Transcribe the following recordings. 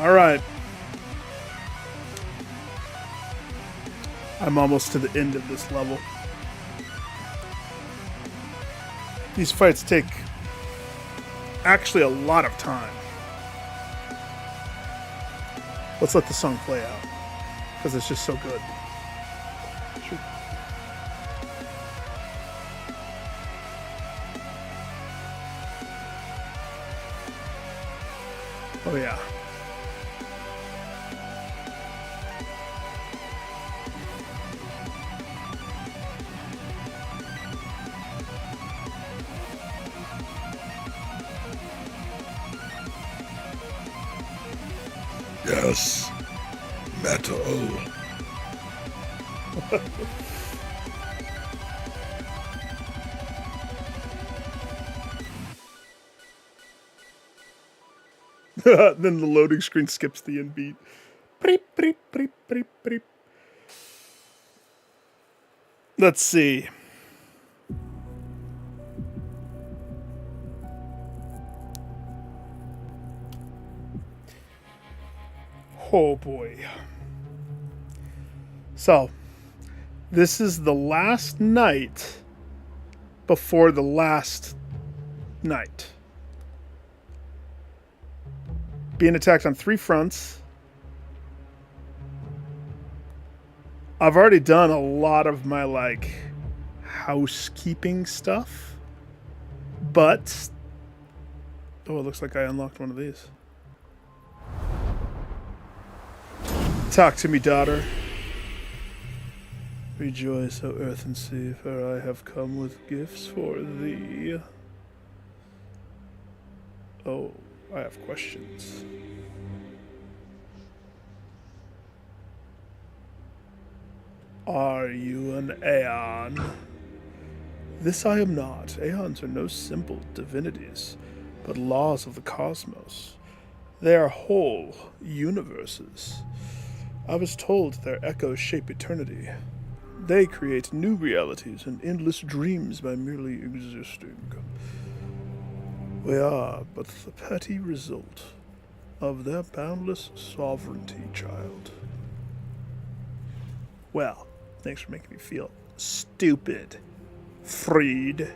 All right. I'm almost to the end of this level. These fights take actually a lot of time. Let's let the song play out because it's just so good. Sure. Oh yeah. Yes, metal. Then the loading screen skips the end beat. Preep, preep, preep, preep, preep. Let's see. Oh boy. So, this is the last night before the last night. Being attacked on 3 fronts. I've already done a lot of my like housekeeping stuff. But oh, it looks like I unlocked one of these. Talk to me, daughter. Rejoice, O earth and sea, for I have come with gifts for thee. Oh, I have questions. Are you an Aeon? This I am not. Aeons are no simple divinities, but laws of the cosmos. They are whole universes. I was told their echoes shape eternity. They create new realities and endless dreams by merely existing. We are but the petty result of their boundless sovereignty, child. Well, thanks for making me feel stupid, Freed.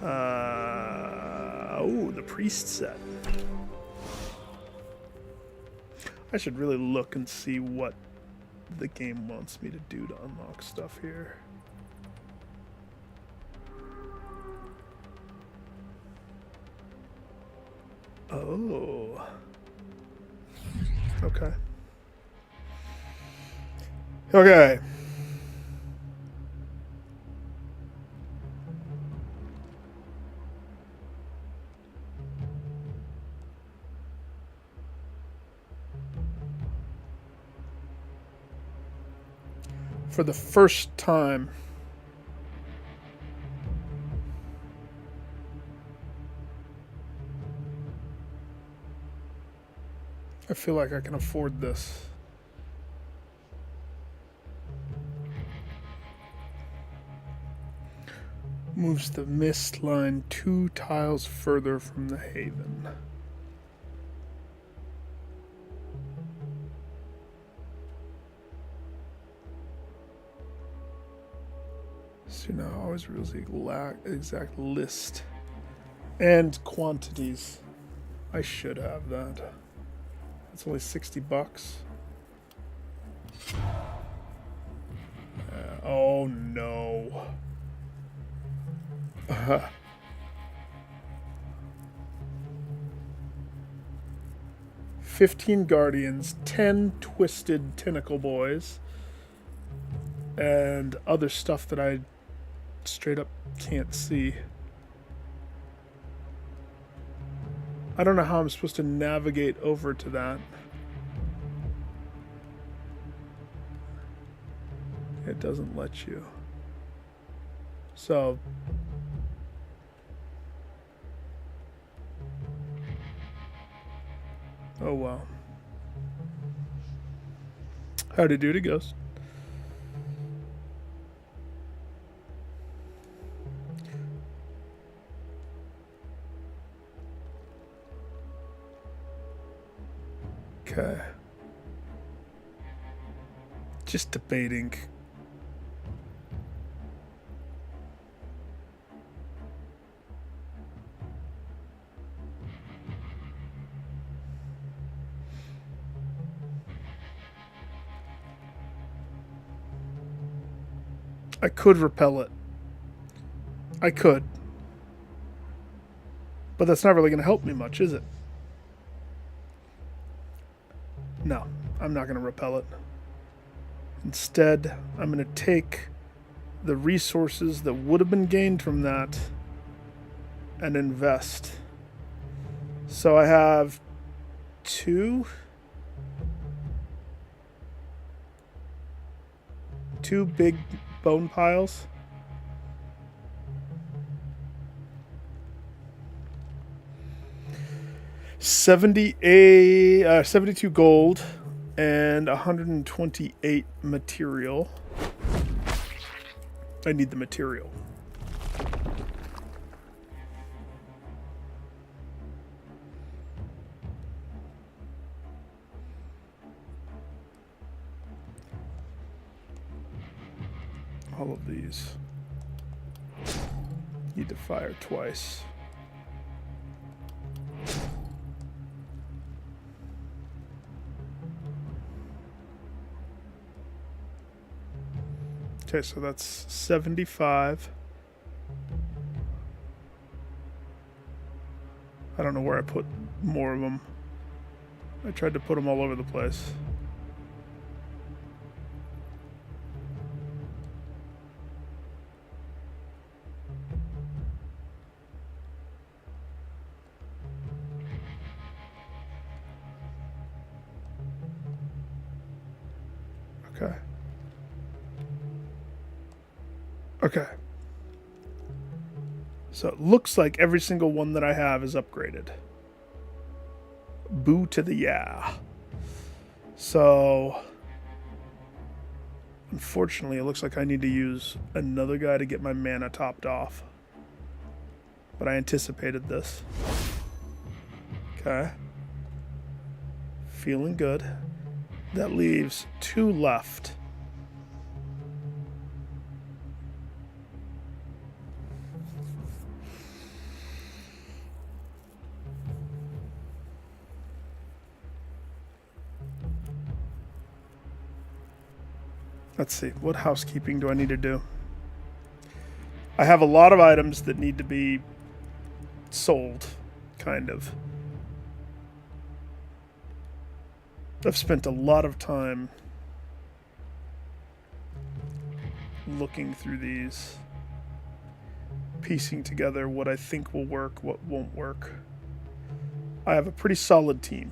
Oh, the priest set. I should really look and see what the game wants me to do to unlock stuff here. Oh. Okay. Okay. For the first time, I feel like I can afford this. Moves the mist line 2 tiles further from the haven. So now I always reveals the exact list and quantities. I should have that. It's only $60. Oh no. 15 guardians, 10 twisted tentacle boys, and other stuff that I straight up can't see. I don't know how I'm supposed to navigate over to that. It doesn't let you. So oh well. Howdy doody, Ghost. Just debating. I could repel it. I could. But that's not really going to help me much, is it? No, I'm not going to repel it. Instead, I'm going to take the resources that would have been gained from that and invest. So I have two big bone piles. $72 gold and 128 material. I need the material. All of these need to fire twice. Okay, so that's 75. I don't know where I put more of them. I tried to put them all over the place. Okay. Okay. So it looks like every single one that I have is upgraded. Boo to the yeah. So, unfortunately, it looks like I need to use another guy to get my mana topped off. But I anticipated this. Okay. Feeling good. That leaves 2 left. Let's see, what housekeeping do I need to do? I have a lot of items that need to be sold, kind of. I've spent a lot of time looking through these, piecing together what I think will work, what won't work. I have a pretty solid team.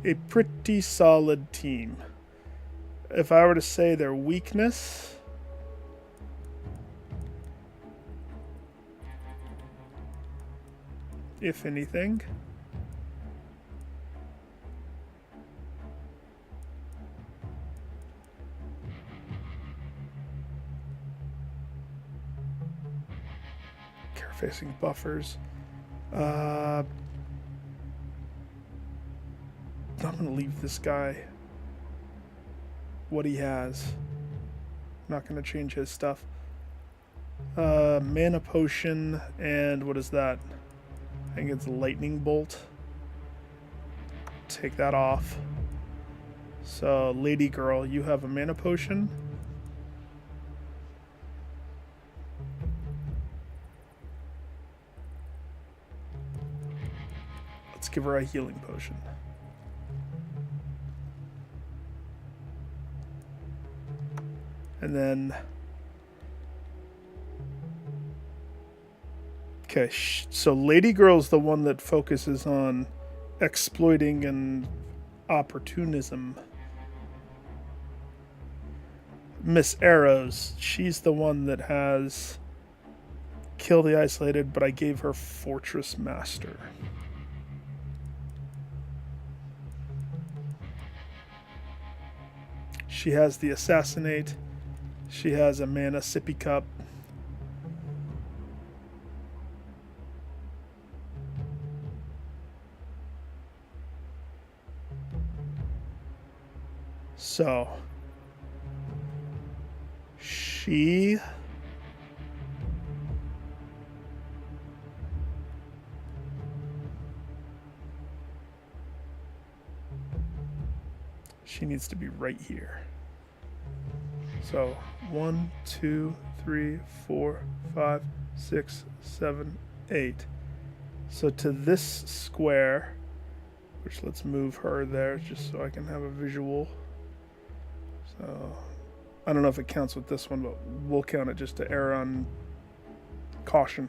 A pretty solid team. If I were to say their weakness, if anything, care-facing buffers. I'm going to leave this guy what he has. Not going to change his stuff. Mana potion and what is that? I think it's lightning bolt. Take that off. So, lady girl, you have a mana potion. Let's give her a healing potion. And then... Okay, so Lady Girl's the one that focuses on exploiting and opportunism. Miss Arrows, she's the one that has Kill the Isolated, but I gave her Fortress Master. She has the Assassinate. She has a mana sippy cup. So she needs to be right here. So 1, 2, 3, 4, 5, 6, 7, 8. So to this square, which let's move her there just so I can have a visual. So I don't know if it counts with this one, but we'll count it just to err on caution.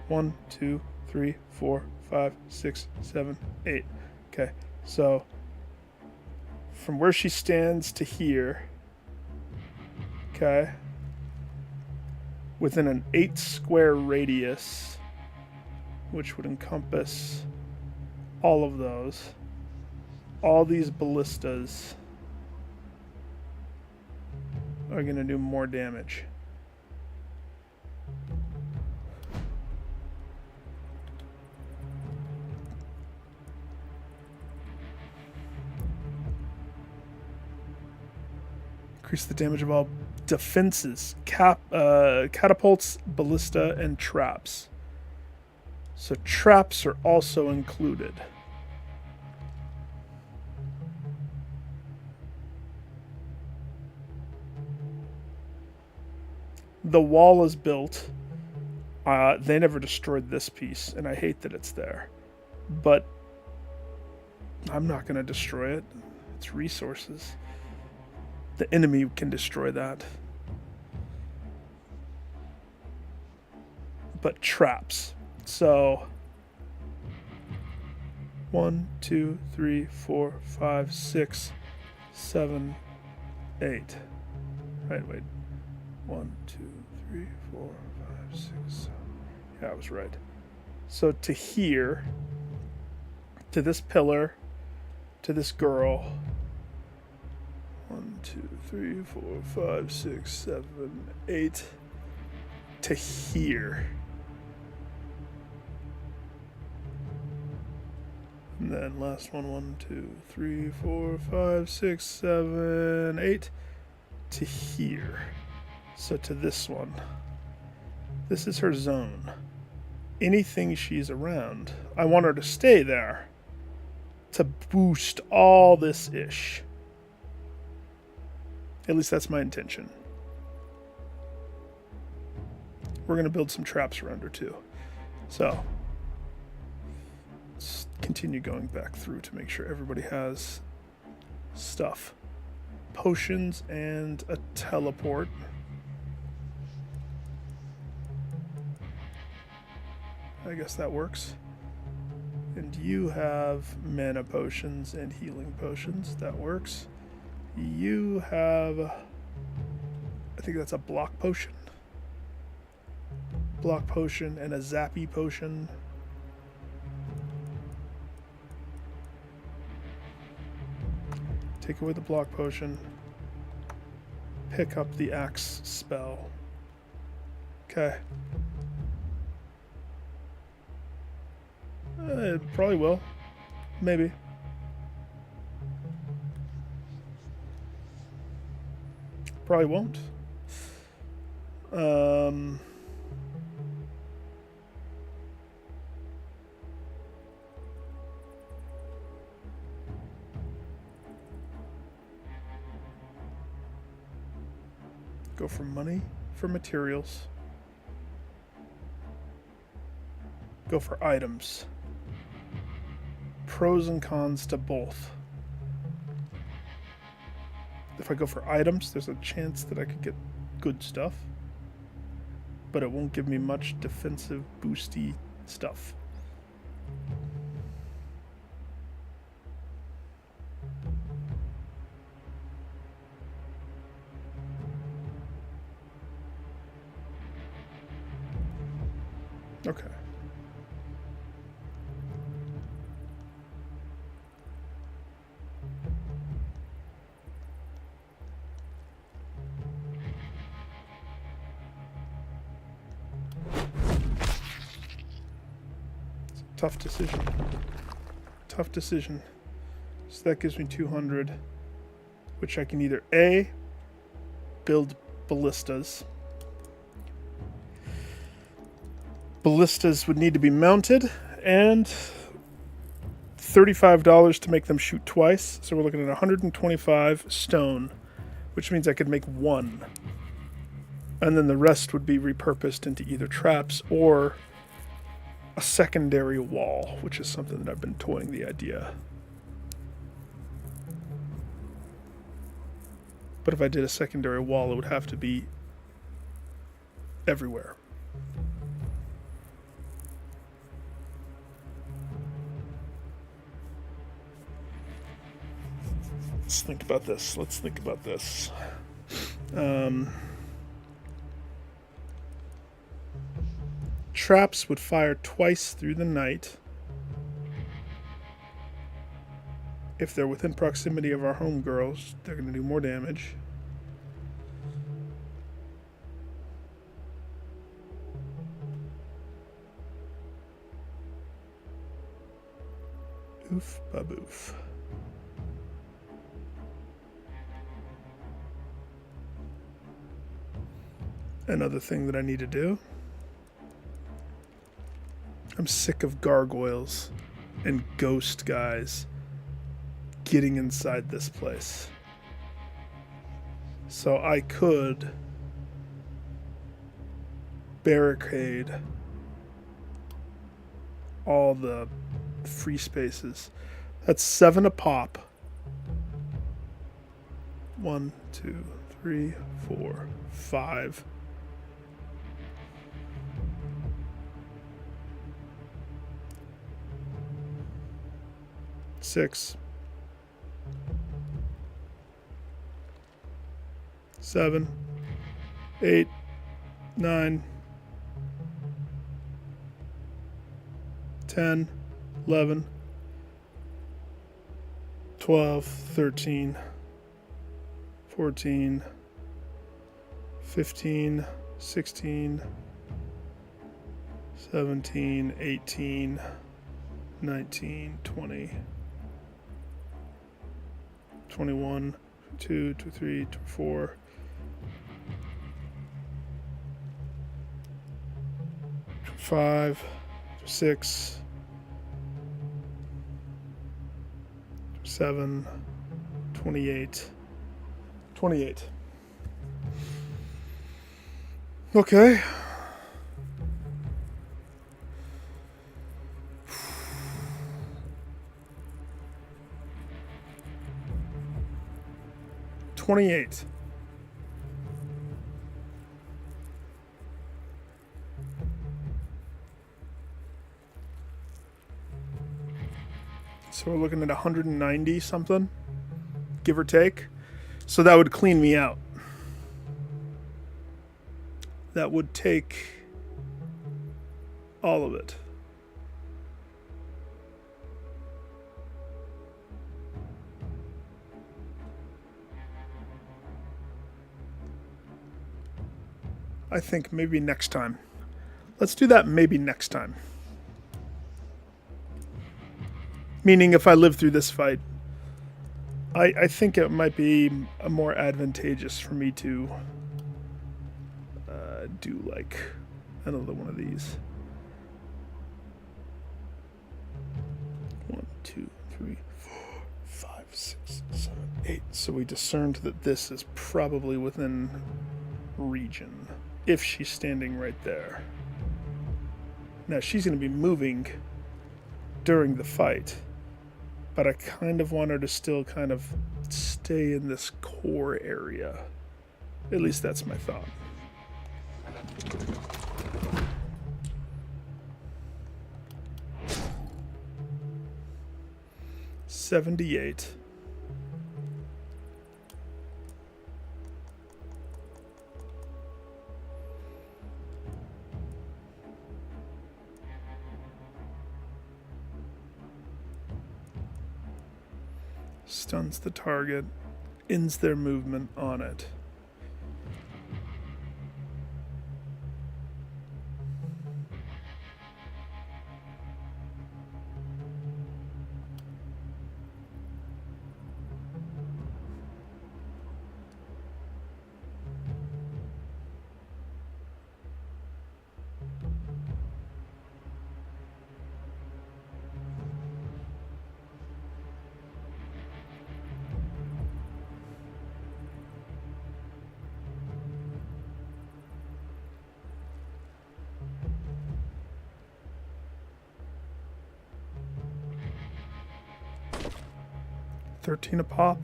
1, 2, 3, 4, 5, 6, 7, 8. Okay, so from where she stands to here, okay, within an 8 square radius, which would encompass all of those, all these ballistas are going to do more damage. Increase the damage of all defenses, catapults, ballista, and traps. So traps are also included. The wall is built. They never destroyed this piece, and I hate that it's there. But I'm not going to destroy it. It's resources. The enemy can destroy that. But traps. So 1, 2, 3, 4, 5, 6, 7, 8. Right, wait. 1, 2, 3, 4, 5, 6, 7. Yeah, I was right. So to here, to this pillar, to this girl. 1, 2, 3, 4, 5, 6, 7, 8. To here. And then last one, 1, 2, 3, 4, 5, 6, 7, 8. To here. So to this one. This is her zone. Anything she's around, I want her to stay there to boost all this ish. At least that's my intention. We're going to build some traps around her too. So let's continue going back through to make sure everybody has stuff. Potions and a teleport. I guess that works. And you have mana potions and healing potions. That works. You have, I think that's a block potion. Block potion and a zappy potion. Take away the block potion. Pick up the axe spell. Okay. It probably will. Maybe. Probably won't. Go for money, for materials. Go for items. Pros and cons to both. If I go for items, there's a chance that I could get good stuff, but it won't give me much defensive boosty stuff. Okay. Tough decision. Tough decision. So that gives me 200. which I can either A, build ballistas. Ballistas would need to be mounted, and $35 to make them shoot twice. So we're looking at 125 stone, which means I could make one. And then the rest would be repurposed into either traps or a secondary wall, which is something that I've been toying the idea. But if I did a secondary wall, it would have to be everywhere. Let's think about this. Traps would fire twice through the night. If they're within proximity of our homegirls, they're going to do more damage. Oof, baboof. Another thing that I need to do. I'm sick of gargoyles and ghost guys getting inside this place. So I could barricade all the free spaces. That's 7 a pop. 1, 2, 3, 4, 5. Six, 7, 8, 9, 10, 11, 12, 13, 14, 15, 16, 17, 18, 19, 20, 21, 2, 3, 4, 5, 6, 7, 28. 28. Okay. $28. So we're looking at 190 something, give or take. So that would clean me out. That would take all of it. I think maybe next time. Let's do that maybe next time. Meaning if I live through this fight, I think it might be more advantageous for me to do like another one of these. 1, 2, 3, 4, 5, 6, 7, 8. So we discerned that this is probably within region. If she's standing right there. Now she's going to be moving during the fight, but I kind of want her to still kind of stay in this core area. At least that's my thought. $78. Stuns the target, ends their movement on it. 13 a pop.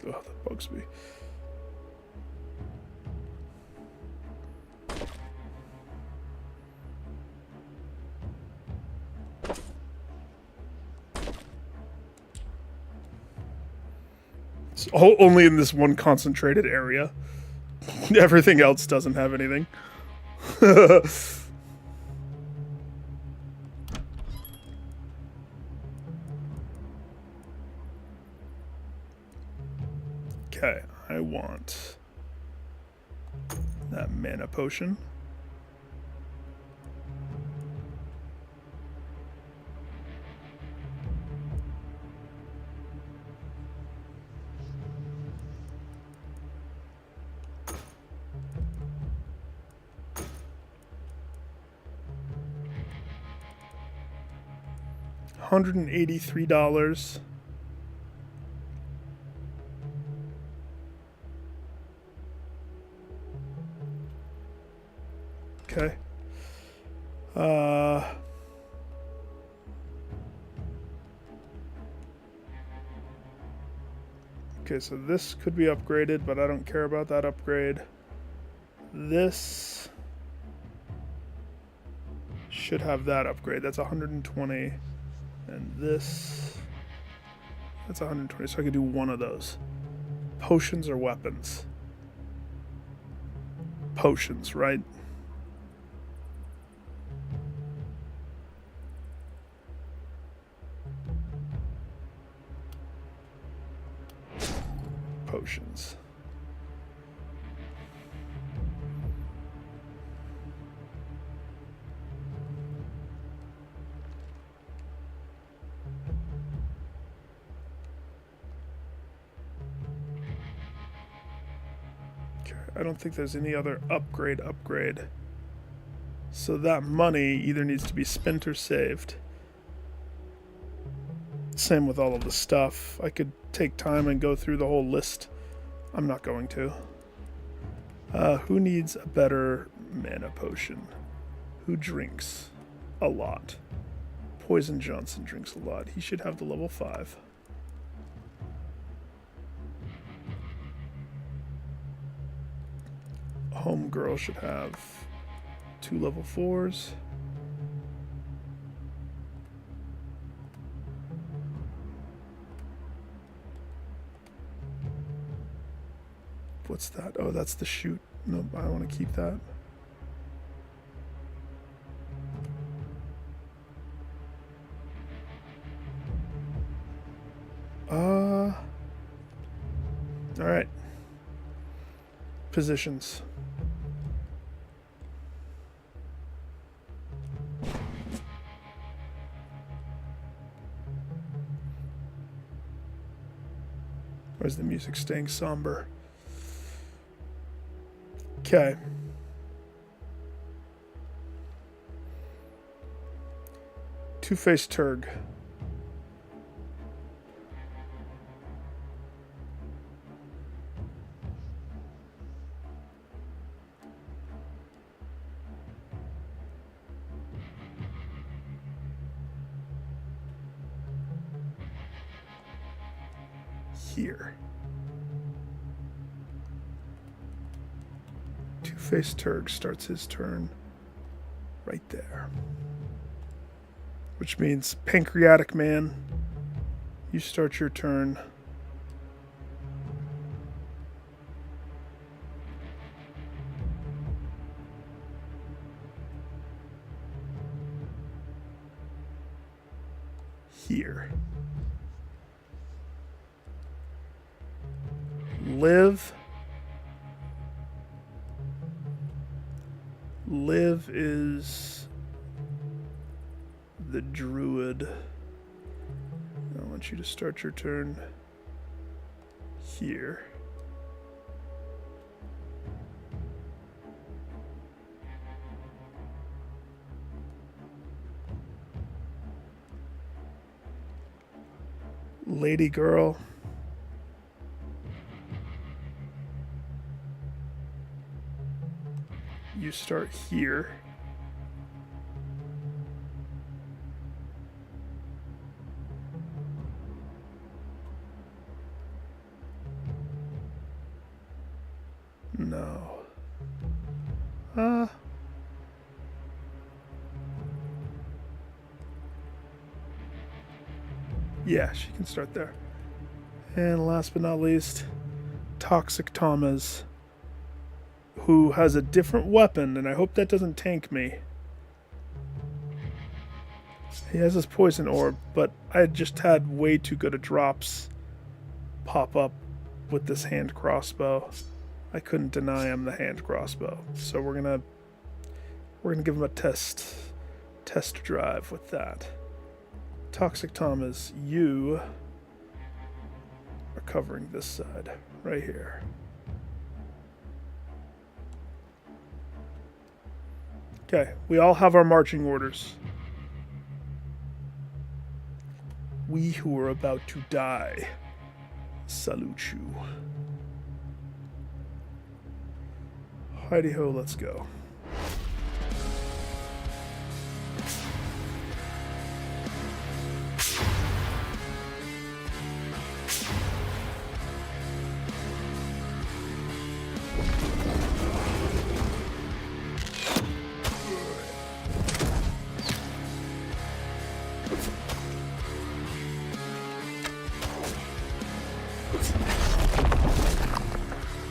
Oh, that bugs me. It's only in this one concentrated area. Everything else doesn't have anything. Okay, I want that mana potion. $183. Okay. Okay, so this could be upgraded, but I don't care about that upgrade. This should have that upgrade. That's 120. And this, that's 120, so I could do one of those. Potions or weapons? Potions, right? Potions. I don't think there's any other upgrade. So that money either needs to be spent or saved. Same with all of the stuff. I could take time and go through the whole list. I'm not going to. Who needs a better mana potion? Who drinks a lot? Poison Johnson drinks a lot. He should have the level 5. Homegirl should have 2 level 4s. What's that? Oh, that's the shoot. No, I want to keep that. All right. Positions. Where's the music staying somber? Okay. Two-faced Turg. Here. Two-faced Turg starts his turn right there. Which means Pancreatic Man, you start your turn here. Liv is the druid. I want you to start your turn here. Lady girl. You start here. No. Yeah, she can start there. And last but not least, Toxic Thomas, who has a different weapon, and I hope that doesn't tank me. He has his poison orb, but I just had way too good of drops pop up with this hand crossbow. I couldn't deny him the hand crossbow, so we're gonna give him a test drive with that. Toxic Thomas, you are covering this side right here. Okay, we all have our marching orders. We who are about to die salute you. Heidi ho, let's go.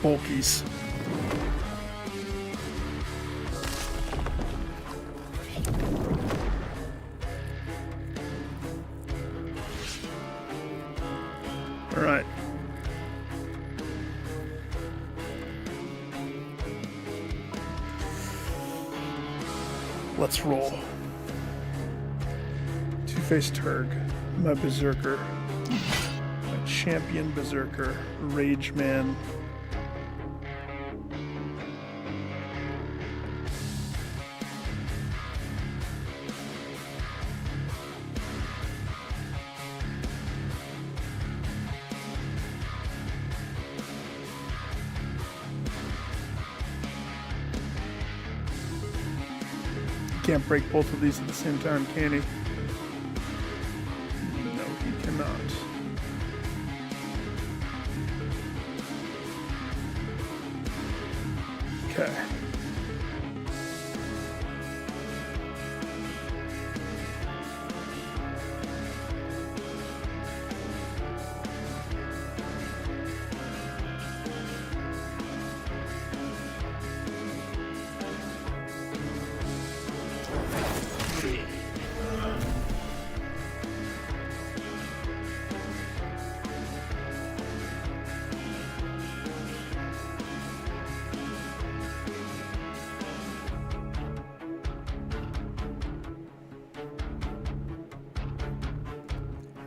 Bulkies. All right. Let's roll. Two-Faced Turg, my Berserker, my champion Berserker, Rage Man. Can't break both of these at the same time, can he? No, he cannot. Okay.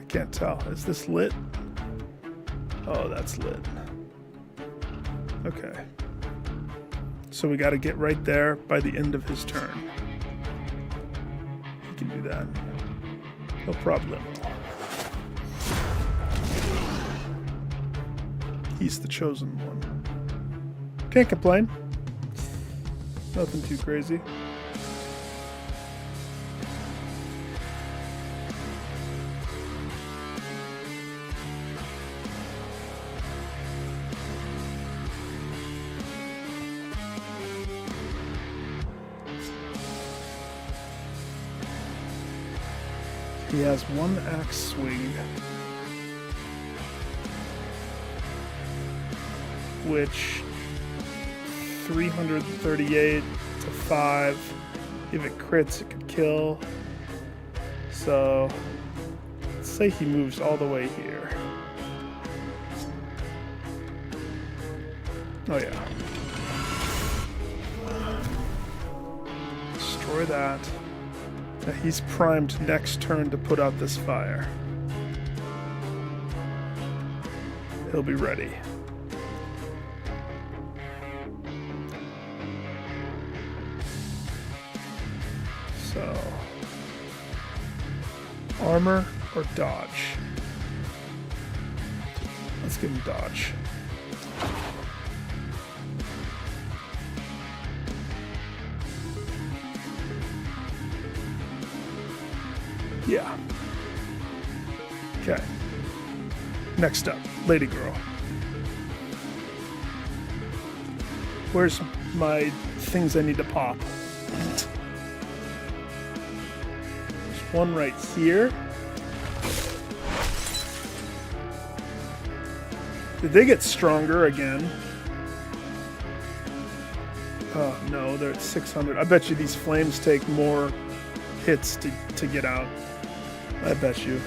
Can't tell. Is this lit? Oh, that's lit. Okay. So we got to get right there by the end of his turn. He can do that. No problem. He's the chosen one. Can't complain. Nothing too crazy. He has one axe swing, which 338 to 5. If it crits, it could kill. So let's say he moves all the way here. Oh yeah. Destroy that. Now he's primed next turn to put out this fire. He'll be ready. So, armor or dodge? Let's give him dodge. Yeah. Okay. Next up, lady girl. Where's my things I need to pop? There's one right here. Did they get stronger again? Oh, no, they're at 600. I bet you these flames take more hits to get out. I bet you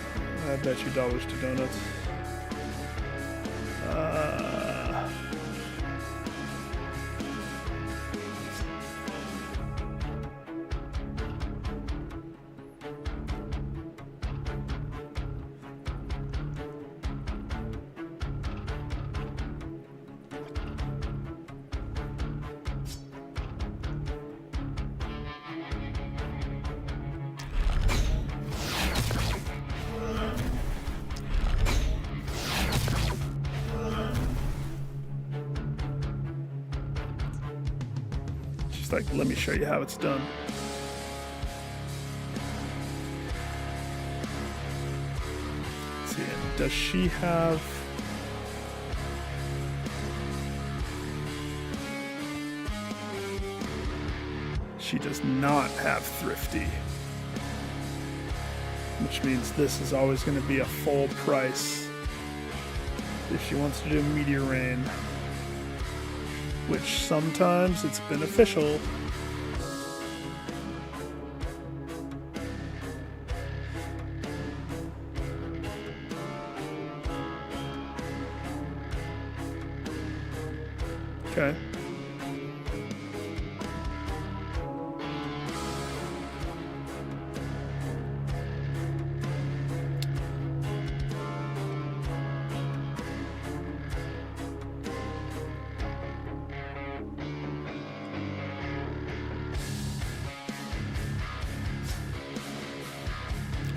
dollars to donuts. She's like, let me show you how it's done. Let's see, does she have... She does not have Thrifty. Which means this is always going to be a full price if she wants to do Meteor Rain. Which sometimes it's beneficial. Okay.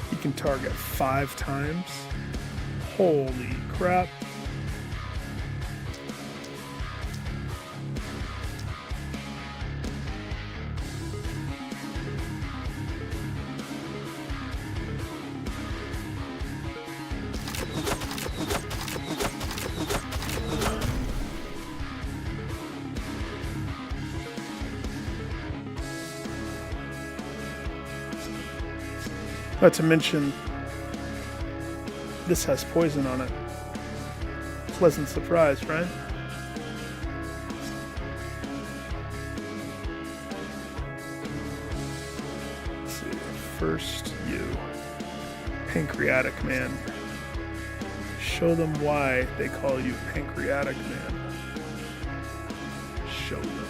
You can target 5 times. Holy crap. Not to mention, this has poison on it. Pleasant surprise, right? Let's see. First, you. Pancreatic Man. Show them why they call you Pancreatic Man. Show them.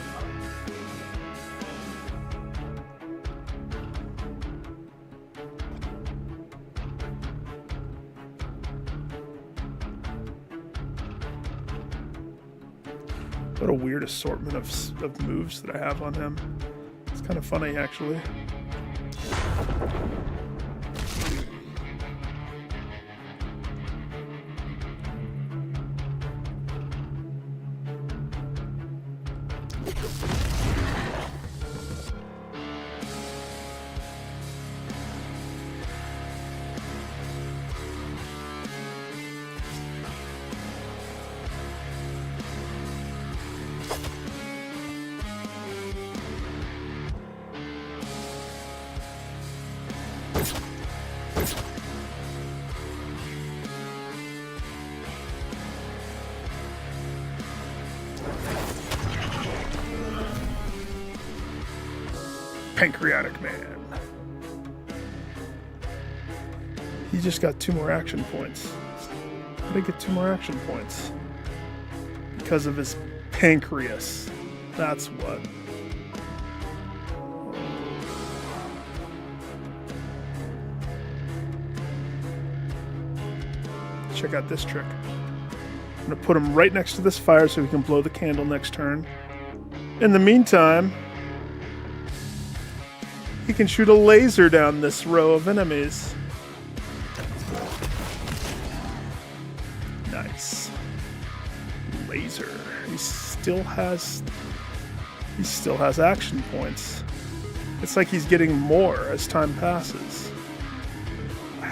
What a weird assortment of moves that I have on him. It's kind of funny, actually. Pancreatic Man. He just got 2 more action points. How did he get 2 more action points? Because of his pancreas. That's what. Check out this trick. I'm going to put him right next to this fire so we can blow the candle next turn. In the meantime, he can shoot a laser down this row of enemies. Nice. Laser. He still has action points. It's like he's getting more as time passes.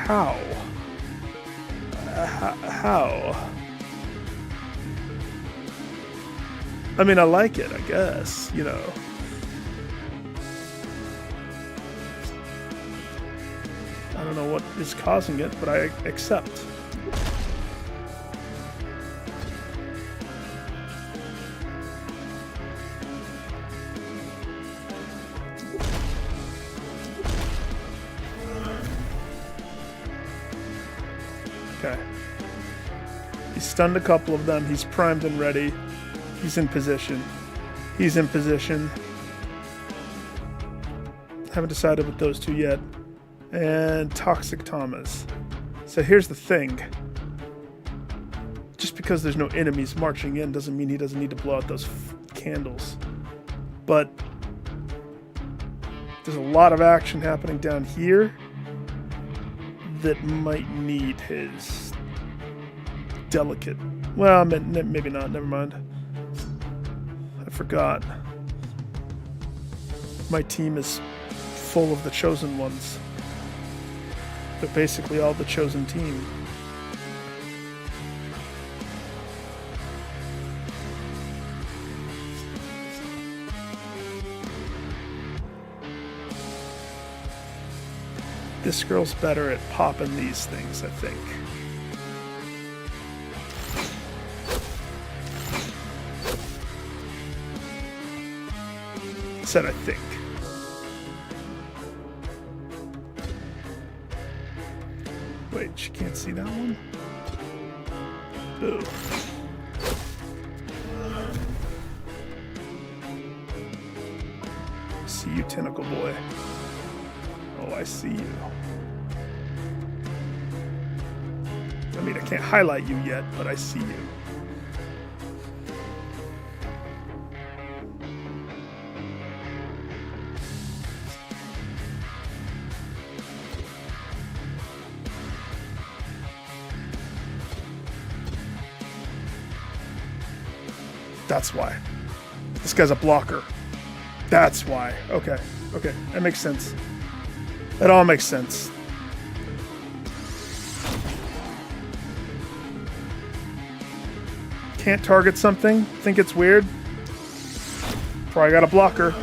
How? How? I mean, I like it, I guess, you know. I don't know what is causing it, but I accept. Okay. He's stunned a couple of them. He's primed and ready. He's in position. He's in position. Haven't decided with those two yet. And Toxic Thomas. So here's the thing. Just because there's no enemies marching in doesn't mean he doesn't need to blow out those candles. But there's a lot of action happening down here that might need his delicate... Well, maybe not. Never mind. I forgot. My team is full of the chosen ones. They're basically all the chosen team. This girl's better at popping these things, I think. Said I think. Wait, she can't see that one? Ooh. See you, tentacle boy. Oh, I see you. I mean, I can't highlight you yet, but I see you. That's why. This guy's a blocker. That's why. Okay. Okay. That makes sense. That all makes sense. Can't target something? Think it's weird? Probably got a blocker.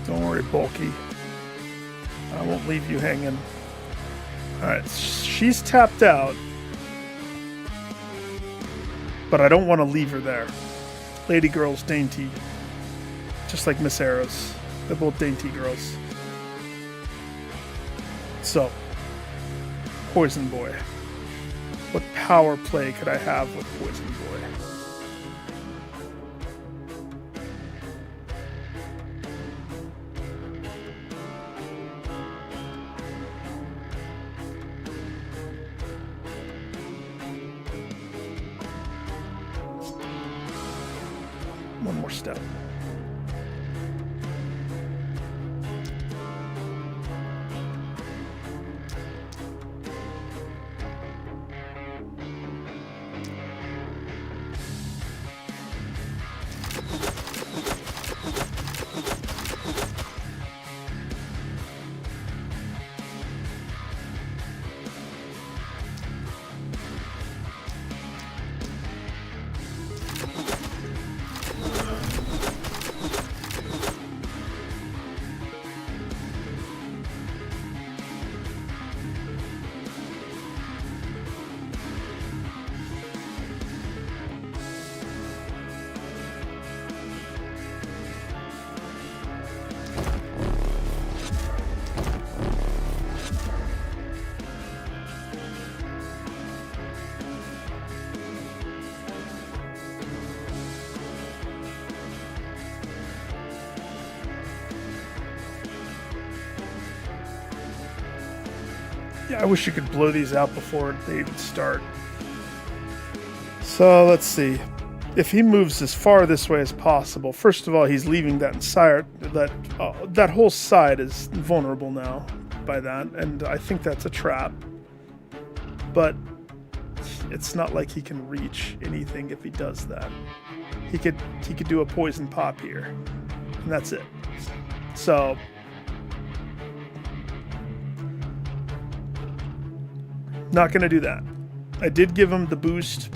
Don't worry, Bulky. I won't leave you hanging. Alright, she's tapped out. But I don't want to leave her there. Lady girl's dainty. Just like Miss Arrows. They're both dainty girls. So, Poison Boy. What power play could I have with Poison Boy? One more step. Yeah, I wish you could blow these out before they even start. So let's see. If he moves as far this way as possible, first of all, he's leaving that entire that whole side is vulnerable now by that, and I think that's a trap. But it's not like he can reach anything if he does that. He could do a poison pop here, and that's it. So not gonna do that. I did give him the boost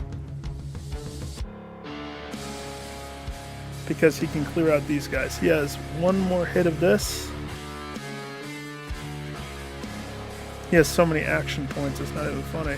because he can clear out these guys. He has one more hit of this. He has so many action points, it's not even funny.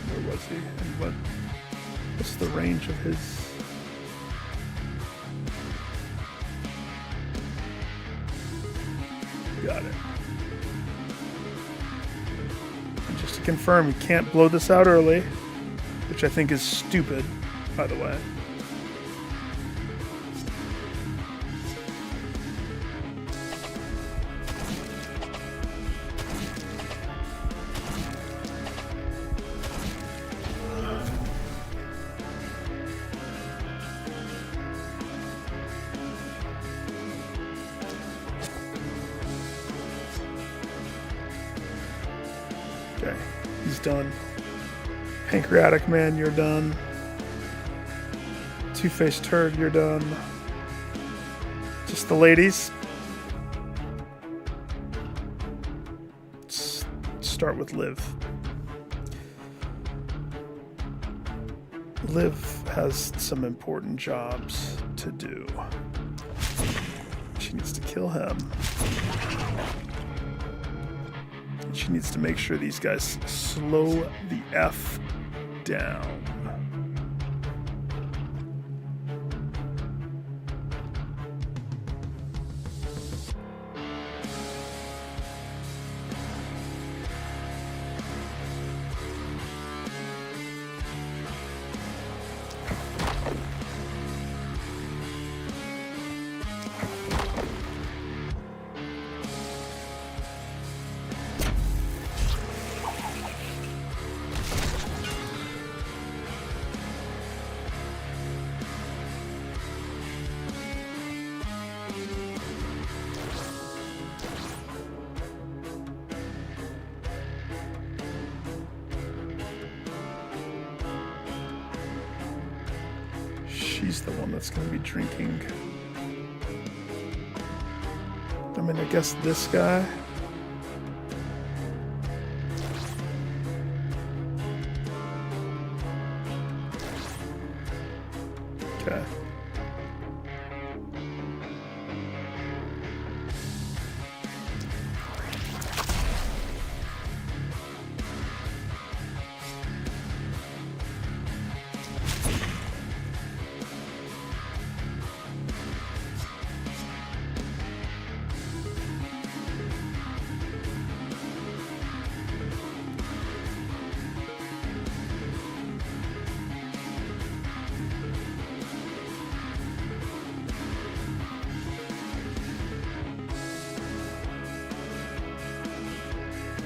Where was he? And what's the range of his? Got it. And just to confirm, you can't blow this out early, which I think is stupid, by the way. Okay, he's done. Pancreatic Man, you're done. Two-faced Turd, you're done. Just the ladies. Let's start with Liv. Liv has some important jobs to do. She needs to kill him. She needs to make sure these guys slow the F down. She's the one that's going to be drinking. I mean, I guess this guy. Okay.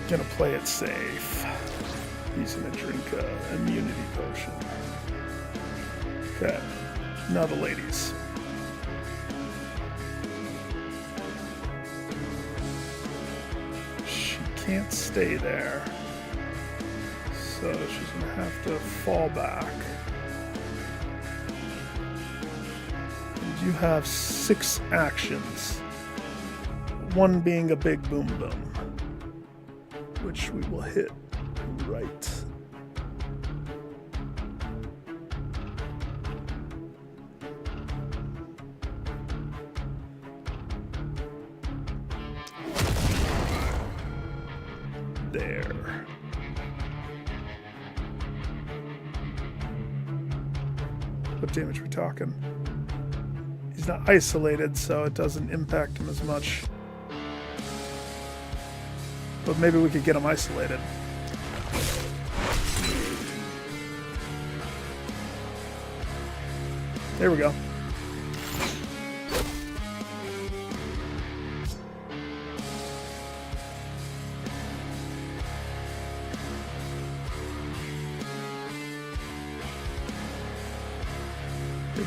Gonna play it safe. He's gonna drink a immunity potion. Okay, now the ladies. She can't stay there, so she's gonna have to fall back. You have 6 actions. One being a big boom boom, which we will hit right. There. What damage are we talking? He's not isolated, so it doesn't impact him as much. But maybe we could get him isolated. There we go.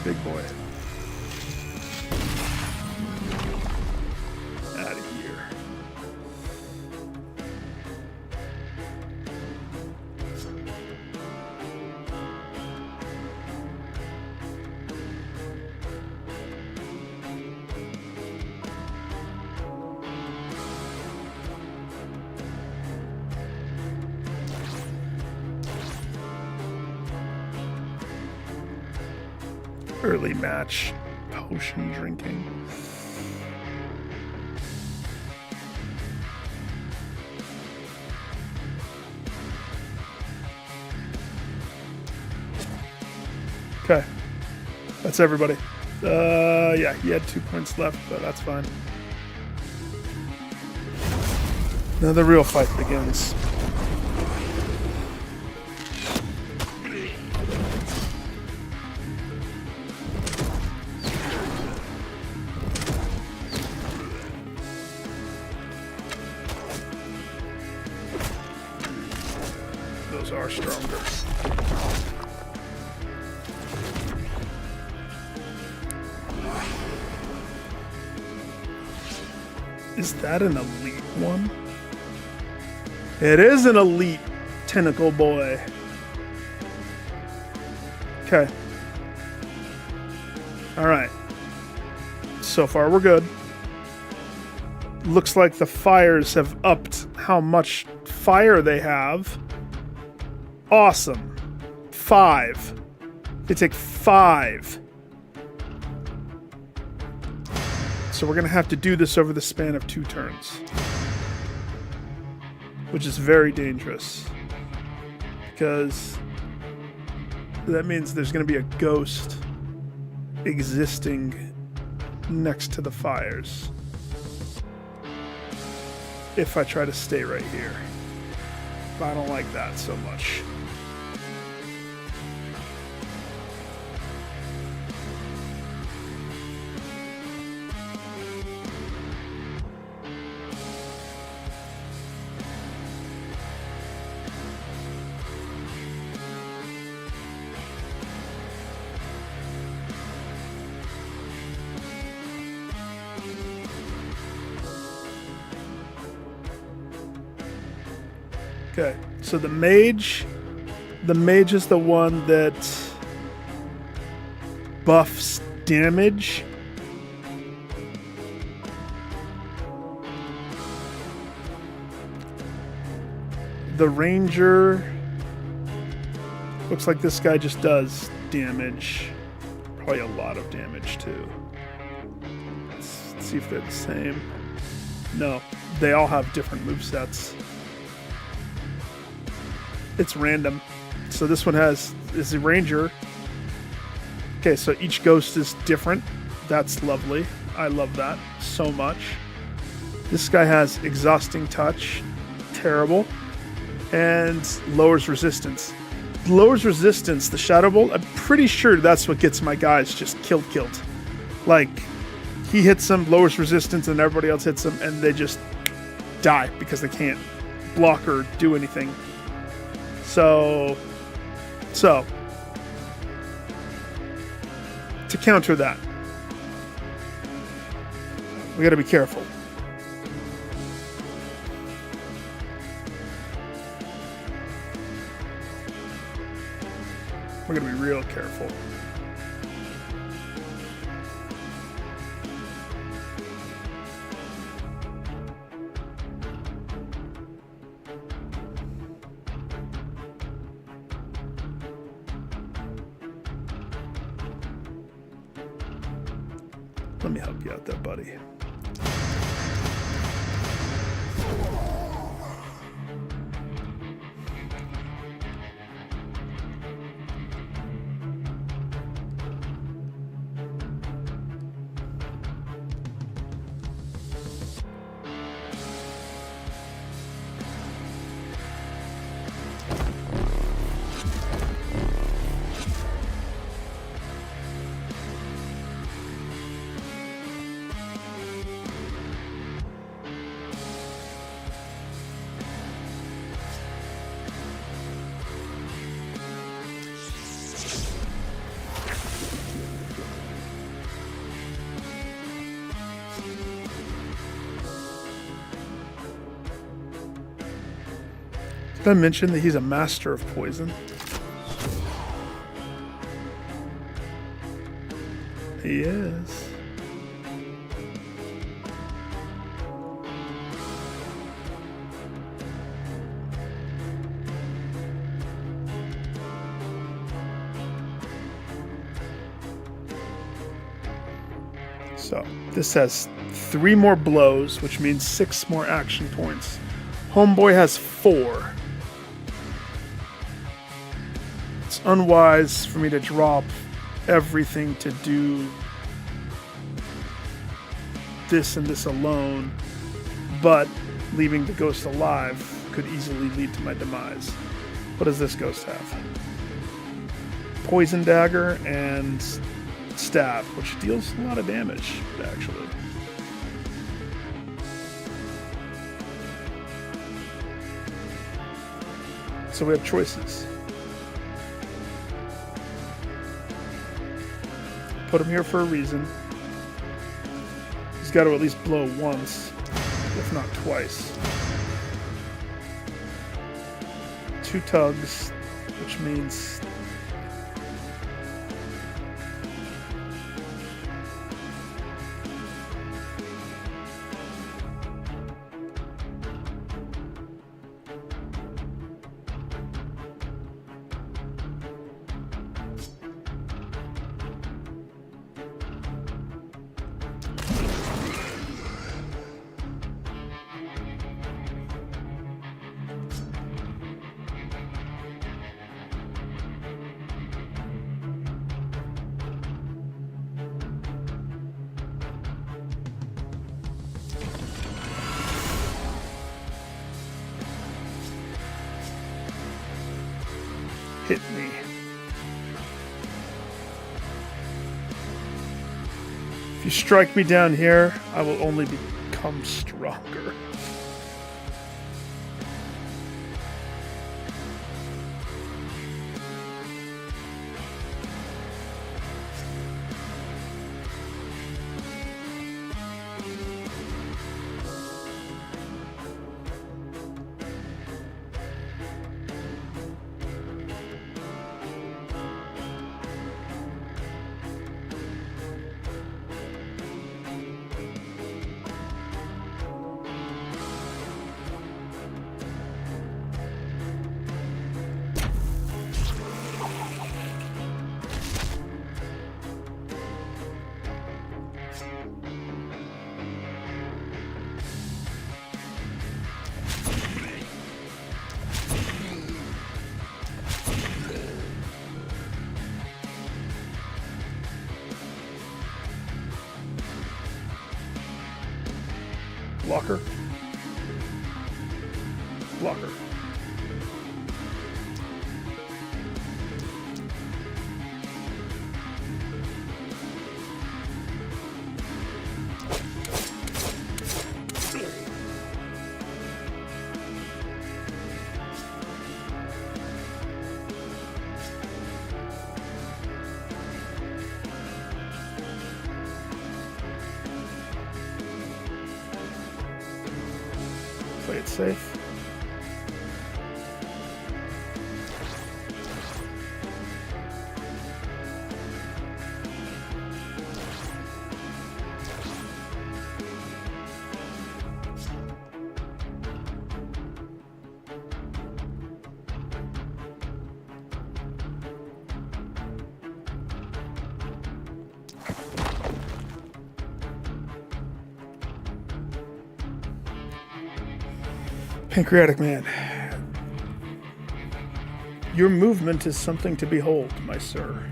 Big boy. Out of here. Early match potion drinking. Okay, that's everybody. Yeah, he had 2 points left, but that's fine. Now the real fight begins. Those are stronger. Is that an elite one? It is an elite tentacle boy. Okay. Alright. So far we're good. Looks like the fires have upped how much fire they have. Awesome. 5. They take 5. So we're going to have to do this over the span of 2 turns. Which is very dangerous. Because that means there's going to be a ghost existing next to the fires. If I try to stay right here. But I don't like that so much. Okay, so the mage is the one that buffs damage. The ranger looks like this guy just does damage. Probably a lot of damage too. Let's see if they're the same. No, they all have different movesets. It's random. So this one is a ranger. Okay, so each ghost is different. That's lovely. I love that so much. This guy has exhausting touch. Terrible. And lowers resistance. Lowers resistance, the Shadow Bolt, I'm pretty sure that's what gets my guys just killed. Like, he hits them, lowers resistance, and everybody else hits them, and they just die because they can't block or do anything. So, to counter that, we gotta be careful. We're gonna be real careful. Let me help you out there, buddy. Did I mention that he's a master of poison? He is. So, this has 3 more blows, which means 6 more action points. Homeboy has 4. It's unwise for me to drop everything to do this and this alone, but leaving the ghost alive could easily lead to my demise. What does this ghost have? Poison dagger and stab, which deals a lot of damage, actually. So we have choices. Put him here for a reason. He's got to at least blow once, if not twice. 2 tugs, which means hit me. If you strike me down here, I will only become stronger. Blocker. Blocker. Play it safe. Pancreatic Man. Your movement is something to behold, my sir.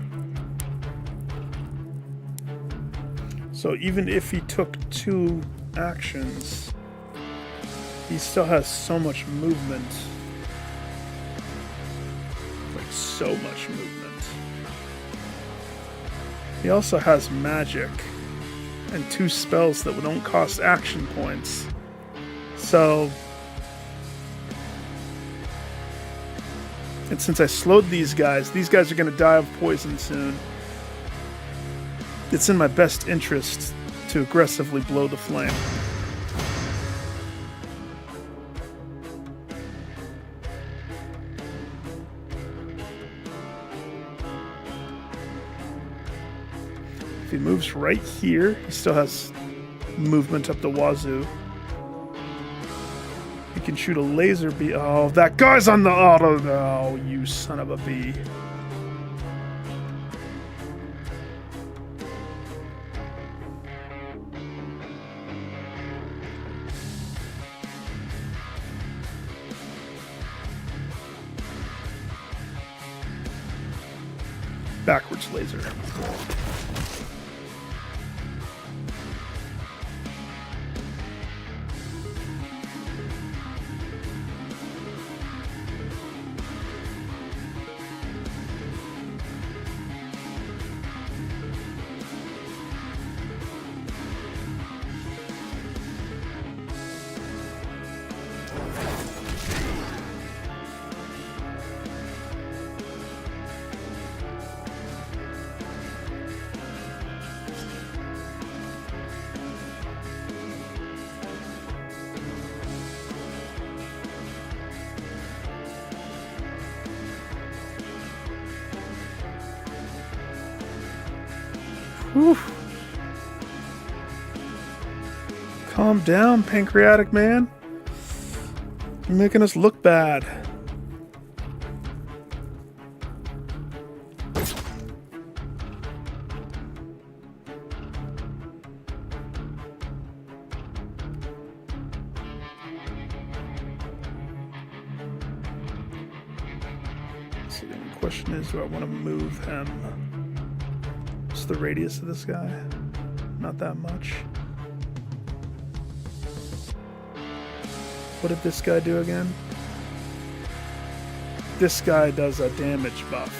So even if he took 2 actions, he still has so much movement. Like, so much movement. He also has magic and 2 spells that don't cost action points. So... And since I slowed these guys are going to die of poison soon. It's in my best interest to aggressively blow the flame. If he moves right here, he still has movement up the wazoo. He can shoot a laser beam. Oh, that guy's on the auto. Oh, you son of a bee. Backwards laser. Whew. Calm down, Pancreatic Man. You're making us look bad. So the question is, do I want to move him? What's the radius of this guy? Not that much. What did this guy do again? This guy does a damage buff.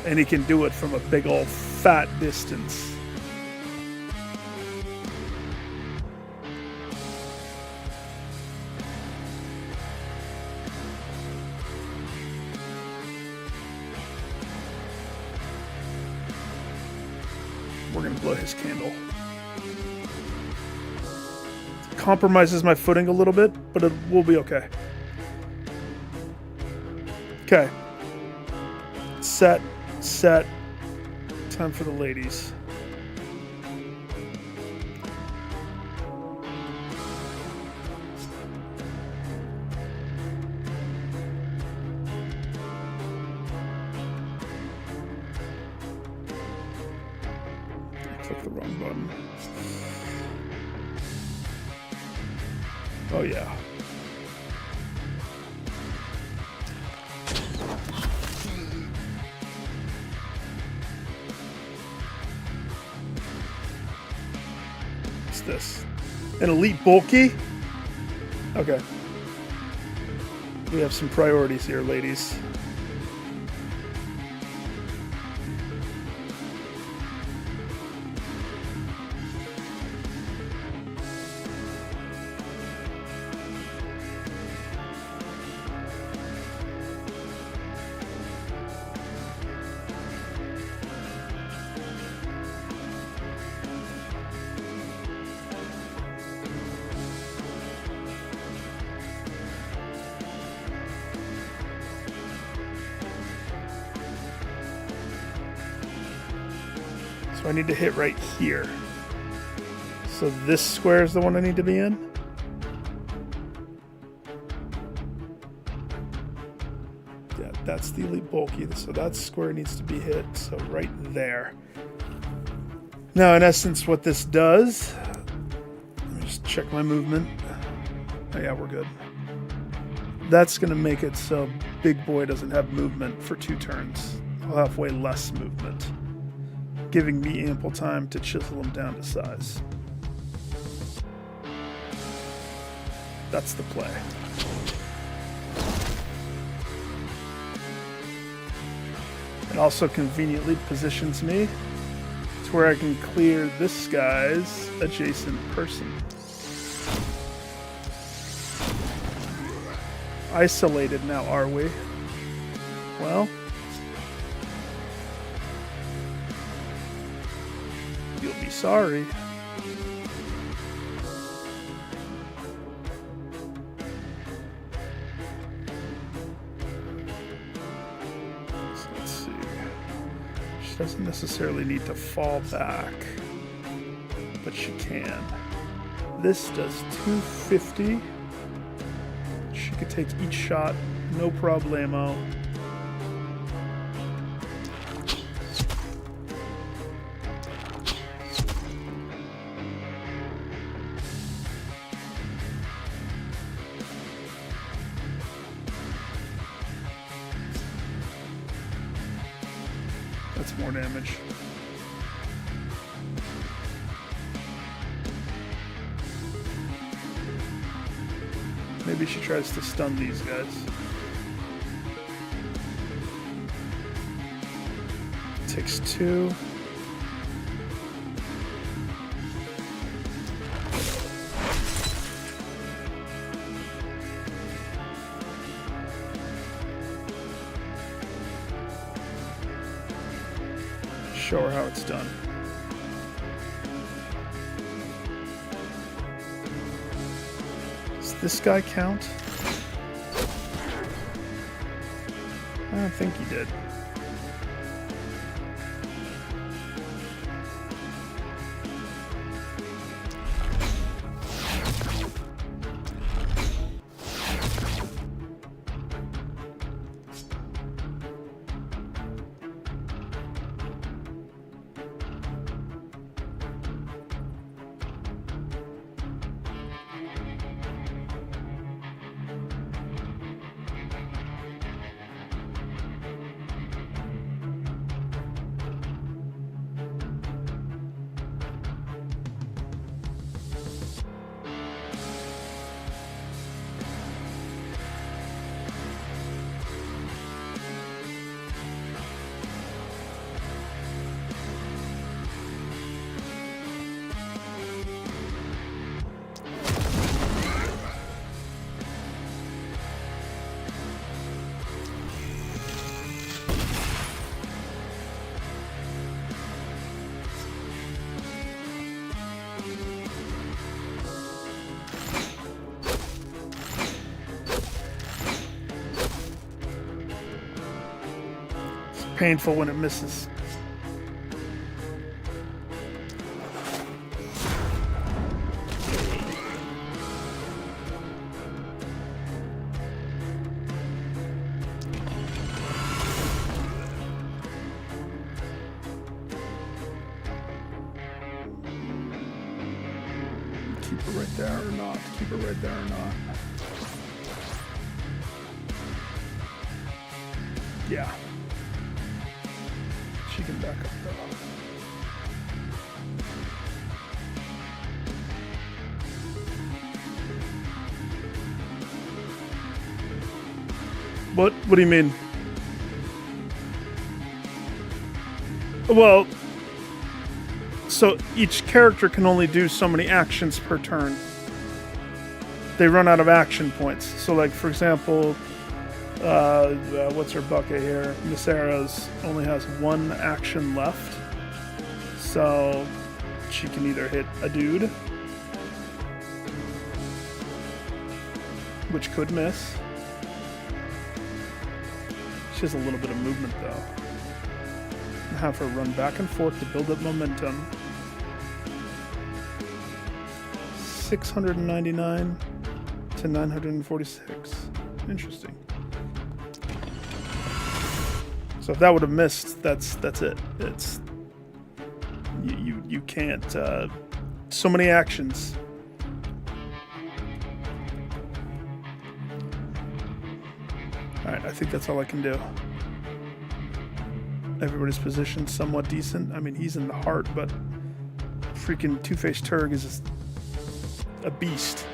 And he can do it from a big old fat distance. We're gonna blow his candle. Compromises my footing a little bit, but it will be okay. Okay. Set. Time for the ladies. I clicked the wrong button. Oh yeah. What's this? An elite bulky? Okay. We have some priorities here, ladies. So I need to hit right here. So this square is the one I need to be in? Yeah, that's the elite bulky. So that square needs to be hit. So right there. Now, in essence, what this does... Let me just check my movement. Oh, yeah, we're good. That's going to make it so Big Boy doesn't have movement for 2 turns. He'll have way less movement, giving me ample time to chisel him down to size. That's the play. It also conveniently positions me to where I can clear this guy's adjacent person. Isolated now, are we? Well, you'll be sorry. So let's see. She doesn't necessarily need to fall back, but she can. This does 250. She could take each shot, no problemo. That's more damage. Maybe she tries to stun these guys. Takes 2. Show her how it's done. Does this guy count? I don't think he did. Painful when it misses. Keep it right there or not? Keep it right there or not? Yeah. She can back up though. What do you mean? Well, so each character can only do so many actions per turn. They run out of action points. So like, for example, what's her bucket here? Miss Arrows only has 1 action left. So she can either hit a dude, which could miss. She has a little bit of movement though. Have her run back and forth to build up momentum. 699 to 946. Interesting. So if that would have missed, that's it. It's you can't. So many actions. Alright, I think that's all I can do. Everybody's positioned somewhat decent. I mean, he's in the heart, but freaking Two-Faced Turg is a beast.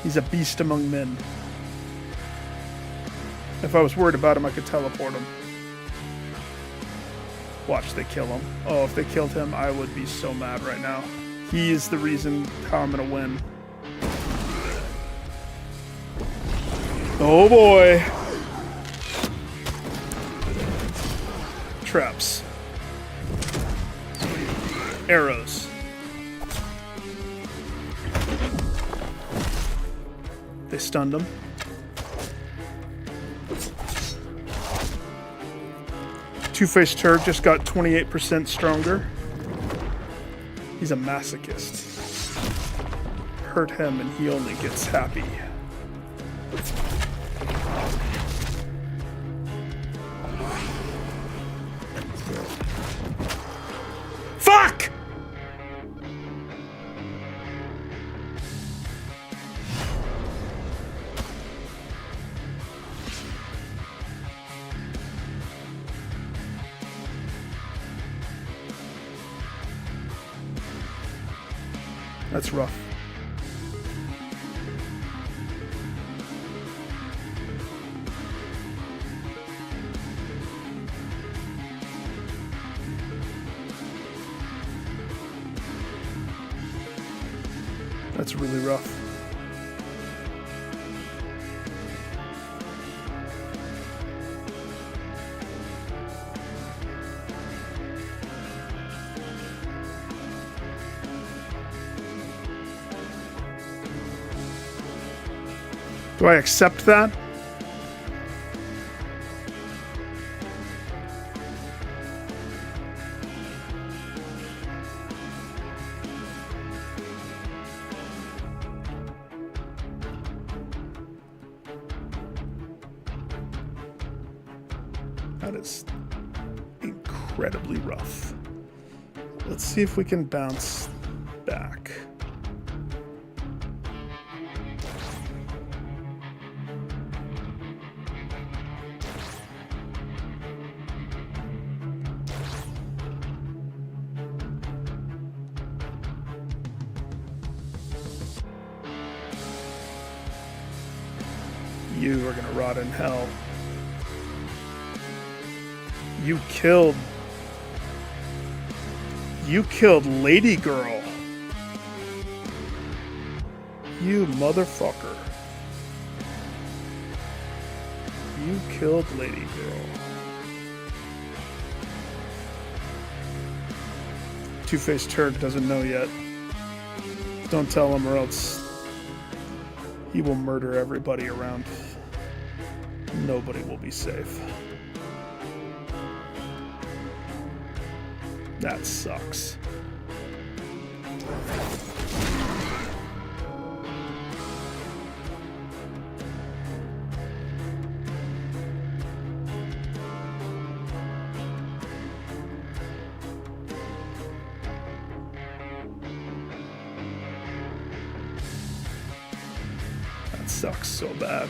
He's a beast among men. If I was worried about him, I could teleport him. Watch, they kill him. Oh, if they killed him, I would be so mad right now. He is the reason how I'm gonna win. Oh boy. Traps. Arrows. They stunned him. Two-Faced Turk just got 28% stronger. He's a masochist. Hurt him and he only gets happy. Fuck! That's rough. That's really rough. Do I accept that? That is incredibly rough. Let's see if we can bounce back. You are gonna rot in hell. You killed Lady Girl. You motherfucker. You killed Lady Girl. Two-Faced Turk doesn't know yet. Don't tell him or else he will murder everybody around. Nobody will be safe. That sucks. That sucks so bad.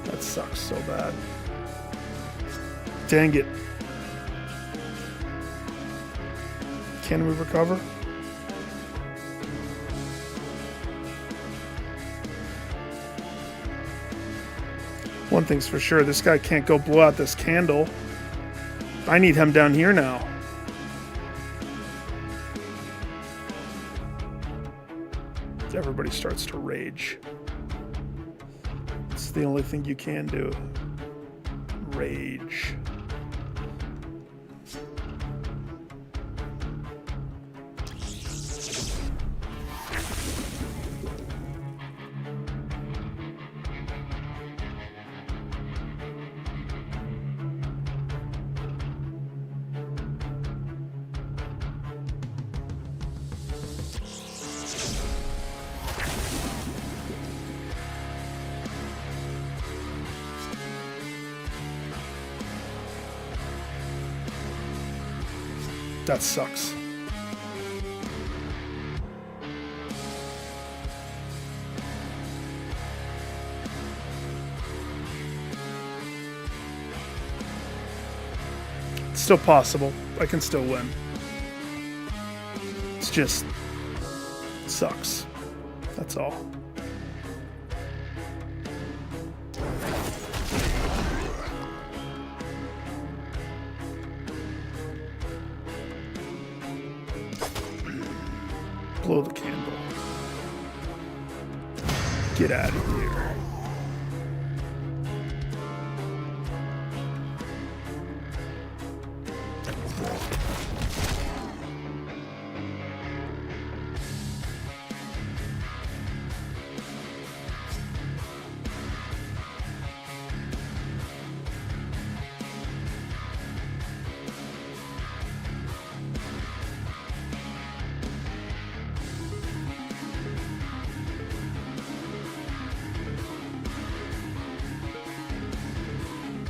That sucks so bad. Dang it. Can we recover? One thing's for sure, this guy can't go blow out this candle. I need him down here now. Everybody starts to rage. It's the only thing you can do. Rage. That sucks. It's still possible. I can still win. It's just sucks. That's all. Blow the candle. Get out of here.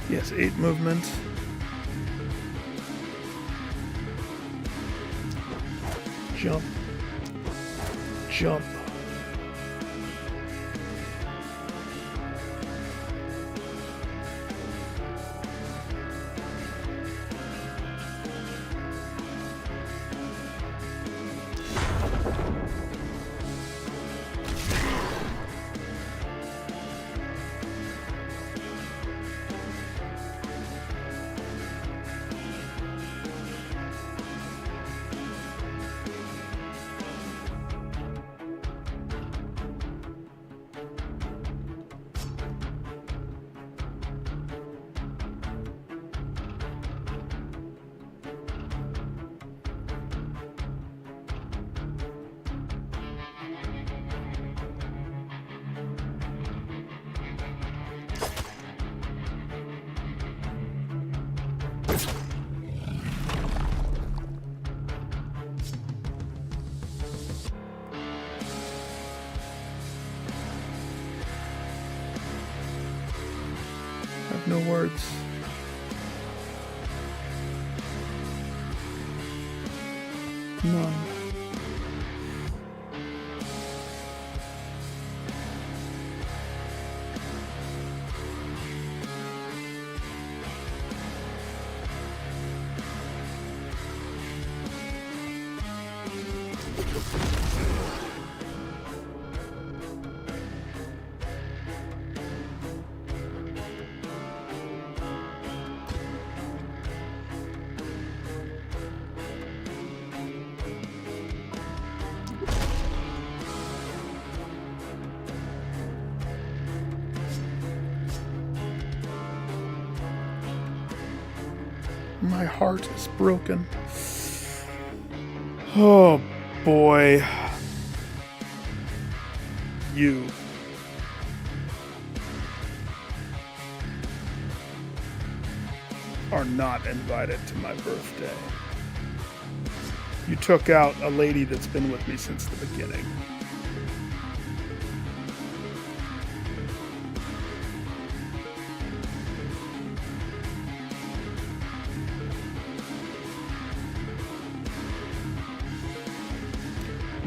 Yes, 8 movement. Jump. Jump. I have no words. None. My heart is broken. Oh boy. You. Are not invited to my birthday. You took out a lady that's been with me since the beginning.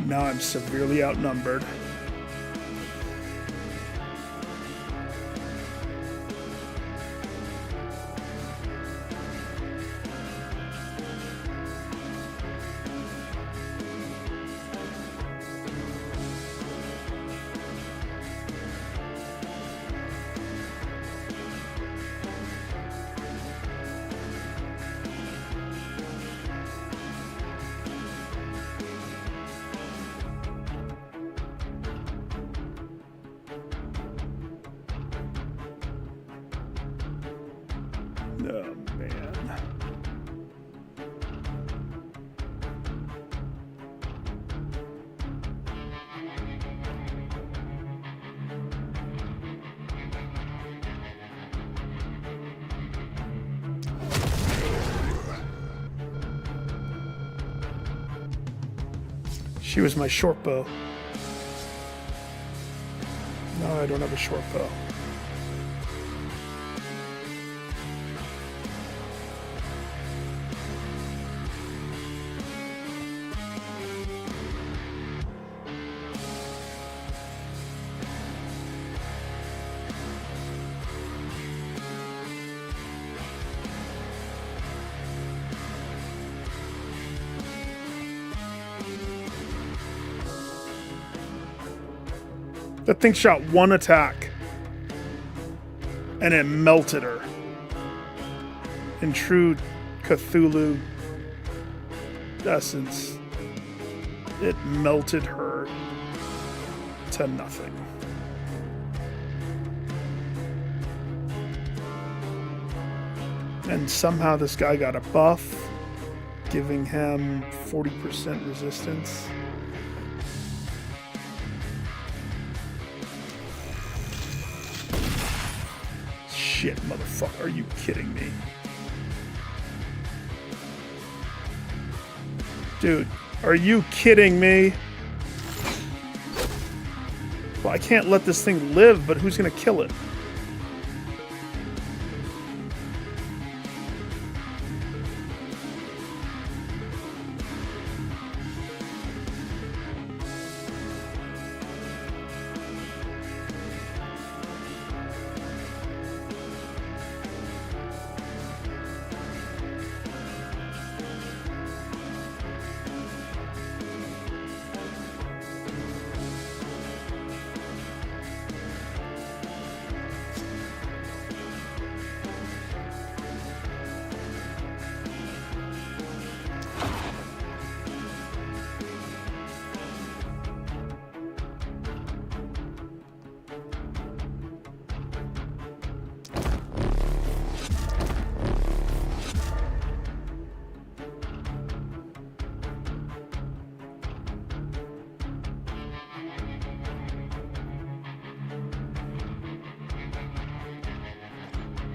Now I'm severely outnumbered. Oh, man. She was my short bow. No, I don't have a short bow. That thing shot one attack. And it melted her. In true Cthulhu essence, it melted her to nothing. And somehow this guy got a buff, giving him 40% resistance. Shit, motherfucker, are you kidding me? Dude, are you kidding me? Well, I can't let this thing live, but who's gonna kill it?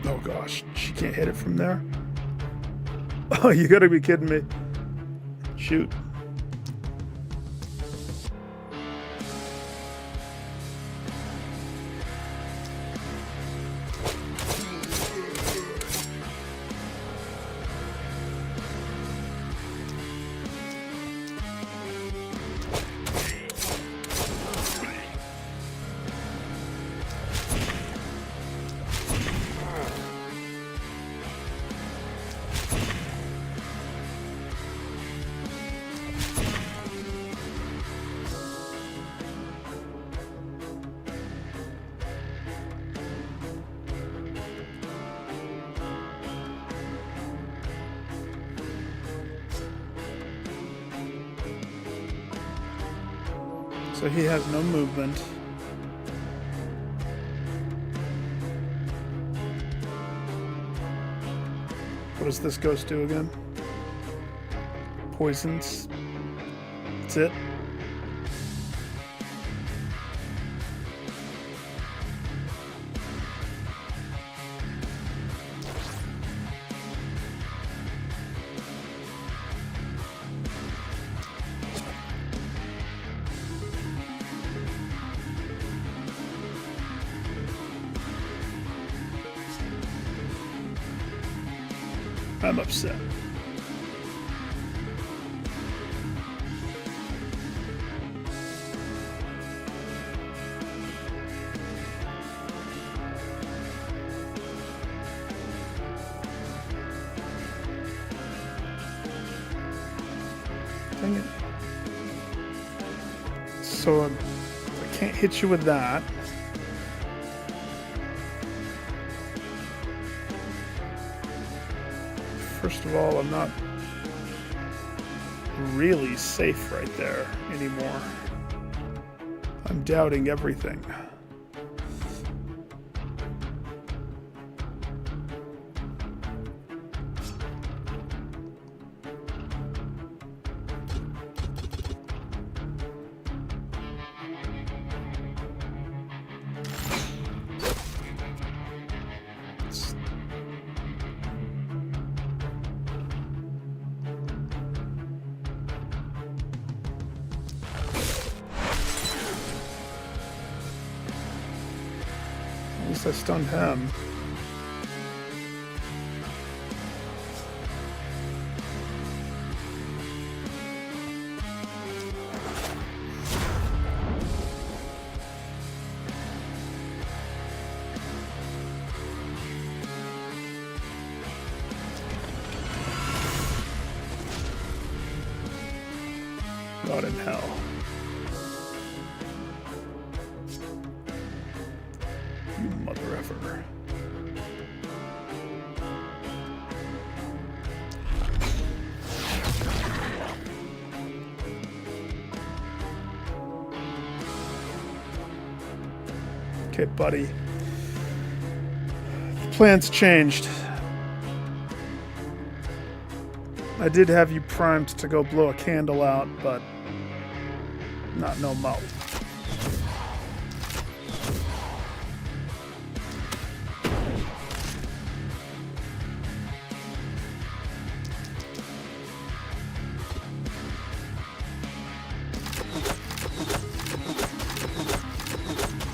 Oh gosh, she can't hit it from there? Oh, you gotta be kidding me. Shoot. So he has no movement. What does this ghost do again? Poisons. That's it. I'm upset. Dang it. So I can't hit you with that. First of all, I'm not really safe right there anymore. I'm doubting everything. At least I stunned him. God in hell. forever. Okay, buddy. The plan's changed. I did have you primed to go blow a candle out, but not no mo.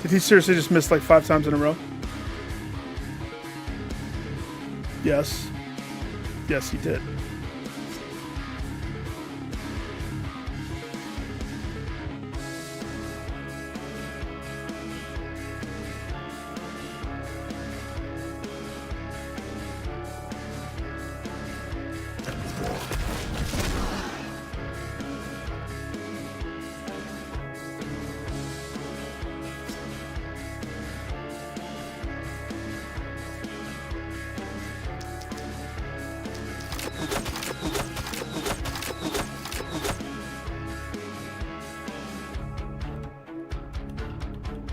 Did he seriously just miss like 5 times in a row? Yes. Yes, he did.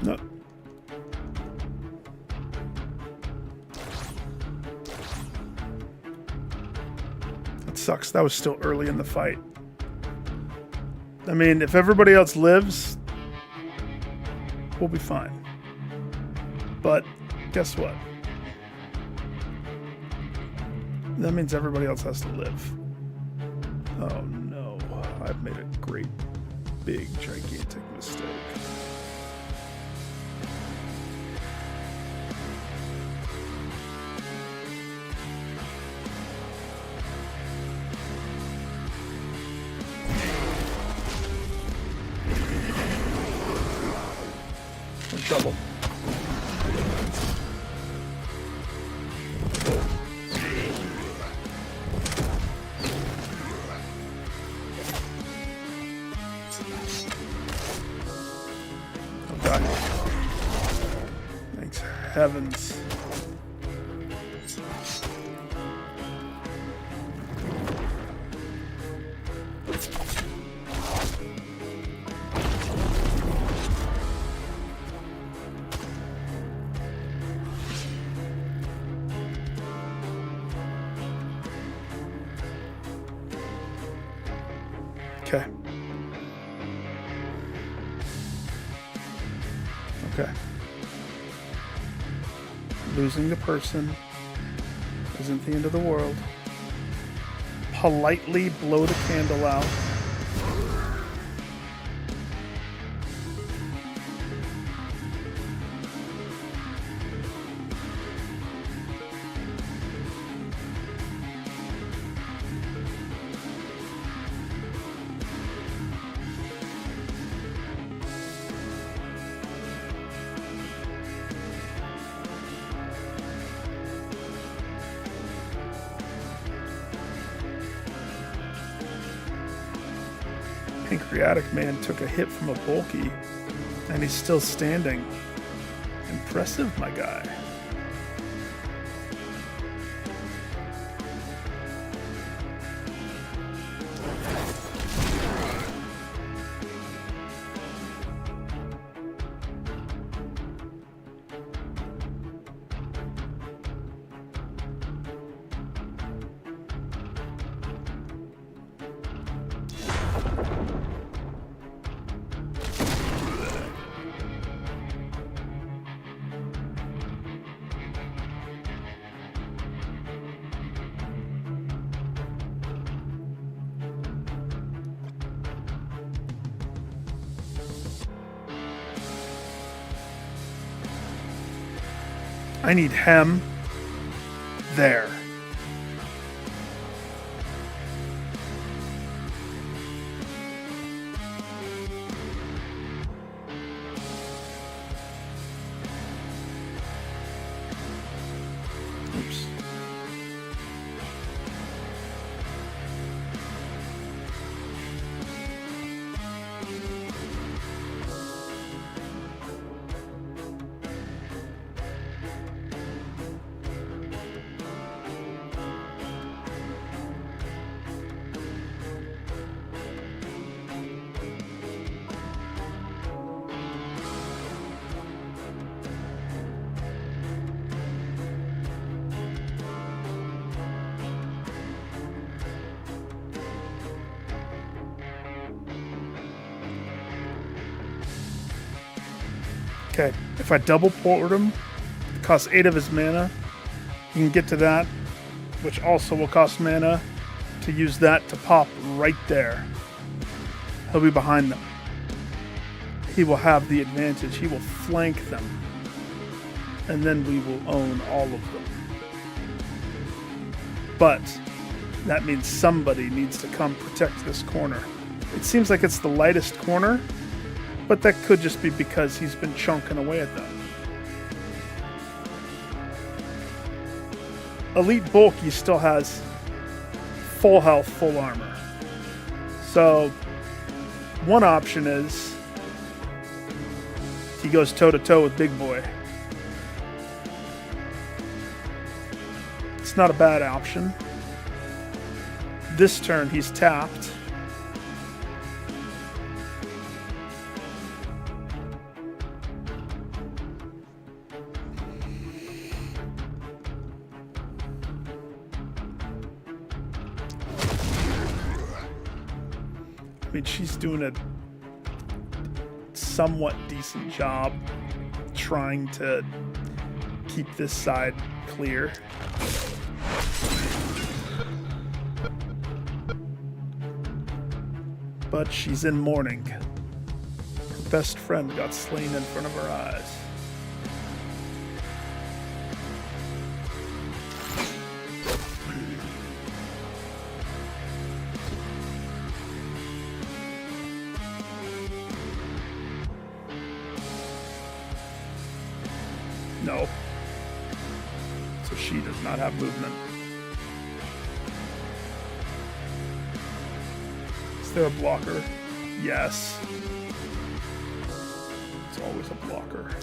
No. That sucks. That was still early in the fight. I mean, if everybody else lives, we'll be fine. But guess what? That means everybody else has to live. Oh no. I've made a great, big, gigantic mistake. Double. Oh God. Thanks heavens. Okay. Okay. Losing the person isn't the end of the world. Politely blow the candle out. Pancreatic man took a hit from a bulky, and he's still standing. Impressive, my guy. I need hem there. Oops. Okay, if I double port him, it costs 8 of his mana. You can get to that, which also will cost mana, to use that to pop right there. He'll be behind them. He will have the advantage. He will flank them. And then we will own all of them. But that means somebody needs to come protect this corner. It seems like it's the lightest corner, but that could just be because he's been chunking away at them. Elite Bulky still has full health, full armor. So one option is he goes toe-to-toe with Big Boy. It's not a bad option. This turn he's tapped. I mean, she's doing a somewhat decent job trying to keep this side clear. But she's in mourning. Her best friend got slain in front of her eyes. No. So she does not have movement. Is there a blocker? Yes. It's always a blocker.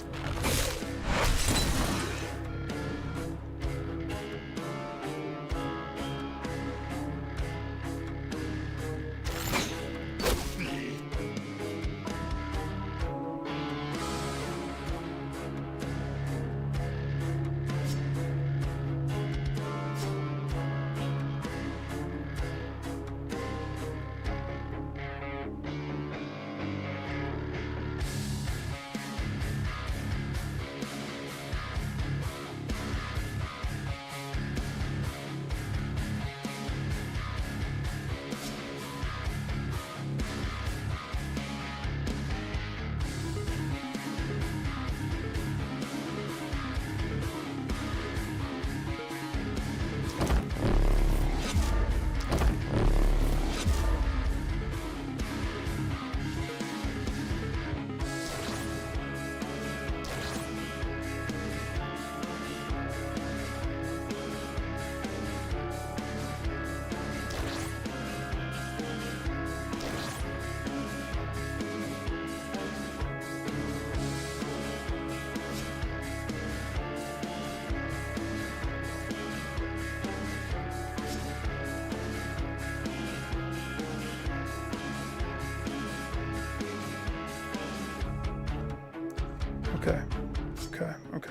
Okay.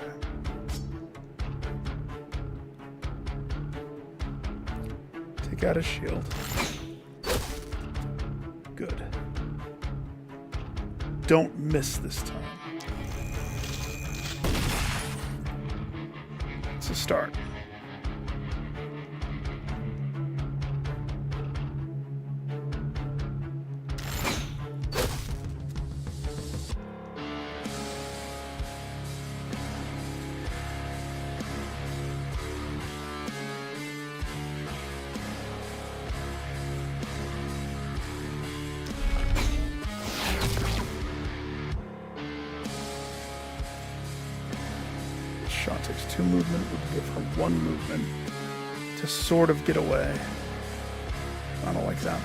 Take out his shield. Good. Don't miss this time. It's a start. Shot takes 2 movement, would give her 1 movement to sort of get away. I don't like that.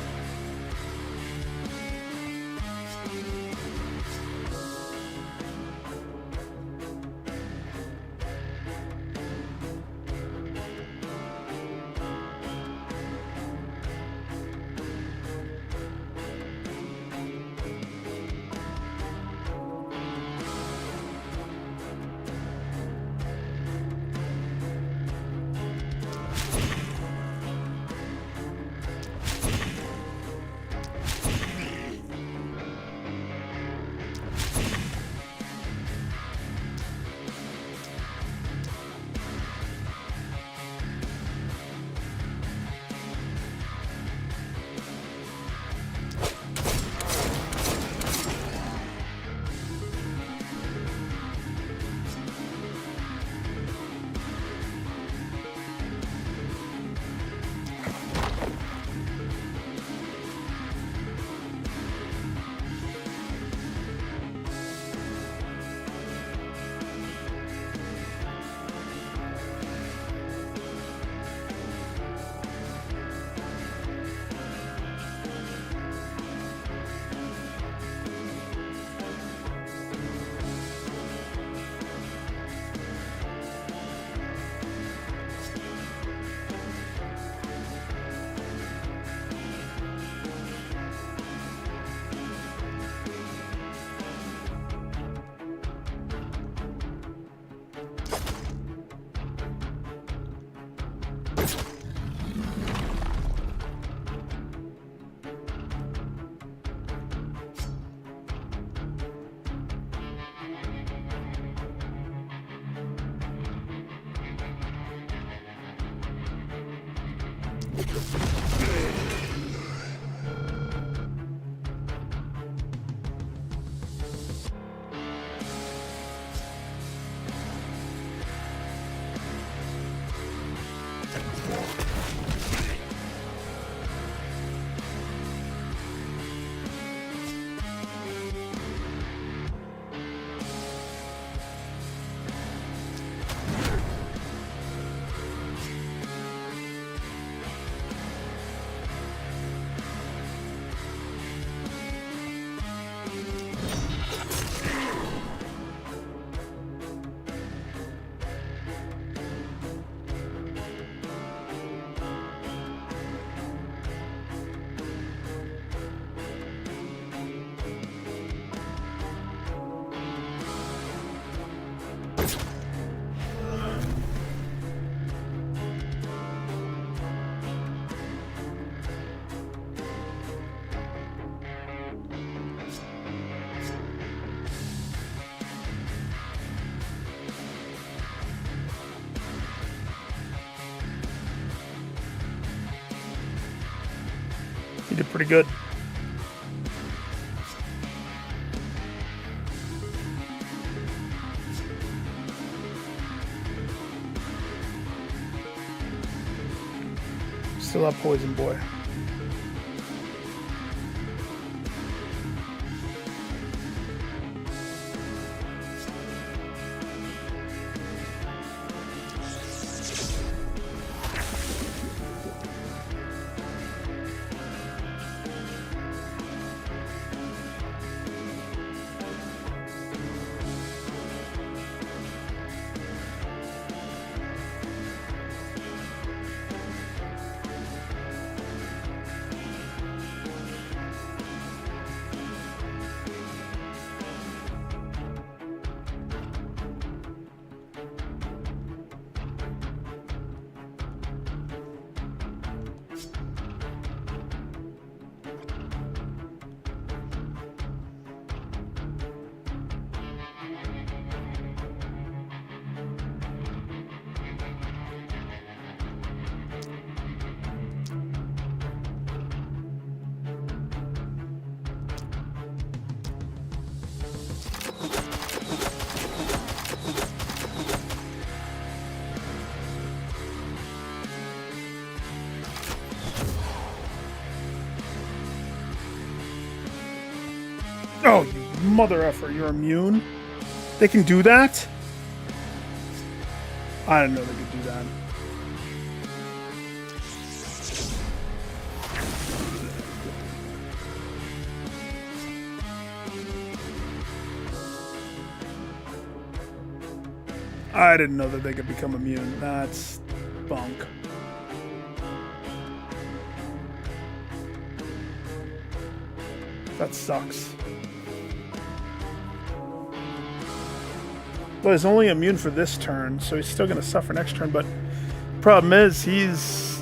He did pretty good. Still have Poison Boy. Oh, you mother effer, you're immune? They can do that? I didn't know they could do that. I didn't know that they could become immune. That's bunk. That sucks. Well, he's only immune for this turn, so he's still going to suffer next turn, but problem is he's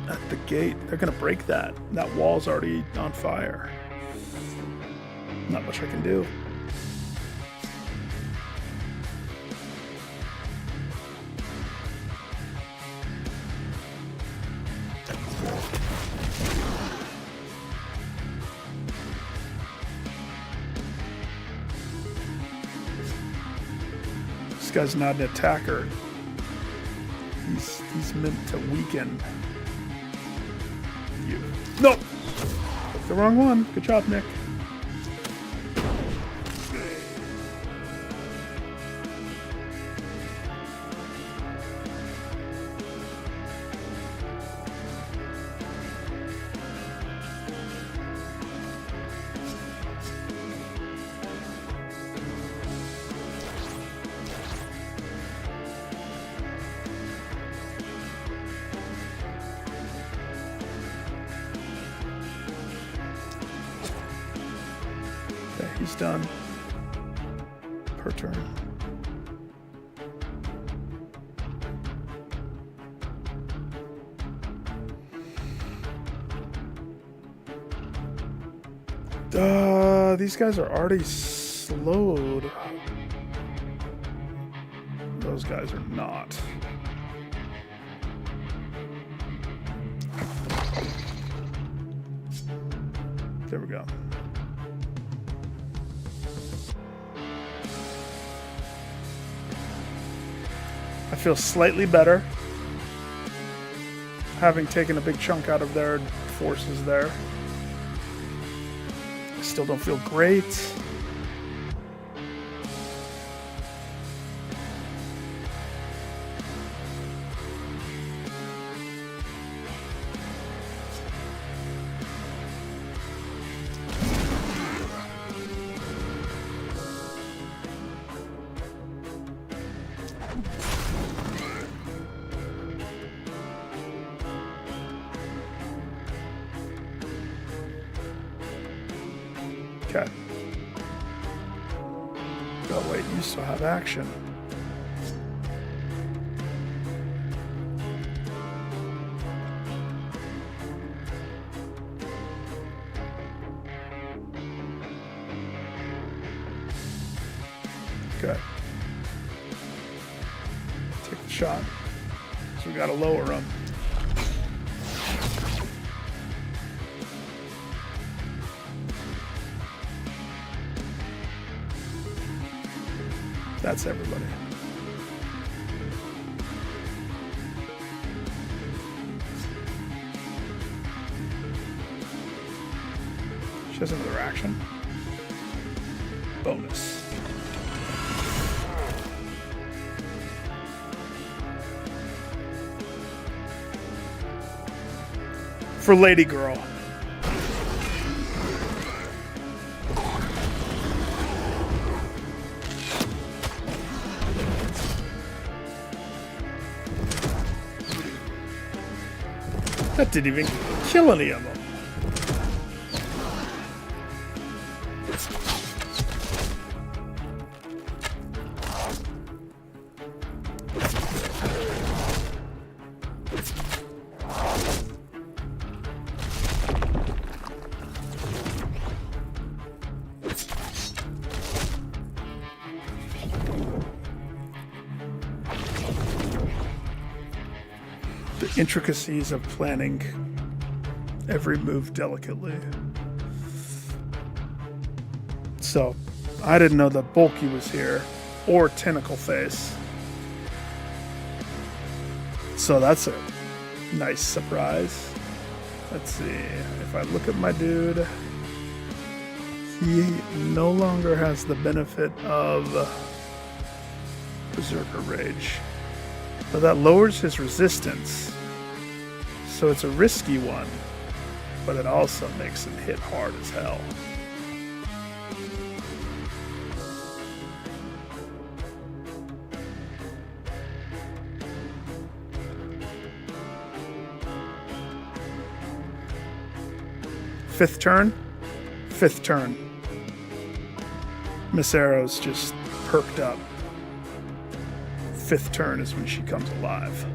at the gate. They're going to break that. That wall's already on fire. Not much I can do. This guy's not an attacker. He's meant to weaken you. No! Took the wrong one. Good job, Nick. He's done. Per turn. These guys are already slowed. Those guys are not. There we go. I feel slightly better, having taken a big chunk out of their forces there. I still don't feel great. Okay. Oh wait, you still have action. Okay. Take the shot. So we gotta lower them. That's everybody. She has another action. Bonus. For Lady Girl. That didn't even kill any of them. The intricacies of planning every move delicately. So, I didn't know that Bulky was here, or Tentacle Face. So that's a nice surprise. Let's see, if I look at my dude, he no longer has the benefit of Berserker Rage. But that lowers his resistance. So it's a risky one, but it also makes him hit hard as hell. Fifth turn. Miss Arrow's just perked up. Fifth turn is when she comes alive.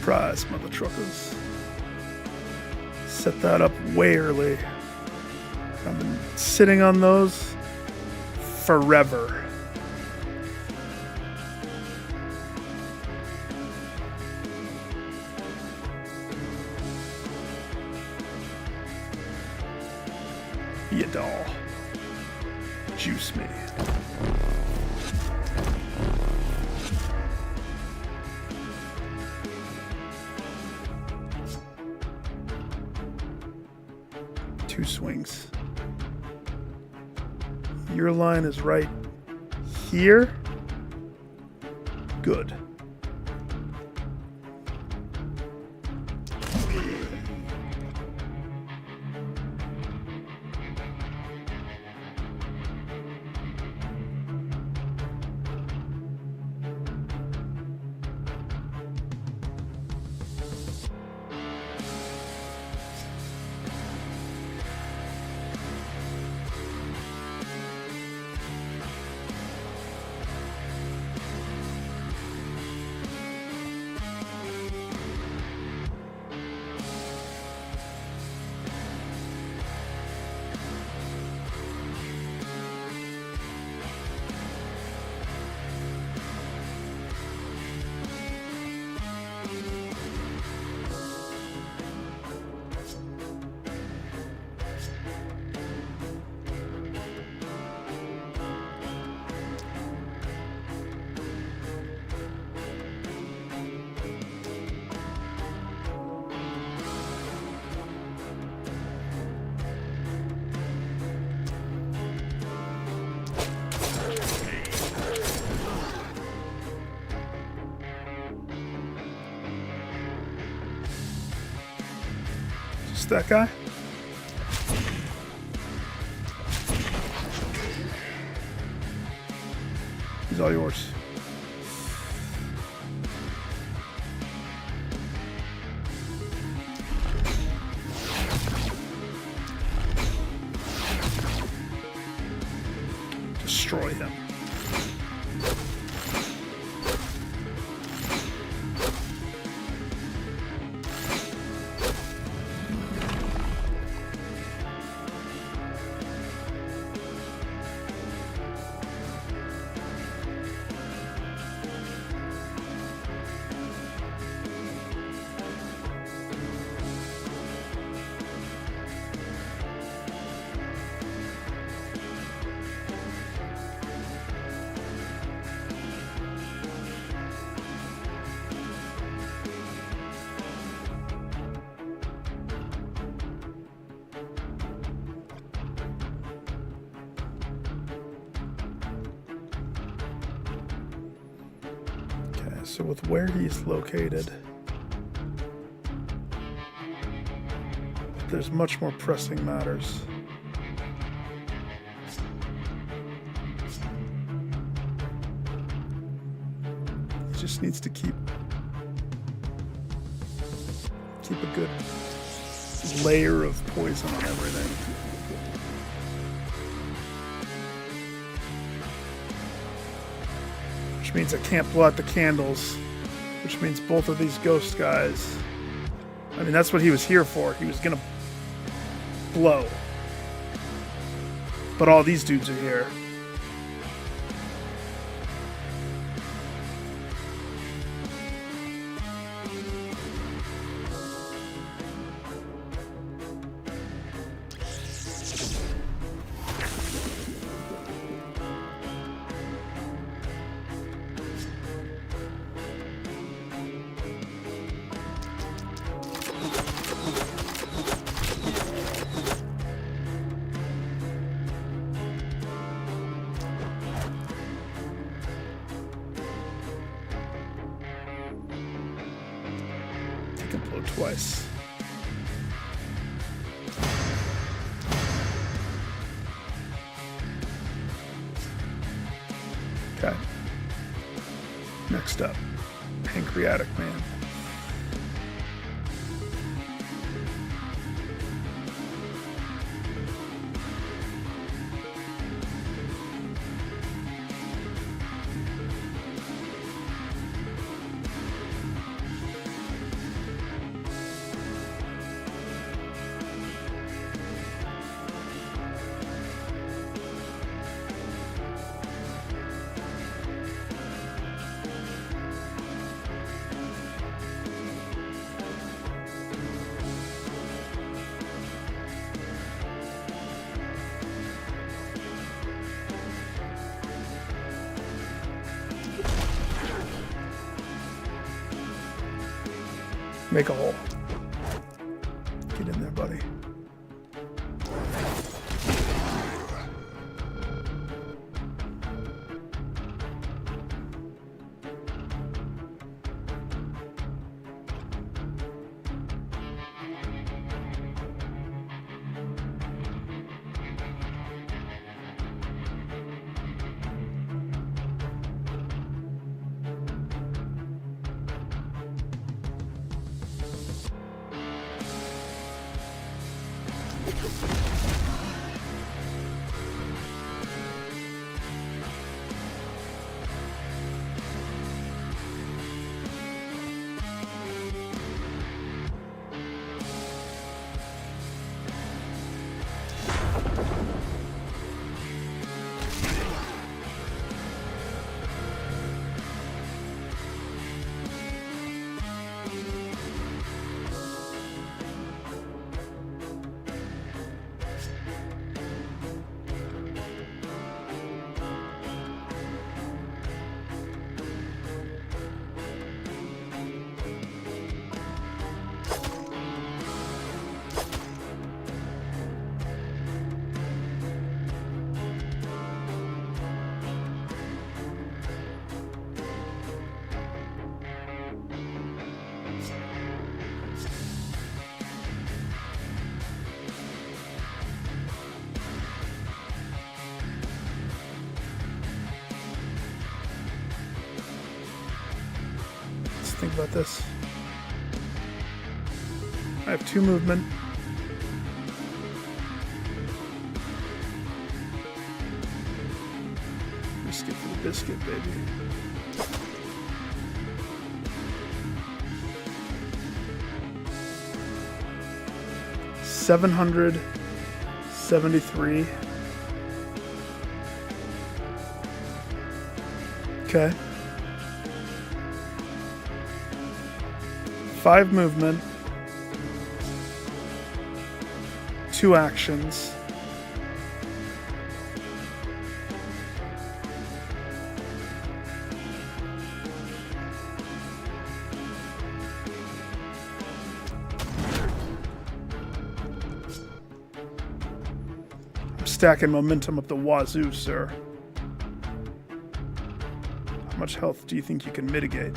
Surprise, mother truckers. Set that up way early. I've been sitting on those forever. Be a doll. Juice me. Two swings. Your line is right here. Good. Just that guy? He's all yours. Destroy him. So with where he's located, there's much more pressing matters. He just needs to keep a good layer of poison on everything. Which means I can't blow out the candles, which means both of these ghost guys, I mean, that's what he was here for. He was gonna blow. But all these dudes are here. Can blow twice. Okay. Next up, Pancreatic Man. Make a hole. Get in there, buddy. Think about this. I have 2 movement. Biscuit for the biscuit, baby. $773. Okay. 5 movement, 2 actions, I'm stacking momentum up the wazoo, sir. How much health do you think you can mitigate?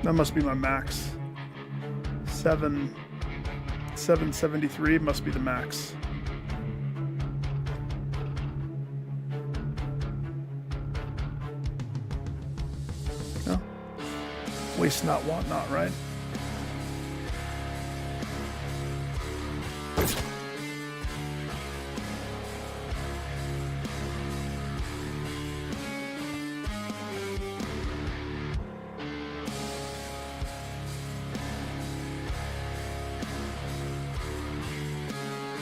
That must be my max. 773 must be the max. No? Waste not, want not, right?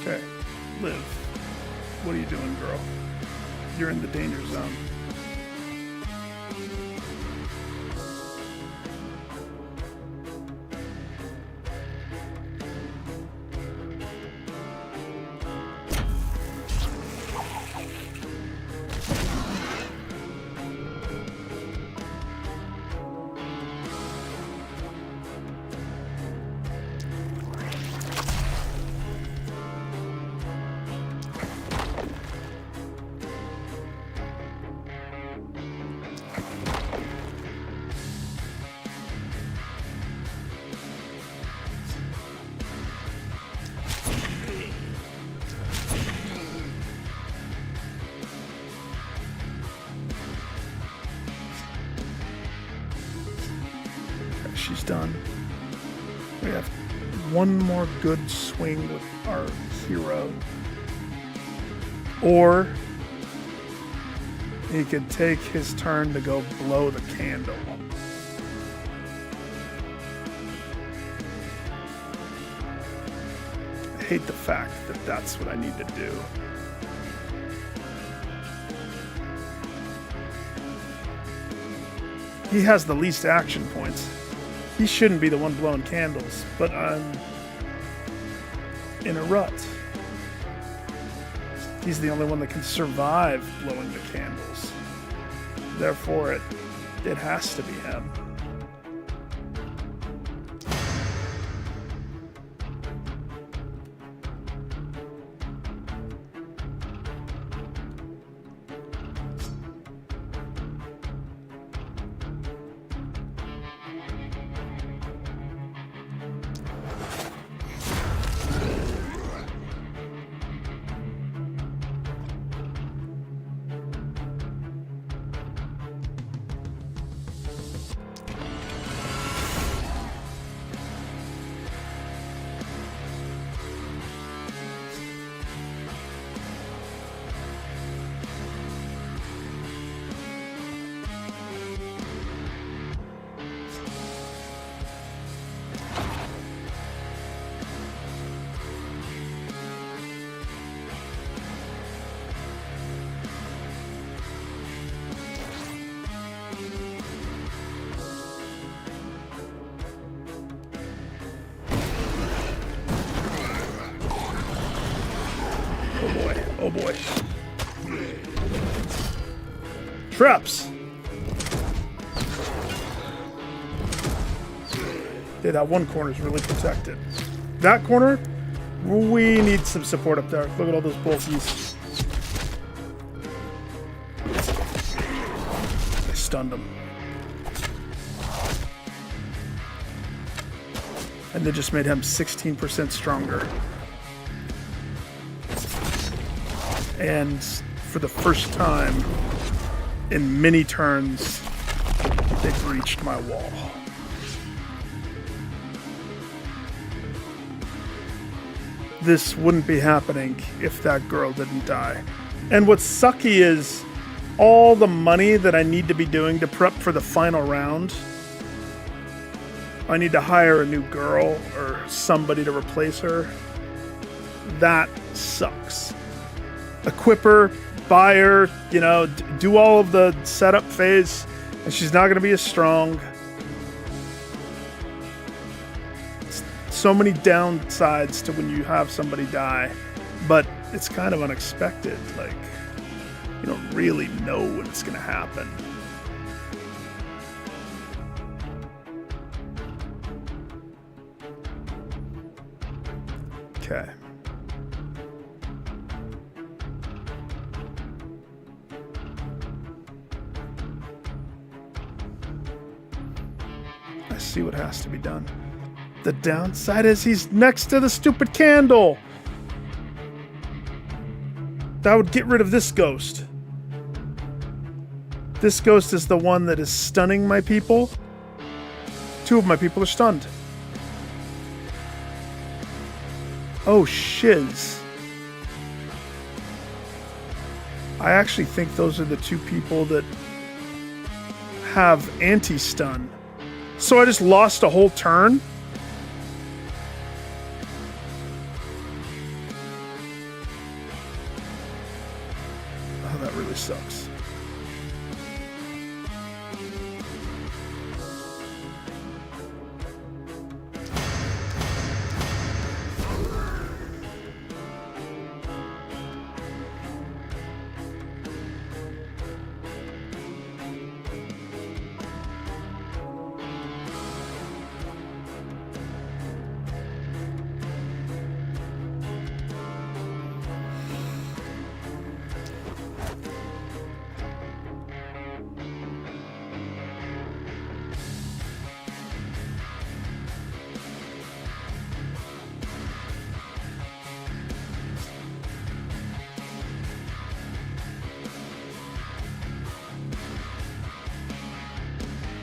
Okay, Liv, what are you doing, girl? You're in the danger zone. She's done. We have one more good swing with our hero. Or he could take his turn to go blow the candle. I hate the fact that that's what I need to do. He has the least action points. He shouldn't be the one blowing candles, but I'm in a rut. He's the only one that can survive blowing the candles. Therefore, it It has to be him. Oh boy. Traps! Yeah, that one corner is really protected. That corner, we need some support up there. Look at all those bulkies. I stunned them. And they just made him 16% stronger. And for the first time in many turns, they breached my wall. This wouldn't be happening if that girl didn't die. And what's sucky is all the money that I need to be doing to prep for the final round. I need to hire a new girl or somebody to replace her. That sucks. Equip her, buy her, you know, do all of the setup phase, and she's not going to be as strong. So many downsides to when you have somebody die, but it's kind of unexpected. Like, you don't really know when it's going to happen. Okay. I see what has to be done. The downside is he's next to the stupid candle. That would get rid of this ghost. This ghost is the one that is stunning my people. 2 of my people are stunned. Oh, shiz. I actually think those are the 2 people that have anti-stun. So I just lost a whole turn? Oh, that really sucks.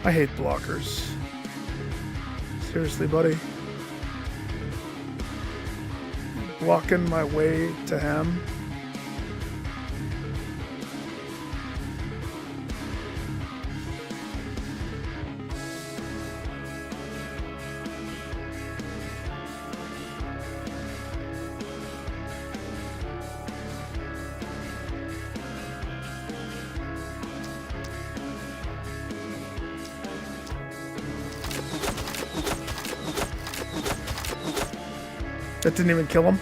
I hate blockers. Seriously, buddy. Blocking my way to him. That didn't even kill him.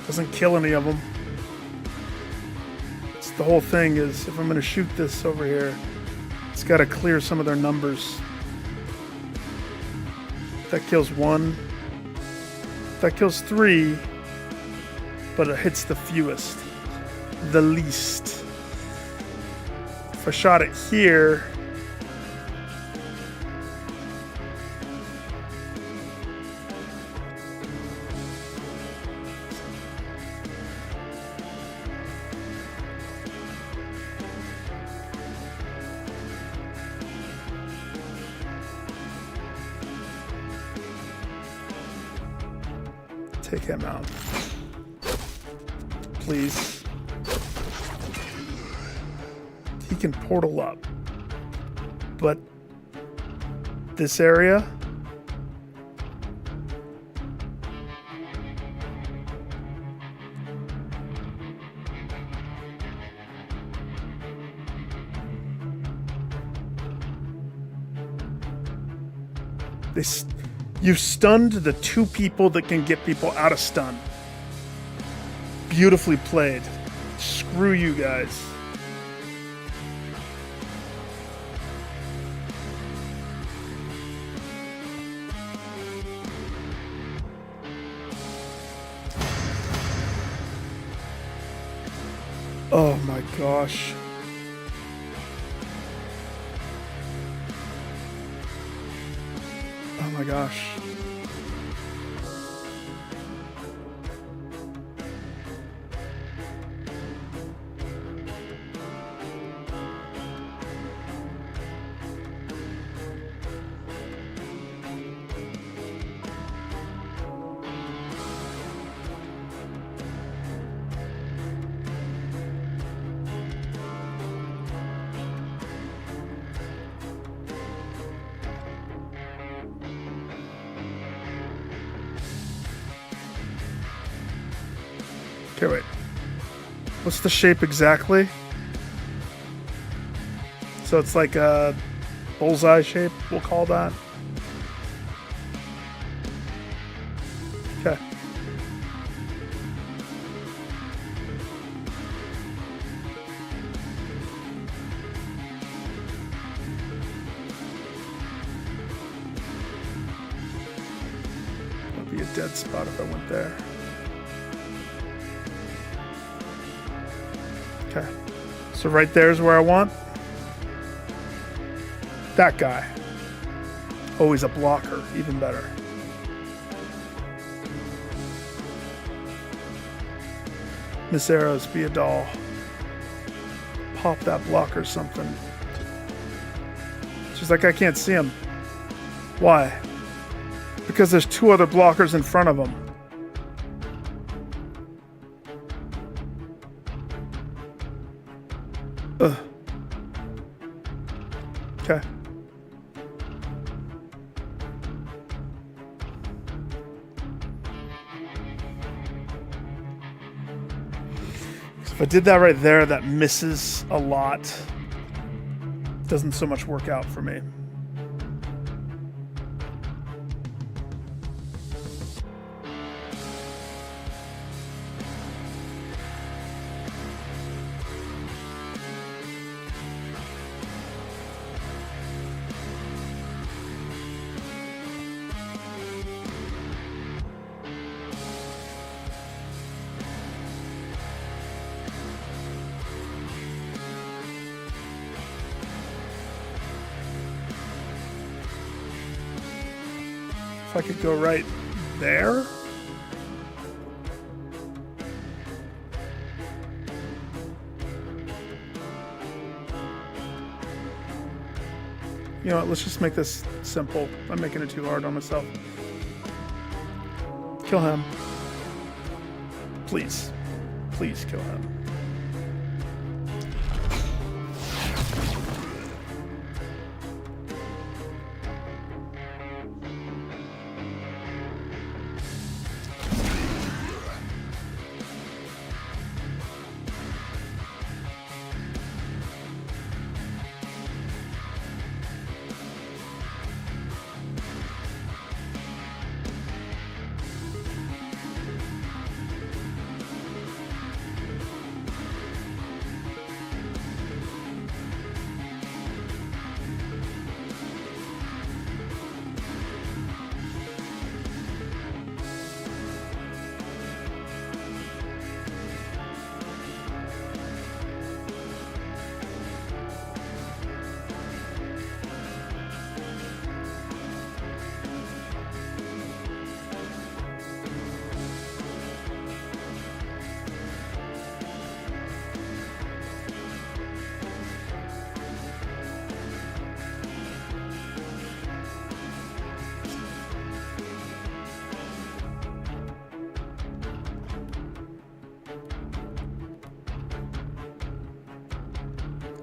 Doesn't kill any of them. It's the whole thing is, if I'm going to shoot this over here, it's got to clear some of their numbers. That kills 1. That kills 3. But it hits the fewest. The least. If I shot it here... Take him out. Please. He can portal up. But this area? You've stunned the 2 people that can get people out of stun. Beautifully played. Screw you guys. Oh my gosh. Oh my gosh. Okay, wait. What's the shape exactly? So it's like a bullseye shape, we'll call that. Okay. That'd be a dead spot if I went there. Okay. So right there is where I want. That guy. Oh, he's a blocker. Even better. Miss Arrows, be a doll. Pop that blocker or something. She's like, I can't see him. Why? Because there's 2 other blockers in front of him. Ugh. Okay. So if I did that right there, that misses a lot. Doesn't so much work out for me. If I could go right there. You know what, let's just make this simple. I'm making it too hard on myself. Kill him. Please. Please kill him.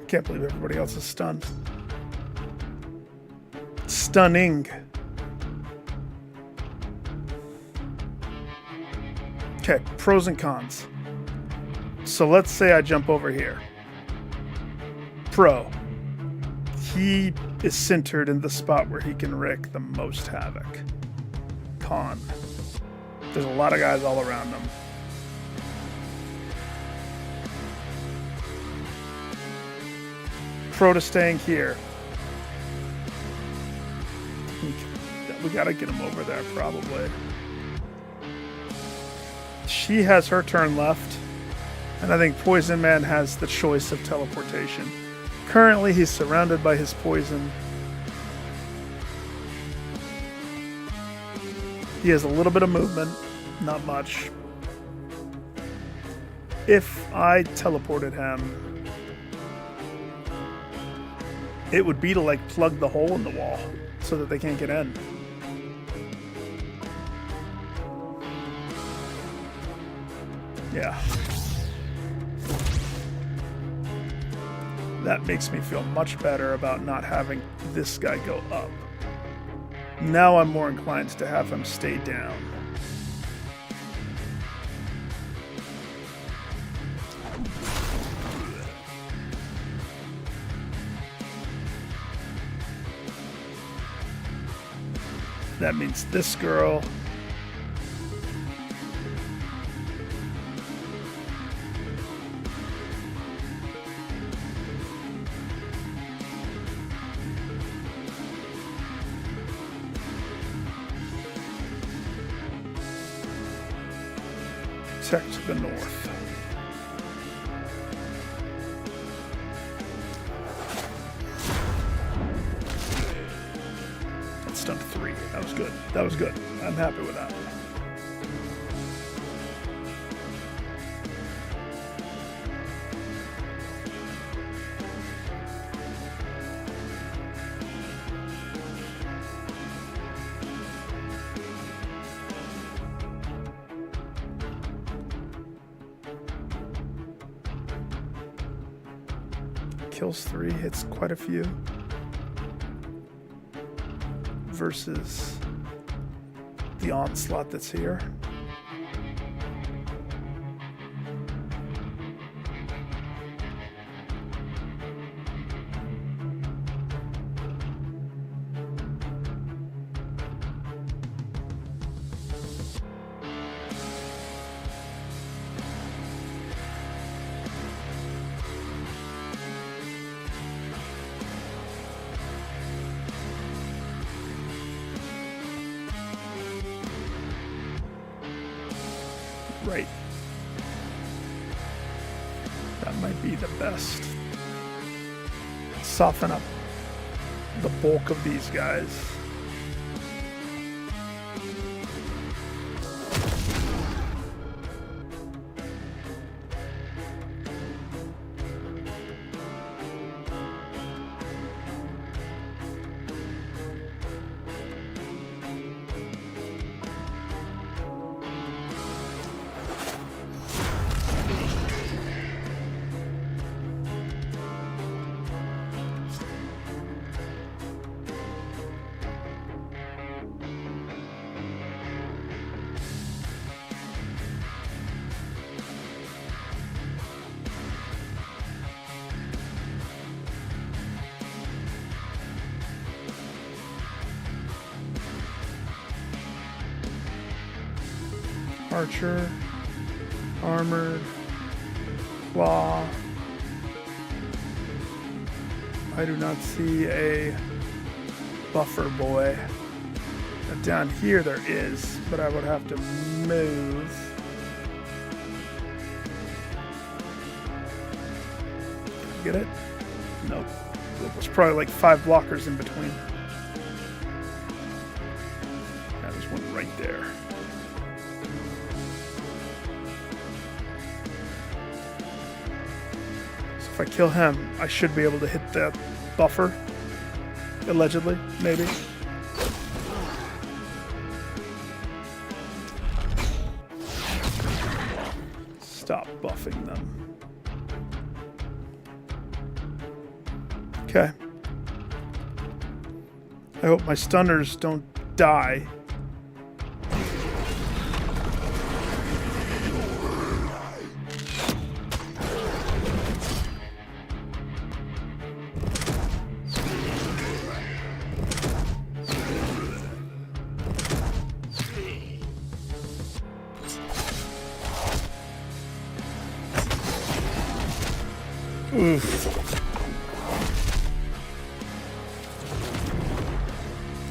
Can't believe everybody else is stunned. Stunning. Okay, pros and cons. So let's say I jump over here. Pro. He is centered in the spot where he can wreak the most havoc. Con. There's a lot of guys all around him. Pro to staying here. We gotta get him over there, probably. She has her turn left, and I think Poison Man has the choice of teleportation. Currently, he's surrounded by his poison. He has a little bit of movement, not much. If I teleported him, it would be to like plug the hole in the wall so that they can't get in. Yeah. That makes me feel much better about not having this guy go up. Now I'm more inclined to have him stay down. That means this girl protect the north. That's done 3. That was good. That was good. I'm happy with that. Kills 3, hits quite a few. Versus the onslaught that's here. Right. That might be the best. Soften up the bulk of these guys. Archer, armored, claw. I do not see a buffer boy. Down here there is, but I would have to move. Get it? Nope. There's probably like 5 blockers in between. Yeah, there's one right there. If I kill him, I should be able to hit that buffer. Allegedly, maybe. Stop buffing them. Okay. I hope my stunners don't die. Oof.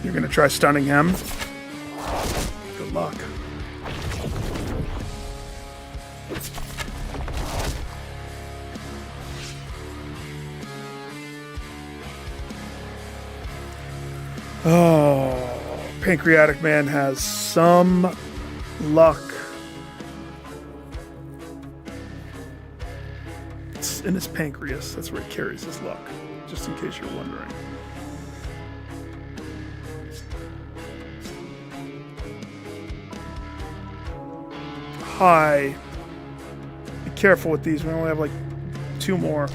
You're gonna try stunning him? Good luck. Oh, Pancreatic Man has some luck. It's in his pancreas. That's where he carries his luck, just in case you're wondering. Hi. Be careful with these. We only have like 2 more.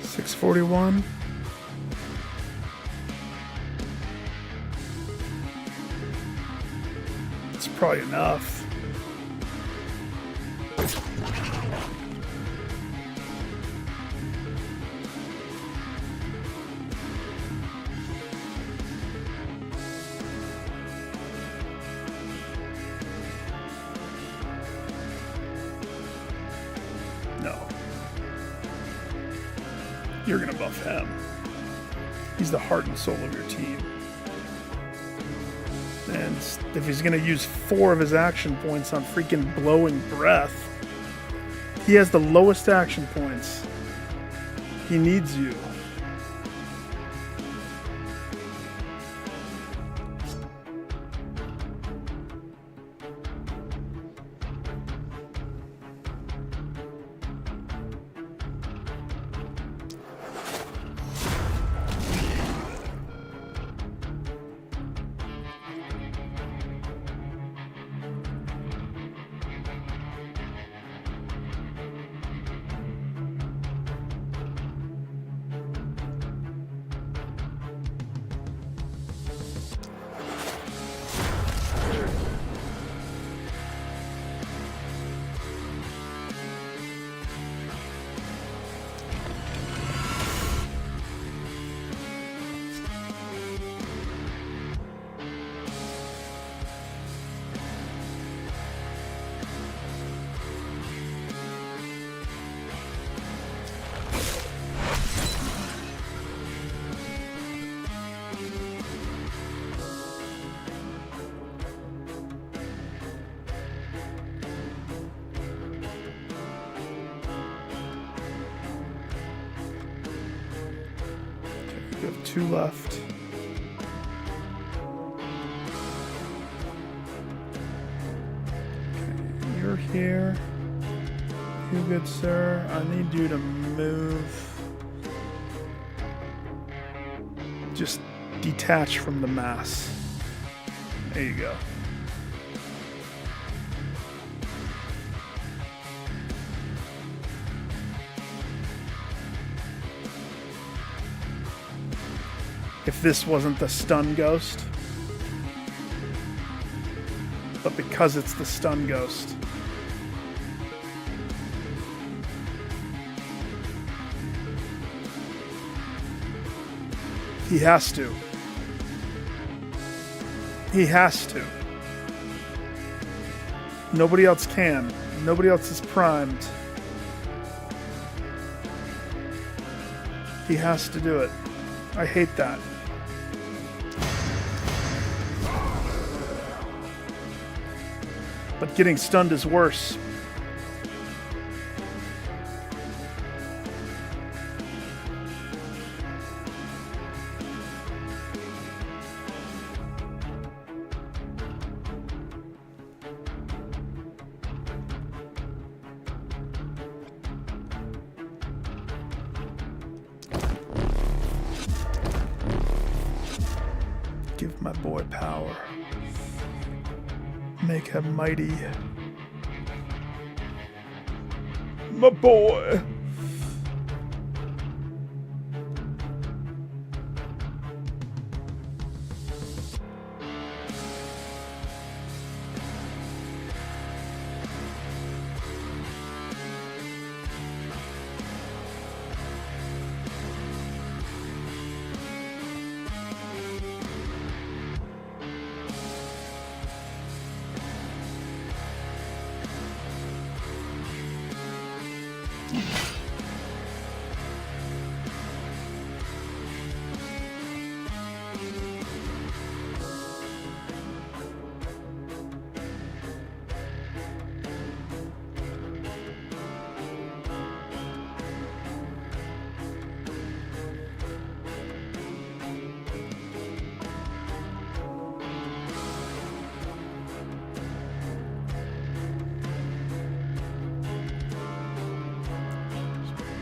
$641. It's probably enough. No. You're gonna buff him. He's the heart and soul of your team. And if he's gonna use 4 of his action points on freaking blowing breath, he has the lowest action points. He needs you. 2 left. Okay, you're here. You good sir. I need you to move. Just detach from the mass. There you go. If this wasn't the stun ghost, but because it's the stun ghost, he has to. He has to. Nobody else can. Nobody else is primed. He has to do it. I hate that. But getting stunned is worse. Give my boy power. Make him mighty. My boy.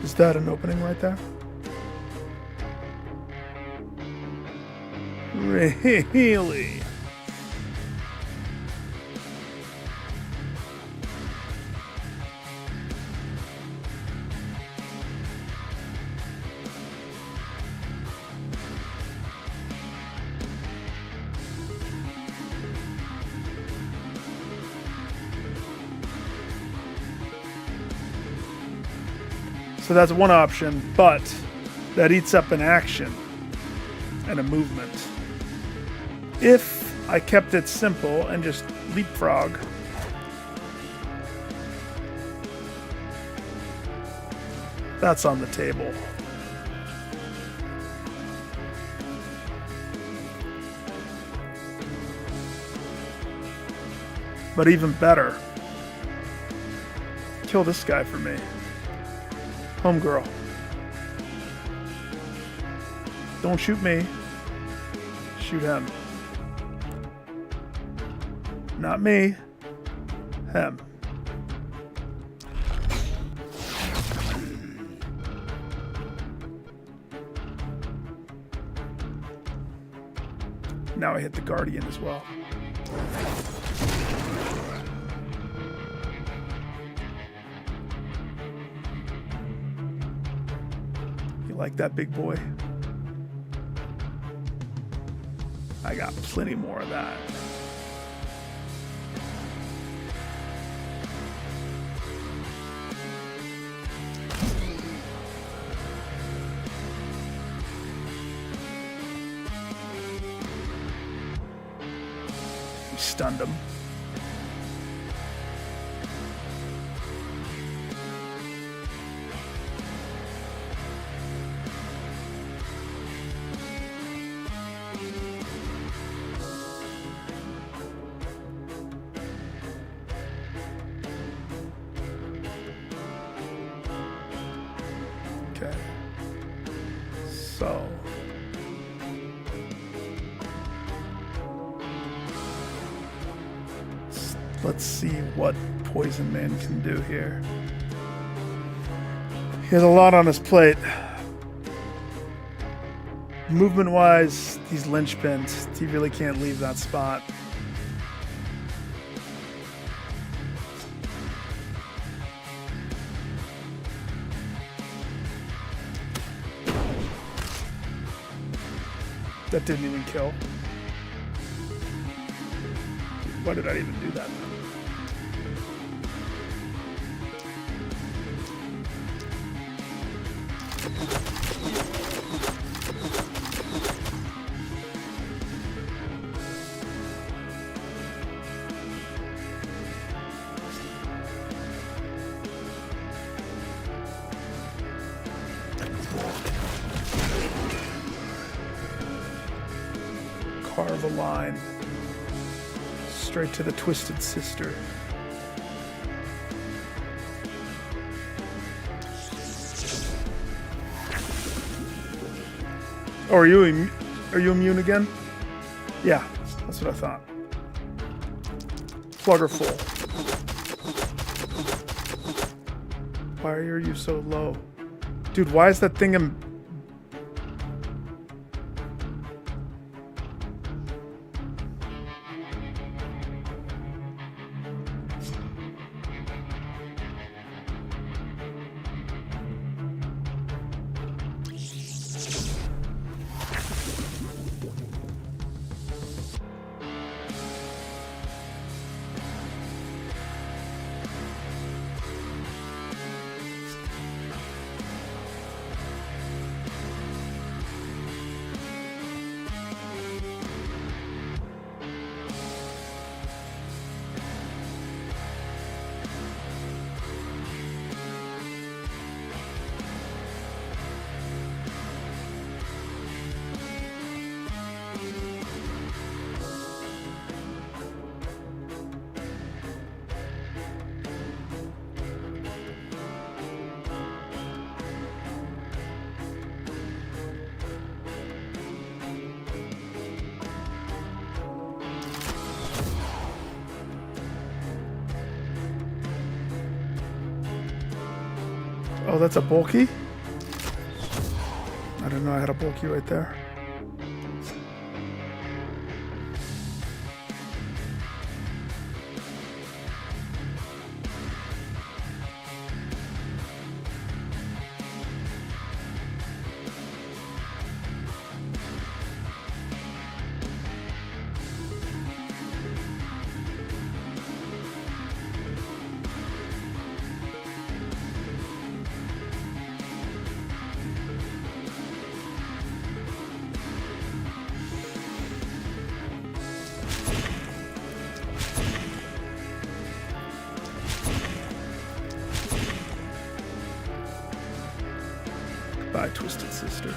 Is that an opening right there? Really? So that's one option, but that eats up an action and a movement. If I kept it simple and just leapfrog, that's on the table. But even better, kill this guy for me. Homegirl. Don't shoot me. Shoot him. Not me. Him. Now I hit the Guardian as well. Like that, big boy? I got plenty more of that. We stunned him. Okay. So Let's see what Poison Man can do here. He has a lot on his plate. Movement-wise, these linchpins, he really can't leave that spot. That didn't even kill. Why did I even do that? Carve a line straight to the Twisted Sister. Oh, are you immune again? Yeah, that's what I thought. Plug her full. Why are you so low? Dude, why is that thing Oh, that's a bulky? I didn't know I had a bulky right there. Goodbye, Twisted Sister.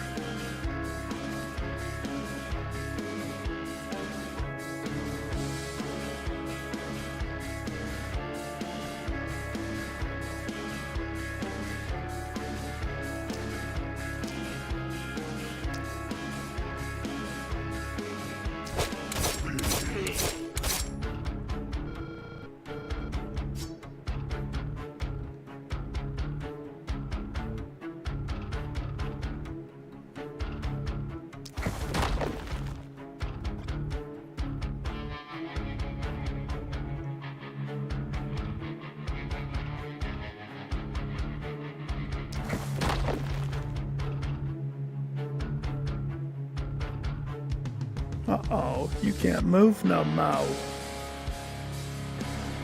Uh-oh, you can't move no more.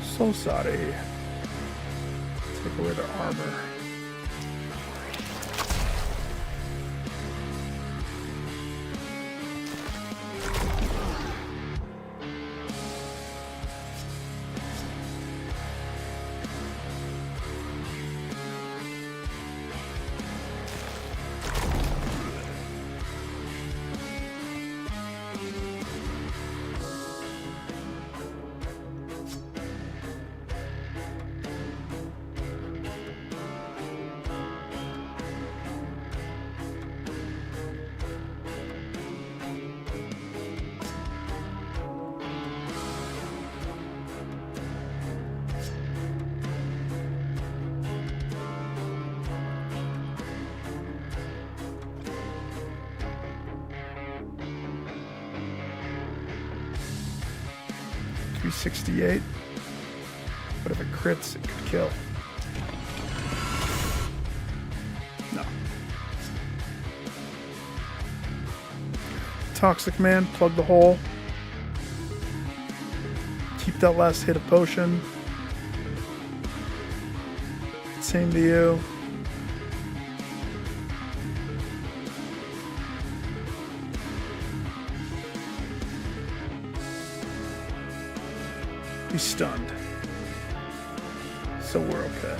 So sorry. Take away their armor. 368. But if it crits, it could kill. No. Toxic Man, plug the hole. Keep that last hit of potion. Same to you. He's stunned. So we're okay.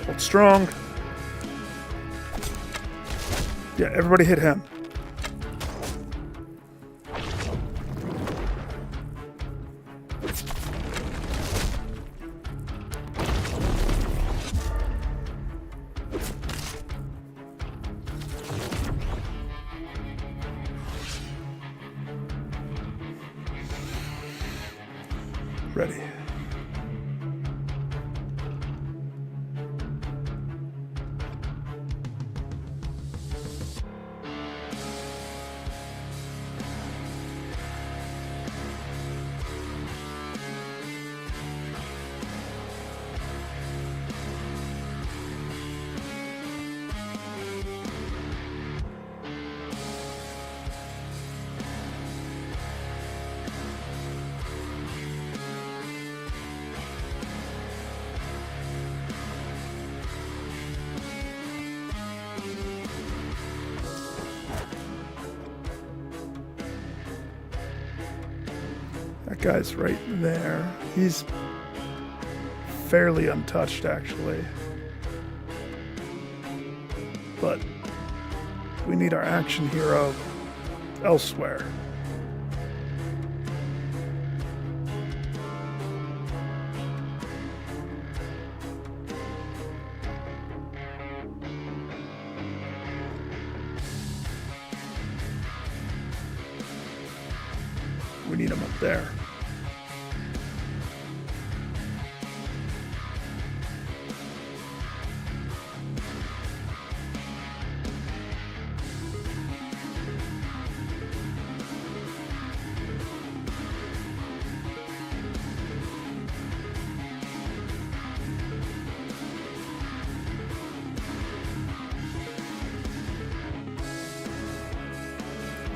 Hold strong. Yeah, everybody hit him. Ready. That guy's right there. He's fairly untouched, actually. But we need our action hero elsewhere. We need him up there.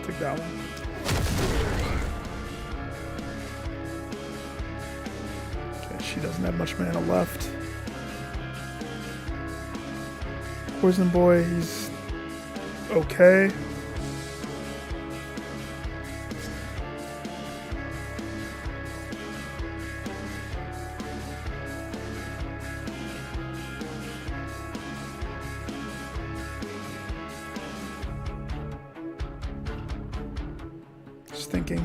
Take that one. She doesn't have much mana left. Poison Boy, he's okay. Just thinking.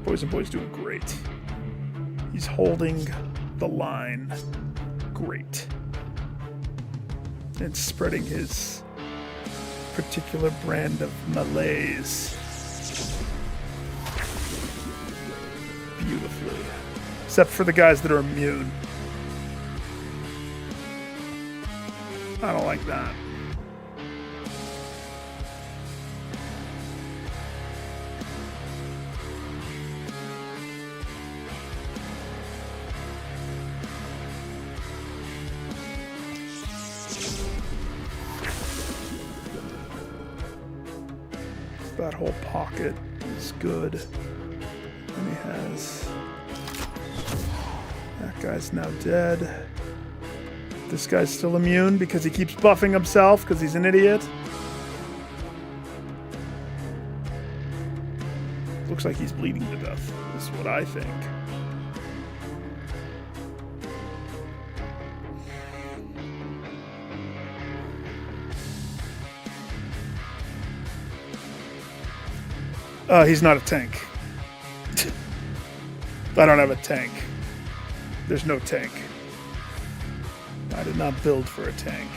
Poison Boy's doing great. He's holding the line great. And spreading his particular brand of malaise beautifully. Except for the guys that are immune. I don't like that. That whole pocket is good. And he has... That guy's now dead. This guy's still immune because he keeps buffing himself because he's an idiot. Looks like he's bleeding to death, is what I think. He's not a tank. I don't have a tank. There's no tank. I did not build for a tank.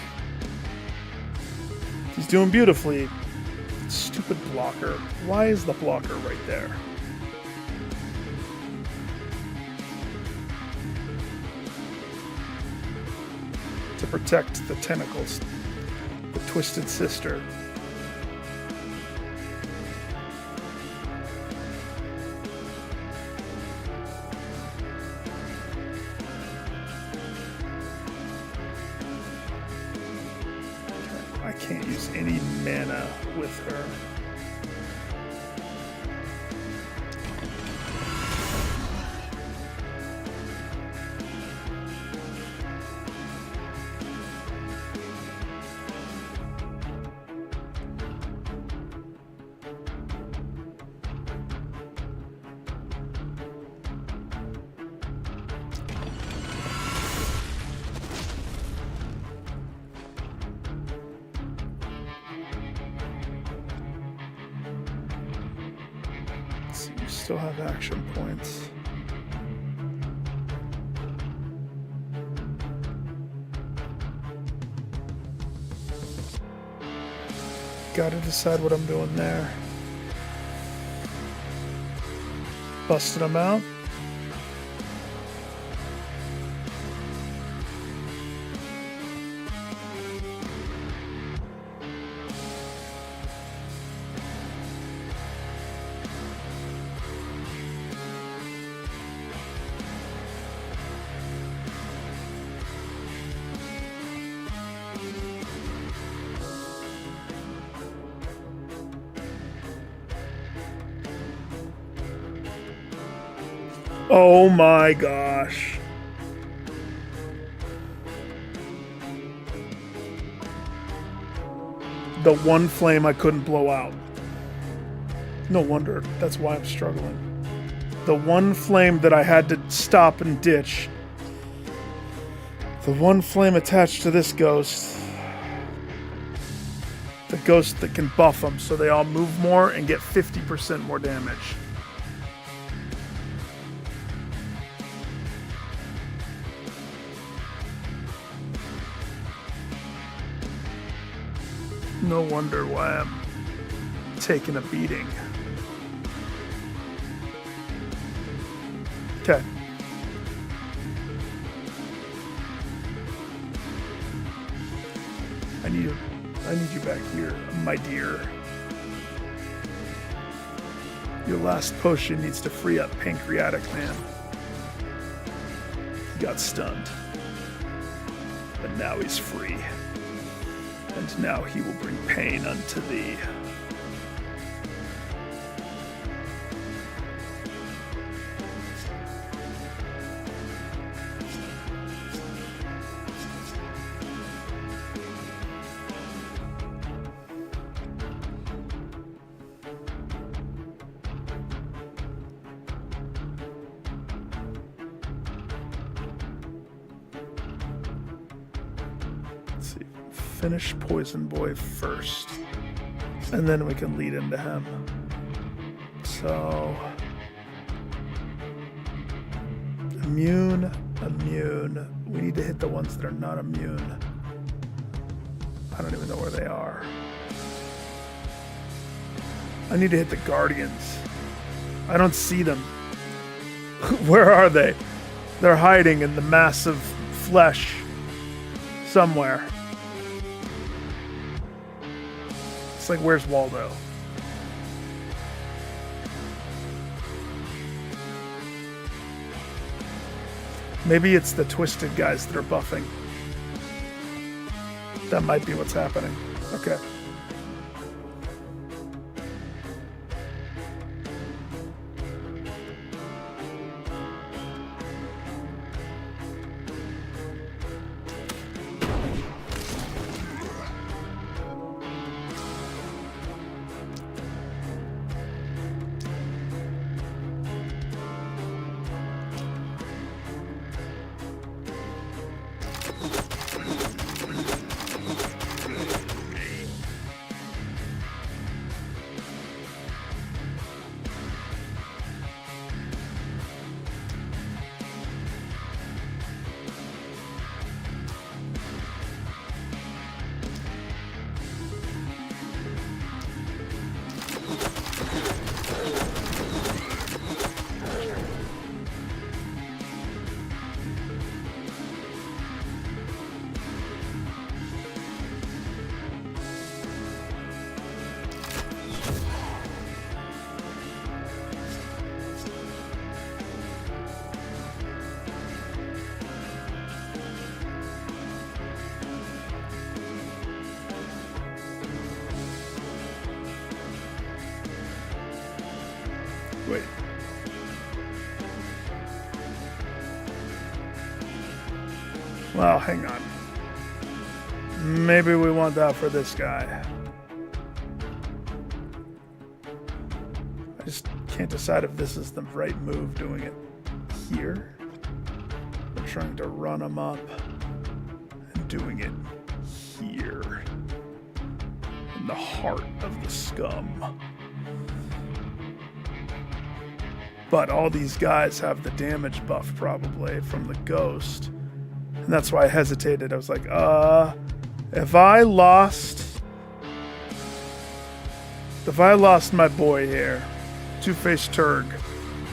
He's doing beautifully. Stupid blocker. Why is the blocker right there? To protect the tentacles. The Twisted Sister. I can't use any mana with her. You still have action points. Gotta decide what I'm doing there. Busting them out. Oh my gosh. The one flame I couldn't blow out. No wonder, that's why I'm struggling. The one flame that I had to stop and ditch. The one flame attached to this ghost. The ghost that can buff them so they all move more and get 50% more damage. No wonder why I'm taking a beating. Okay. I need you back here, my dear. Your last potion needs to free up Pancreatic Man. He got stunned. But now he's free. And now he will bring pain unto thee. Let's see. Finish Poison Boy first. And then we can lead into him. So... Immune. We need to hit the ones that are not immune. I don't even know where they are. I need to hit the Guardians. I don't see them. Where are they? They're hiding in the massive flesh somewhere. It's like, where's Waldo? Maybe it's the twisted guys that are buffing. That might be what's happening. Okay. Wait. Well, hang on. Maybe we want that for this guy. I just can't decide if this is the right move doing it here. We're trying to run him up and doing it here. In the heart of the scum. But all these guys have the damage buff probably from the ghost. And that's why I hesitated. I was like, if I lost my boy here, Two-Faced Turg,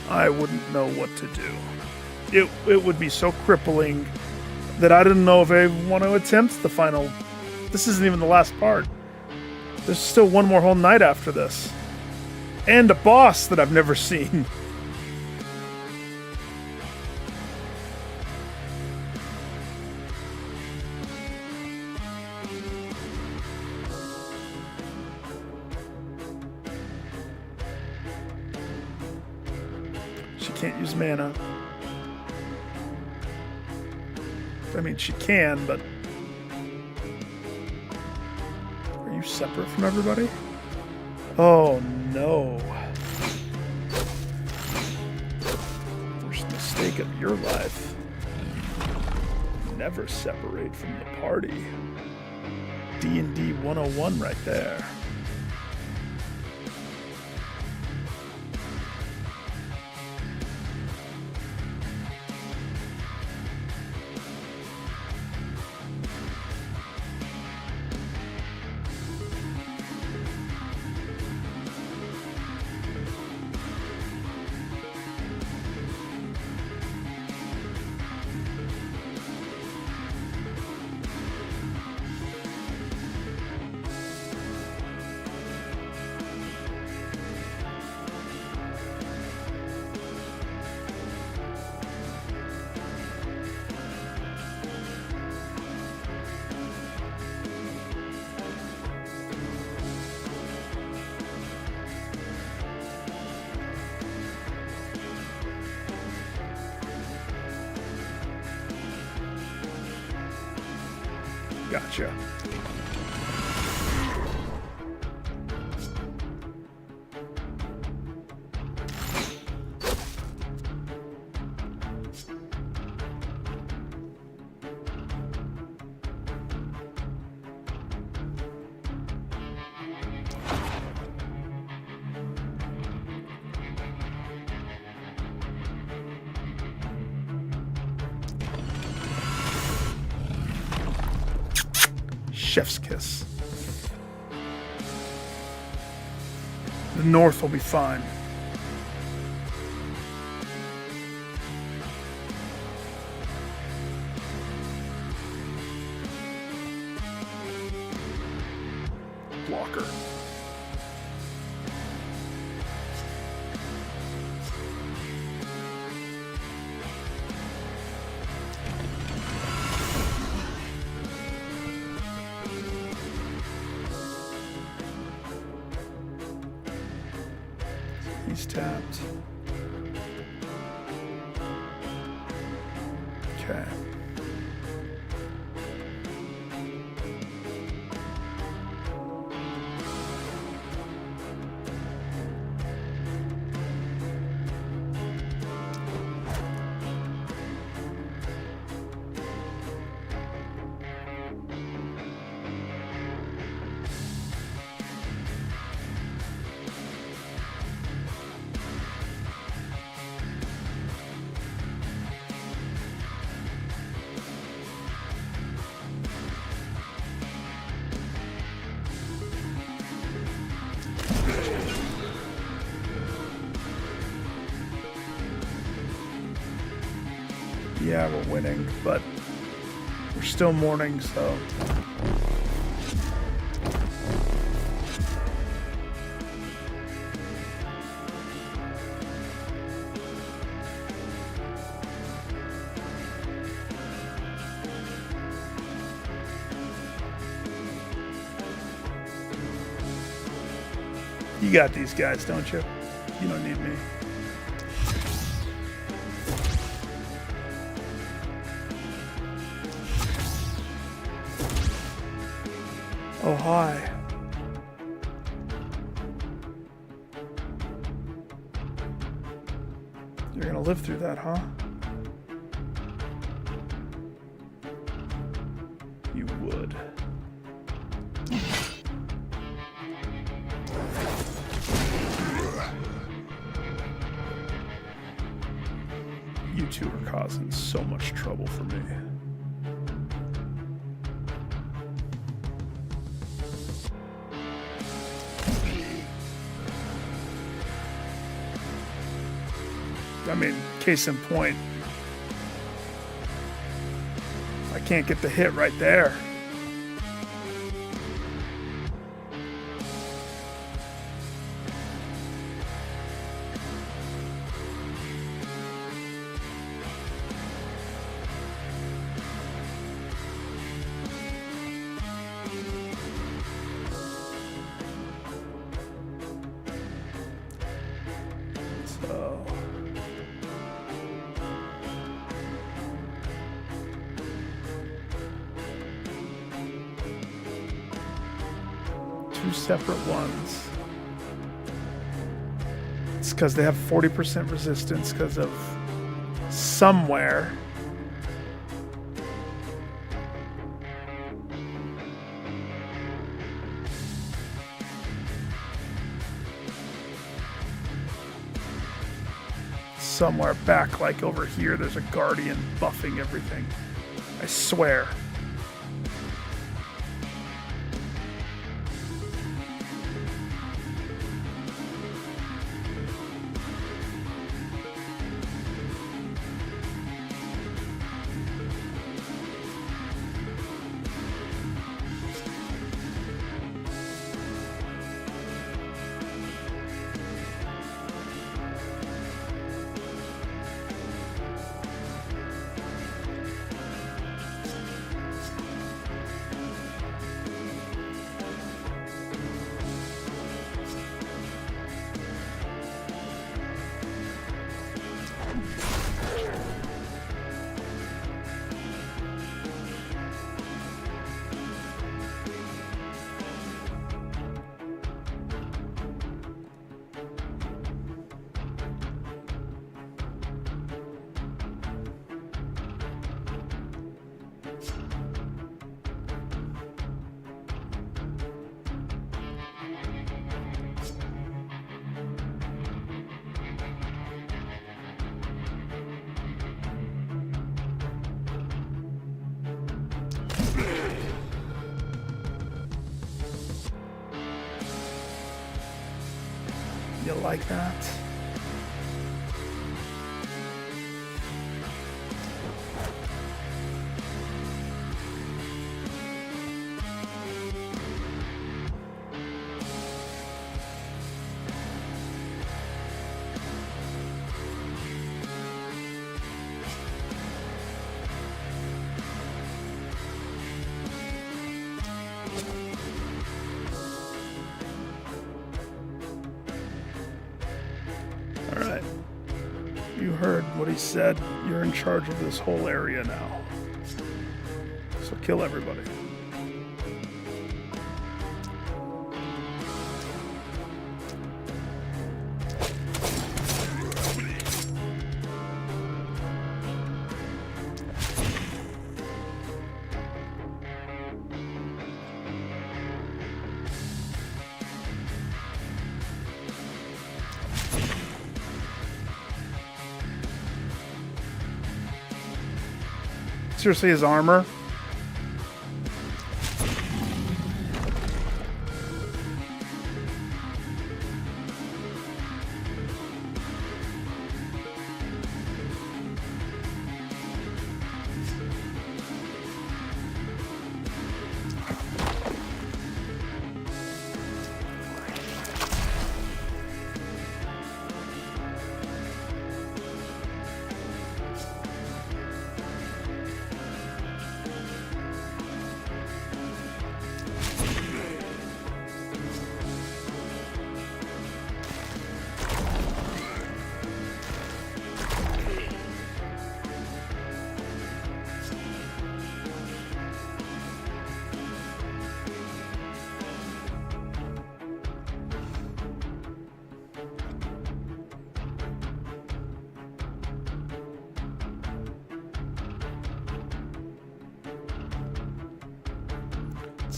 I wouldn't know what to do. It would be so crippling that I didn't know if I want to attempt the final. This isn't even the last part. There's still one more whole night after this. And a boss that I've never seen. She can't use mana. I mean, she can, but... Are you separate from everybody? Oh, no. Worst mistake of your life. Never separate from the party. D&D 101 right there. Gotcha. Chef's kiss. The north will be fine. Blocker. He's tapped. Okay. Yeah, we're winning, but we're still mourning, so... You got these guys, don't you? You don't need me. Oh, hi. You're gonna live through that, huh? You would. You two are causing so much trouble for me. I mean, case in point, I can't get the hit right there. So... two separate ones. It's because they have 40% resistance because of somewhere. Somewhere back, like over here, there's a guardian buffing everything. I swear. You like that? Alright. You heard what he said. You're in charge of this whole area now. So kill everybody. Seriously, his armor?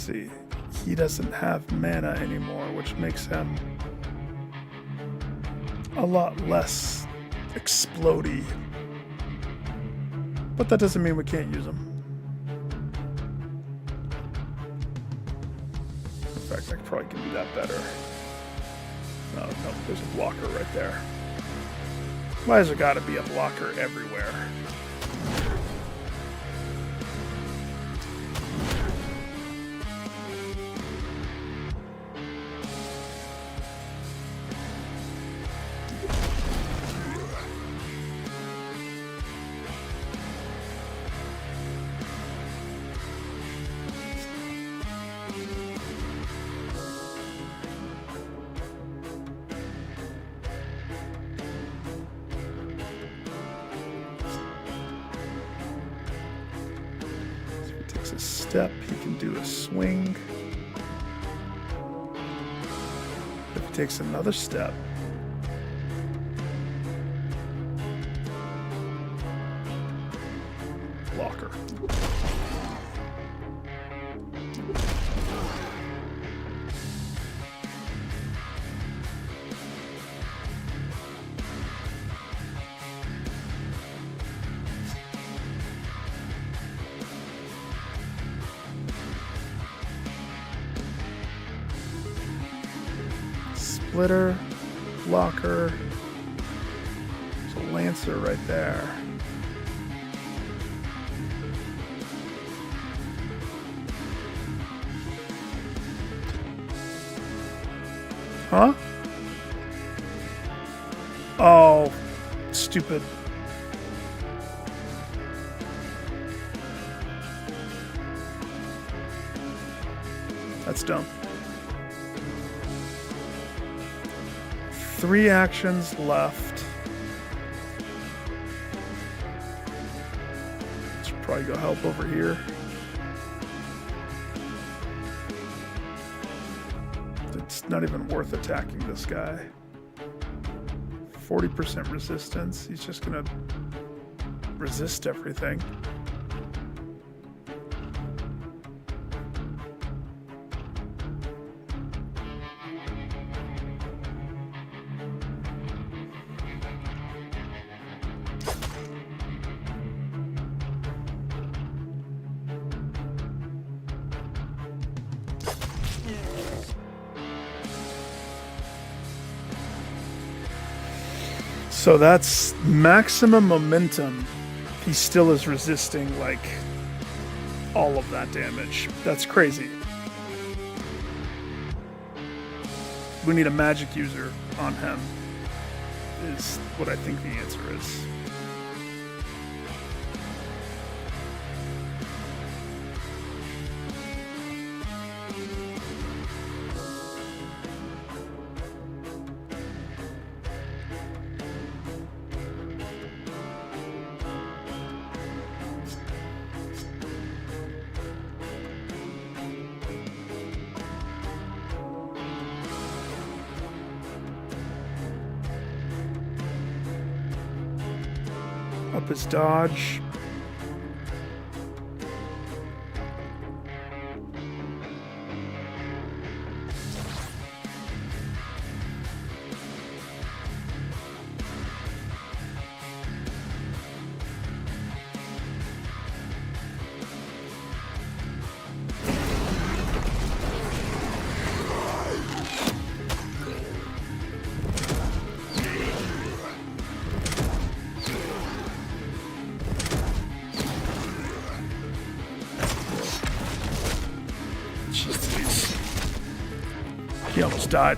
see. He doesn't have mana anymore, which makes him a lot less explodey. But that doesn't mean we can't use him. In fact, I probably can do that better. No, there's a blocker right there. Why has there got to be a blocker everywhere? A step, he can do a swing. If he takes another step, blocker. Splitter, blocker. There's a lancer right there. Huh? Oh, stupid. That's dumb. 3 actions left. Should probably go help over here. It's not even worth attacking this guy. 40% resistance. He's just gonna resist everything. So that's maximum momentum. He still is resisting, like, all of that damage. That's crazy. We need a magic user on him, is what I think the answer is. Up his dodge. He almost died.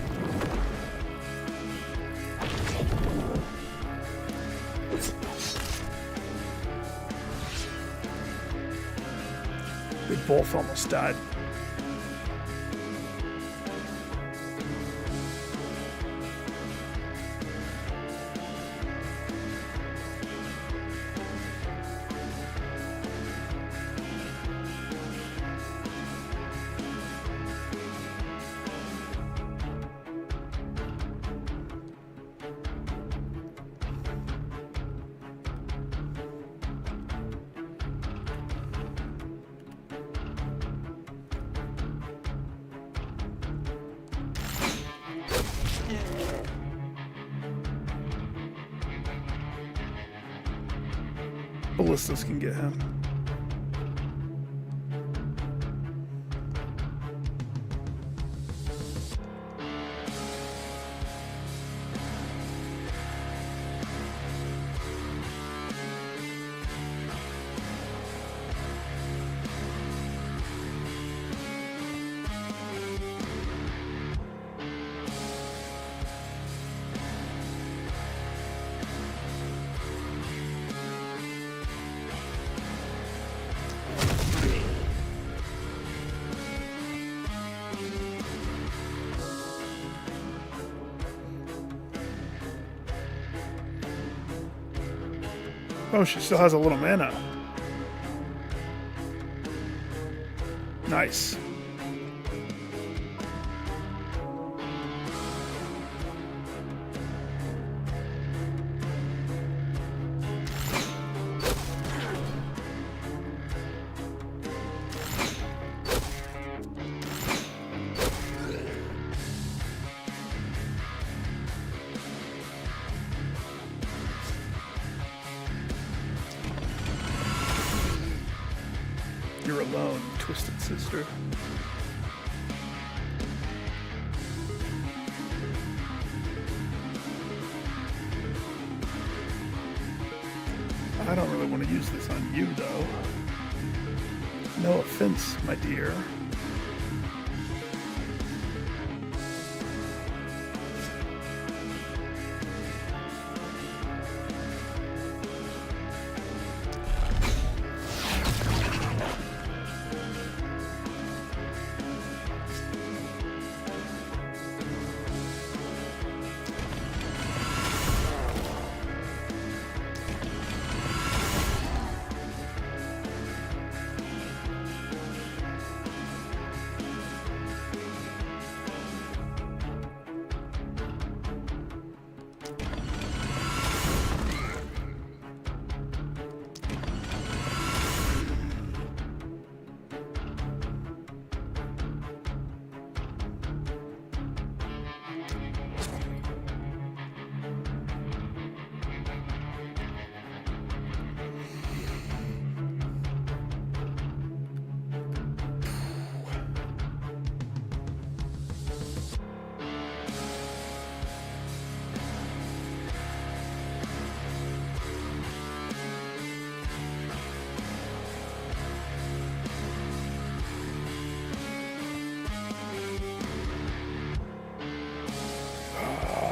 They both almost died. ballistas can get him. Oh, she still has a little mana. Nice. You're alone, twisted sister. I don't really want to use this on you, though. No offense, my dear.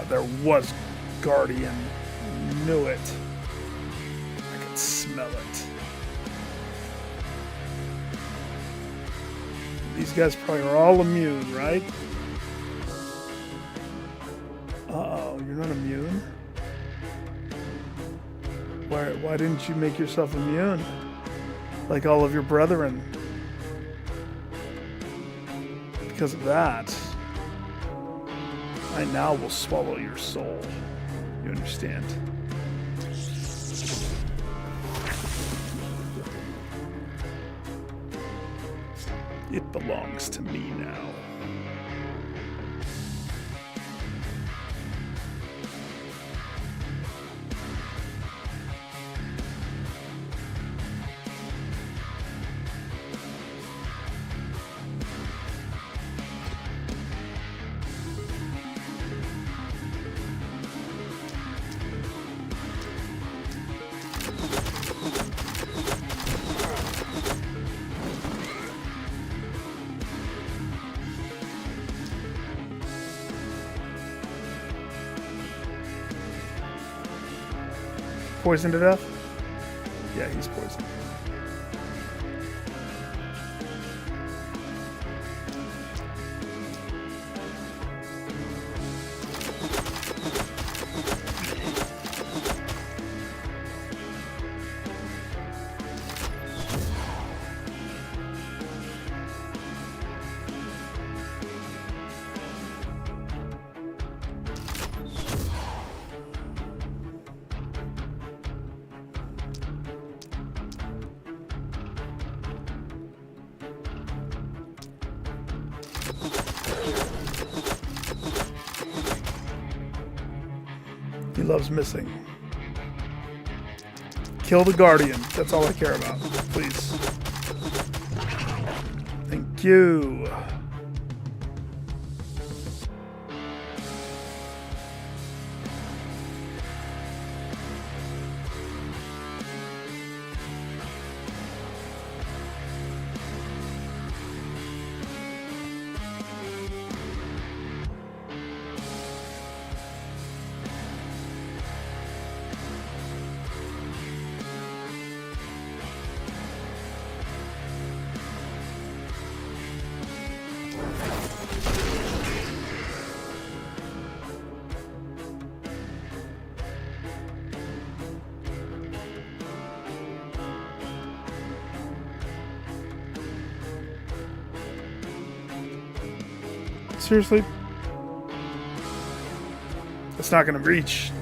There was Guardian. Knew it. I could smell it. These guys probably are all immune, right? Uh-oh, you're not immune? Why didn't you make yourself immune? Like all of your brethren. Because of that, I now will swallow your soul. You understand? It belongs to me now. Poisoned to death? Yeah, he's poisoned. He loves missing. Kill the Guardian. That's all I care about. Please. Thank you. Seriously? It's not going to reach.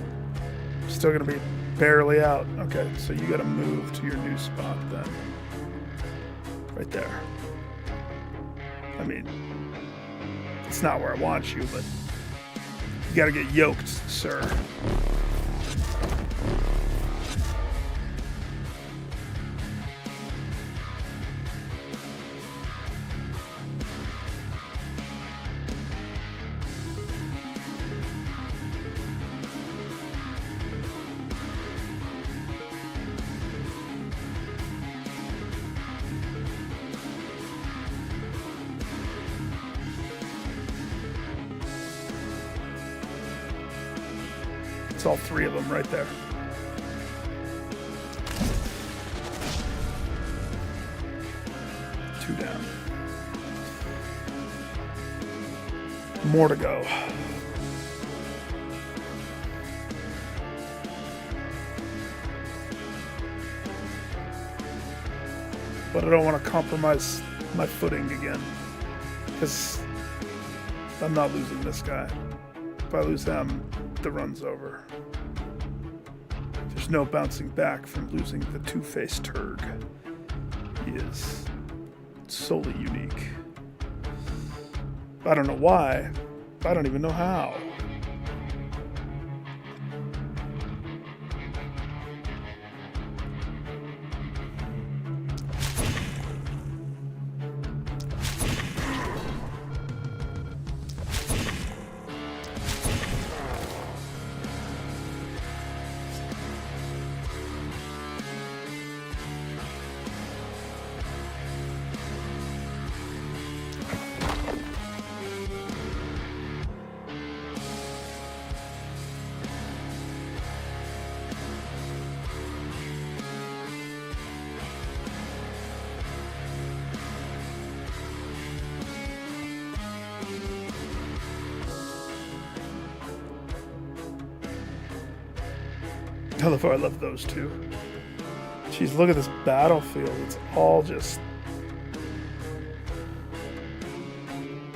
Still going to be barely out. Okay, so you got to move to your new spot then. Right there. I mean, it's not where I want you, but you got to get yoked, sir. It's all three of them right there. Two down. More to go. But I don't want to compromise my footing again, because I'm not losing this guy. If I lose them, the run's over. There's no bouncing back from losing the two-faced turd. He is solely unique. I don't know why. I don't even know how. I love those two. Jeez, look at this battlefield. It's all just...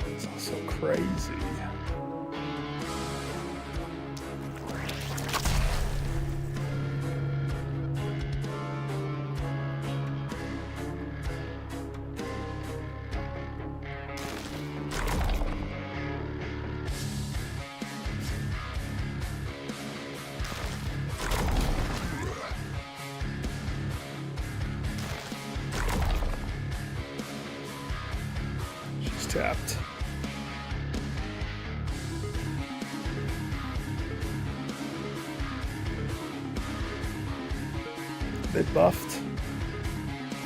it's all so crazy. Tapped. They buffed?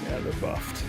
Yeah, they're buffed.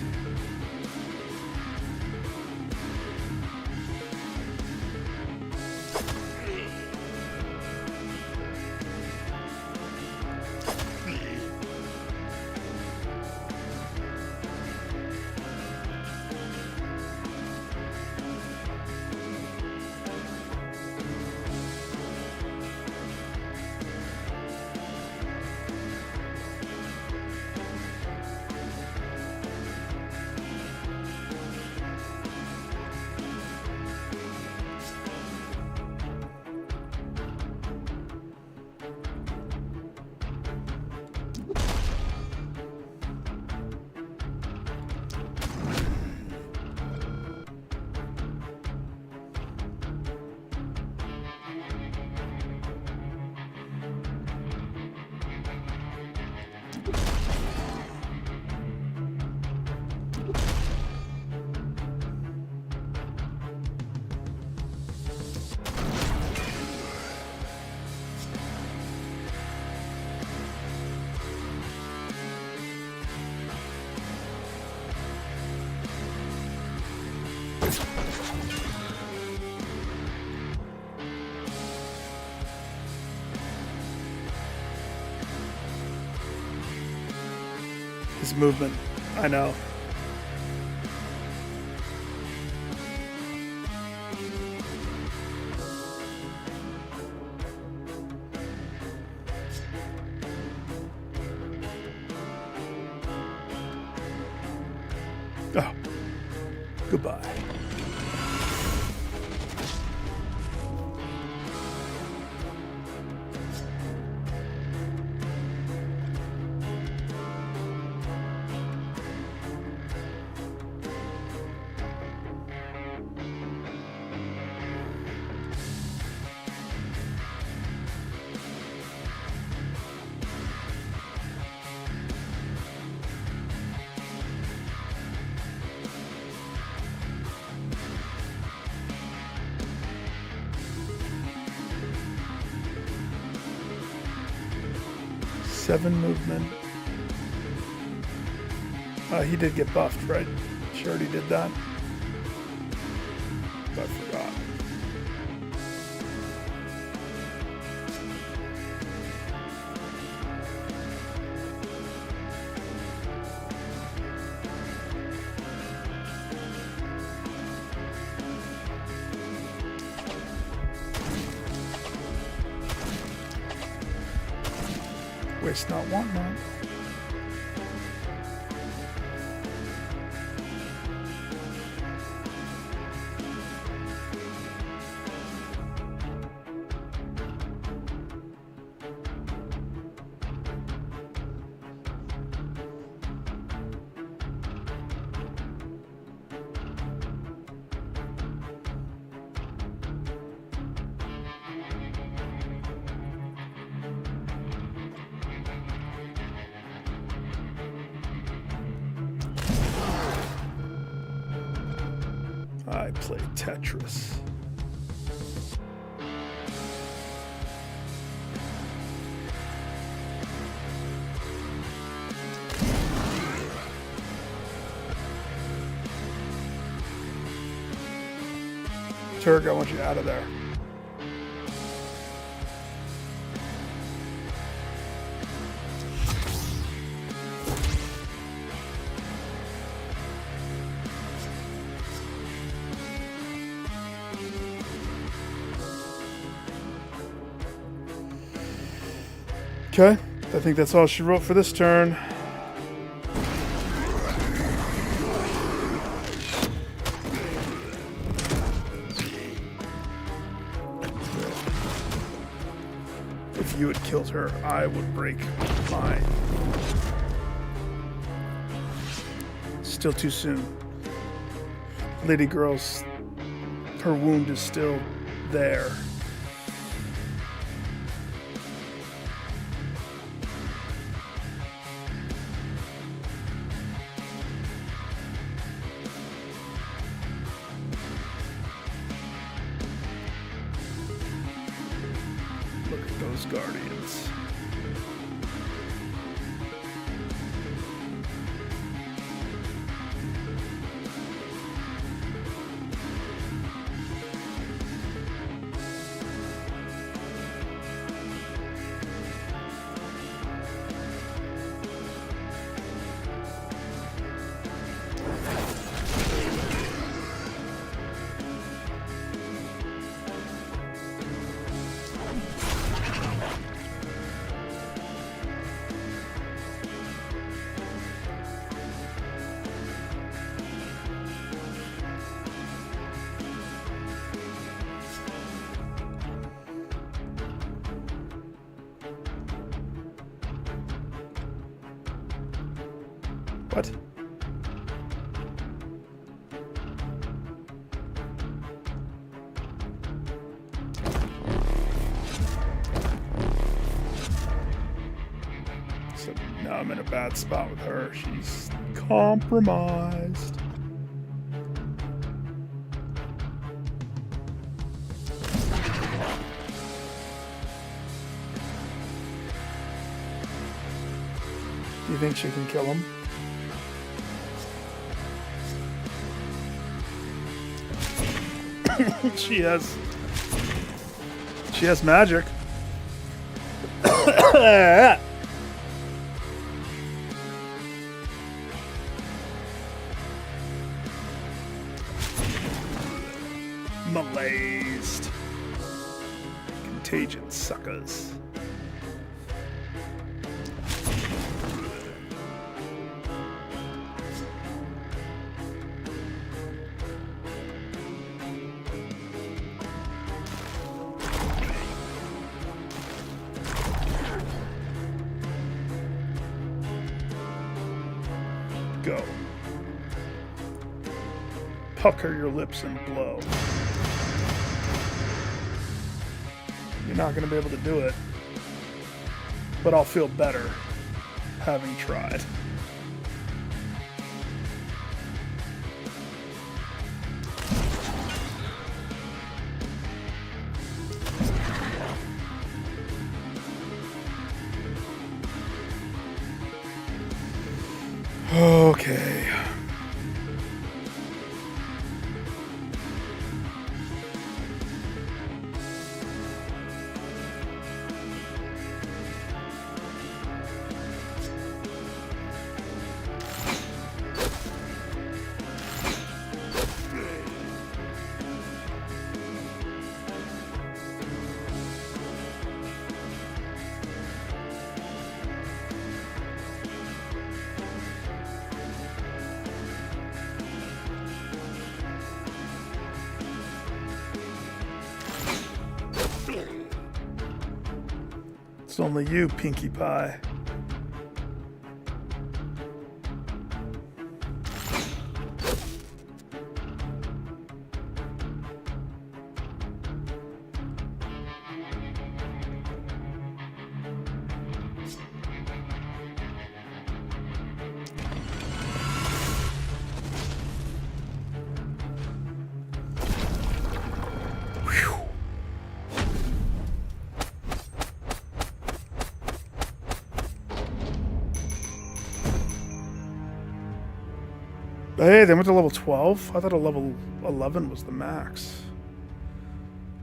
His movement, I know. Oh, goodbye. Seven movement. He did get buffed, right? She already did that. I forgot. Waste not, want not. I play Tetris. Turk, I want you out of there. Okay, I think that's all she wrote for this turn. If you had killed her, I would break mine. Still too soon. Lady Girl's, her wound is still there. Look at those guardians. What? So now I'm in a bad spot with her. She's compromised. Do you think she can kill him? She has magic. Malazed. Contagion suckers. Go. Pucker your lips and blow. You're not going to be able to do it, but I'll feel better having tried. Okay. It's only you, Pinkie Pie. Hey, they went to level 12? I thought a level 11 was the max.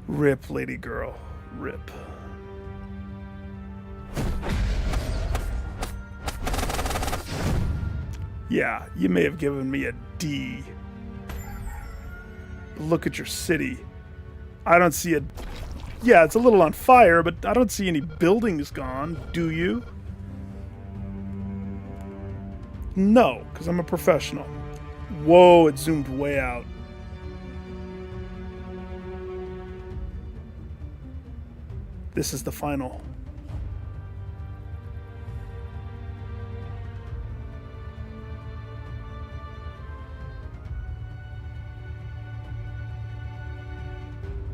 Rip, lady girl. Rip. Yeah, you may have given me a D. But look at your city. I don't see it. Yeah, it's a little on fire, but I don't see any buildings gone. Do you? No, because I'm a professional. Whoa, it zoomed way out. This is the final.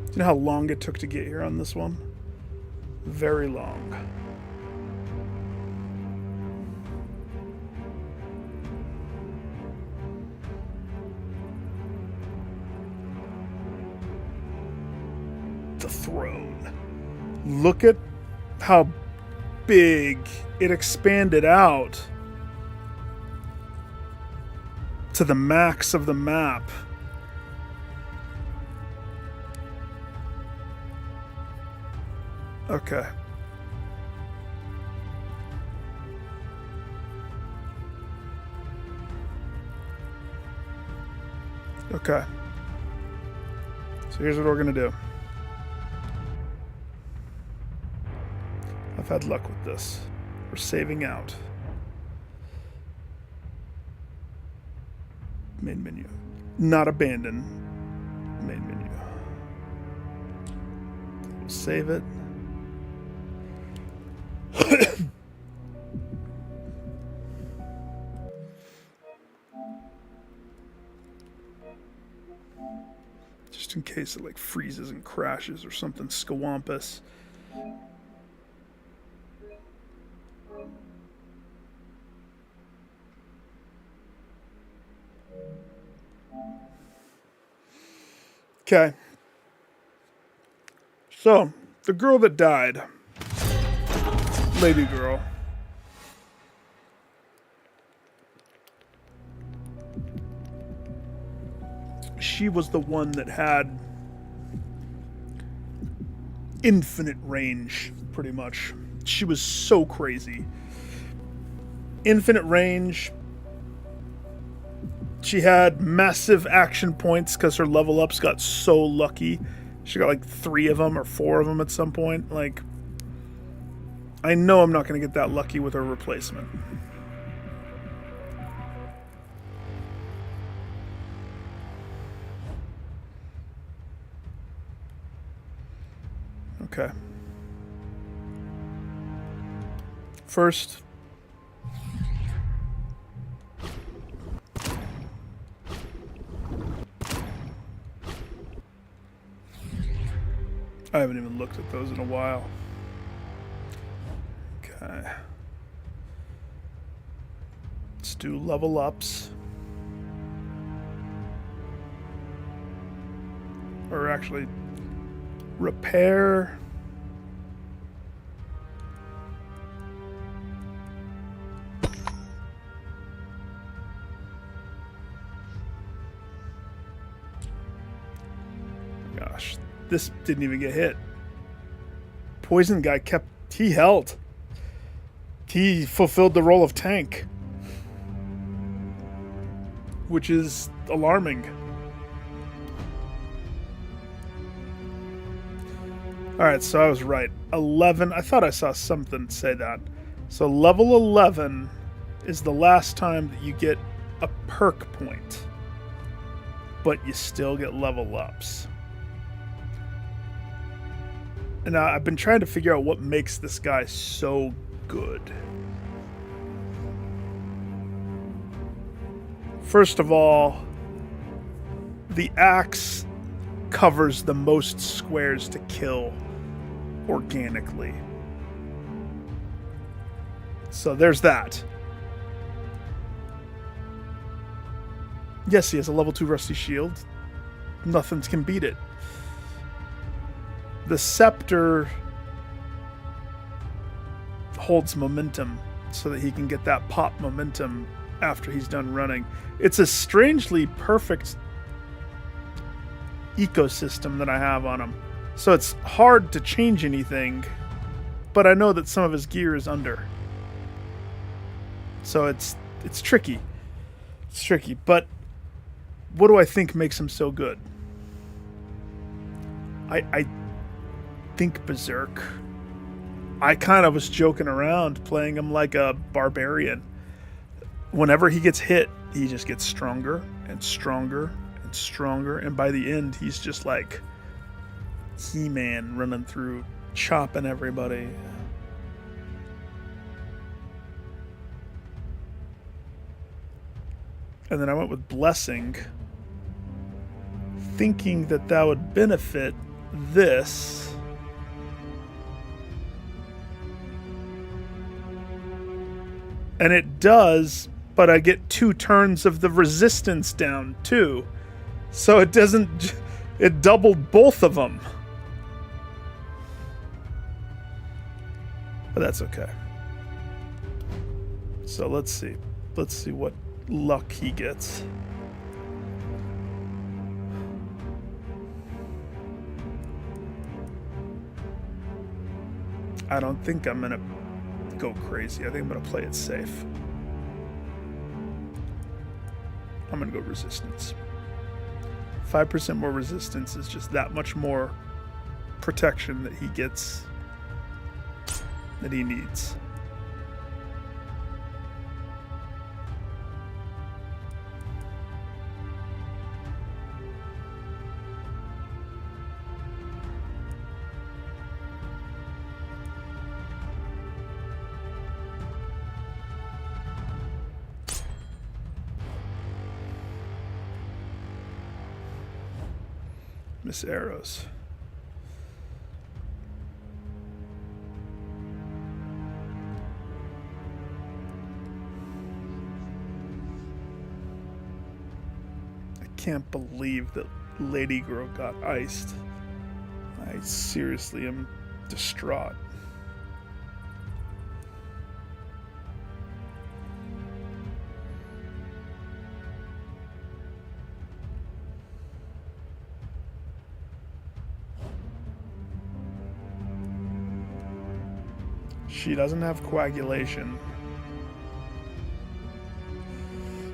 Do you know how long it took to get here on this one? Very long. The throne. Look at how big it expanded out to the max of the map. Okay. Okay. So here's what we're gonna do. I've had luck with this. We're saving out. Main menu. Not abandon. Main menu. We'll save it. Just in case it like freezes and crashes or something scawampus. Okay. So, the girl that died, lady girl, she was the one that had infinite range, pretty much. She was so crazy. Infinite range. She had massive action points because her level ups got so lucky. She got like 3 of them or 4 of them at some point. Like, I know I'm not going to get that lucky with her replacement. Okay. First, I haven't even looked at those in a while. Okay. Let's do level ups. Or actually, repair. Gosh, this didn't even get hit. Poison guy he held. He fulfilled the role of tank, which is alarming. Alright, so I was right. 11, I thought I saw something say that. So level 11 is the last time that you get a perk point, but you still get level ups. And I've been trying to figure out what makes this guy so good. First of all, the axe covers the most squares to kill organically. So there's that. Yes, he has a level 2 rusty shield. Nothing can beat it. The scepter holds momentum so that he can get that pop momentum after he's done running. It's a strangely perfect ecosystem that I have on him. So it's hard to change anything, but I know that some of his gear is under. So it's tricky. It's tricky, but what do I think makes him so good? I think Berserk. I kind of was joking around playing him like a barbarian. Whenever he gets hit, he just gets stronger and stronger and stronger, and by the end, he's just like He-Man running through, chopping everybody. And then I went with Blessing, thinking that that would benefit this. And it does, but I get 2 turns of the resistance down too. So it doesn't, it doubled both of them. But that's okay. So let's see. Let's see what luck he gets. I don't think I'm gonna go crazy. I think I'm gonna play it safe. I'm gonna go resistance. 5% more resistance is just that much more protection that he gets, that he needs. Miss Arrows. I can't believe that Lady Girl got iced. I seriously am distraught. She doesn't have coagulation.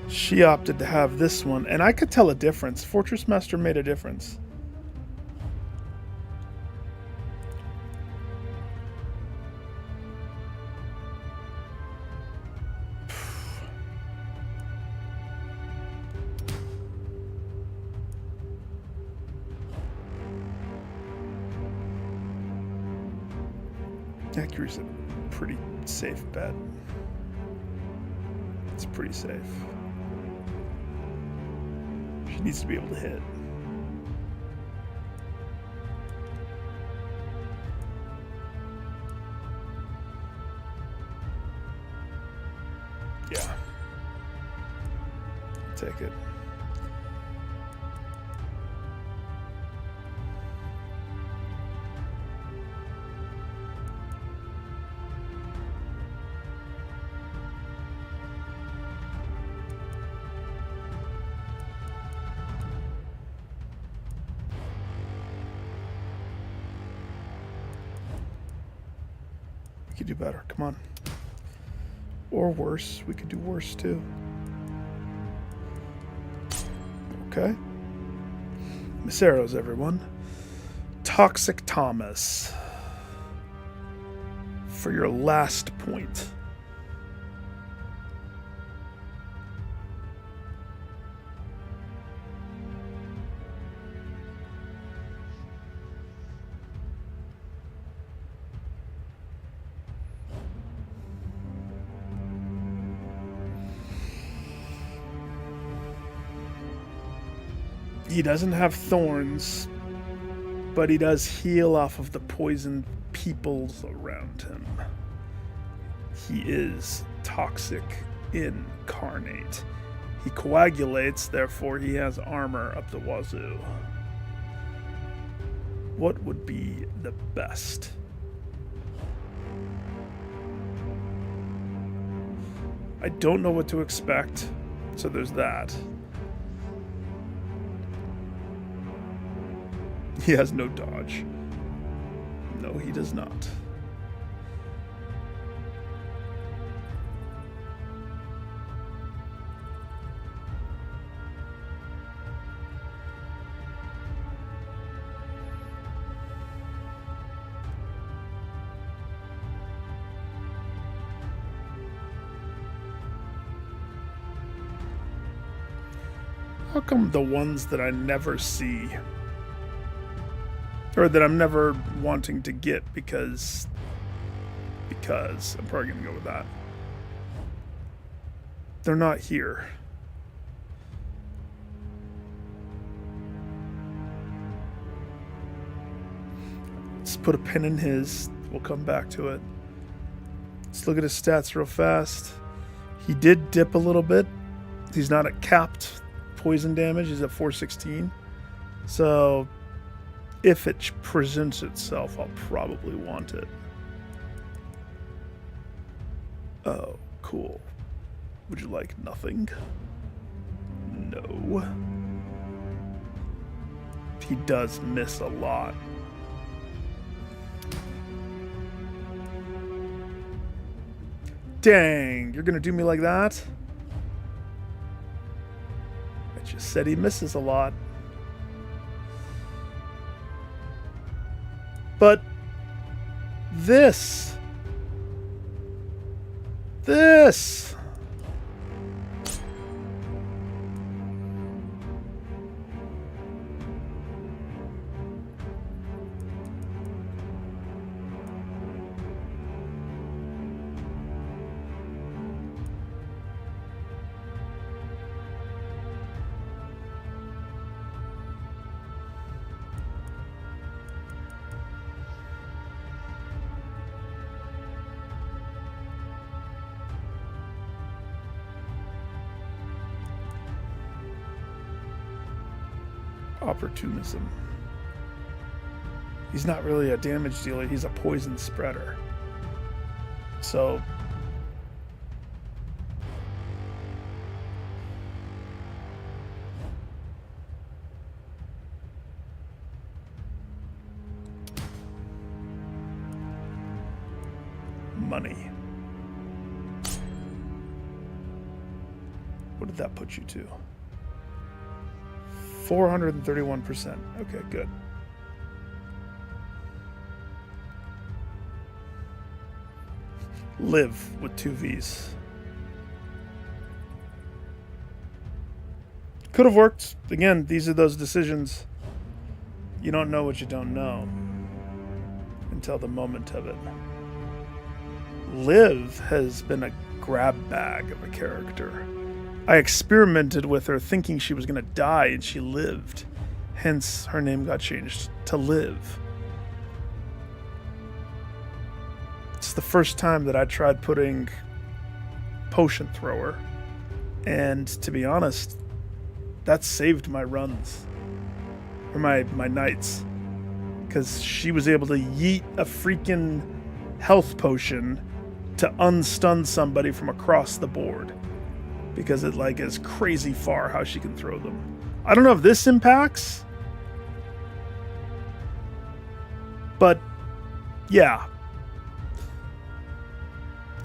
She opted to have this one, and I could tell a difference. Fortress Master made a difference. Accuracy's a pretty safe bet. It's pretty safe. She needs to be able to hit. Yeah. Take it. We could do better. Come on. Or worse. We could do worse too. Okay. Misseros, everyone. Toxic Thomas. For your last point. He doesn't have thorns, but he does heal off of the poisoned peoples around him. He is toxic incarnate. He coagulates, therefore he has armor up the wazoo. What would be the best? I don't know what to expect, so there's that. He has no dodge. No, he does not. How come the ones that I never see, or that I'm never wanting to get because I'm probably going to go with that, they're not here? Let's put a pin in his. We'll come back to it. Let's look at his stats real fast. He did dip a little bit. He's not at capped poison damage. He's at 416. So if it presents itself, I'll probably want it. Oh, cool. Would you like nothing? No. He does miss a lot. Dang, you're gonna do me like that? I just said he misses a lot. But this. Opportunism. He's not really a damage dealer, he's a poison spreader. So money. What did that put you to? 431%. Okay, good. Live with 2 V's. Could have worked. Again, these are those decisions. You don't know what you don't know until the moment of it. Liv has been a grab bag of a character. I experimented with her thinking she was going to die, and she lived. Hence, her name got changed to Liv. It's the first time that I tried putting Potion Thrower, and to be honest, that saved my runs. Or my nights. Because she was able to yeet a freaking health potion to unstun somebody from across the board. Because it like is crazy far how she can throw them. I don't know if this impacts. But yeah.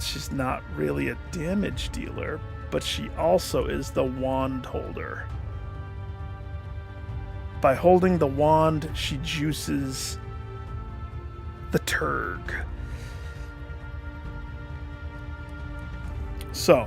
She's not really a damage dealer, but she also is the wand holder. By holding the wand, she juices the Turg. So,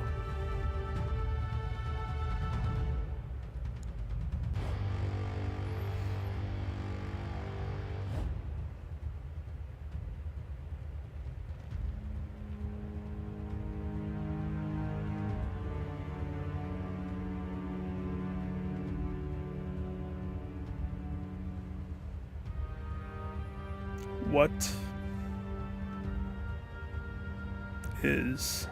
what is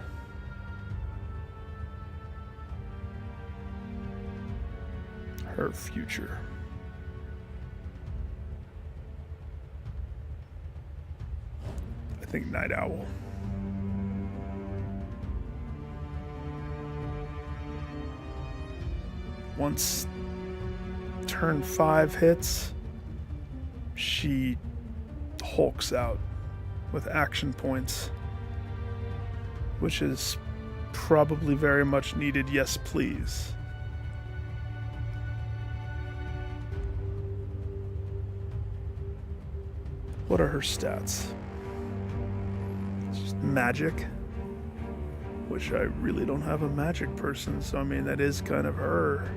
her future? I think Night Owl. Once turn 5 hits, she hulks out with action points, which is probably very much needed. Yes, please. What are her stats? It's just magic, which I really don't have a magic person, so I mean, that is kind of her.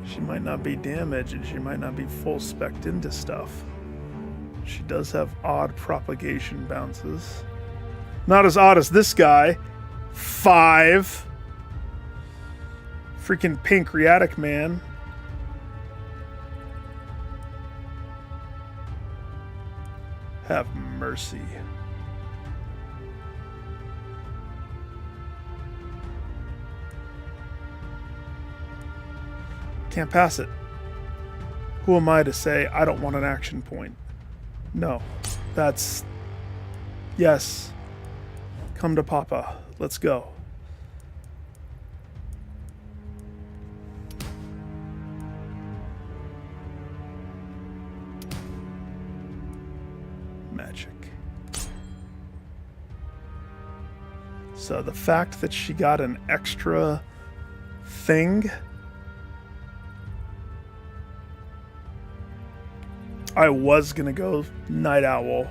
She might not be damage, and she might not be full spec'd into stuff. She does have odd propagation bounces. Not as odd as this guy. 5. Freaking pancreatic man. Have mercy. Can't pass it. Who am I to say I don't want an action point? No. That's... Yes. Come to Papa. Let's go. Magic. So the fact that she got an extra thing... I was gonna go Night Owl.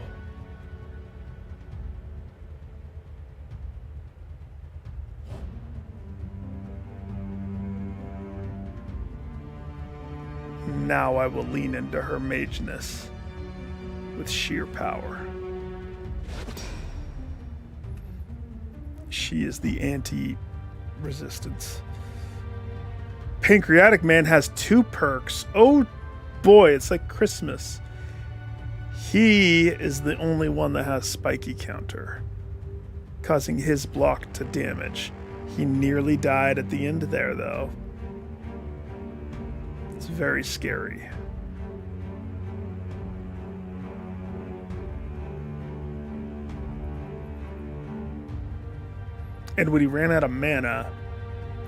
Now I will lean into her mageness with sheer power. She is the anti-resistance. Pancreatic Man has 2 perks. Oh boy, it's like Christmas. He is the only one that has spiky counter, causing his block to damage. He nearly died at the end there, though. It's very scary. And when he ran out of mana,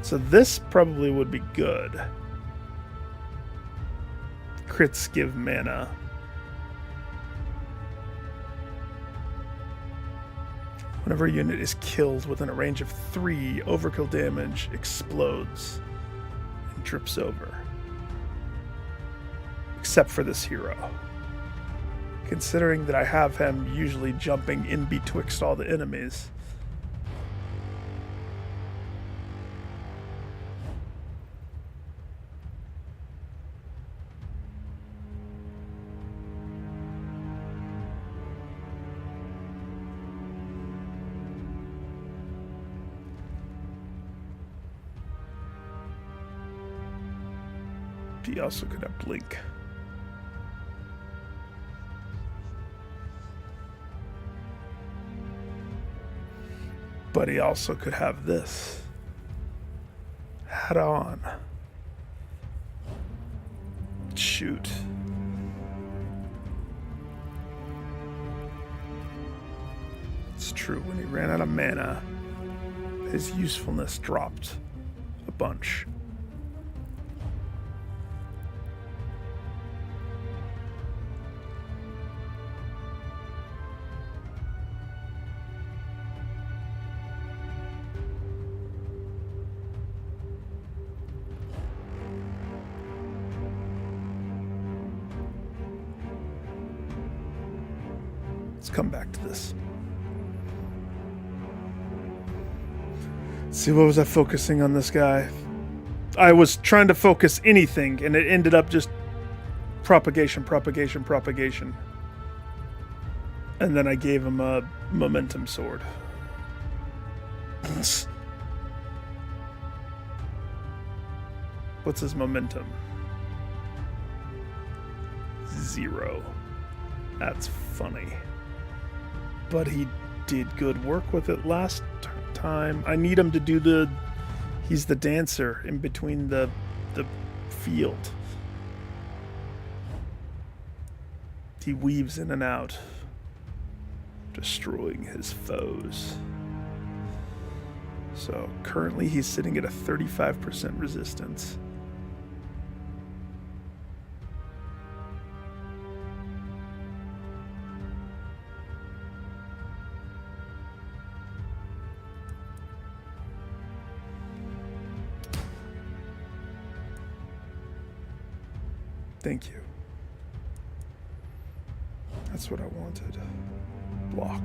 so this probably would be good. Crits give mana. Whenever a unit is killed within a range of 3, overkill damage explodes and drips over. Except for this hero. Considering that I have him usually jumping in betwixt all the enemies. He also could have Blink. But he also could have this. Hat on. Shoot. It's true, when he ran out of mana, his usefulness dropped a bunch. Let's come back to this. See, what was I focusing on this guy? I was trying to focus anything, and it ended up just propagation. And then I gave him a momentum sword. What's his momentum? 0. That's funny. But he did good work with it last time. I need him to do he's the dancer in between the field. He weaves in and out, destroying his foes. So currently he's sitting at a 35% resistance. Thank you. That's what I wanted. Block.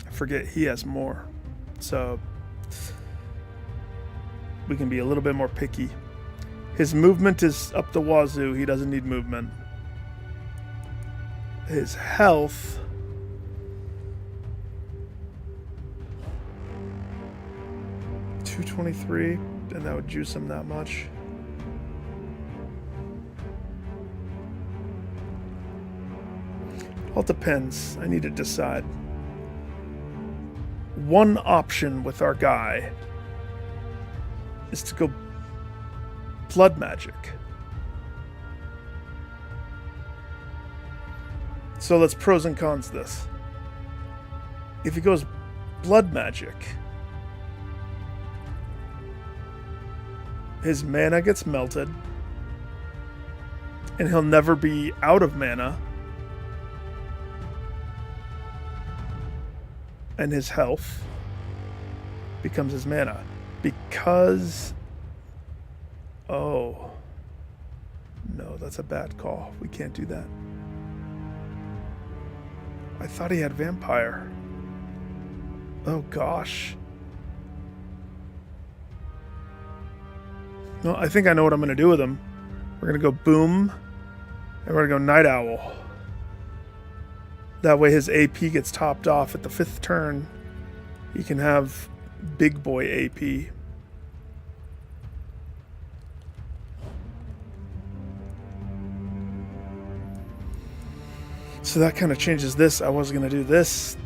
I forget he has more. So we can be a little bit more picky. His movement is up the wazoo. He doesn't need movement. His health... 223, and that would juice him that much. All depends. I need to decide. One option with our guy is to go blood magic. So let's pros and cons this. If he goes blood magic, his mana gets melted, and he'll never be out of mana, and his health becomes his mana. Because... oh. No, that's a bad call. We can't do that. I thought he had vampire. Oh gosh. No, I think I know what I'm going to do with him. We're going to go boom, and we're going to go night owl. That way his AP gets topped off at the 5th turn. He can have big boy AP. So that kind of changes this. I was going to do this,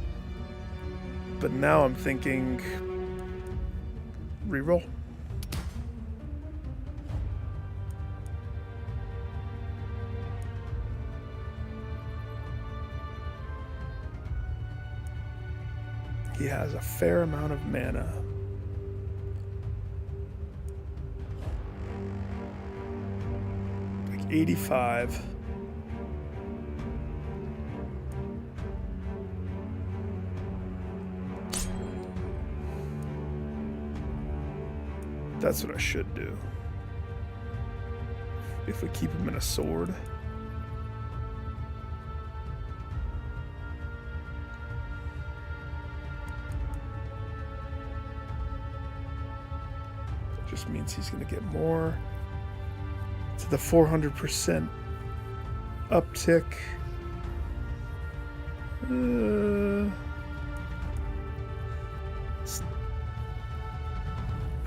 but now I'm thinking reroll. He has a fair amount of mana. 85. That's what I should do. If we keep him in a sword. That just means he's going to get more. To the 400% uptick. We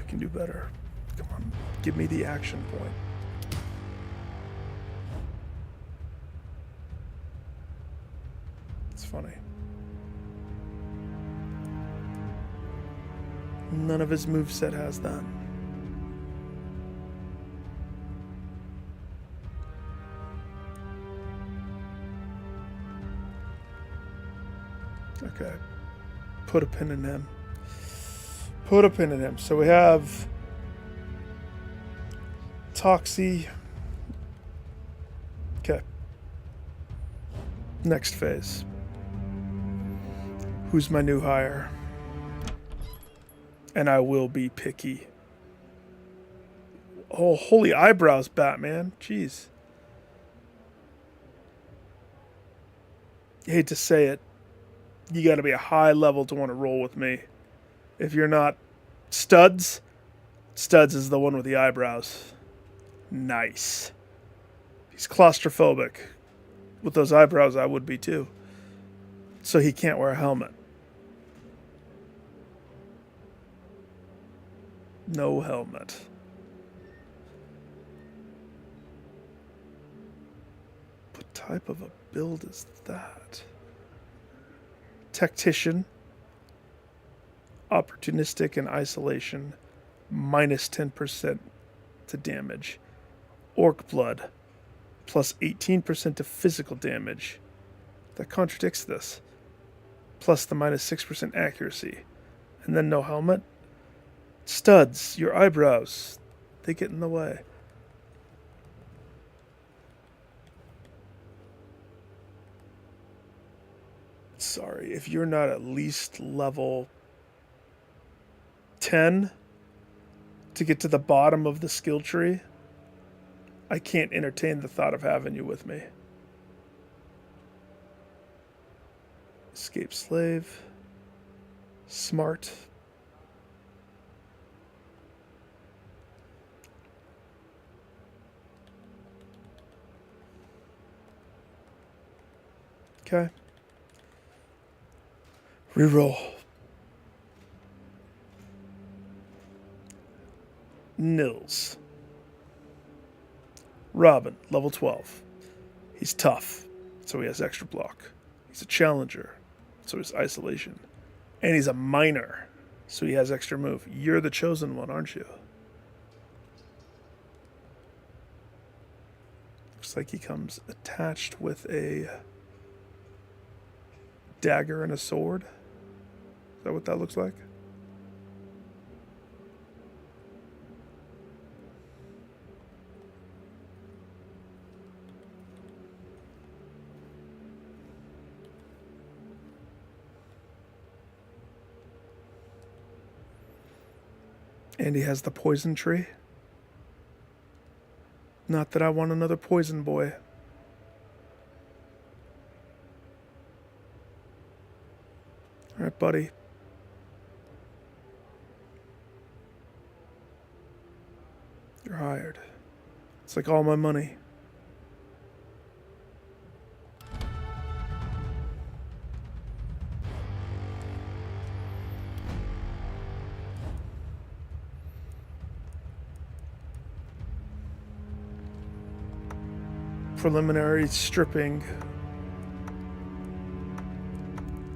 can do better. Come on, give me the action point. It's funny. None of his moveset has that. Okay. Put a pin in him. Put a pin in him. So we have Toxie. Okay. Next phase. Who's my new hire? And I will be picky. Oh, holy eyebrows, Batman. Jeez. Hate to say it. You got to be a high level to want to roll with me. If you're not Studs, Studs is the one with the eyebrows. Nice. He's claustrophobic. With those eyebrows, I would be too. So he can't wear a helmet. No helmet. What type of a build is that? Tactician, opportunistic and isolation, minus 10% to damage. Orc blood, plus 18% to physical damage. That contradicts this. Plus the minus 6% accuracy. And then no helmet. Studs, your eyebrows, they get in the way. Sorry, if you're not at least level 10 to get to the bottom of the skill tree, I can't entertain the thought of having you with me. Escape slave. Smart. Okay. Reroll. Nils. Robin, level 12. He's tough, so he has extra block. He's a challenger, so he's isolation. And he's a minor, so he has extra move. You're the chosen one, aren't you? Looks like he comes attached with a dagger and a sword. Is that what that looks like? And he has the poison tree. Not that I want another poison boy. All right, buddy. You're hired. It's like all my money. Preliminary stripping.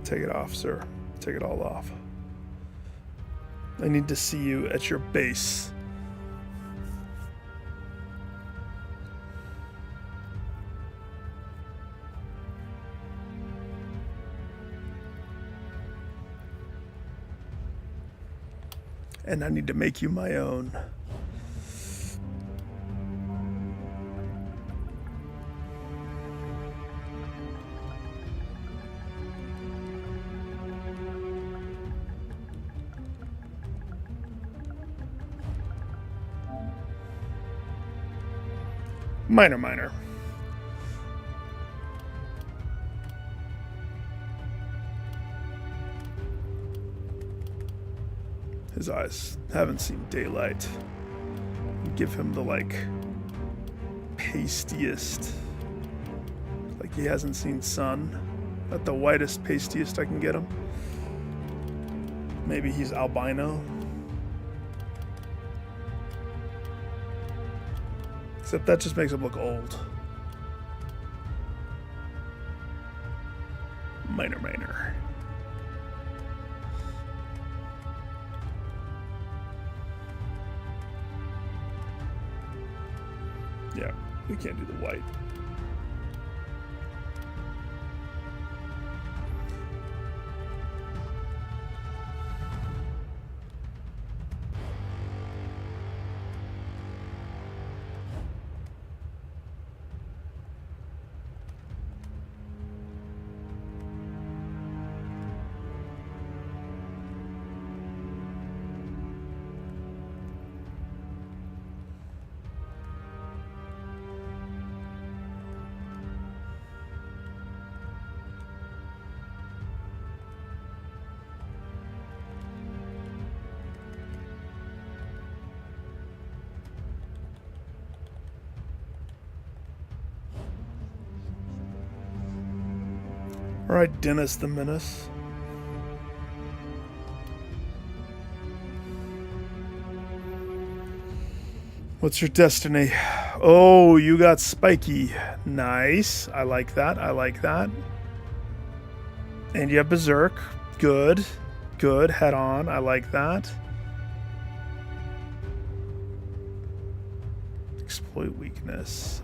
Take it off, sir. Take it all off. I need to see you at your base. And I need to make you my own. Minor, minor. His eyes haven't seen daylight. Give him the, like, pastiest. Like he hasn't seen sun. At the whitest, pastiest I can get him. Maybe he's albino. Except that just makes him look old. Minor, minor. Yeah, we can't do the white. Alright, Dennis the Menace. What's your destiny? Oh, you got Spiky. Nice. I like that. I like that. And you have Berserk. Good. Good. Head on. I like that. Exploit weakness.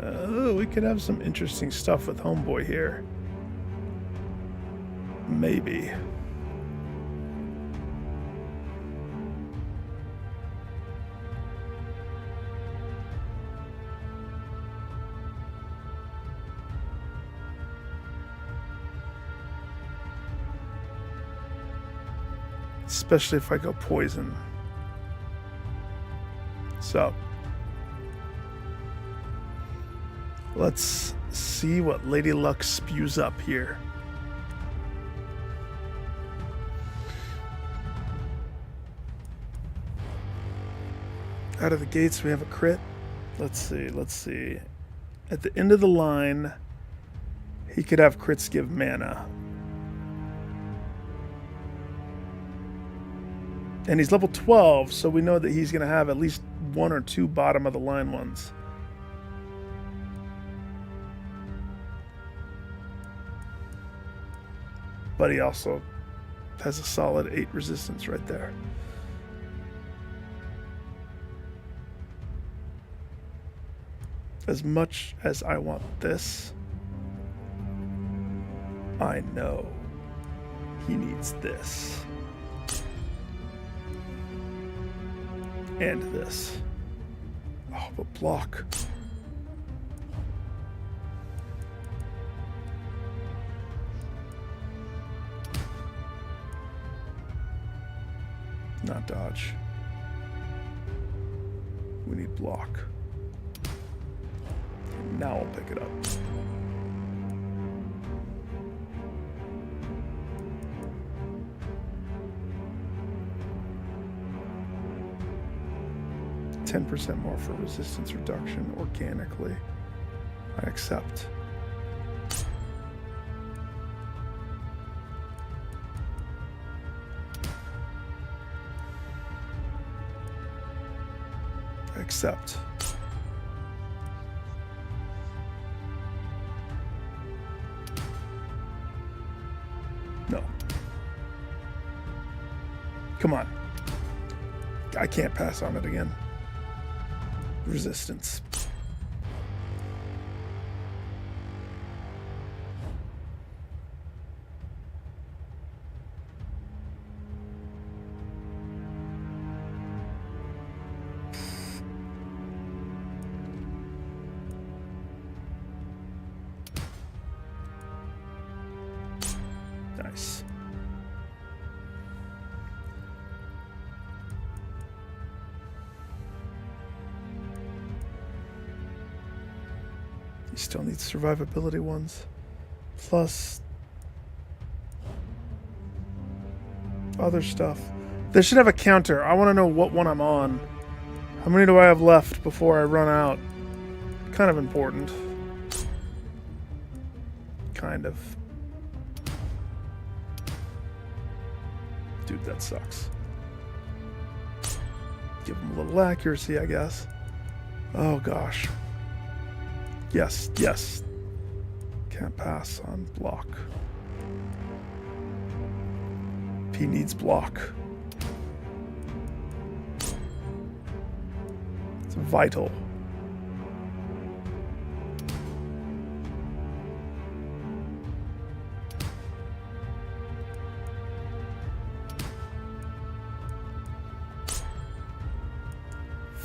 Oh, we could have some interesting stuff with Homeboy here. Maybe. Especially if I go poison. So. Let's see what Lady Luck spews up here. Out of the gates, we have a crit. Let's see, let's see. At the end of the line, he could have crits give mana. And he's level 12, so we know that he's going to have at least one or two bottom of the line ones. But he also has a solid 8 resistance right there. As much as I want this, I know he needs this. And this. Oh, but block. Not dodge. We need block. And now I'll pick it up. %10 more for resistance reduction organically. I accept. Accept. No. Come on. I can't pass on it again. Resistance. Nice. You still need survivability ones. Plus other stuff. They should have a counter. I want to know what one I'm on. How many do I have left before I run out? Kind of important. Kind of. Dude, that sucks. Give him a little accuracy, I guess. Oh, gosh. Yes, yes. Can't pass on block. P needs block. It's vital.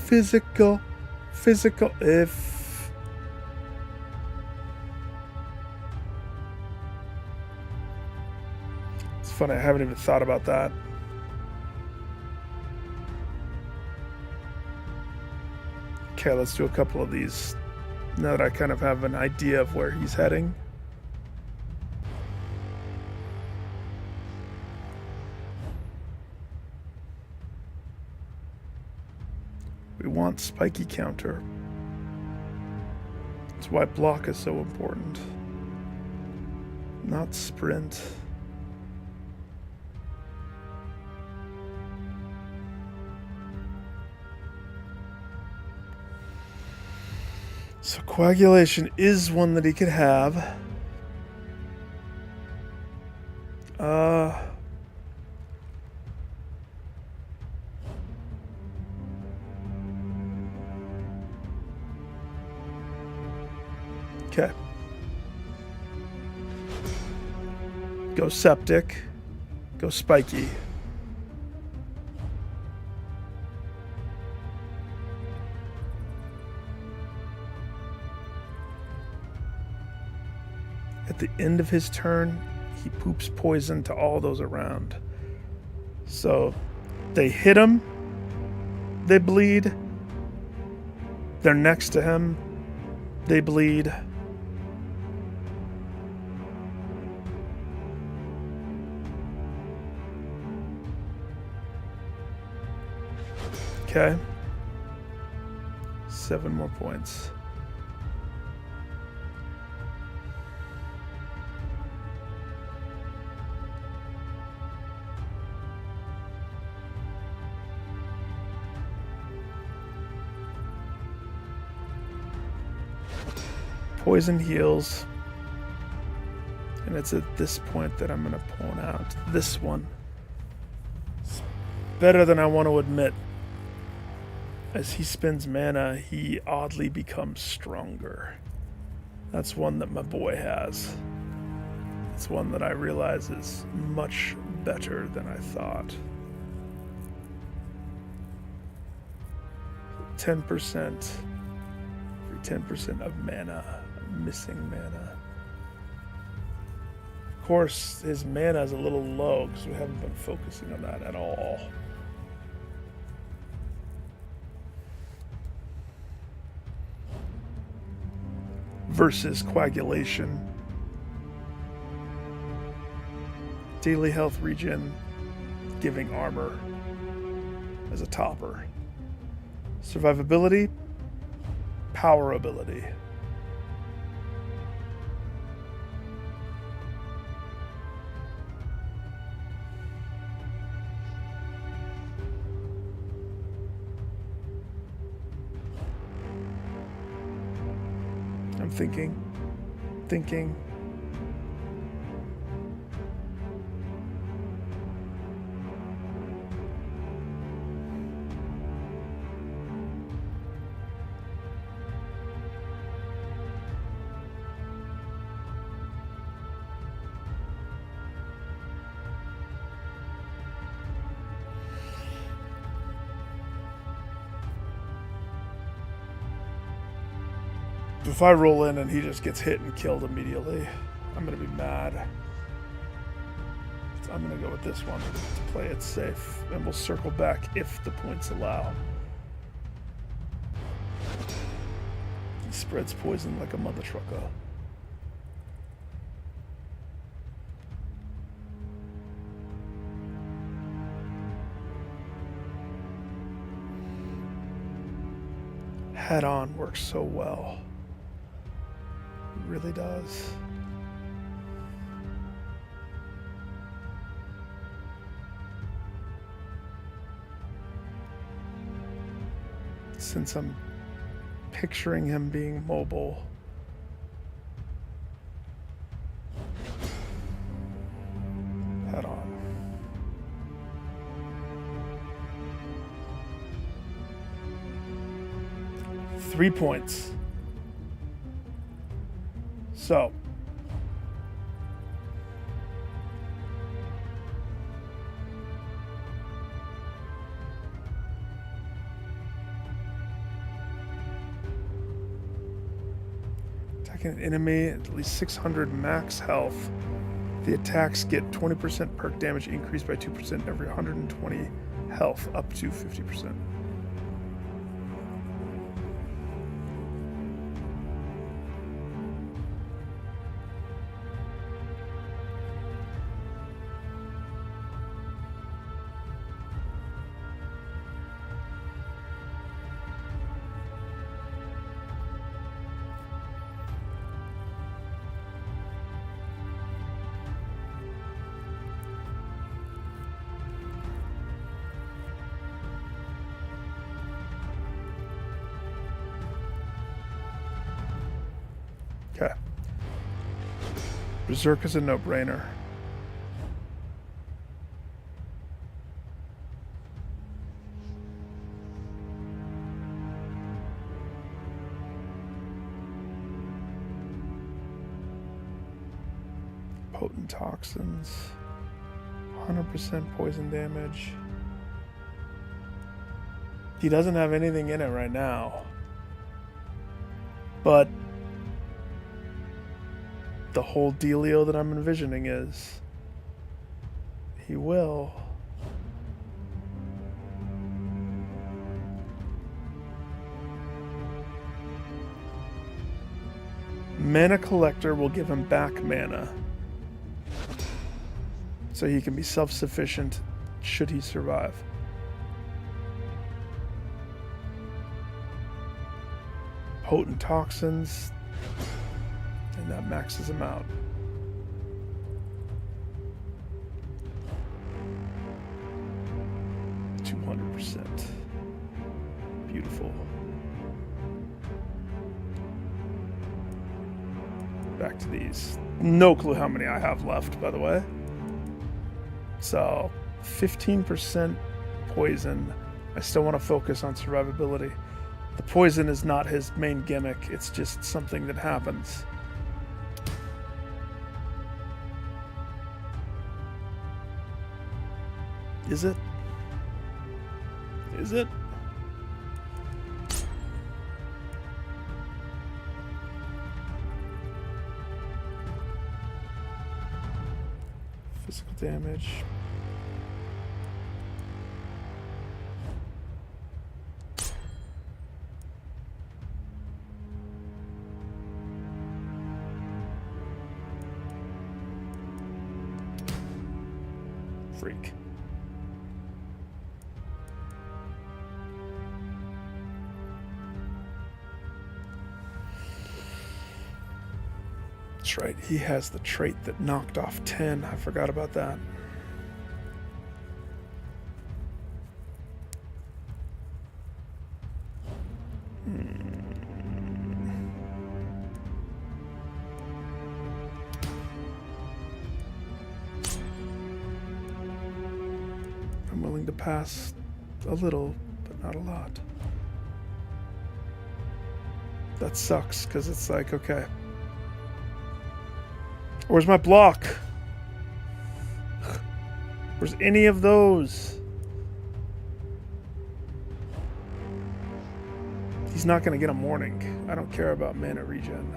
Physical, if it's funny, I haven't even thought about that. Okay, let's do a couple of these now that I kind of have an idea of where he's heading. We want spiky counter. That's why block is so important. Not sprint. So coagulation is one that he could have. Okay. Go septic. Go spiky. At the end of his turn, he poops poison to all those around. So they hit him, they bleed. They're next to him, they bleed. Okay. 7 more points. Poison heals. And it's at this point that I'm going to point out this one. It's better than I want to admit. As he spends mana, he oddly becomes stronger. That's one that my boy has. It's one that I realize is much better than I thought. 10%. 10% of mana. Missing mana. Of course, his mana is a little low because we haven't been focusing on that at all. Versus coagulation. Daily health regen, giving armor as a topper. Survivability, power ability. I'm thinking. If I roll in and he just gets hit and killed immediately, I'm going to be mad. So I'm going to go with this one to play it safe, and we'll circle back if the points allow. He's spreads poison like a mother trucker. Head on works so well. It really does. Since I'm picturing him being mobile, head on. Three points. So, attacking an enemy at least 600 max health. The attacks get 20% perk damage increased by 2% every 120 health, up to 50%. Okay. Berserk is a no-brainer. Potent toxins. 100% poison damage. He doesn't have anything in it right now. But the whole dealio that I'm envisioning is he will. Mana Collector will give him back mana, so he can be self-sufficient should he survive. Potent toxins, and that maxes him out. Beautiful. Back to these. No clue how many I have left, by the way. So, 15% poison. I still want to focus on survivability. The poison is not his main gimmick. It's just something that happens. Is it? Is it? Physical damage. Freak. That's right, he has the trait that knocked off 10. I forgot about that. I'm willing to pass a little, but not a lot. That sucks, because it's like, okay. Where's my block? Where's any of those? He's not going to get a morning. I don't care about mana regen.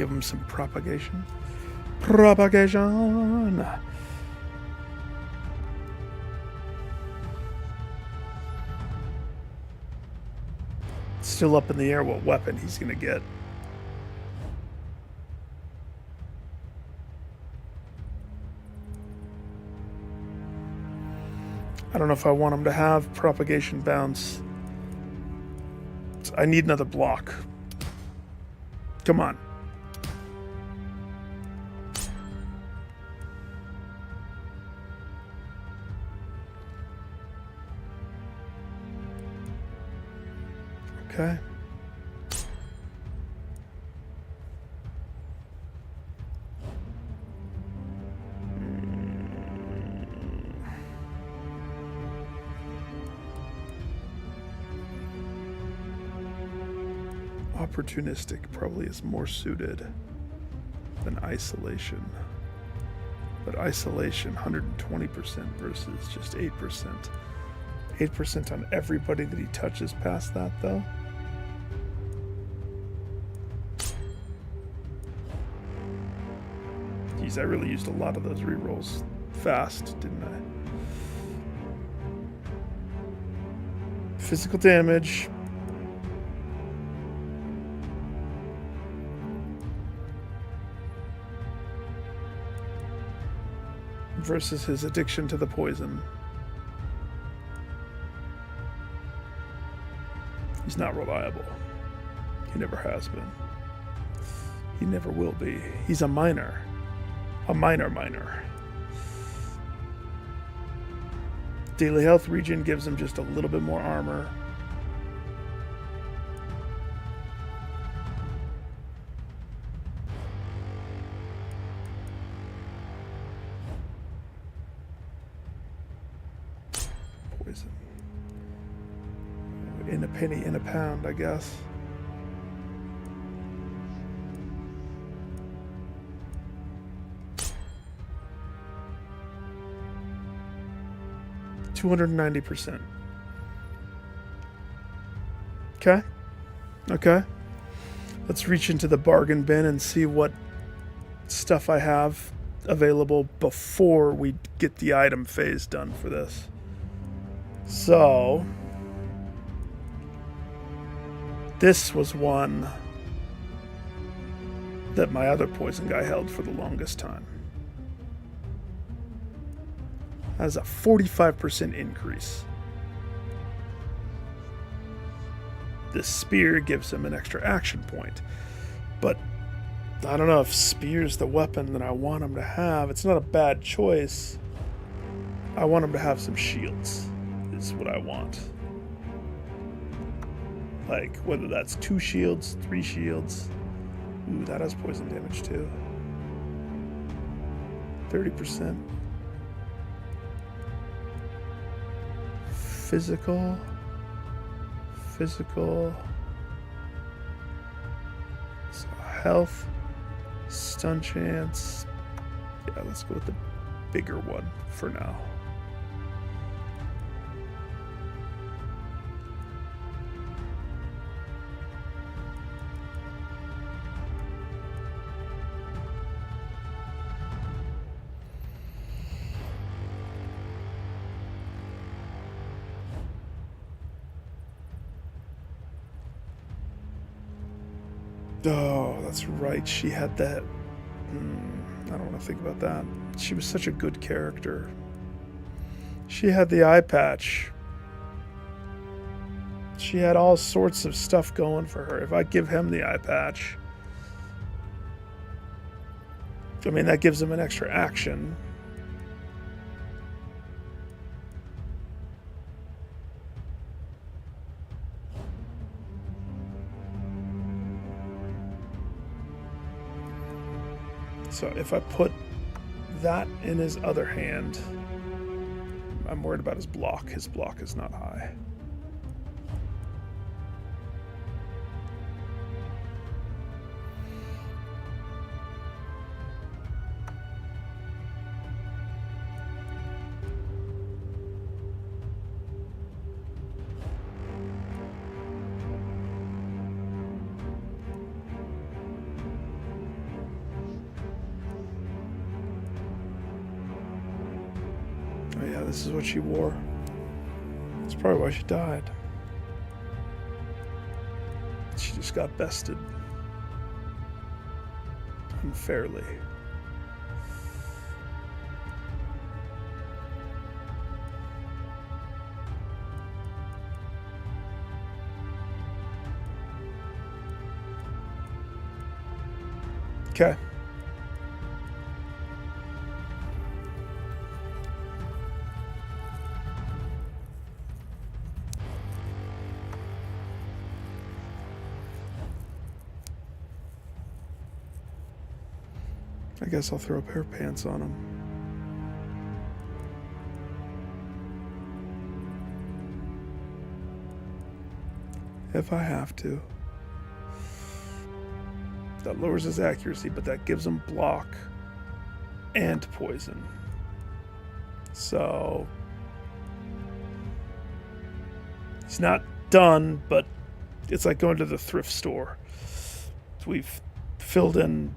give him some propagation. Propagation! Still up in the air what weapon he's going to get. I don't know if I want him to have propagation bounce. I need another block. Come on. Okay. Opportunistic probably is more suited than isolation. But isolation, 120% versus just 8%. 8% on everybody that he touches past that, though. Geez, I really used a lot of those rerolls fast, didn't I? Physical damage. Versus his addiction to the poison. He's not reliable. He never has been. He never will be. He's a minor. A minor. Daily health regen gives him just a little bit more armor. Poison. In a penny, in a pound, I guess. $290%. Okay. Let's reach into the bargain bin and see what stuff I have available before we get the item phase done for this. So, this was one that my other poison guy held for the longest time. That is a 45% increase. This spear gives him an extra action point. But I don't know if spear's the weapon that I want him to have. It's not a bad choice. I want him to have some shields, is what I want. Like, whether that's 2 shields, 3 shields. Ooh, that has poison damage too. 30%. Physical. So health. Stun chance. Yeah, let's go with the bigger one for now. Oh, that's right. She had that. I don't want to think about that. She was such a good character. She had the eye patch. She had all sorts of stuff going for her. If I give him the eye patch, I mean, that gives him an extra action. So if I put that in his other hand, I'm worried about his block. His block is not high. Oh yeah, this is what she wore. That's probably why she died. She just got bested. Unfairly. Okay. I guess I'll throw a pair of pants on him. If I have to. That lowers his accuracy, but that gives him block and poison. So he's not done, but it's like going to the thrift store. We've filled in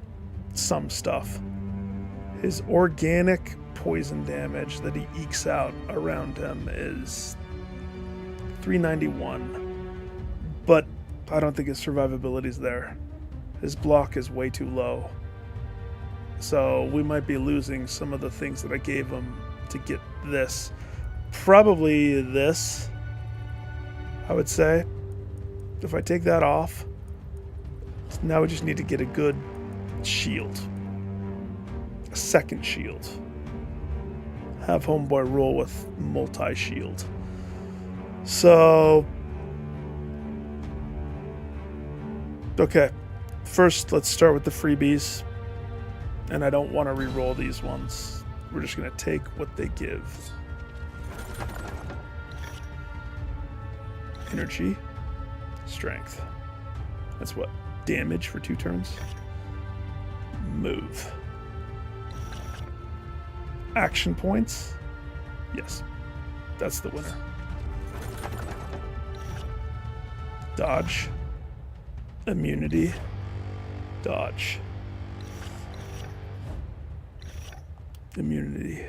some stuff. His organic poison damage that he ekes out around him is 391, but I don't think his survivability is there. His block is way too low. So we might be losing some of the things that I gave him to get this. Probably this, I would say. If I take that off, now we just need to get a good shield. A second shield. Have Homeboy roll with multi-shield. So... okay. First, let's start with the freebies. And I don't want to re-roll these ones. We're just going to take what they give. Energy. Strength. That's what? Damage for 2 turns? Move. Action points? Yes. That's the winner. Dodge. Immunity. Dodge. Immunity.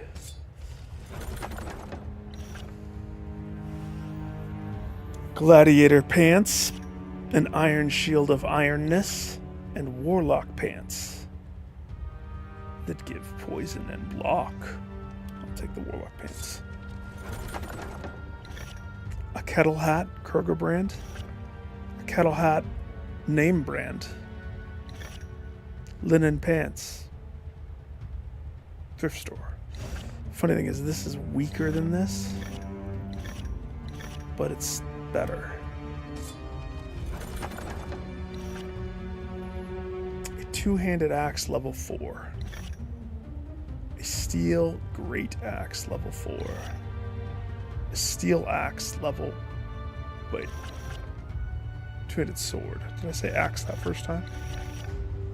Gladiator pants. An iron shield of ironness. And warlock pants. That give poison and block. I'll take the warlock pants. A kettle hat, Kroger brand. A kettle hat, name brand. Linen pants. Thrift store. Funny thing is, this is weaker than this, but it's better. A two-handed axe level 4. A steel great axe level 4. A steel axe level... wait. Two-handed sword. Did I say axe that first time?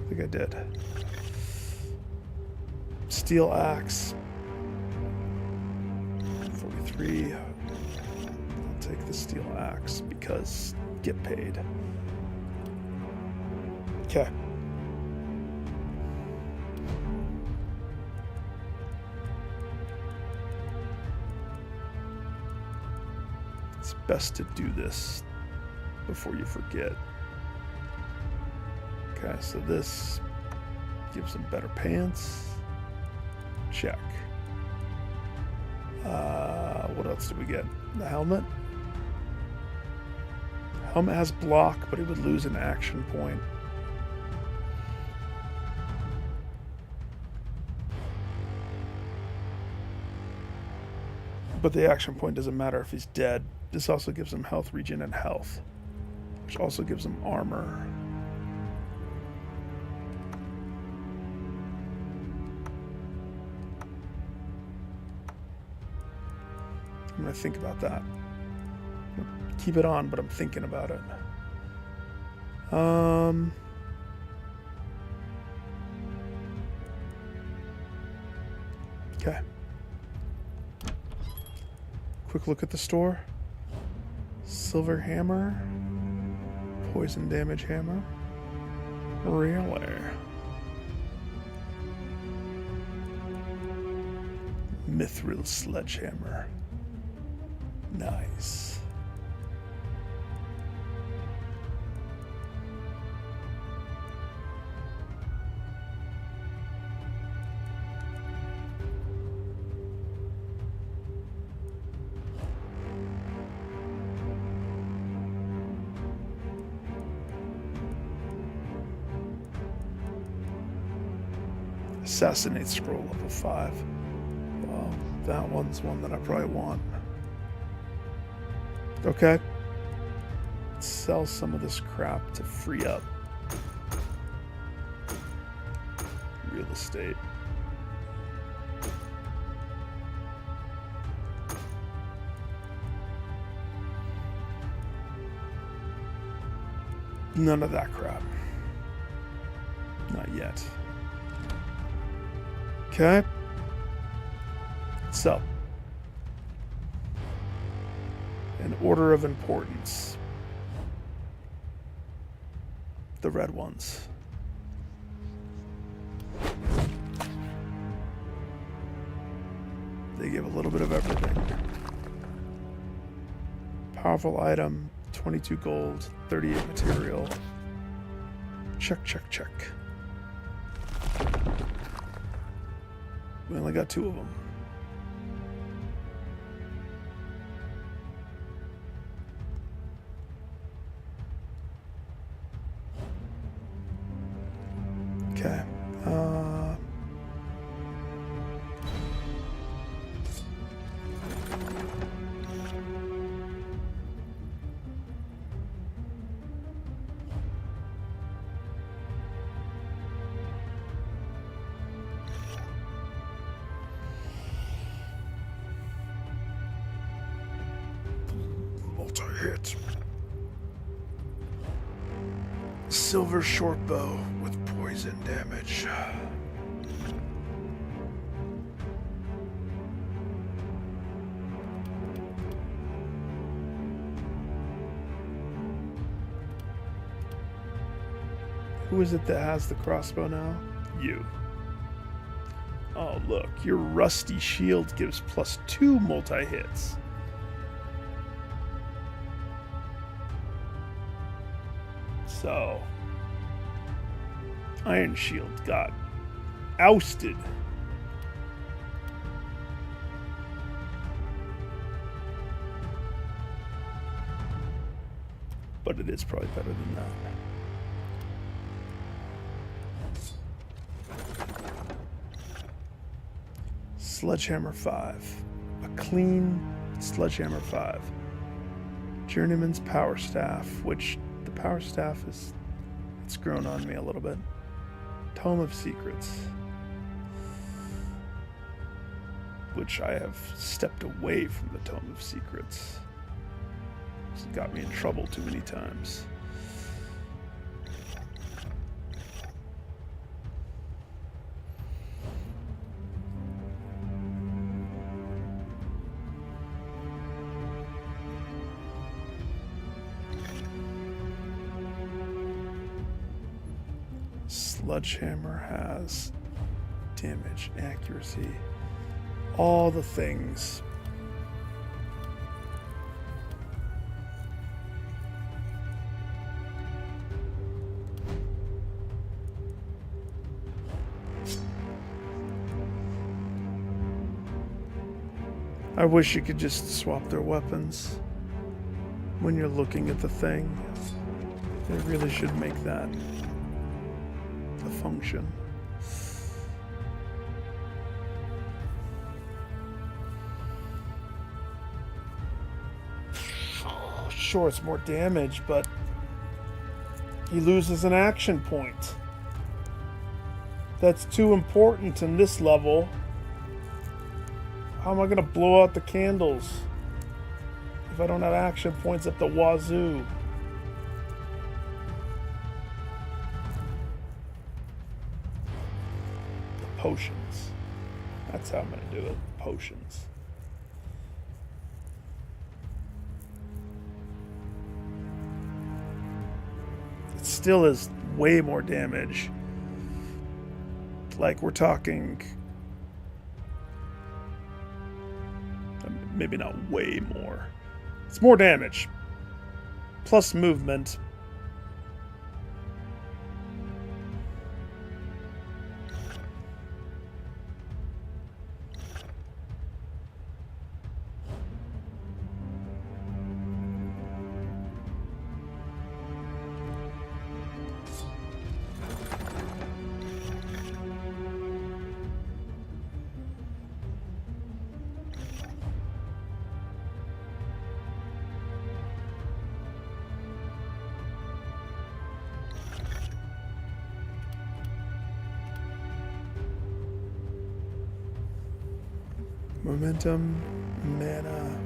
I think I did. Steel axe. 43. I'll take the steel axe because get paid. Okay. It's best to do this before you forget. Okay, so this gives them better pants. Check. What else did we get? The helmet? Helmet has block, but it would lose an action point. But the action point doesn't matter if he's dead. This also gives him health regen and health, which also gives him armor. I'm going to think about that. Keep it on, but I'm thinking about it. Okay. Quick look at the store. Silver hammer. Poison damage hammer. Really? Mithril sledgehammer. Nice. Assassinate scroll level 5. Well, that one's one that I probably want. Okay. Let's sell some of this crap to free up real estate. None of that crap. Not yet. Okay. So, in order of importance, the red ones. They give a little bit of everything. Powerful item, 22 gold, 38 material. Check, check, check. We only got 2 of them. Okay. Multi-hit. Silver short bow with poison damage. Who is it that has the crossbow now? You. Oh, look. Your rusty shield gives +2 multi-hits. So, Iron Shield got ousted. But it is probably better than that. Sledgehammer 5. A clean Sledgehammer 5. Journeyman's Power Staff, which the Power Staff it's grown on me a little bit. Tome of Secrets, which I have stepped away from the Tome of Secrets. It's got me in trouble too many times. Sledgehammer has damage, accuracy, all the things. I wish you could just swap their weapons when you're looking at the thing. They really should make that the function. Sure, it's more damage, but he loses an action point. That's too important in this level. How am I going to blow out the candles if I don't have action points up the wazoo? The potions. That's how I'm going to do it. Potions. It still is way more damage. Like, we're talking Maybe not way more. It's more damage. Plus movement. Momentum, mana.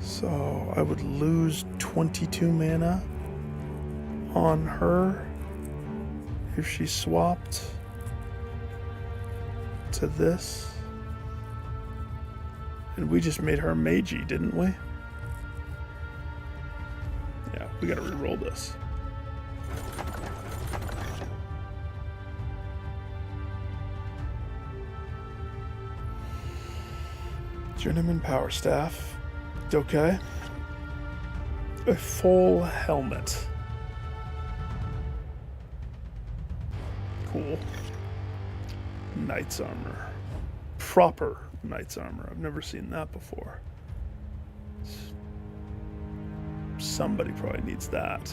So I would lose 22 mana on her if she swapped to this. And we just made her magey, didn't we? Yeah, we gotta re-roll this. Journeyman Power Staff. Okay. A full helmet. Cool. Knight's armor. Proper knight's armor. I've never seen that before. Somebody probably needs that.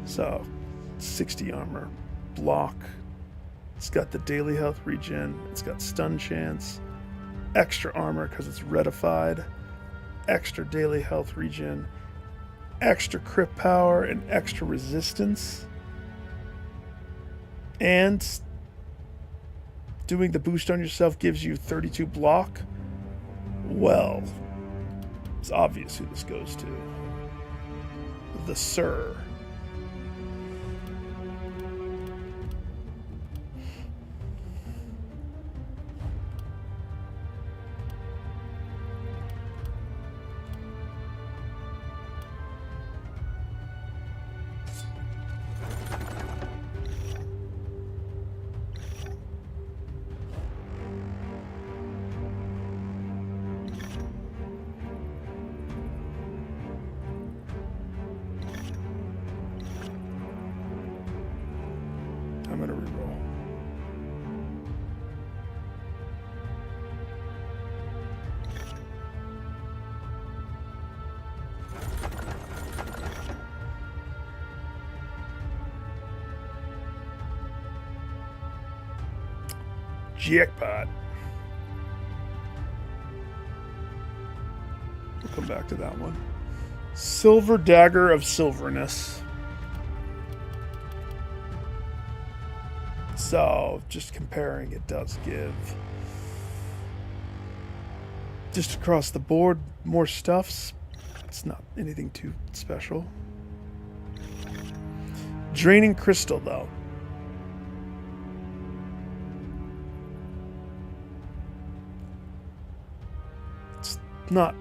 So, 60 armor. Block. It's got the daily health regen. It's got stun chance. Extra armor because it's retified. Extra daily health regen. Extra crit power and extra resistance. And doing the boost on yourself gives you 32 block. Well, it's obvious who this goes to. The Sir. I'm gonna reroll. Jackpot. We'll come back to that one. Silver Dagger of Silverness. So, just comparing, it does give just across the board more stuffs. It's not anything too special. Draining Crystal, though. It's not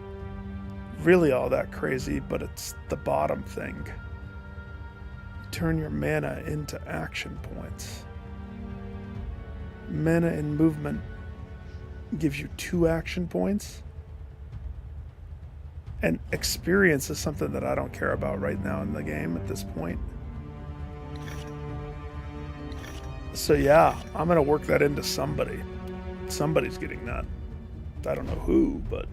really all that crazy, but it's the bottom thing. Turn your mana into action points. Mana and movement gives you 2 action points. And experience is something that I don't care about right now in the game at this point. So yeah, I'm going to work that into somebody. Somebody's getting that. I don't know who, but...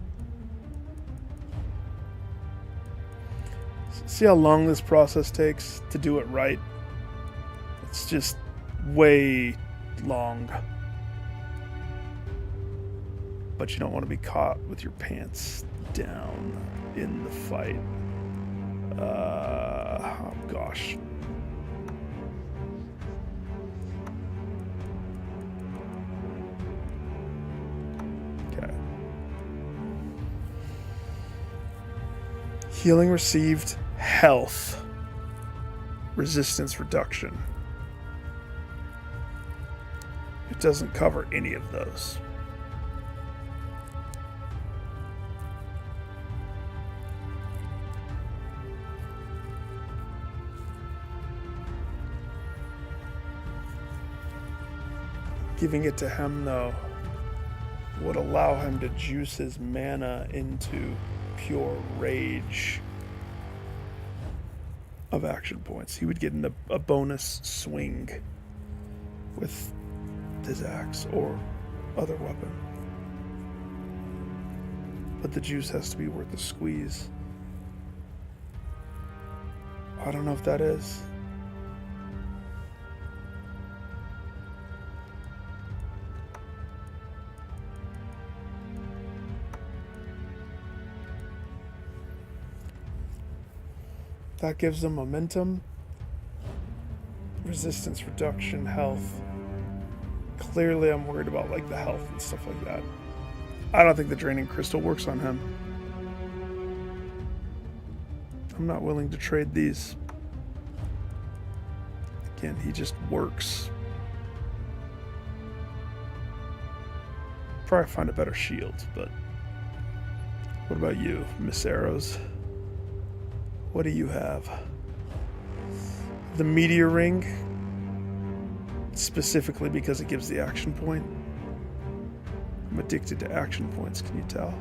See how long this process takes to do it right? It's just way long. But you don't want to be caught with your pants down in the fight. Oh gosh. Okay. Healing received, health, resistance reduction. It doesn't cover any of those. Giving it to him, though, would allow him to juice his mana into pure rage of action points. He would get a bonus swing with his axe or other weapon. But the juice has to be worth the squeeze. I don't know if that is. That gives them momentum, resistance reduction, health. Clearly I'm worried about like the health and stuff like that. I don't think the draining crystal works on him. I'm not willing to trade these. Again, he just works. Probably find a better shield, but what about you, Miss Arrows? What do you have? The meteor ring, specifically because it gives the action point. I'm addicted to action points, can you tell?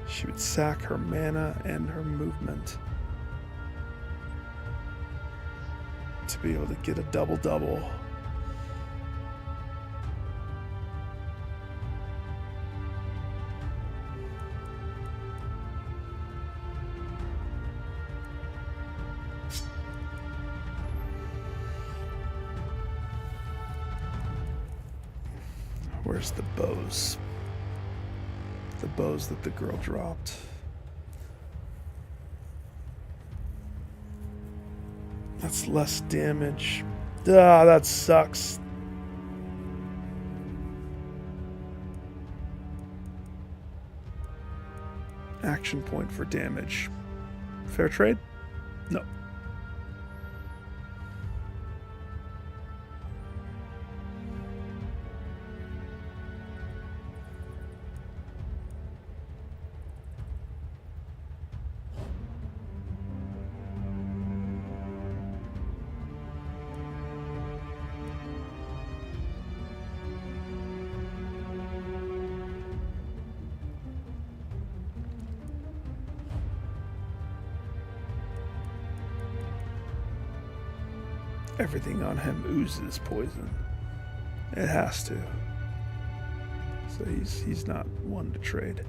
She would sack her mana and her movement to be able to get a double-double. Where's the bows? The bows that the girl dropped. That's less damage. Ah, that sucks. Action point for damage. Fair trade? No. Everything on him oozes poison. It has to. So he's not one to trade.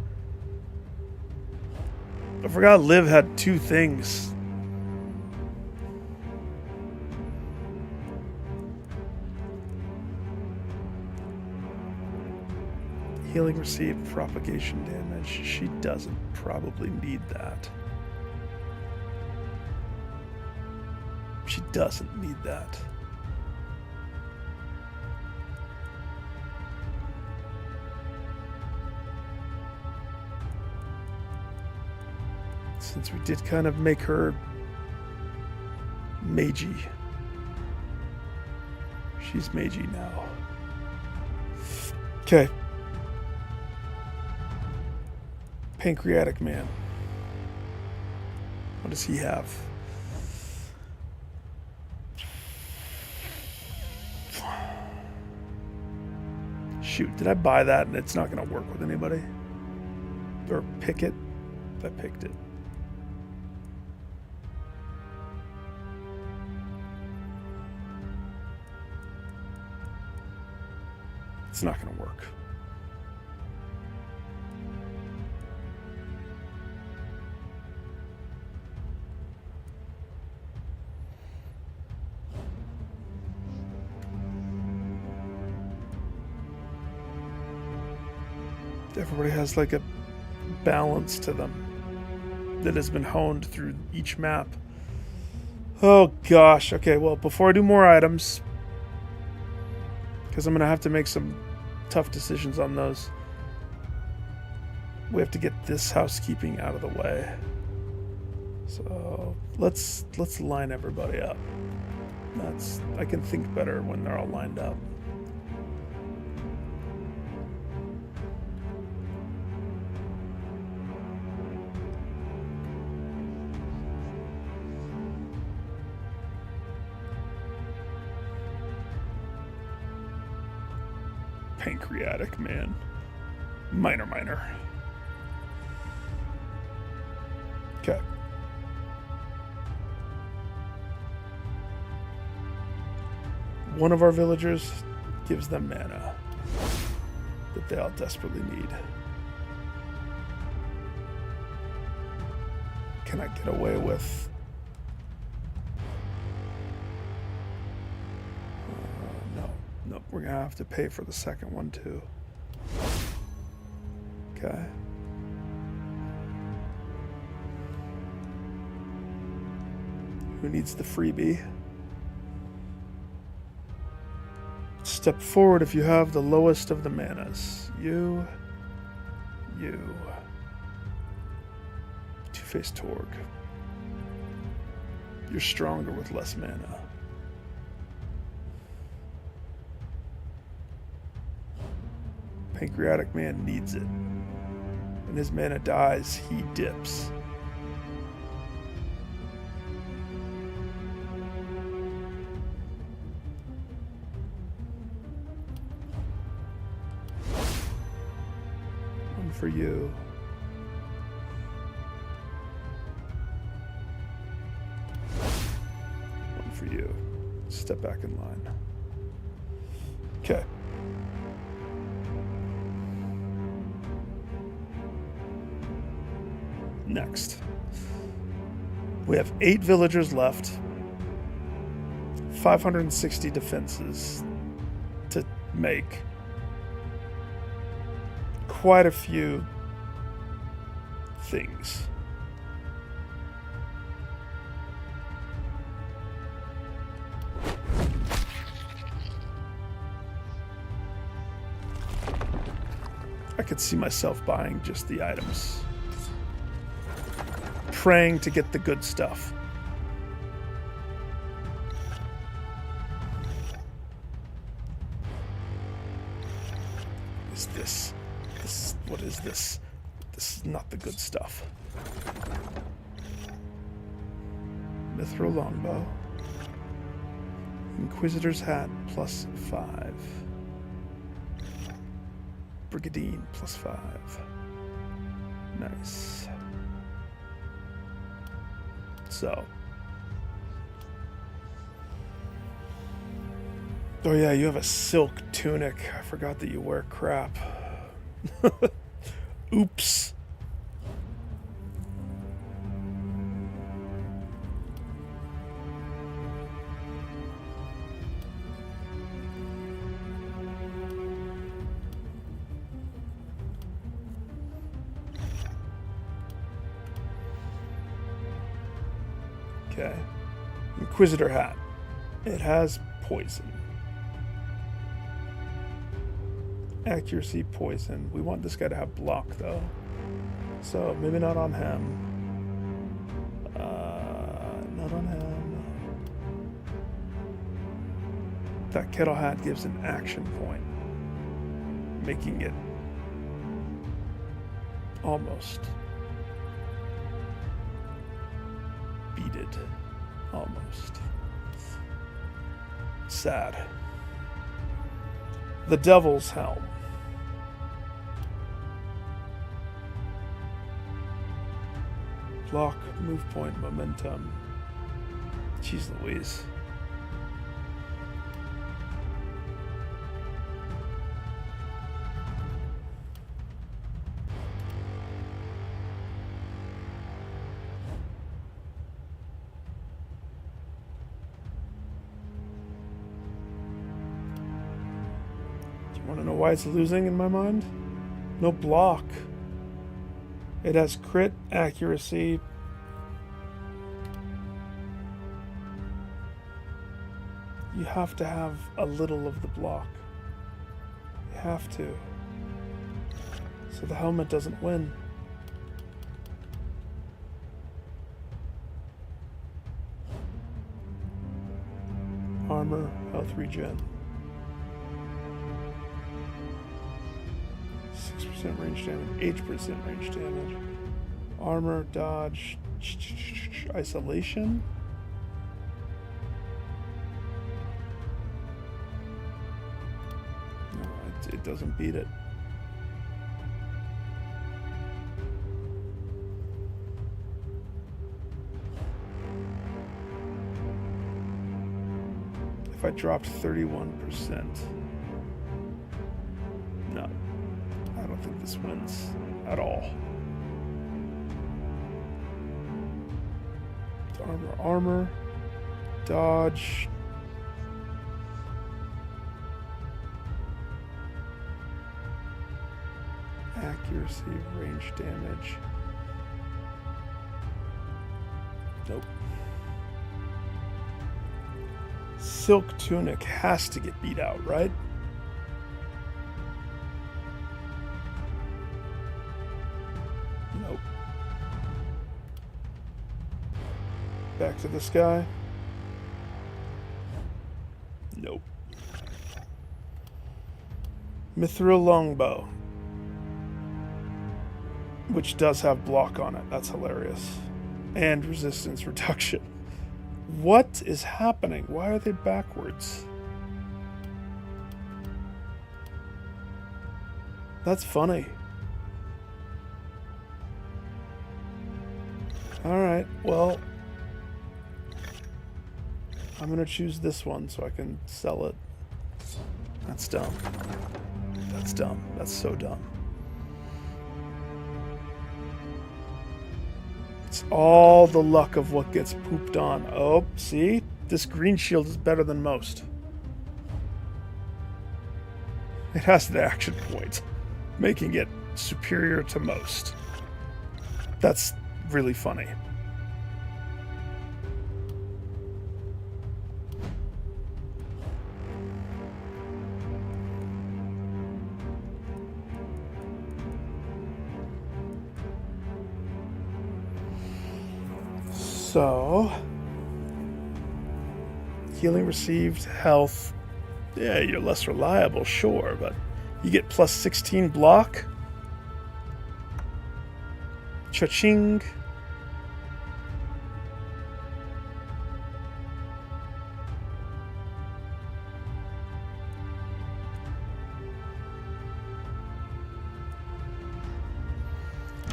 I forgot Liv had two things. Healing received, propagation damage. She doesn't probably need that. She doesn't need that. Since we did kind of make her magey. She's magey now. Okay. Pancreatic Man. What does he have? Shoot, did I buy that and it's not going to work with anybody? Or pick it? I picked it. It's not going to work. Everybody has like a balance to them that has been honed through each map. Oh gosh. Okay, well, before I do more items, because I'm going to have to make some tough decisions on those, we have to get this housekeeping out of the way. So let's line everybody up. I can think better when they're all lined up. Pancreatic man. Minor. Okay. One of our villagers gives them mana that they all desperately need. Can I get away with... No, we're gonna have to pay for the second one too. Okay. Who needs the freebie? Step forward if you have the lowest of the manas. You. Two-faced Torg. You're stronger with less mana. Pancreatic man needs it. When his mana dies, he dips. One for you. One for you. Step back in line. Okay. Next, we have 8 villagers left, 560 defenses to make, quite a few things. I could see myself buying just the items. Praying to get the good stuff. What is this? This is not the good stuff. Mithril longbow. Inquisitor's hat +5. Brigadine +5. Nice. So. Oh yeah, you have a silk tunic. I forgot that you wear crap. Oops. Okay. Inquisitor hat. It has poison. Accuracy, poison. We want this guy to have block, though. So, maybe not on him. Not on him. That kettle hat gives an action point, making it almost beaded. Almost. Sad. The Devil's Helm. Block, move point, momentum. Jeez Louise. Want to know why it's losing in my mind? No block. It has crit, accuracy. You have to have a little of the block. You have to. So the helmet doesn't win. Armor, health regen. 6% range damage, 8% range damage. Armor, dodge, isolation. No, it doesn't beat it. If I dropped 31%. No. I don't think this wins at all. Armor. Dodge. Accuracy, range damage. Nope. Silk Tunic has to get beat out, right? Nope. Back to this guy. Nope. Mithril Longbow. Which does have block on it. That's hilarious. And resistance reduction. What is happening? Why are they backwards? That's funny. Alright, well, I'm going to choose this one so I can sell it. That's dumb. That's dumb. That's so dumb. It's all the luck of what gets pooped on. Oh, see? This green shield is better than most. It has the action point, making it superior to most. That's really funny. So, healing received, health. Yeah, you're less reliable, sure, but you get plus 16 block. Cha-ching.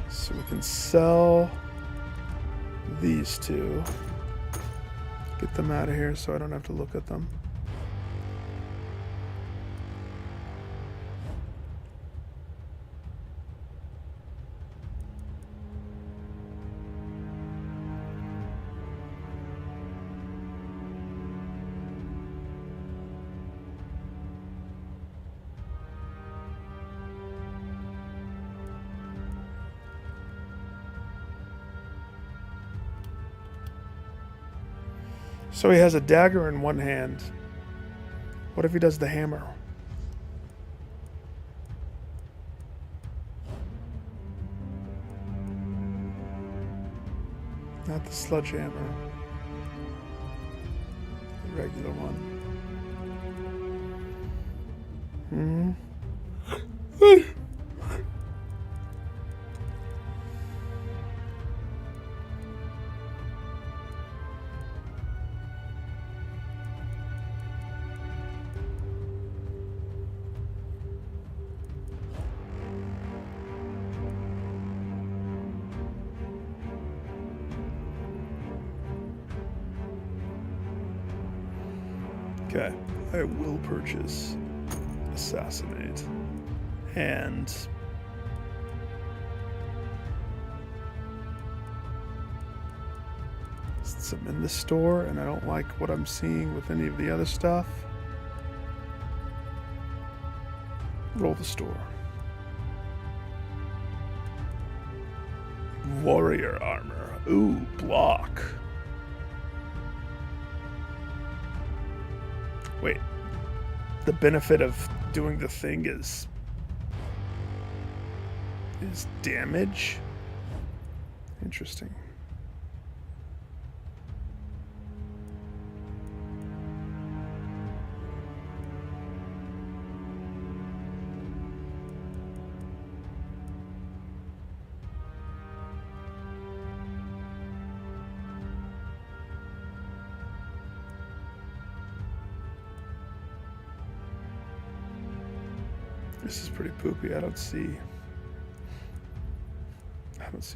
So we can sell these two. Get them out of here so I don't have to look at them. So he has a dagger in one hand. What if he does the hammer? Not the sledgehammer. The regular one. Hmm. Okay, I will purchase Assassinate. And since I'm in the store and I don't like what I'm seeing with any of the other stuff, roll the store. Warrior armor. Ooh, block. Wait, the benefit of doing the thing is damage? Interesting. This is pretty poopy. I don't see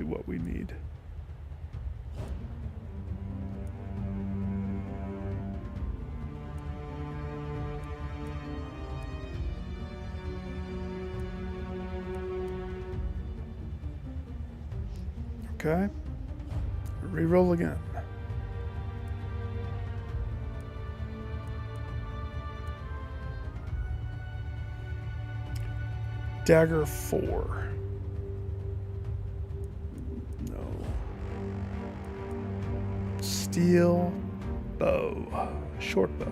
what we need. Okay. Reroll again. Dagger 4. No. Steel bow. Short bow.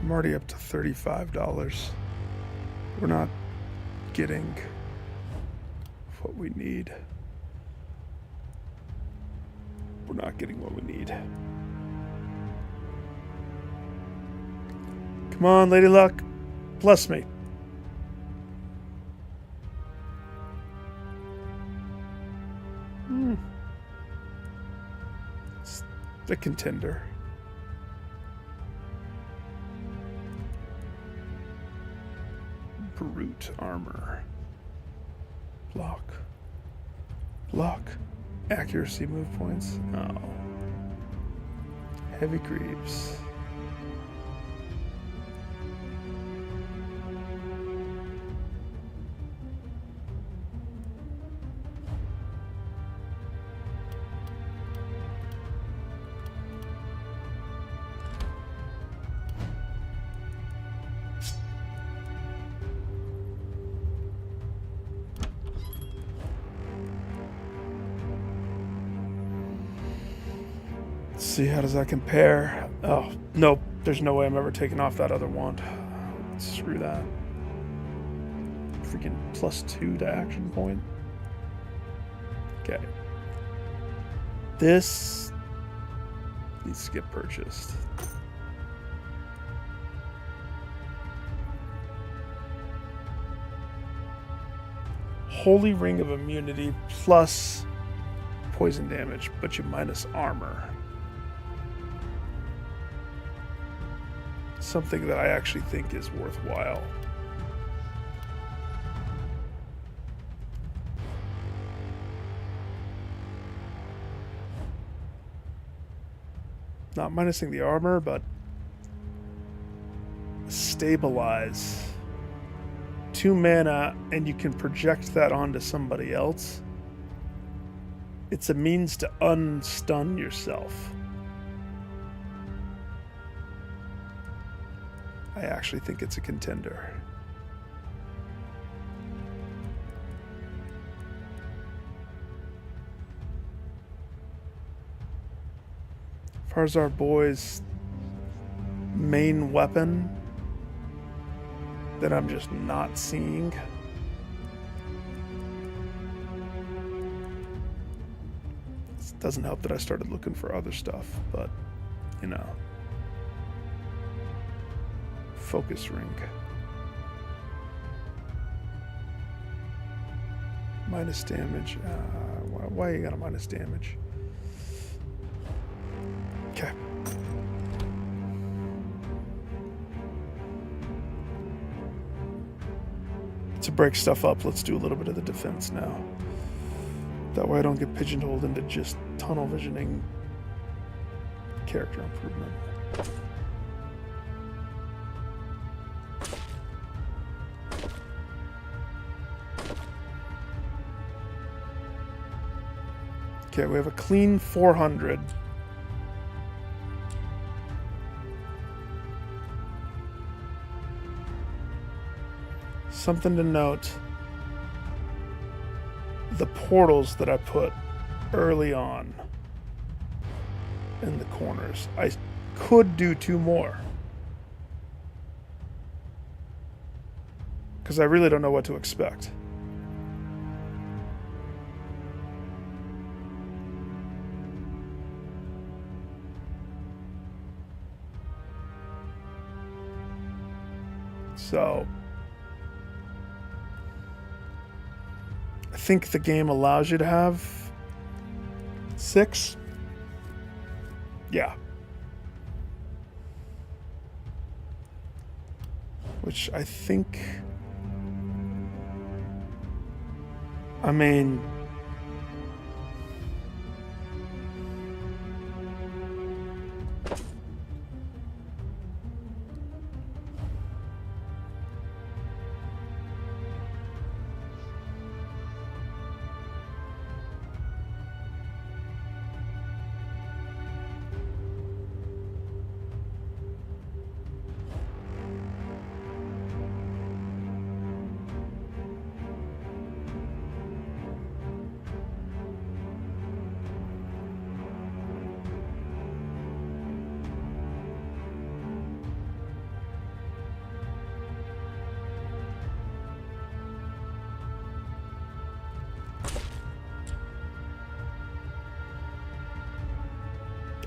I'm already up to $35. We're not getting what we need. We're not getting what we need. Come on, Lady Luck. Bless me. It's the contender. Brute armor. Block. Block. Accuracy move points. Oh. Heavy greaves. See, how does that compare? Oh, nope. There's no way I'm ever taking off that other wand. Screw that. Freaking +2 to action point. Okay. This needs to get purchased. Holy Ring of Immunity plus poison damage, but you minus armor. Something that I actually think is worthwhile. Not minusing the armor, but stabilize. 2 mana, and you can project that onto somebody else. It's a means to unstun yourself. I actually think it's a contender. As far as our boy's main weapon that I'm just not seeing. It doesn't help that I started looking for other stuff, but you know. Focus ring. Minus damage. Why you got a minus damage? Okay. To break stuff up, let's do a little bit of the defense now. That way I don't get pigeonholed into just tunnel visioning character improvement. Okay, we have a clean 400. Something to note. The portals that I put early on in the corners. I could do 2 more. Because I really don't know what to expect. So I think the game allows you to have 6. Yeah. Which I think, I mean,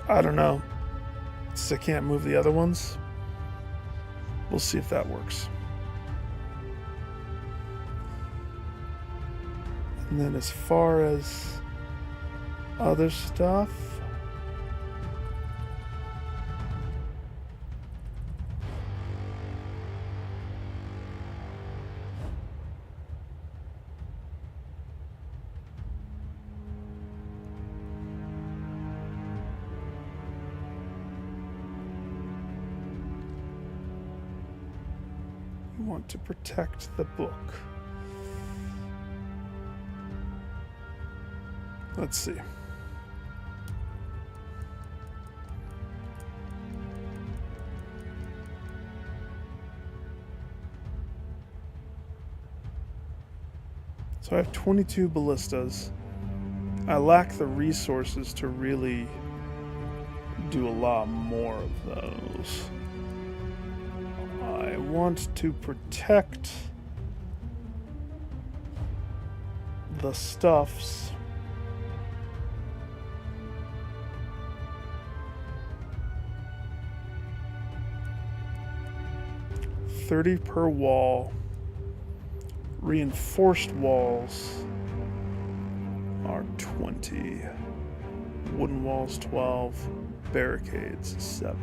I don't know. Since I can't move the other ones, we'll see if that works. And then as far as other stuff, you want to protect the book. Let's see. So I have 22 ballistas. I lack the resources to really do a lot more of those. I want to protect the stuffs. $30 per wall. Reinforced walls are 20. Wooden walls 12. Barricades 7.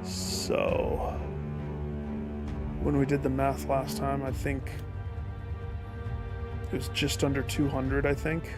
So when we did the math last time, I think it was just under 200, I think.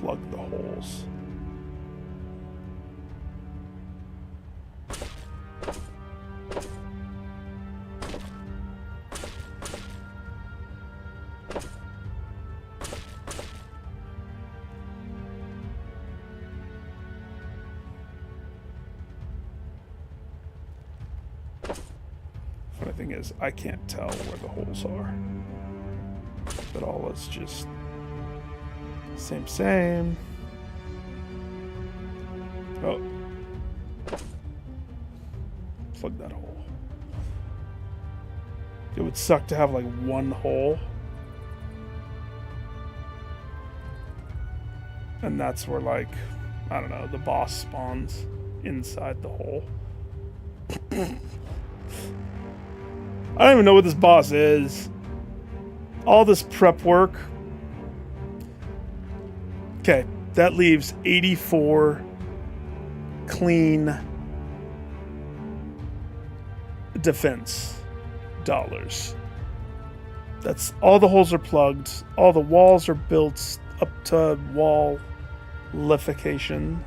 Plug the holes. Funny thing is, I can't tell where the holes are. But all is just same. Oh. Plug that hole. It would suck to have like one hole. And that's where, like, I don't know, the boss spawns inside the hole. I don't even know what this boss is. All this prep work. Okay, that leaves 84 clean defense That's all the holes are plugged. All the walls are built up to wall-lification.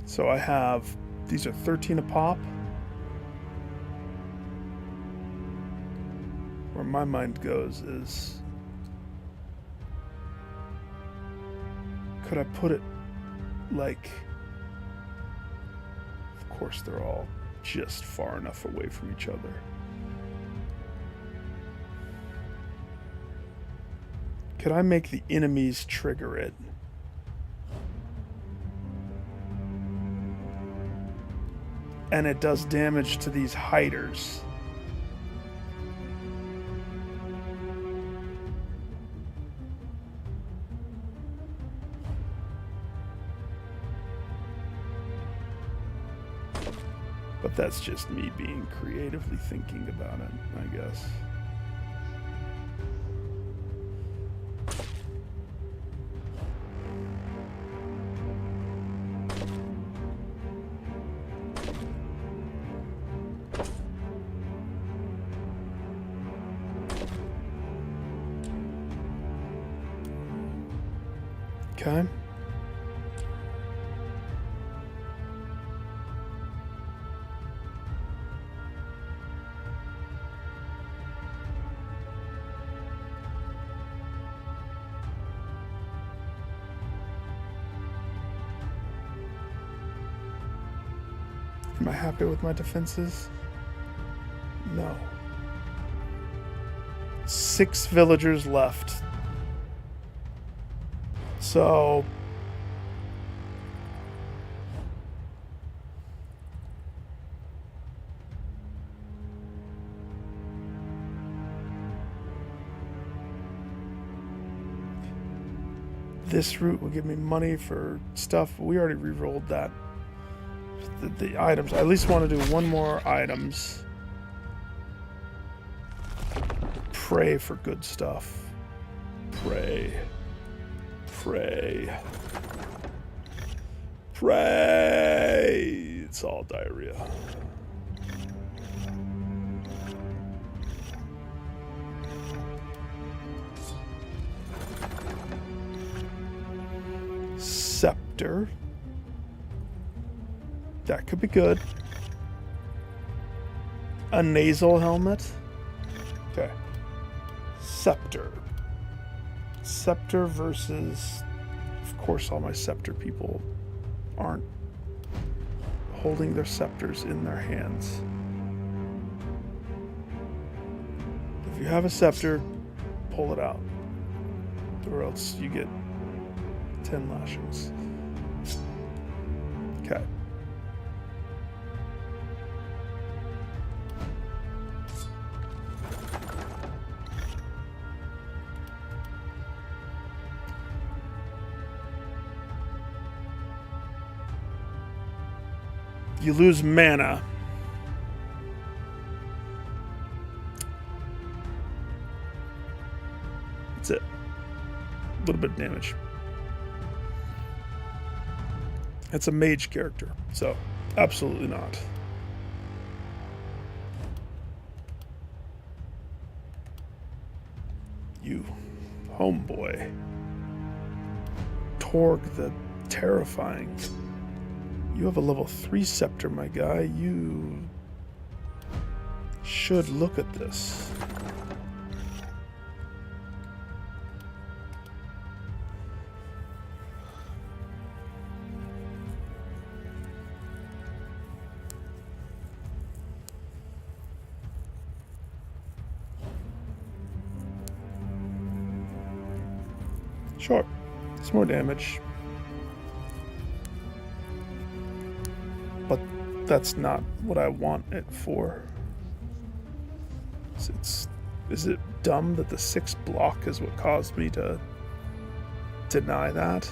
So I have, these are 13 a pop. Where my mind goes is, could I put it like, of course they're all just far enough away from each other. Could I make the enemies trigger it? And it does damage to these hiders. But that's just me being creatively thinking about it, I guess. Okay. Am I happy with my defenses? No. 6 villagers left. So this route will give me money for stuff. We already re-rolled that. The items. I at least want to do one more items. Pray for good stuff. Pray. Pray. Pray. It's all diarrhea. Scepter. That could be good. A nasal helmet. Okay. Scepter. Scepter versus... Of course all my scepter people aren't holding their scepters in their hands. If you have a scepter, pull it out. Or else you get 10 lashings. Okay. You lose mana. That's it. A little bit of damage. It's a mage character, so absolutely not. You homeboy. Torg the Terrifying. You have a level 3 scepter, my guy. You should look at this. Sure, it's more damage. But that's not what I want it for. It's Is it dumb that the 6 block is what caused me to deny that?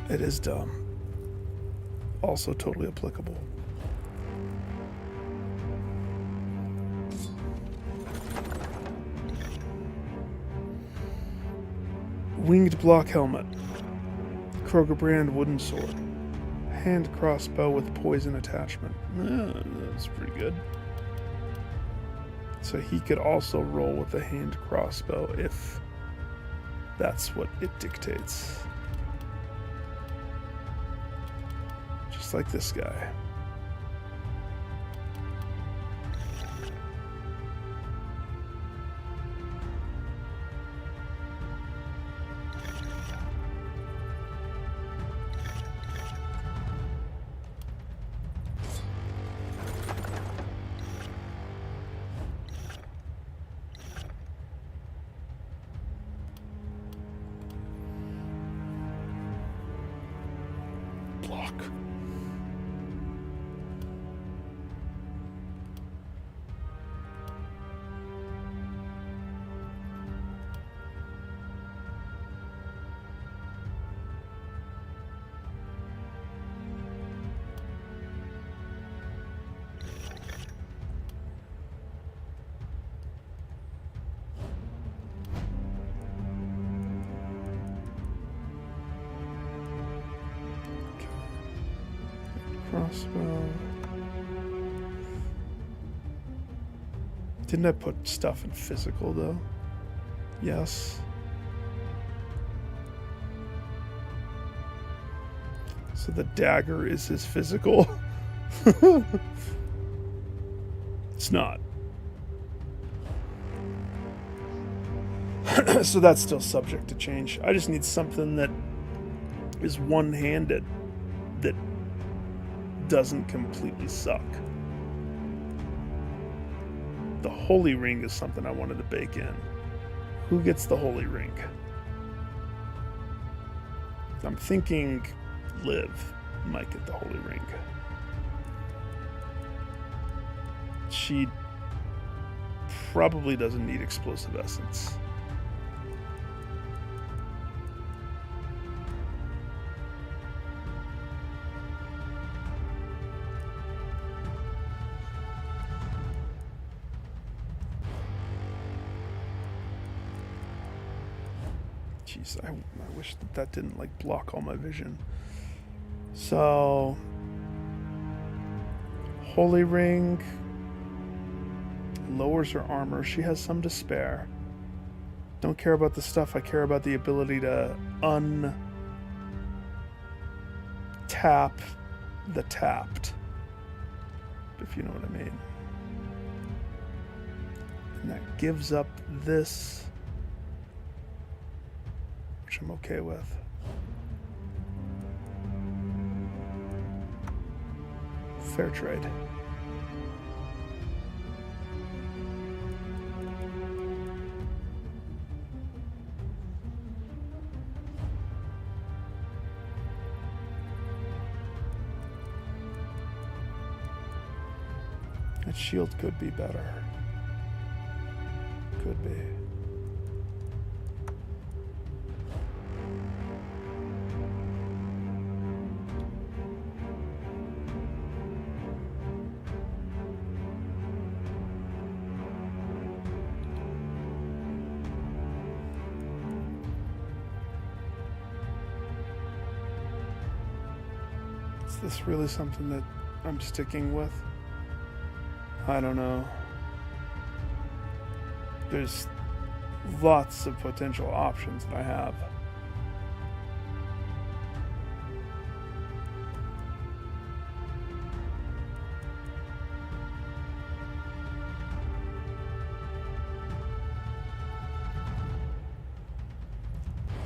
It is dumb. Also totally applicable. Winged block helmet. Kroger brand wooden sword. Hand crossbow with poison attachment. That's pretty good. So he could also roll with the hand crossbow if that's what it dictates. Just like this guy. Block. Crossbow. Didn't I put stuff in physical though? Yes. So the dagger is his physical. It's not. So that's still subject to change. I just need something that is one-handed that doesn't completely suck. The holy ring is something I wanted to bake in. Who gets the holy ring? I'm thinking Liv might get the holy ring. She probably doesn't need explosive essence. Jeez, I wish that didn't like block all my vision. So, holy ring lowers her armor. She has some to spare. Don't care about the stuff. I care about the ability to untap the tapped, if you know what I mean. And that gives up this, which I'm okay with. Fair trade. That shield could be better. Could be. Is this really something that I'm sticking with? I don't know. There's lots of potential options that I have.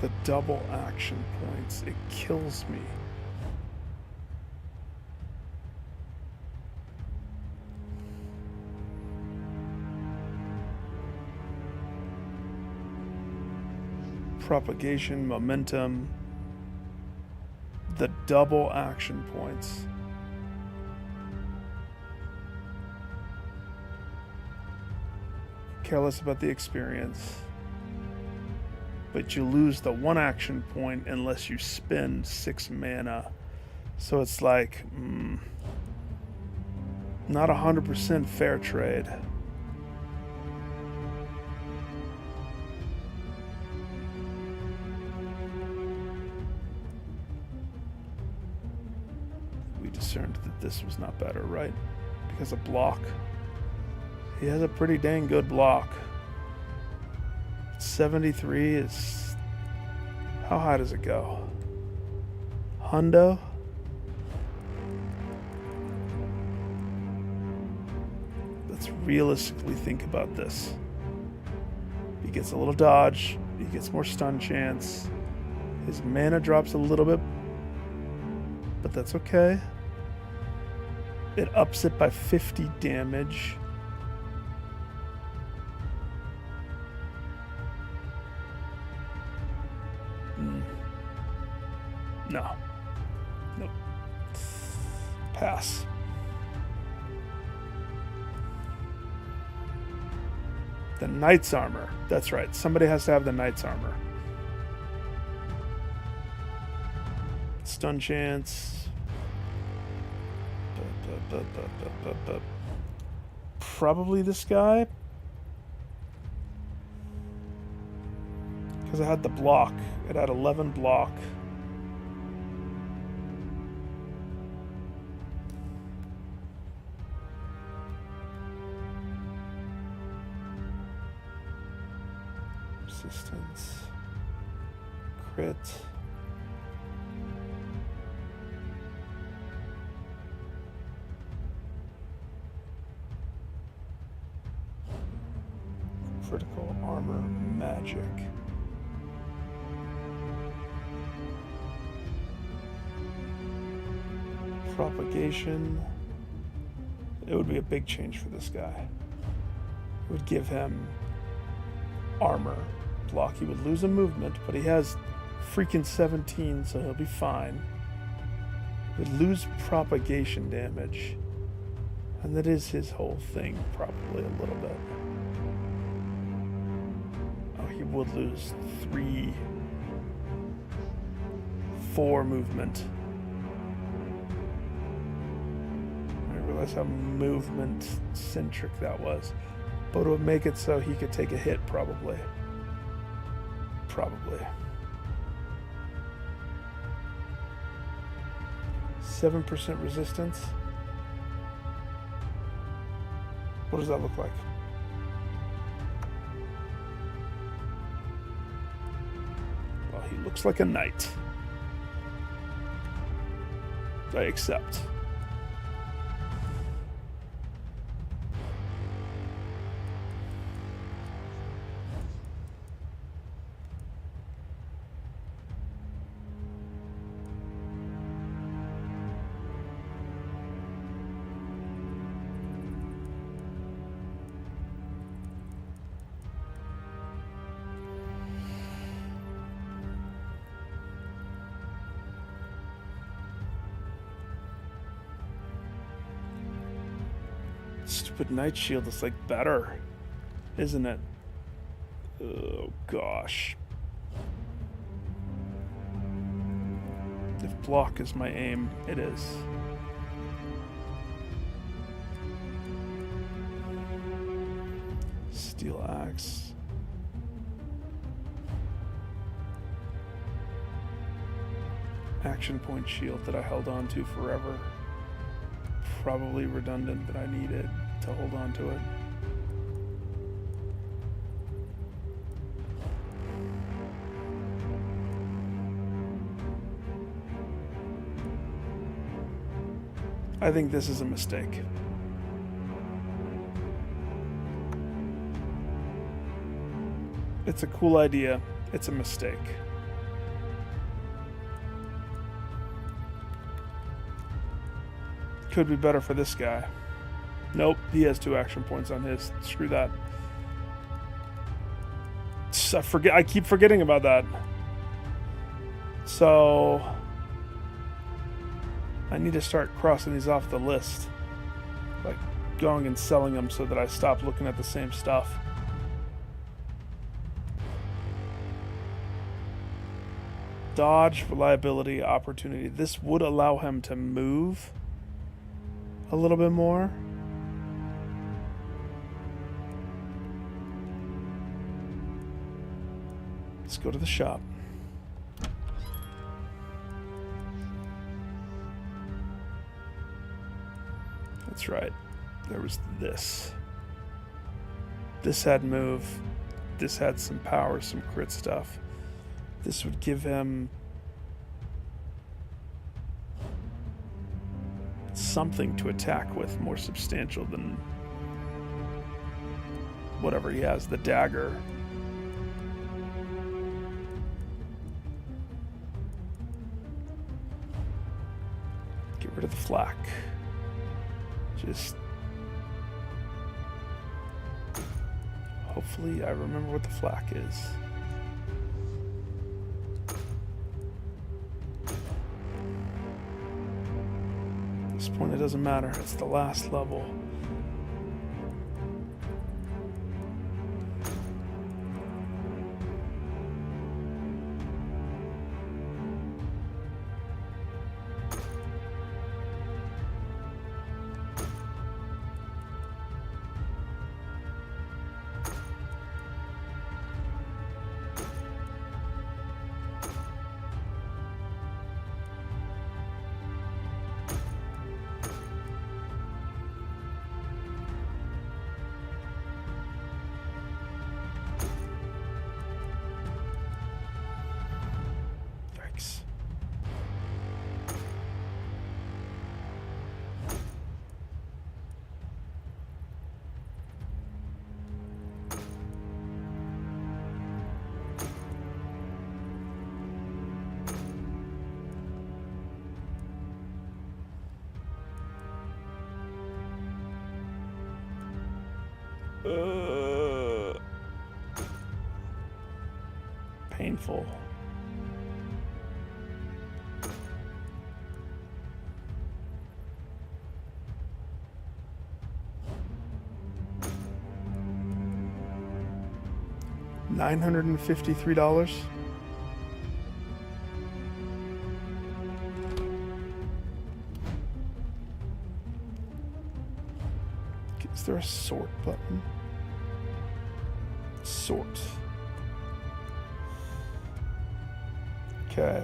The double action points, it kills me. Propagation, momentum, the double action points. careless about the experience. But you lose the 1 action point unless you spend 6 mana. So it's like, not 100% fair trade. We discerned that this was not better, right? Because of block. He has a pretty dang good block. 73 is... How high does it go? Hundo? Let's realistically think about this. He gets a little dodge. He gets more stun chance. His mana drops a little bit. But that's okay. It ups it by 50 damage. No. Nope. Pass. The Knight's Armor. That's right. Somebody has to have the Knight's Armor. Stun chance. Probably this guy. Because I had the block. It had 11 block. Resistance. Crit. Critical armor magic. Propagation. It would be a big change for this guy. It would give him armor. Block. He would lose a movement, but he has freaking 17, so he'll be fine. He would lose propagation damage. And that is his whole thing, probably a little bit. Oh, he would lose 4 movement. I realize how movement-centric that was. But it would make it so he could take a hit, probably. Probably. 7% resistance. What does that look like? Well, he looks like a knight. I accept. Stupid Night Shield is like better, isn't it? Oh gosh. If block is my aim, it is. Steel Axe. Action point shield that I held on to forever. Probably redundant, but I needed to hold on to it. I think this is a mistake. It's a cool idea. It's a mistake. Could be better for this guy. Nope, he has 2 action points on his. Screw that. I keep forgetting about that. So I need to start crossing these off the list. Like going and selling them so that I stop looking at the same stuff. Dodge, reliability, opportunity. This would allow him to move a little bit more. Let's go to the shop. That's right. There was this. This had move. This had some power, some crit stuff. This would give him something to attack with more substantial than whatever he has, the dagger. Get rid of the flak. Just hopefully I remember what the flak is. At this point it doesn't matter, it's the last level. Yikes. Painful. $953. Is there a sort button? Sort. Okay.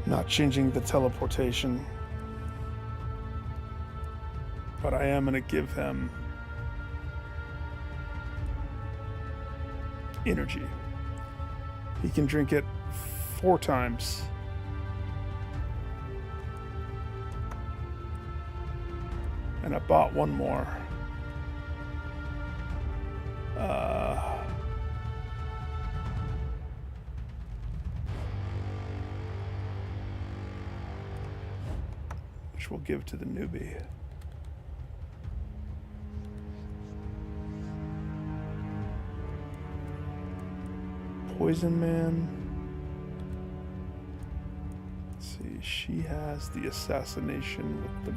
Not changing the teleportation, but I am going to give him energy. He can drink it 4 times. And I bought one more. Which we'll give to the newbie. Poison Man. Let's see, she has the assassination with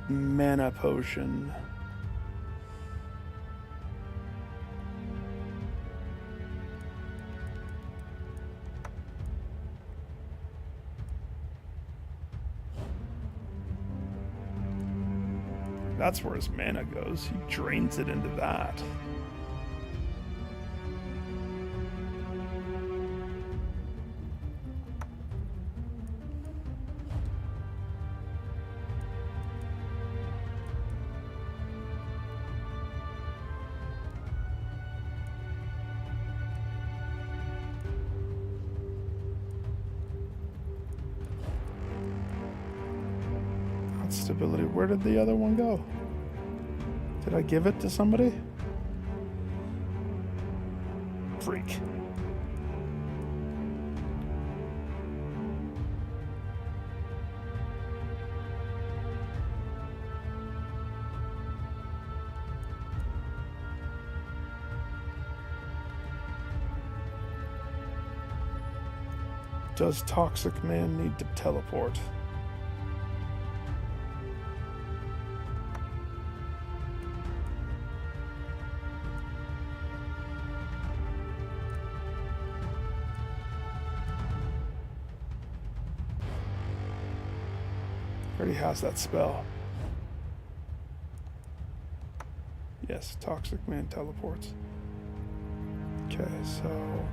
the mana potion. That's where his mana goes. He drains it into that. Stability. Where did the other one go? Did I give it to somebody? Freak. Does Toxic Man need to teleport? Already has that spell. Yes, Toxic Man teleports. Okay, so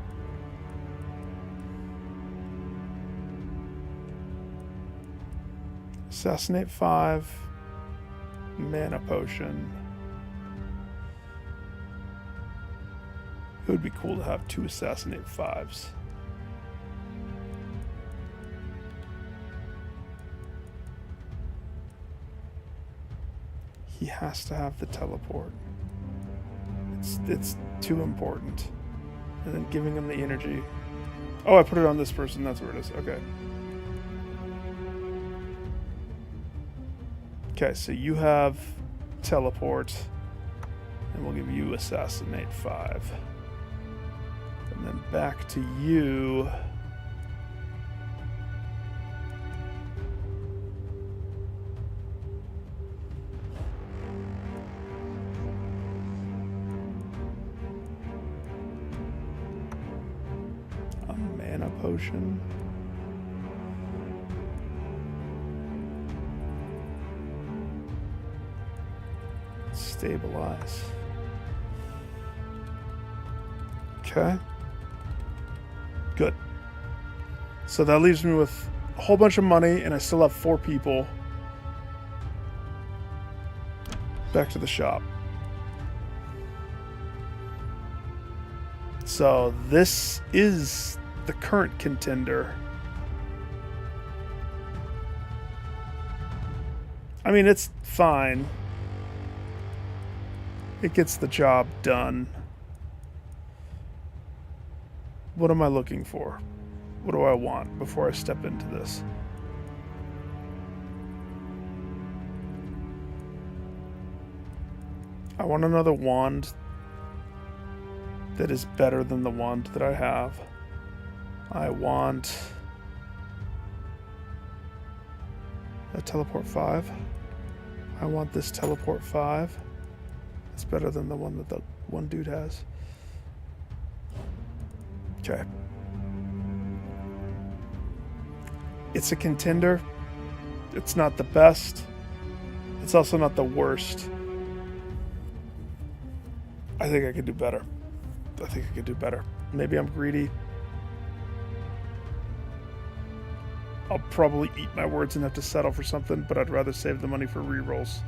Assassinate 5, Mana Potion. It would be cool to have 2 Assassinate 5s. He has to have the teleport. It's too important. And then giving him the energy. Oh, I put it on this person. That's where it is. Okay. Okay, so you have teleport. And we'll give you Assassinate 5. And then back to you. A mana potion. Stabilize. Okay. Good. So that leaves me with a whole bunch of money, and I still have 4 people. Back to the shop. So this is the current contender. I mean, it's fine. It gets the job done. What am I looking for? What do I want before I step into this? I want another wand that is better than the wand that I have. I want a teleport 5. I want this teleport 5. It's better than the one that the one dude has. Okay. It's a contender. It's not the best. It's also not the worst. I think I could do better. Maybe I'm greedy. I'll probably eat my words and have to settle for something, but I'd rather save the money for rerolls.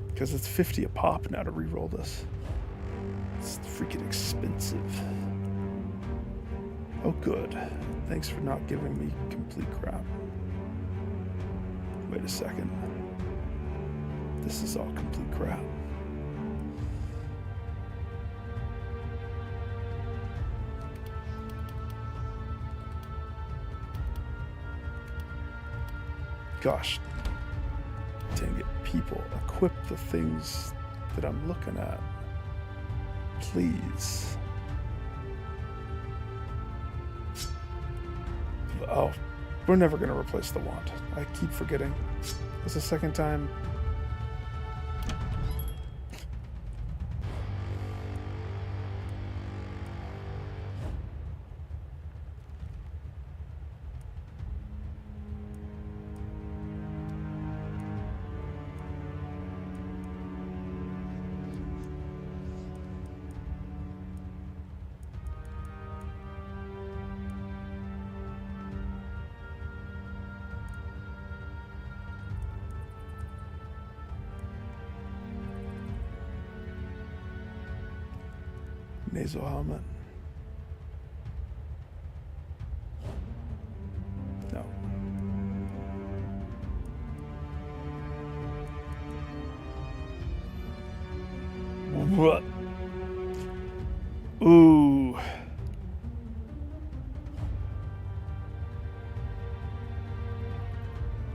Because it's 50 a pop now to reroll this. It's freaking expensive. Oh, good. Thanks for not giving me complete crap. Wait a second. This is all complete crap. Gosh. Dang it, people. Equip the things that I'm looking at. Please. Oh, we're never going to replace the wand. I keep forgetting. It's the second time. Nasal helmet. No. What? Ooh.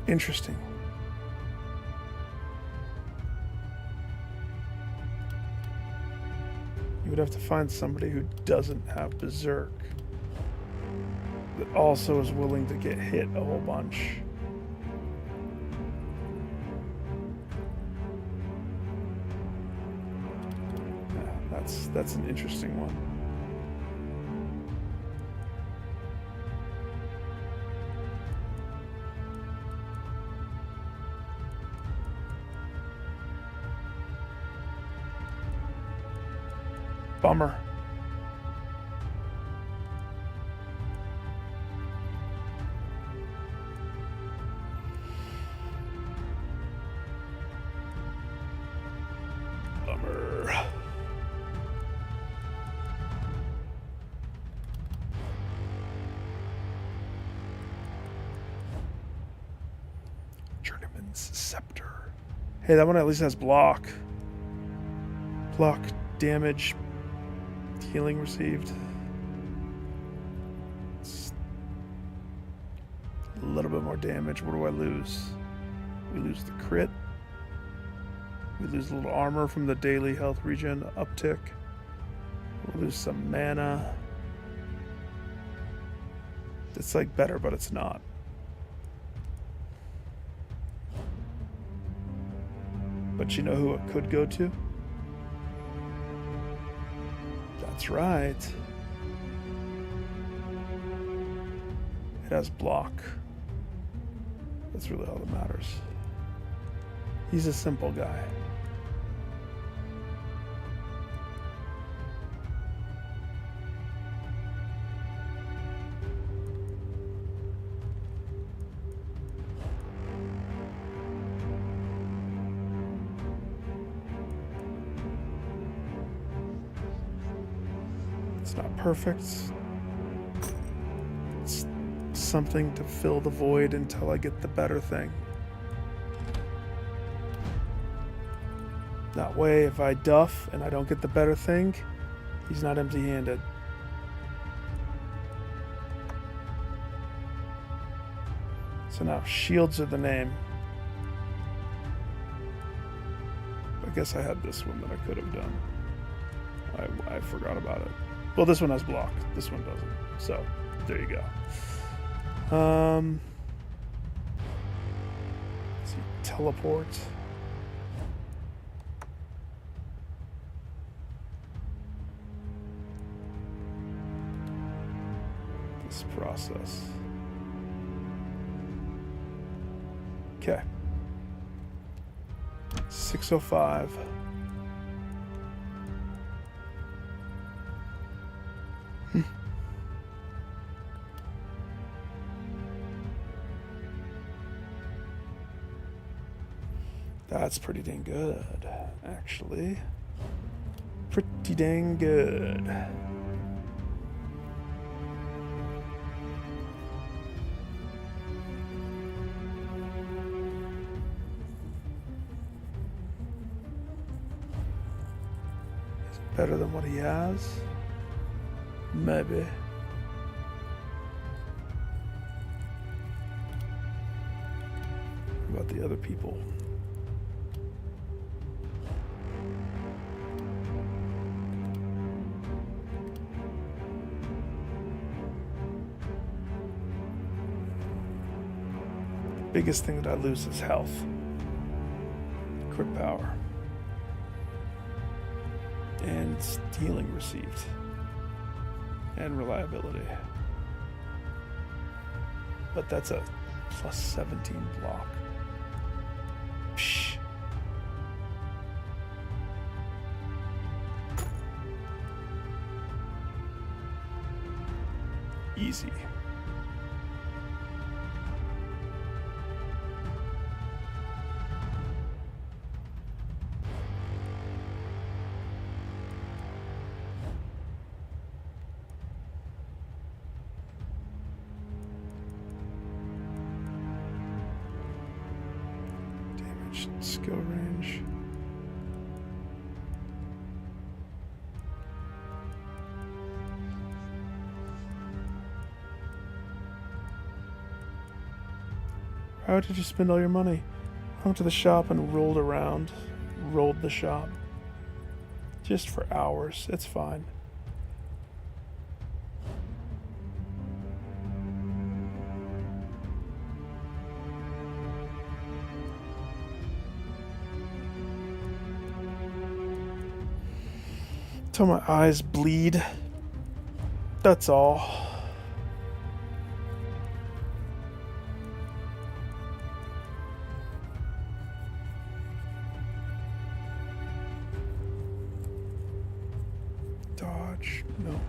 Interesting. You would have to find somebody who doesn't have Berserk. that also is willing to get hit a whole bunch. Yeah, that's an interesting one. Bummer. Bummer. Journeyman's Scepter. Hey, that one at least has block. Block, damage, healing received. It's a little bit more damage. What do I lose? We lose the crit. We lose a little armor from the daily health regen uptick. We'll lose some mana. It's like better, but it's not. But you know who it could go to? That's right. It has block. That's really all that matters. He's a simple guy. It's not perfect. It's something to fill the void until I get the better thing. That way, if I duff and I don't get the better thing, he's not empty-handed. So now, shields are the name. I guess I had this one that I could have done. I forgot about it. Well, this one has block. This one doesn't. So, there you go. Let's see, teleport. This process. Okay. 605. That's pretty dang good, actually. Pretty dang good. Is it better than what he has? Maybe. What about the other people? Biggest thing that I lose is health, crit power, and healing received, and reliability. But that's a plus 17 block. Psh. Easy. Skill range. How did you spend all your money? I went to the shop and rolled the shop. Just for hours. It's fine. Till my eyes bleed. That's all. Dodge. No.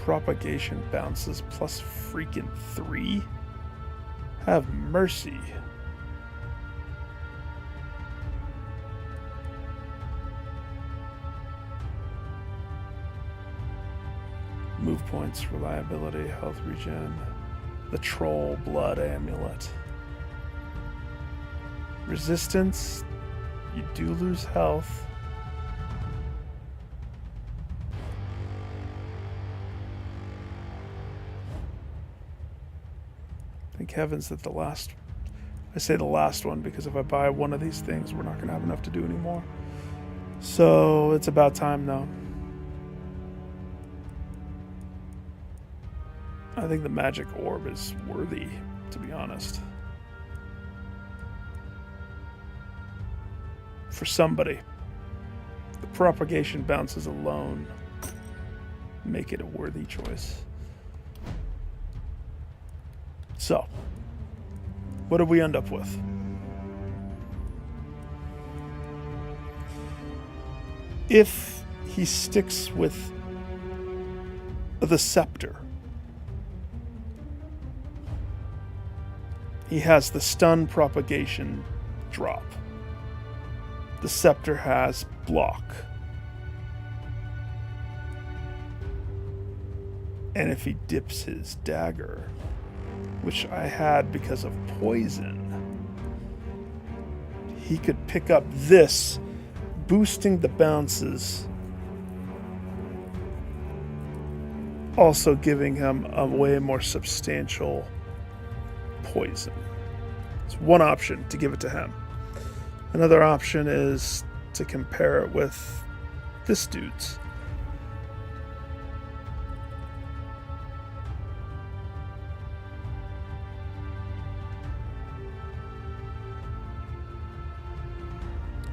Propagation bounces plus freaking 3? Have mercy. Move points, reliability, health regen. The Troll Blood Amulet. Resistance, you do lose health. Thank heavens that I say the last one because if I buy one of these things, we're not going to have enough to do anymore. So it's about time now. I think the magic orb is worthy, to be honest. For somebody. The propagation bounces alone make it a worthy choice. So, what did we end up with? If he sticks with the scepter, he has the stun propagation drop. The scepter has block. And if he dips his dagger, which I had because of poison, he could pick up this, boosting the bounces, also giving him a way more substantial poison. It's one option to give it to him. Another option is to compare it with this dude's.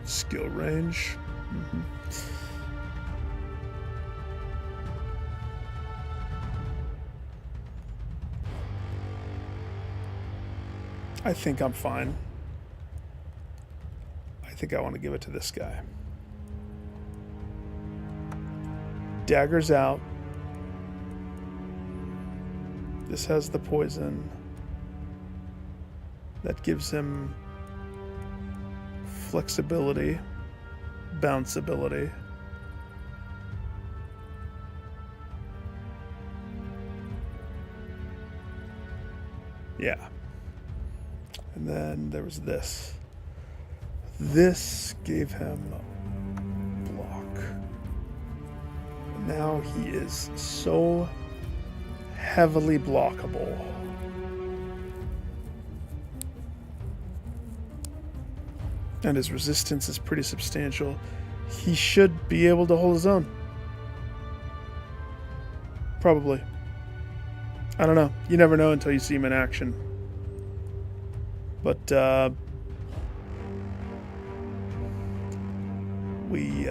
Skill range. I think I'm fine. I think I want to give it to this guy. Dagger's out. This has the poison. That gives him flexibility, bounceability. Yeah. And then there was this. This gave him block. Now he is so heavily blockable. And his resistance is pretty substantial. He should be able to hold his own. Probably. I don't know. You never know until you see him in action. But, we,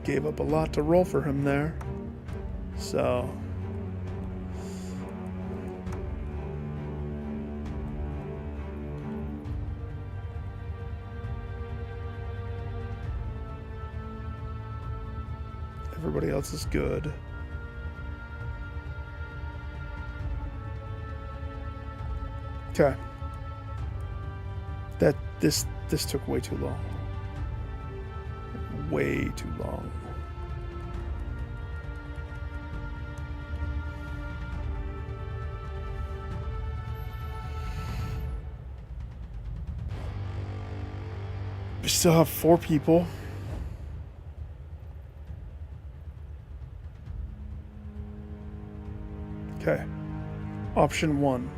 gave up a lot to roll for him there. So... everybody else is good. Okay. This took way too long. Way too long. We still have 4 people. Okay. Option 1.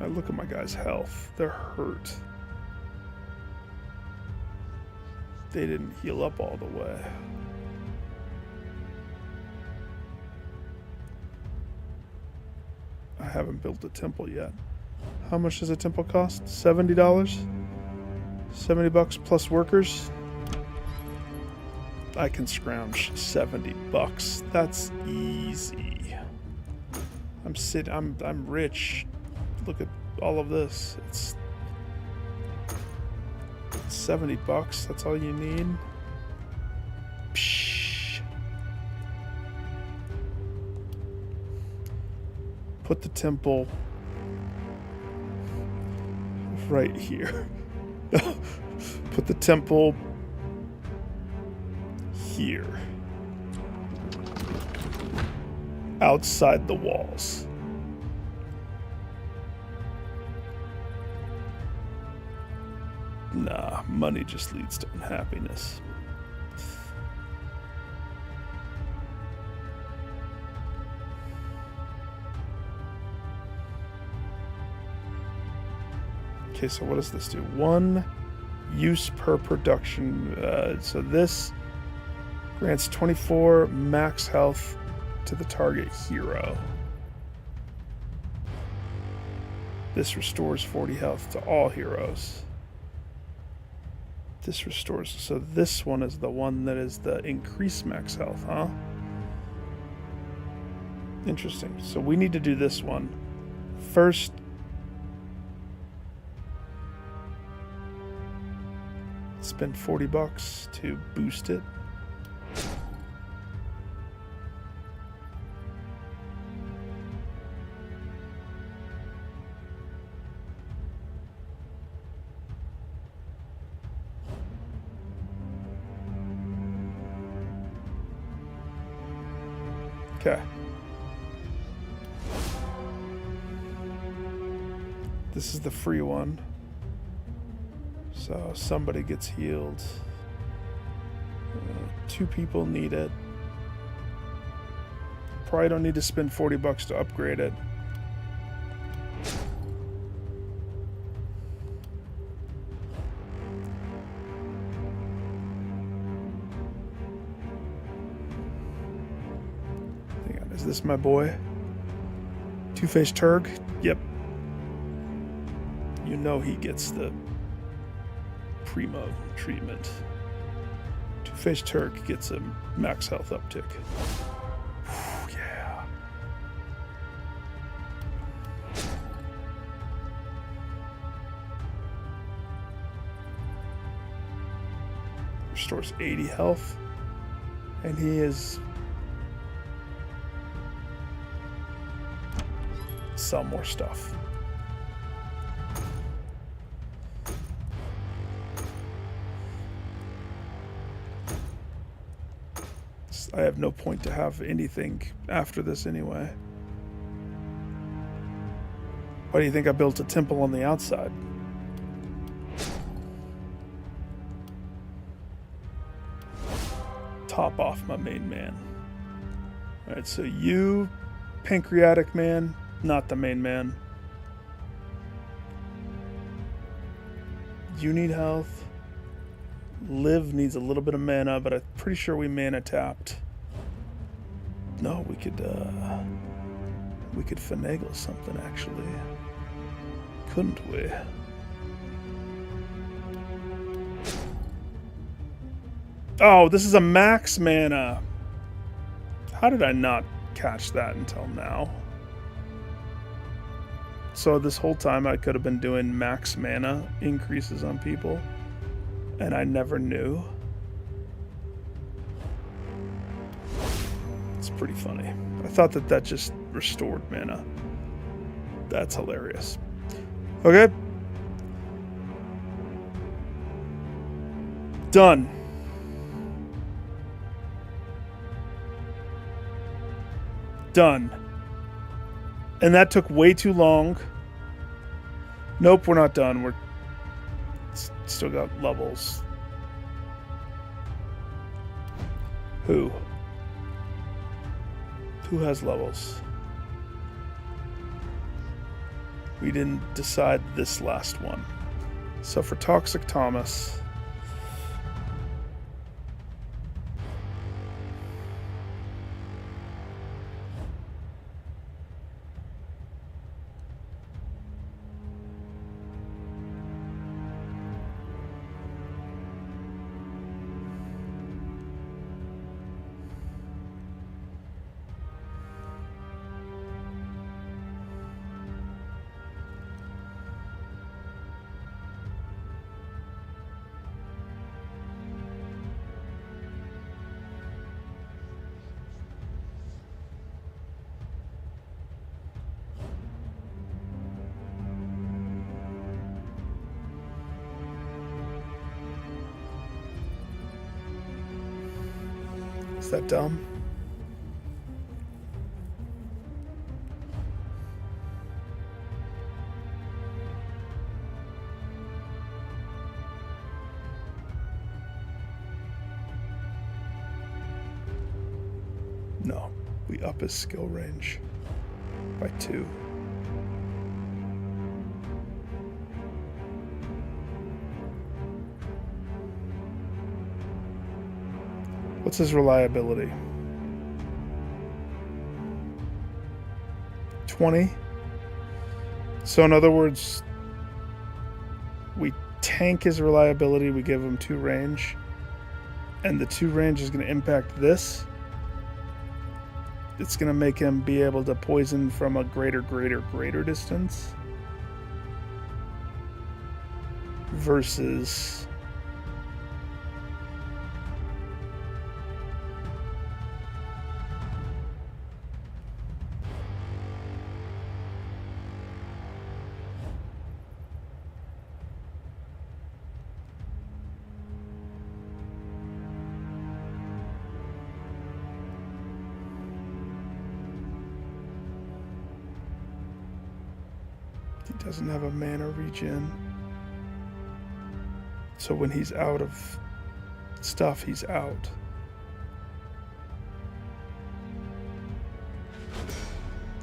I look at my guy's health. They're hurt. They didn't heal up all the way. I haven't built a temple yet. How much does a temple cost? $70? $70 plus workers? I can scrounge $70. That's easy. I'm rich. Look at all of this. It's $70. That's all you need. Psh. Put the temple right here. Put the temple here. Outside the walls. Nah, money just leads to unhappiness. Okay, so what does this do? 1 use per production. So this grants 24 max health to the target hero. This restores 40 health to all heroes. This restores. So this one is the one that is the increased max health, huh? Interesting. So we need to do this one. First, spend $40 to boost it. Okay. This is the free one. So somebody gets healed. 2 people need it. Probably don't need to spend $40 to upgrade it. Hang on, is this my boy? Two-Faced Turg? Yep. You know he gets the primo treatment. Two-Faced Turk gets a max health uptick. Whew, yeah. Restores 80 health. And he is... sell more stuff. I have no point to have anything after this anyway. Why do you think I built a temple on the outside? Top off my main man. Alright, so you, pancreatic man, not the main man. You need health. Liv needs a little bit of mana, but I'm pretty sure we mana tapped. No, we could finagle something actually. Couldn't we? Oh, this is a max mana. How did I not catch that until now? So this whole time I could have been doing max mana increases on people, and I never knew. It's pretty funny. I thought that just restored mana. That's hilarious. Okay. Done. Done. And that took way too long. Nope, we're not done. We're still got levels. Who? Who has levels? We didn't decide this last one. So for Toxic Thomas, is that dumb? No, we up his skill range by 2. What's his reliability? 20. So in other words, we tank his reliability, we give him 2 range, and the 2 range is going to impact this. It's going to make him be able to poison from a greater distance. Versus... he doesn't have a mana regen. So when he's out of stuff, he's out.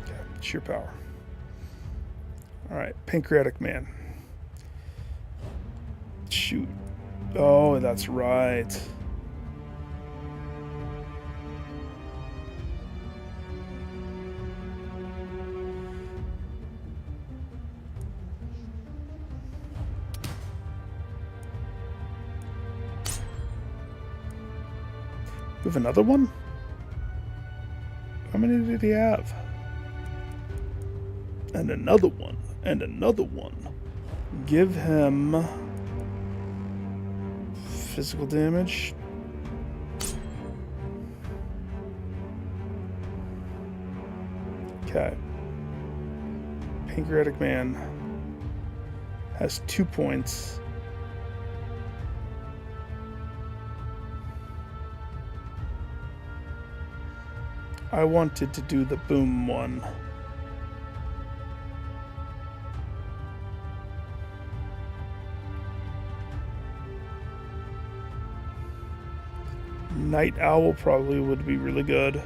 Okay, sheer power. Alright, Pancreatic Man. Shoot. Oh, that's right. We have another one? How many did he have? And another one. And another one. Give him physical damage. Okay. Pancreatic Man has 2 points. I wanted to do the boom one. Night Owl probably would be really good.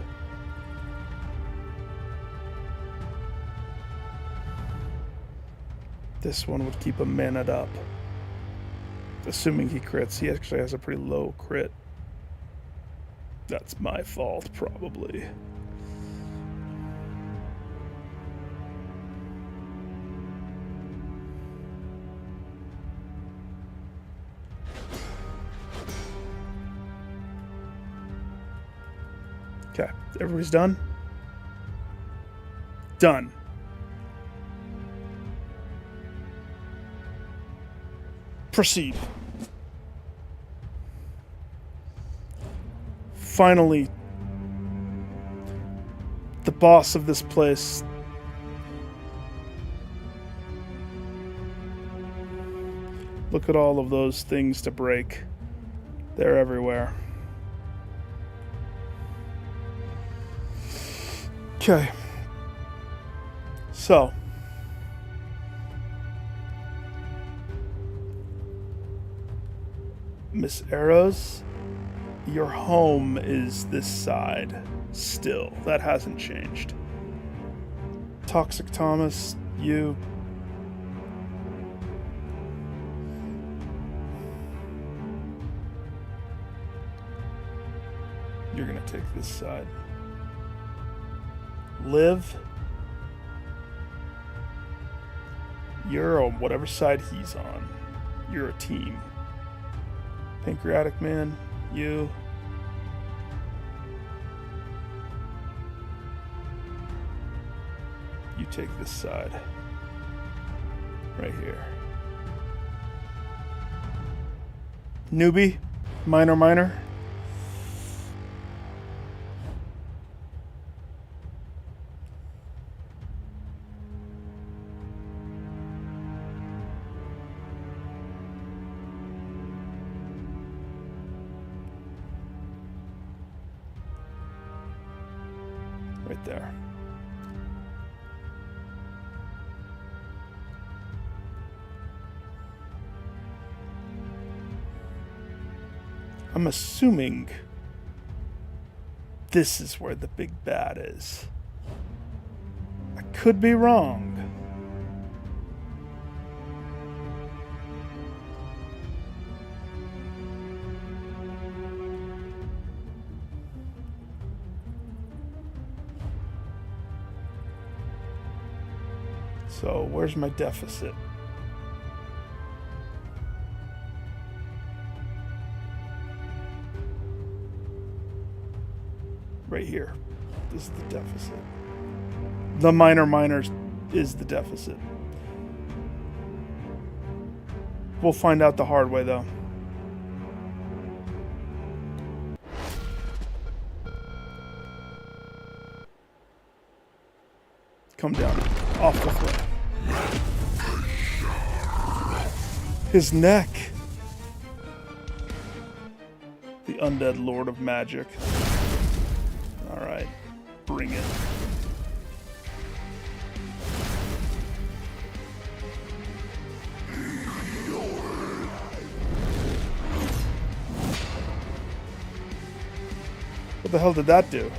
This one would keep him mana'd up. Assuming he crits. He actually has a pretty low crit. That's my fault, probably. Okay, everybody's done? Done. Proceed. Finally, the boss of this place. Look at all of those things to break. They're everywhere. Okay. So. Miss Arrows, your home is this side still. That hasn't changed. Toxic Thomas, you take this side. Liv, you're on whatever side he's on. You're a team. Pancreatic Man, you. You take this side. Right here. Newbie, minor. Right there. I'm assuming this is where the big bad is. I could be wrong. So, where's my deficit? Right here. This is the deficit. The minor is the deficit. We'll find out the hard way, though. Come down. Off the cliff. His neck. The undead lord of magic. Alright. Bring it. What the hell did that do?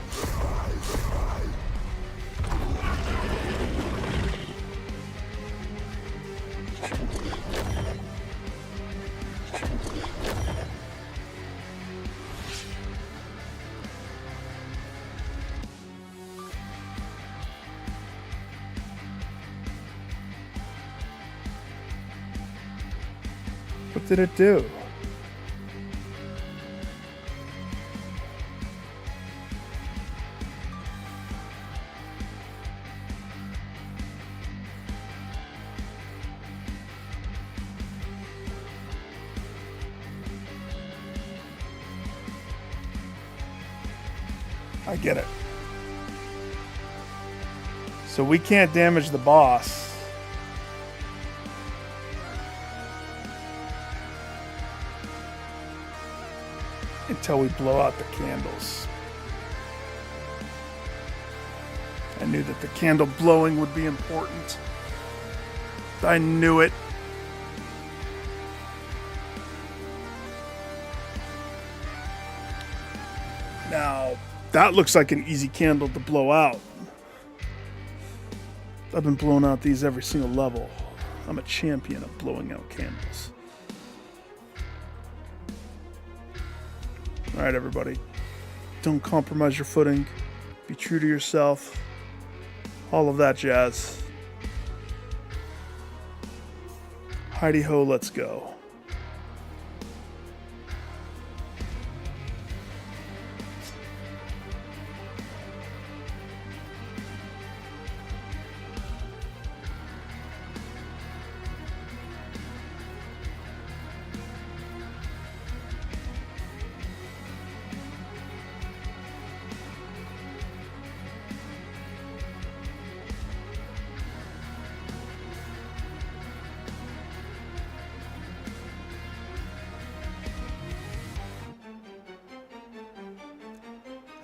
What did it do? I get it. So we can't damage the boss. Until we blow out the candles. I knew that the candle blowing would be important. I knew it. Now, that looks like an easy candle to blow out. I've been blowing out these every single level. I'm a champion of blowing out candles. Alright, everybody. Don't compromise your footing. Be true to yourself. All of that jazz. Heidi ho, let's go.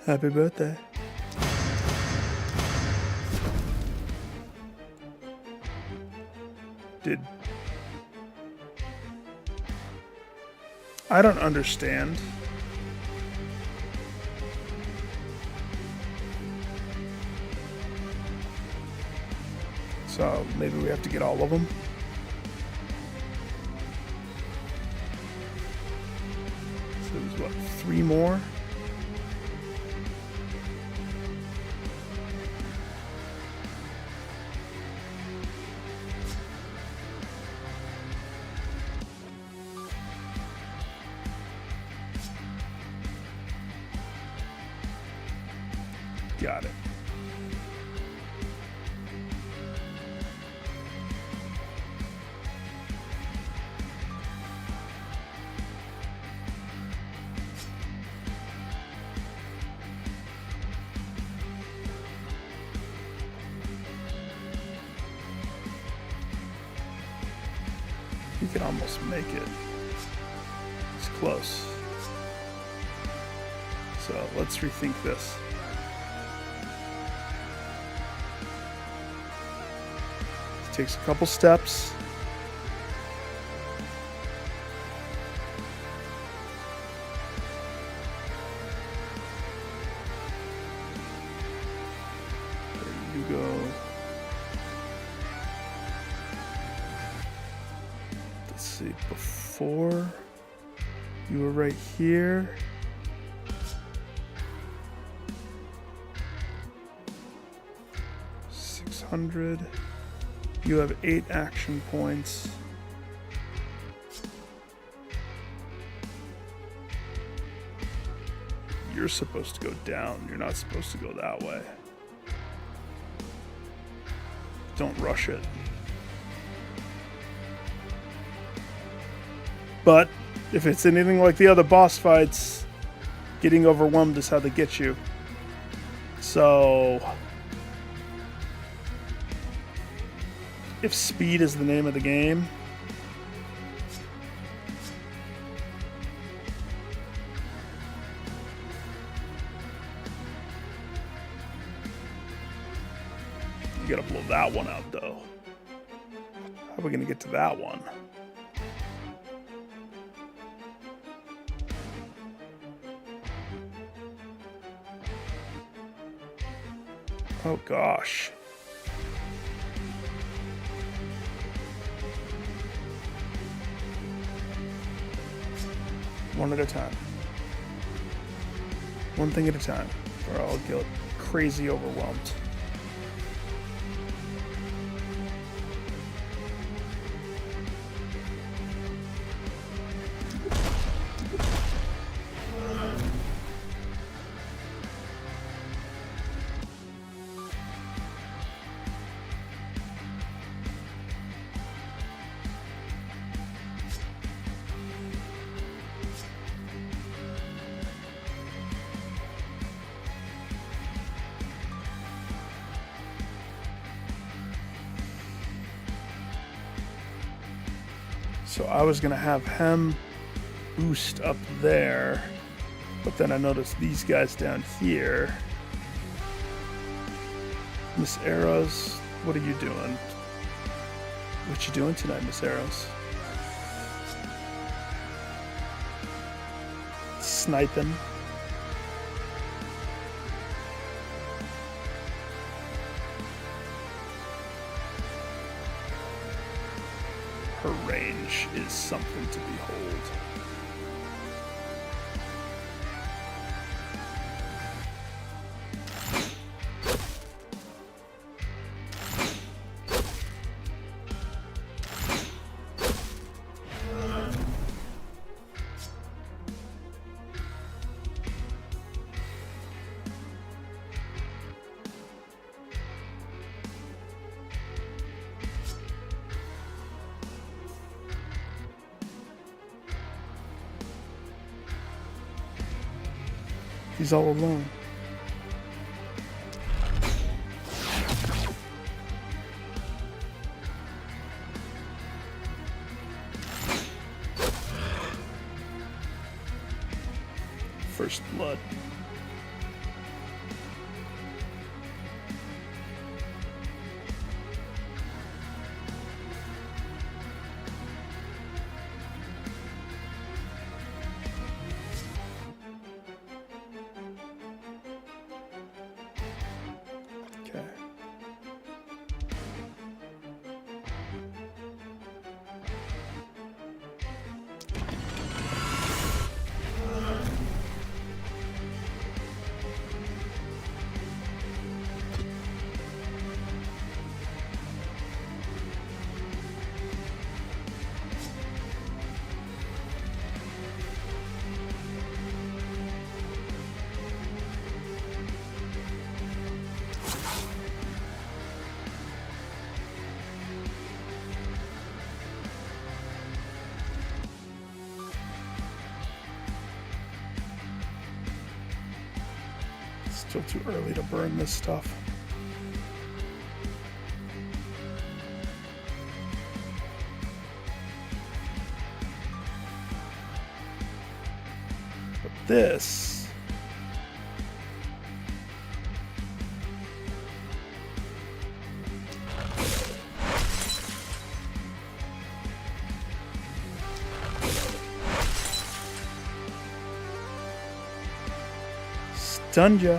Happy birthday. I don't understand. So maybe we have to get all of them. So there's what, 3 more? Got it. You can almost make it. It's close. So let's rethink this. It takes a couple steps. There you go. Let's see, before you were right here. $600. You have 8 action points. You're supposed to go down. You're not supposed to go that way. Don't rush it. But if it's anything like the other boss fights, getting overwhelmed is how they get you. So if speed is the name of the game, you gotta blow that one out though. How are we gonna get to that one? Oh gosh. One at a time. One thing at a time, or I'll get crazy overwhelmed. So I was gonna have him boost up there, but then I noticed these guys down here. Miss Arrows, what are you doing? What you doing tonight, Miss Arrows? Sniping. Her range is something to behold. He's all alone. First blood. Okay. Still too early to burn this stuff. But this... stunned ya.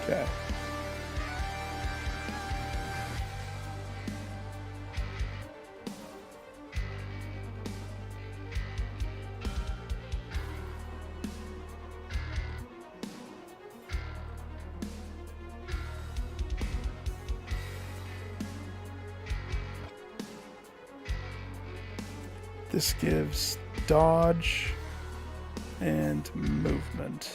Okay. This gives dodge and movement.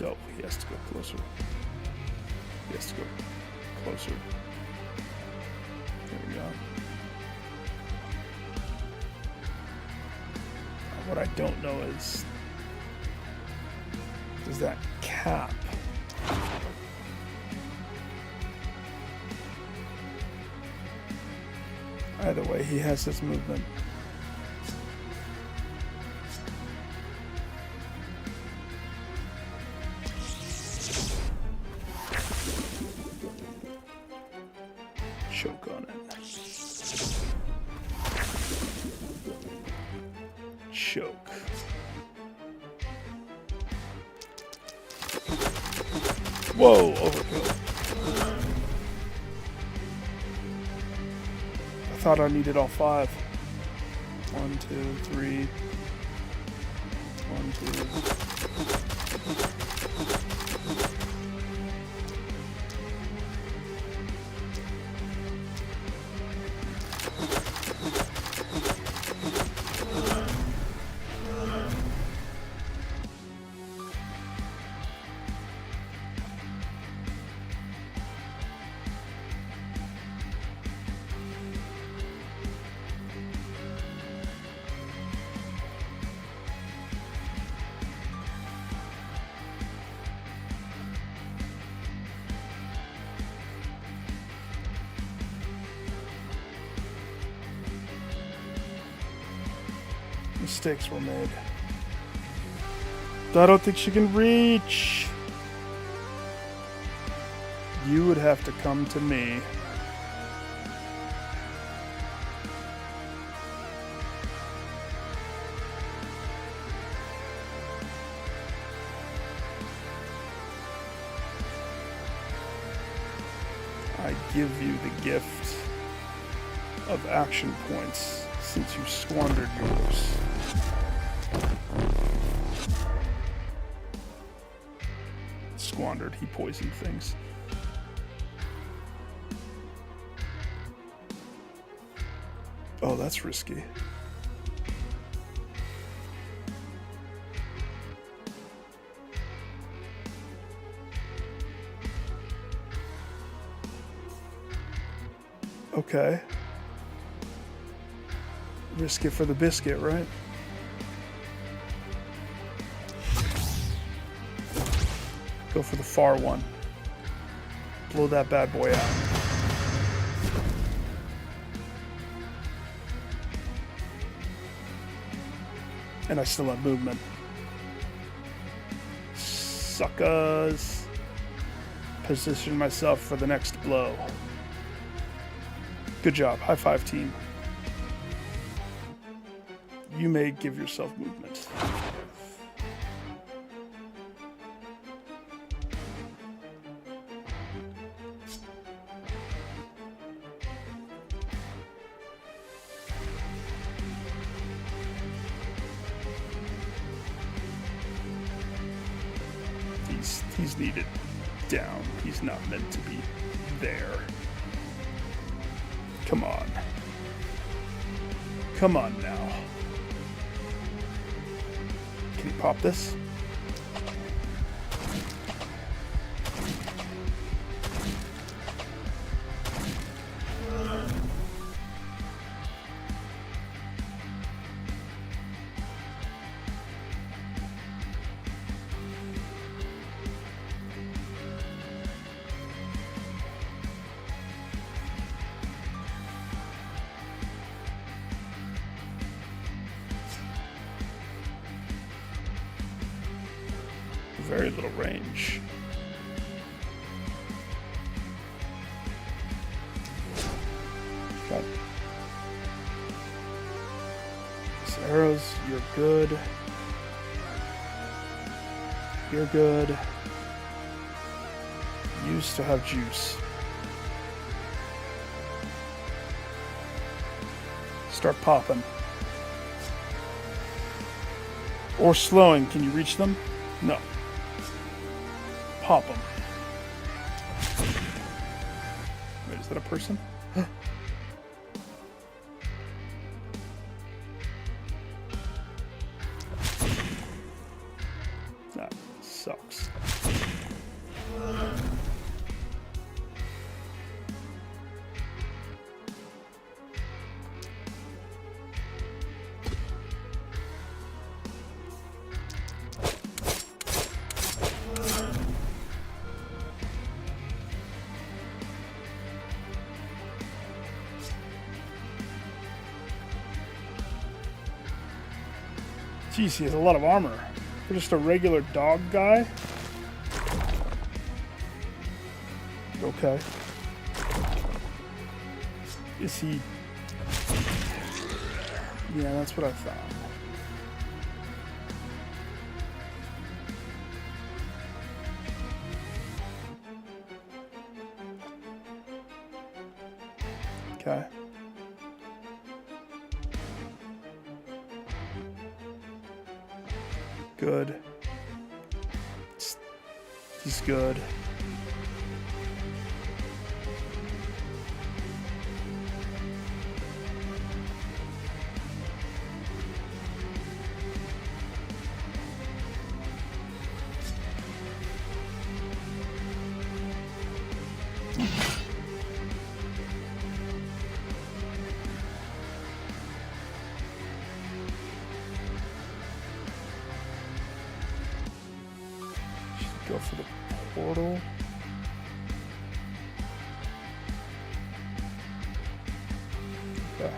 Oh, he has to go closer. He has to go closer. There we go. What I don't know is, does that cap? Either way, he has his movement. Choke on it. Choke. Whoa, overkill. I thought I needed all 5. 1, 2, 3. 1, 2. Mistakes were made. I don't think she can reach. You would have to come to me. I give you the gift of action points since you squandered yours. Squandered, he poisoned things. Oh, that's risky. Okay. Risk it for the biscuit, right? Go for the far one. Blow that bad boy out. And I still have movement. Suckers. Position myself for the next blow. Good job. High five, team. You may give yourself movement. He's needed down. He's not meant to be there. Come on. Come on now. Can you pop this? Very little range. Got these arrows, you're good. You're good. You still have juice. Start popping. Or slowing. Can you reach them? No. Pop them. Wait, is that a person? That sucks. Jeez, he has a lot of armor. For just a regular dog guy? Okay. Is he... Yeah, that's what I thought. Okay. Good. He's good. Go for the portal. Okay.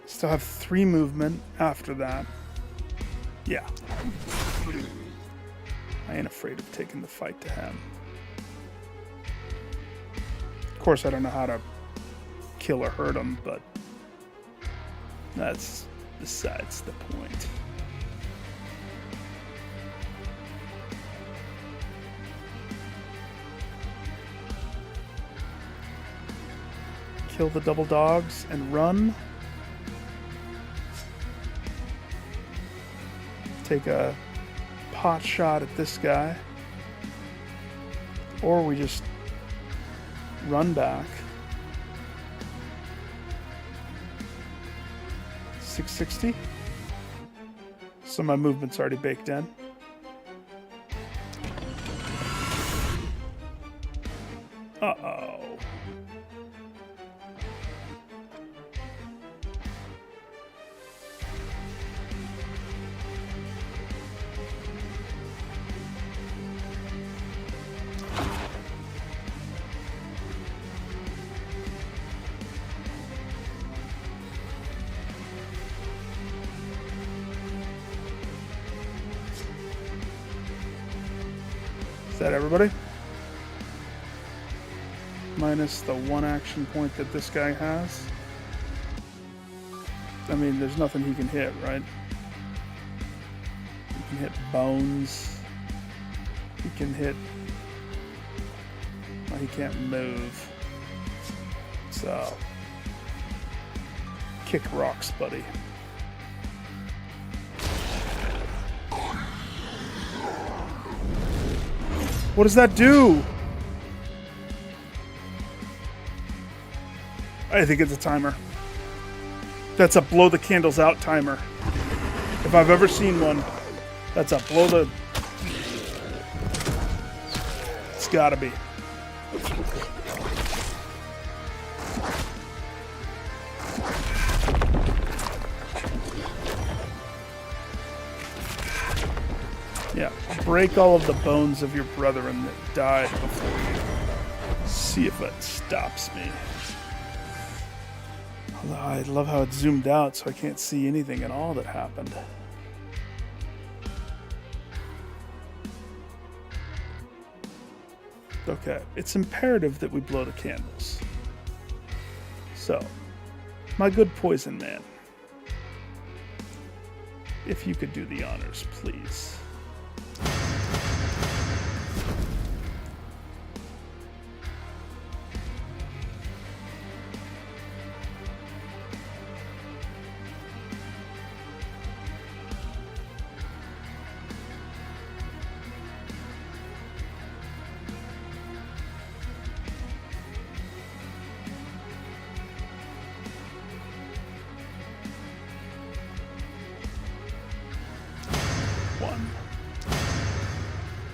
Still have 3 movement after that. Yeah. I ain't afraid of taking the fight to him. Of course, I don't know how to kill or hurt him, but that's besides the point. Kill the double dogs and run. Take a pot shot at this guy. Or we just run back. 660. So my movement's already baked in. Uh-oh. Is that everybody? Minus the one action point that this guy has. I mean, there's nothing he can hit, right? He can hit bones. He can hit... Well, he can't move. So... Kick rocks, buddy. What does that do? I think it's a timer. That's a blow the candles out timer. If I've ever seen one, that's a blow the... It's gotta be. Yeah, break all of the bones of your brethren that died before you. See if it stops me. I love how it's zoomed out so I can't see anything at all that happened. Okay, it's imperative that we blow the candles. So, my good poison man, if you could do the honors, please.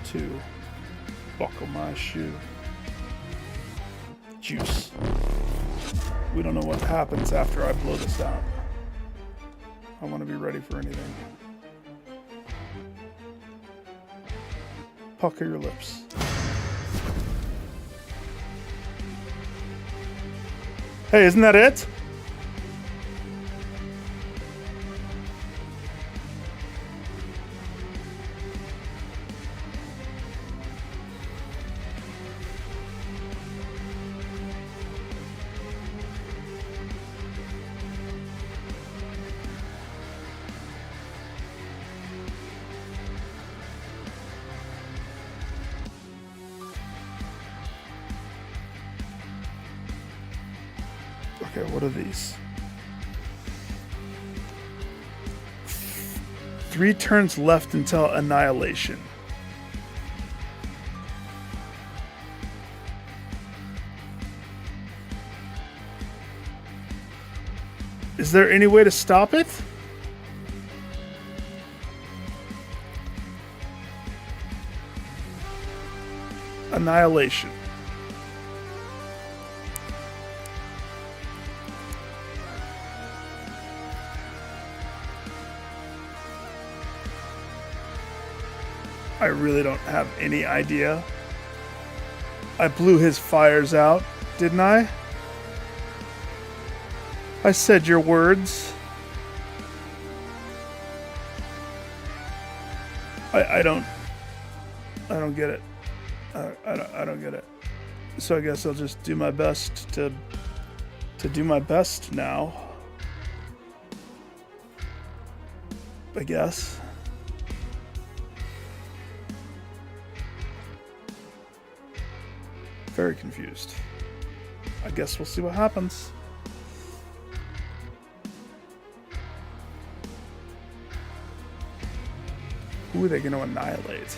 To buckle my shoe. Juice. We don't know what happens after I blow this out. I want to be ready for anything. Pucker your lips. Hey, isn't that it? Okay, what are these? 3 turns left until annihilation. Is there any way to stop it? Annihilation. I really don't have any idea. I blew his fires out, didn't I? I said your words. I don't get it. I don't get it. So I guess I'll just do my best to do my best now. I guess. Very confused. I guess we'll see what happens. Who are they going to annihilate?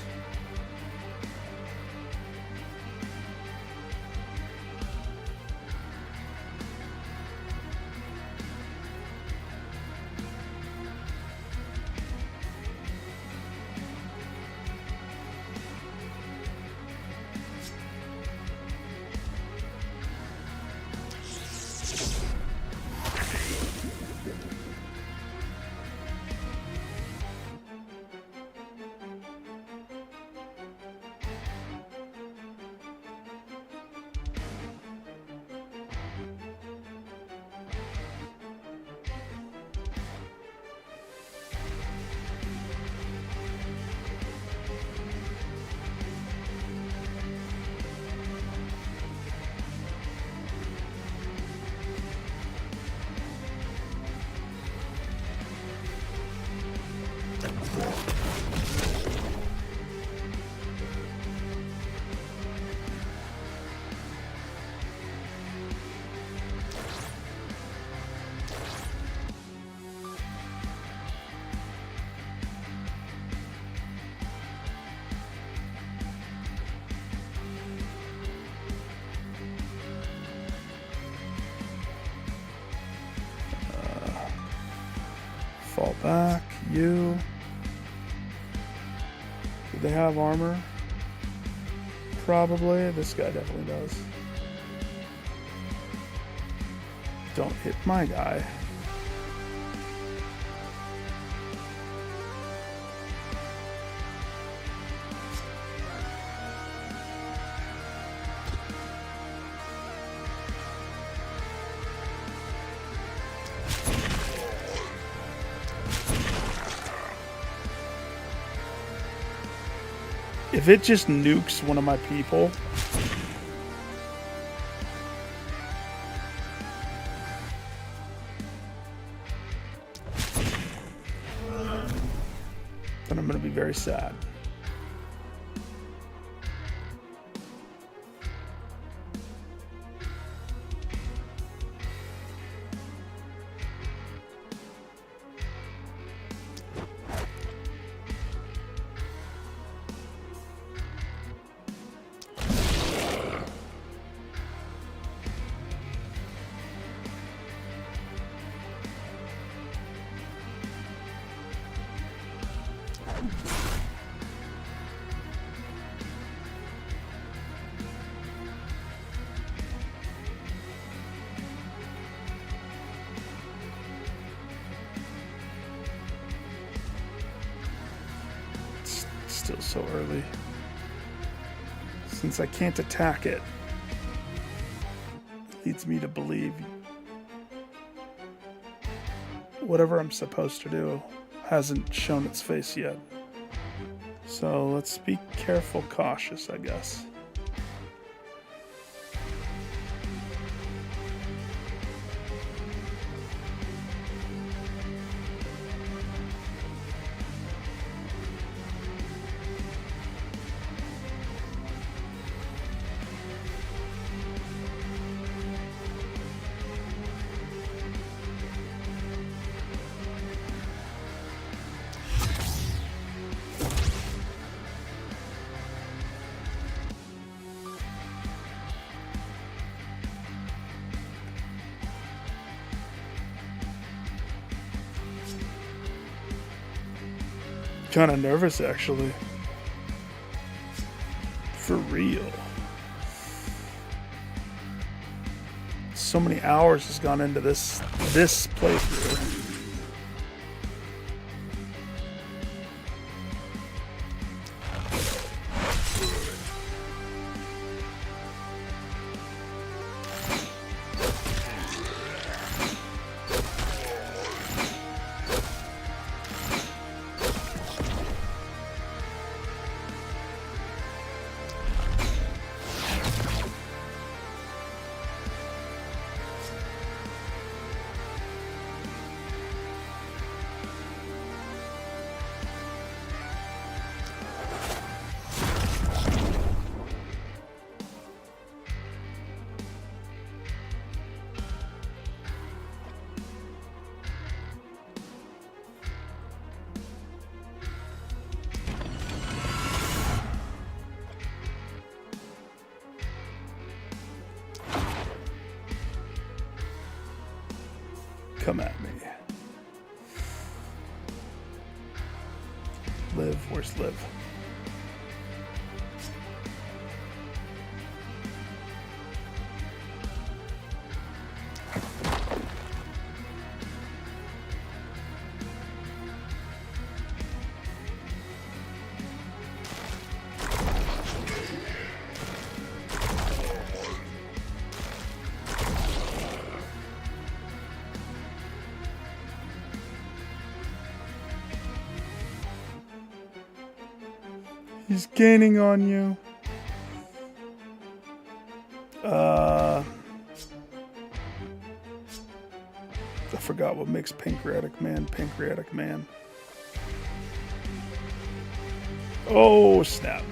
back. You. Do they have armor? Probably. This guy definitely does. Don't hit my guy. If it just nukes one of my people, then I'm going to be very sad. Still so early. Since I can't attack it, leads me to believe whatever I'm supposed to do hasn't shown its face yet. So let's be careful, cautious, I guess. Kind of nervous, actually. For real. So many hours has gone into this playthrough. Come at me. Live, where's Liv? He's gaining on you. I forgot what makes Pancreatic Man Pancreatic Man. Oh, snap.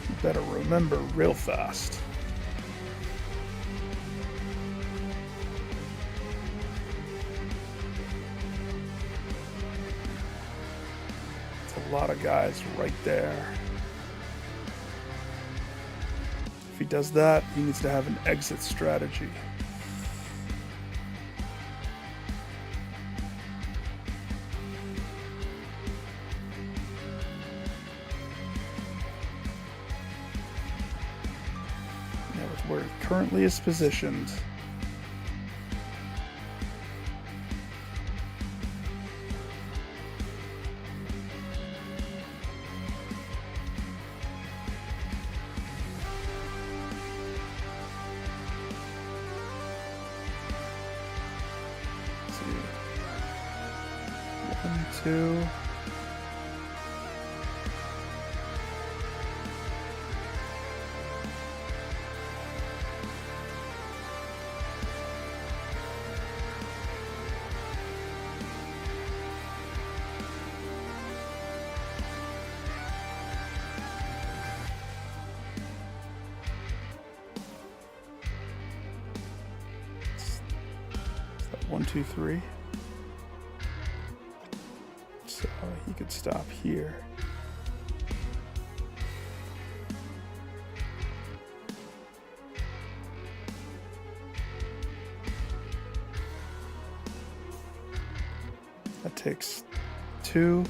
You better remember real fast. A lot of guys right there. he does that, he needs to have an exit strategy. Now with where it currently is positioned, two. Is that 1, 2, 3? So he could stop here. That takes 2.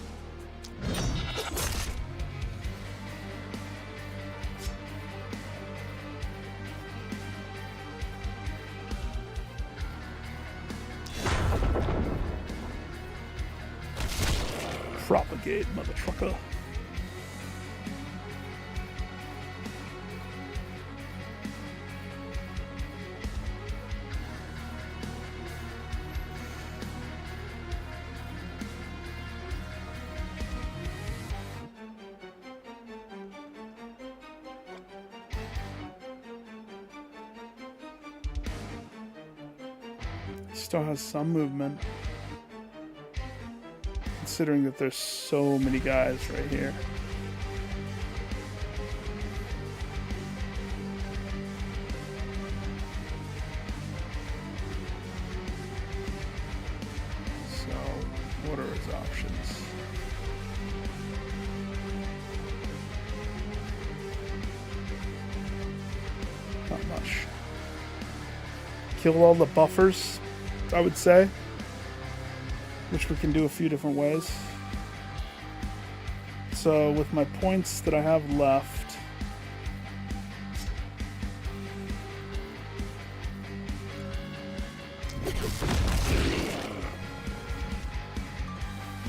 Propagate, mother trucker. Still has some movement, considering that there's so many guys right here. So, what are his options? Not much. Kill all the buffers, I would say, which we can do a few different ways. So with my points that I have left,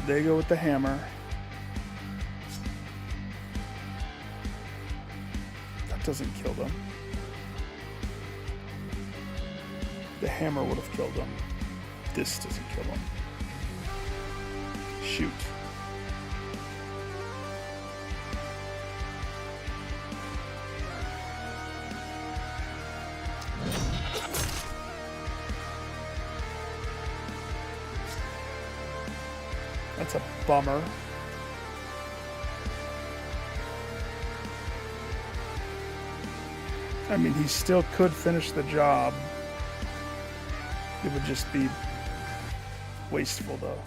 they go with the hammer. That doesn't kill them. The hammer would have killed them. This doesn't kill them. Shoot. That's a bummer. I mean, he still could finish the job. It would just be wasteful, though.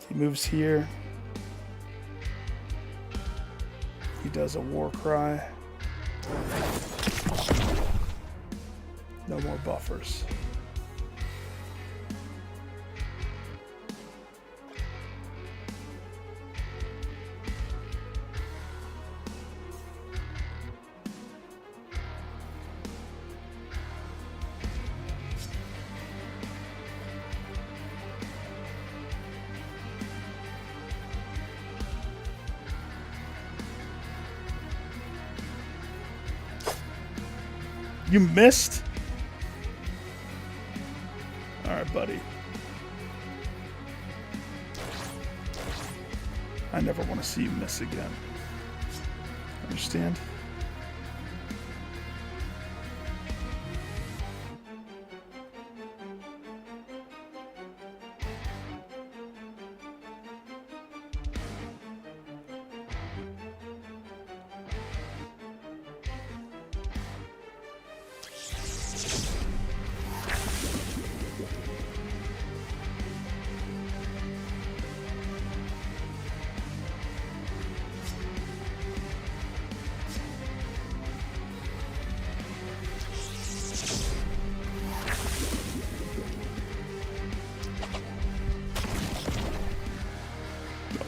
He moves here. He does a war cry. No more buffers. You missed? Alright, buddy. I never want to see you miss again. Understand?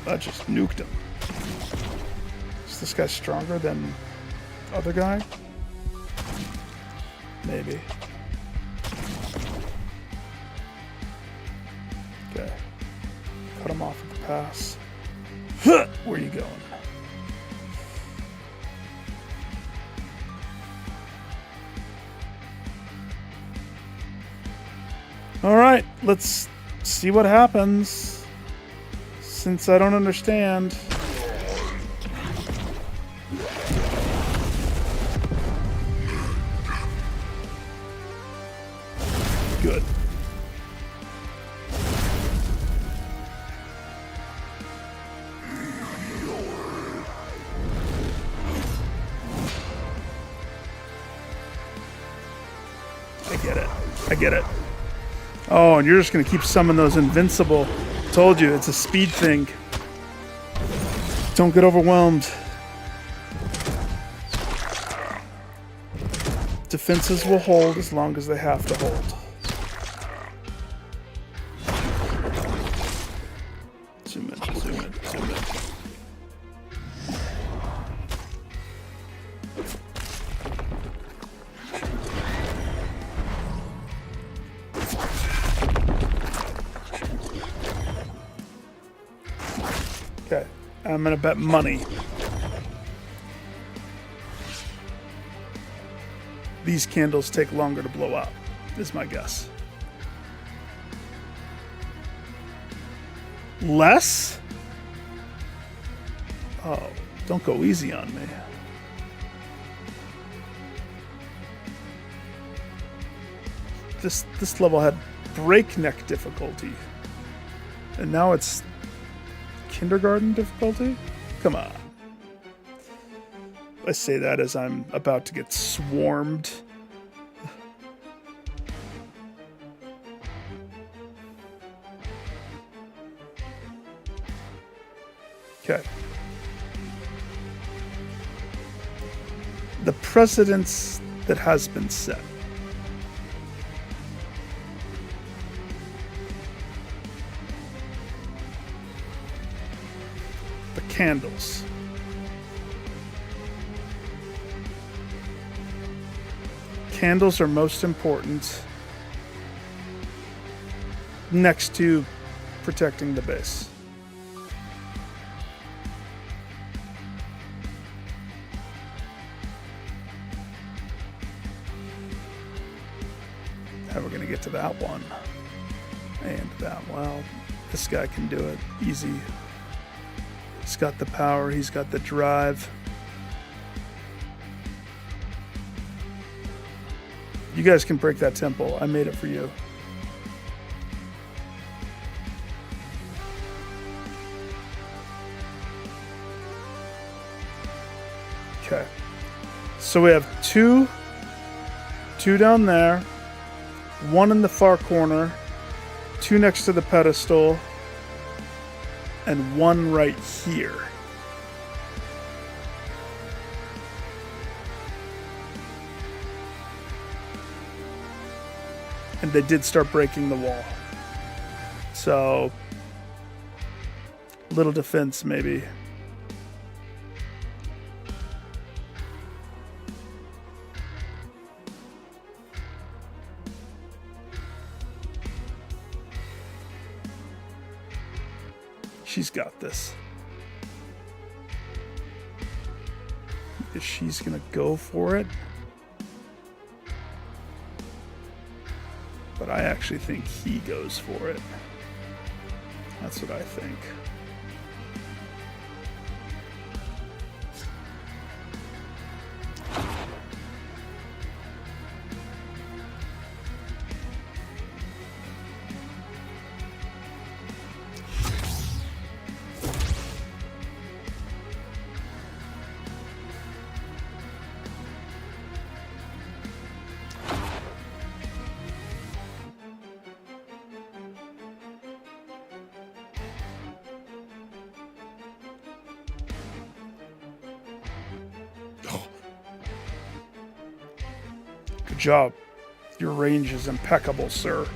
That just nuked him. Is this guy stronger than other guy? Maybe. Okay. Cut him off at the pass. Where are you going? Alright, let's see what happens. Since I don't understand. Good. I get it. Oh, and you're just going to keep summoning those invincible. Told you, it's a speed thing. Don't get overwhelmed. Defenses will hold as long as they have to hold. Zoom in, zoom in, zoom in. Okay, I'm gonna bet money. These candles take longer to blow up, is my guess. Less? Oh, don't go easy on me. This level had breakneck difficulty. And now it's kindergarten difficulty? Come on. I say that as I'm about to get swarmed. Okay. The precedence that has been set. The candles. Candles are most important next to protecting the base. How we're going to get to that one. And that, well, this guy can do it easy. He's got the power, he's got the drive. You guys can break that temple. I made it for you. Okay. So we have two down there, one in the far corner, two next to the pedestal, and one right here. And they did start breaking the wall. So, little defense maybe. She's got this. If she's gonna go for it. But I actually think he goes for it. That's what I think. Good job. Your range is impeccable, sir.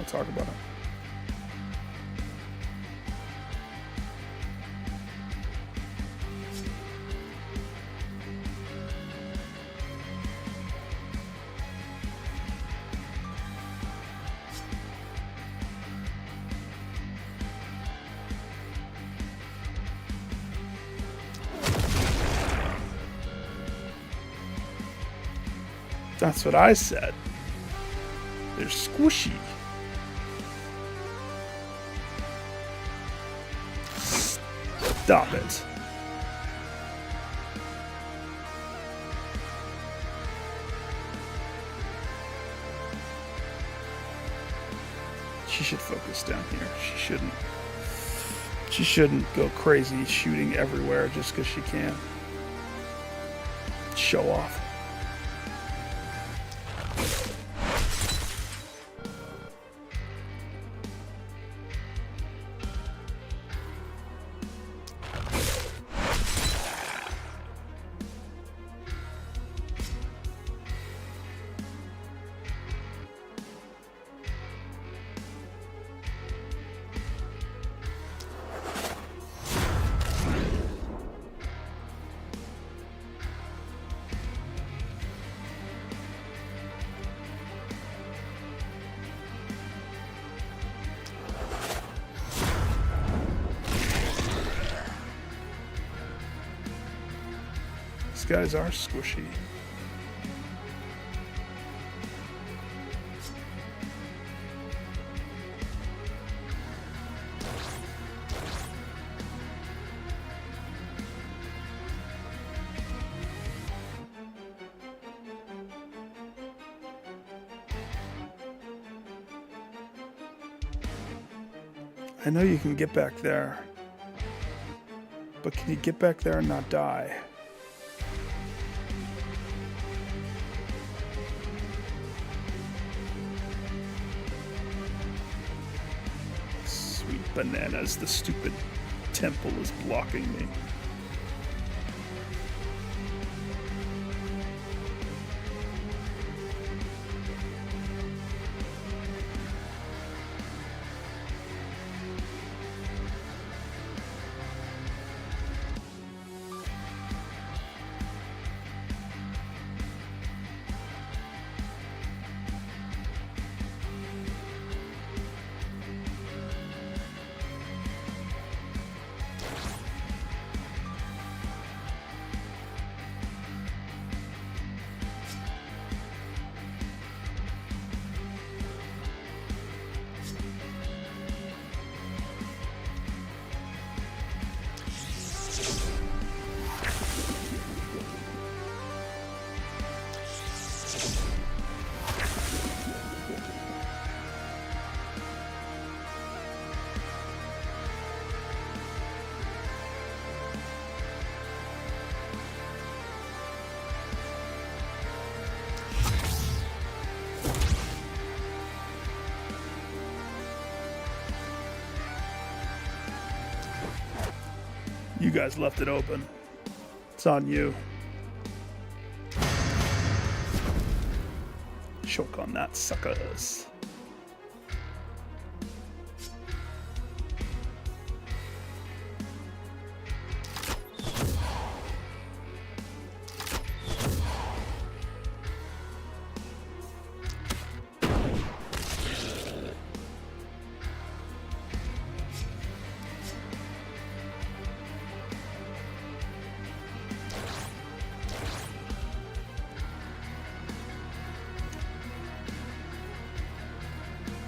want to talk about it. That's what I said. They're squishy. Stop it. She should focus down here. She shouldn't. She shouldn't go crazy shooting everywhere just because she can. Show off. These guys are squishy. I know you can get back there, but can you get back there and not die? Sweet bananas, the stupid temple is blocking me. You guys left it open. It's on you. Choke on that, suckers.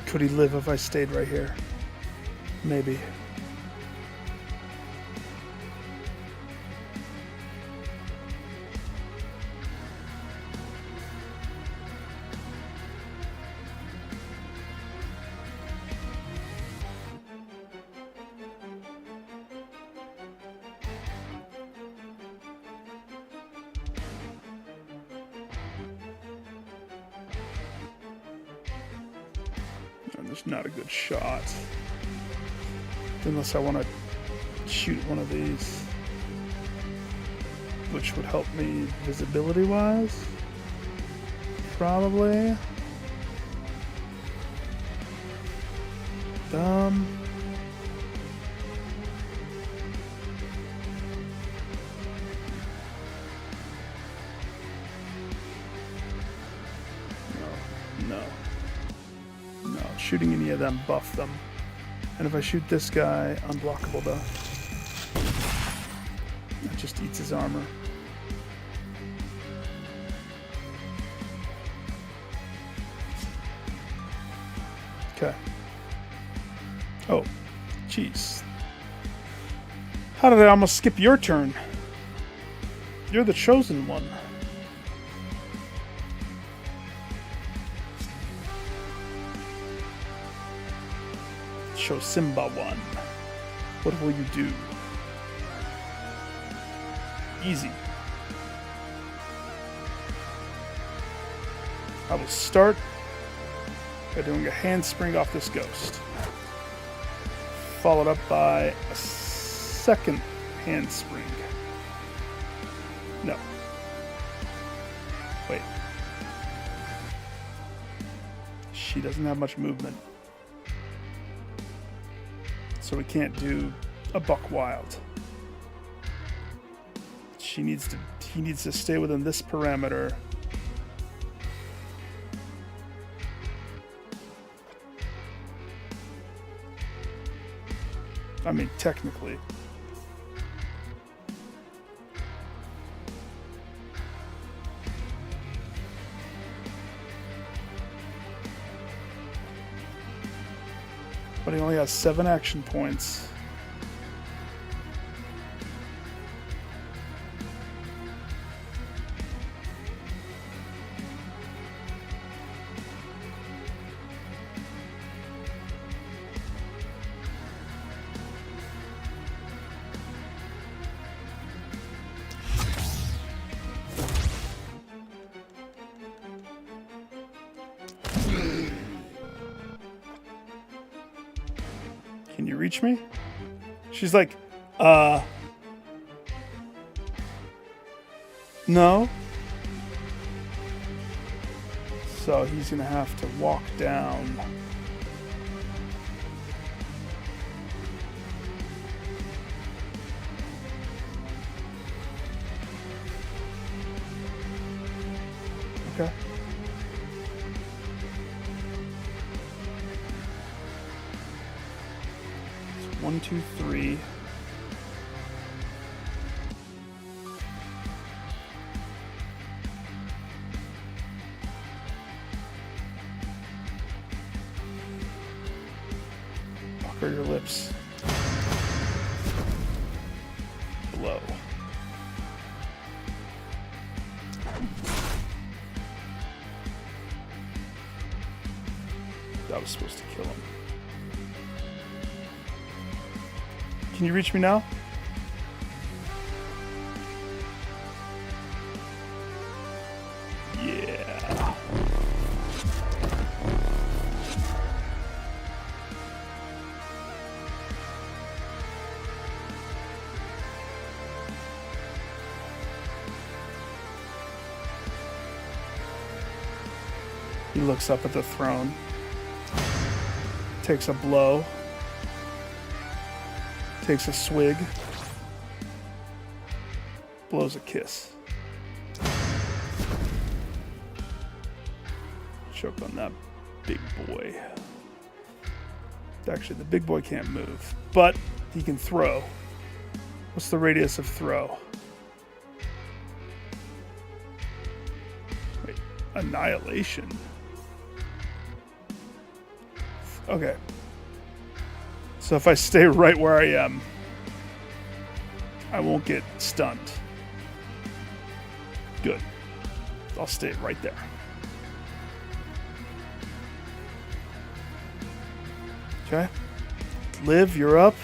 Could he live if I stayed right here? Maybe. And there's not a good shot. Unless I want to shoot one of these. Which would help me visibility-wise. Probably. No. Shooting any of them buff them. And if I shoot this guy, unblockable though. That just eats his armor. Okay. Oh, jeez. How did I almost skip your turn? You're the chosen one. Show Simba one. What will you do? Easy. I will start by doing a handspring off this ghost. Followed up by a second handspring. No. Wait. She doesn't have much movement. So we can't do a buck wild. He needs to stay within this parameter. I mean, technically. But he only has 7 action points. Can you reach me? She's like, no. So he's gonna have to walk down. Okay. It's 1, 2, 3. Pucker your lips. Below. That was supposed to kill him. Can you reach me now? Yeah. He looks up at the throne. Takes a blow. Takes a swig. Blows a kiss. Choke on that big boy. Actually, the big boy can't move, but he can throw. What's the radius of throw? Wait, annihilation. Okay. So if I stay right where I am, I won't get stunned. Good. I'll stay right there. Okay. Liv, you're up.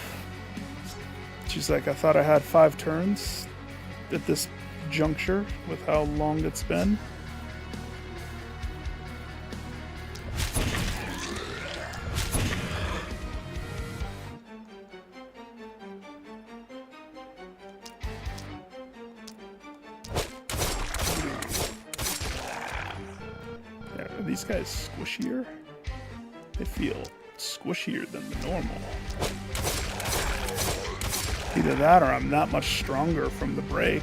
She's like, I thought I had 5 turns at this juncture with how long it's been. Are these guys squishier? They feel squishier than the normal. Either that or I'm that much stronger from the break.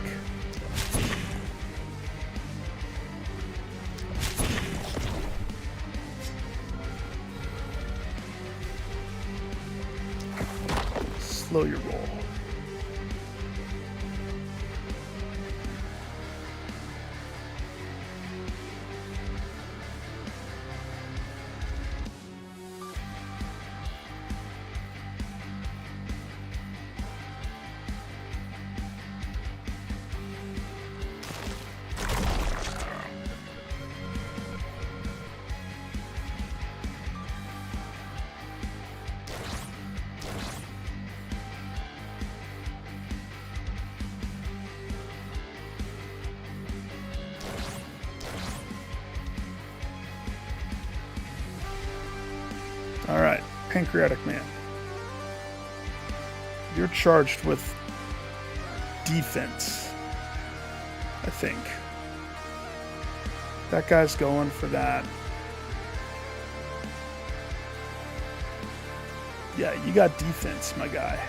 Slow your roll. Alright, Pancreatic Man. You're charged with defense, I think. That guy's going for that. Yeah, you got defense, my guy.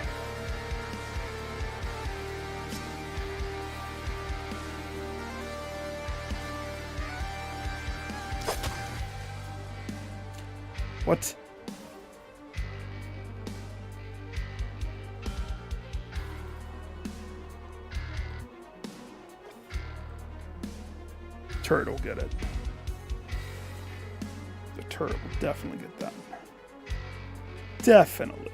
What? Turret will get it. The turret will definitely get that. Definitely.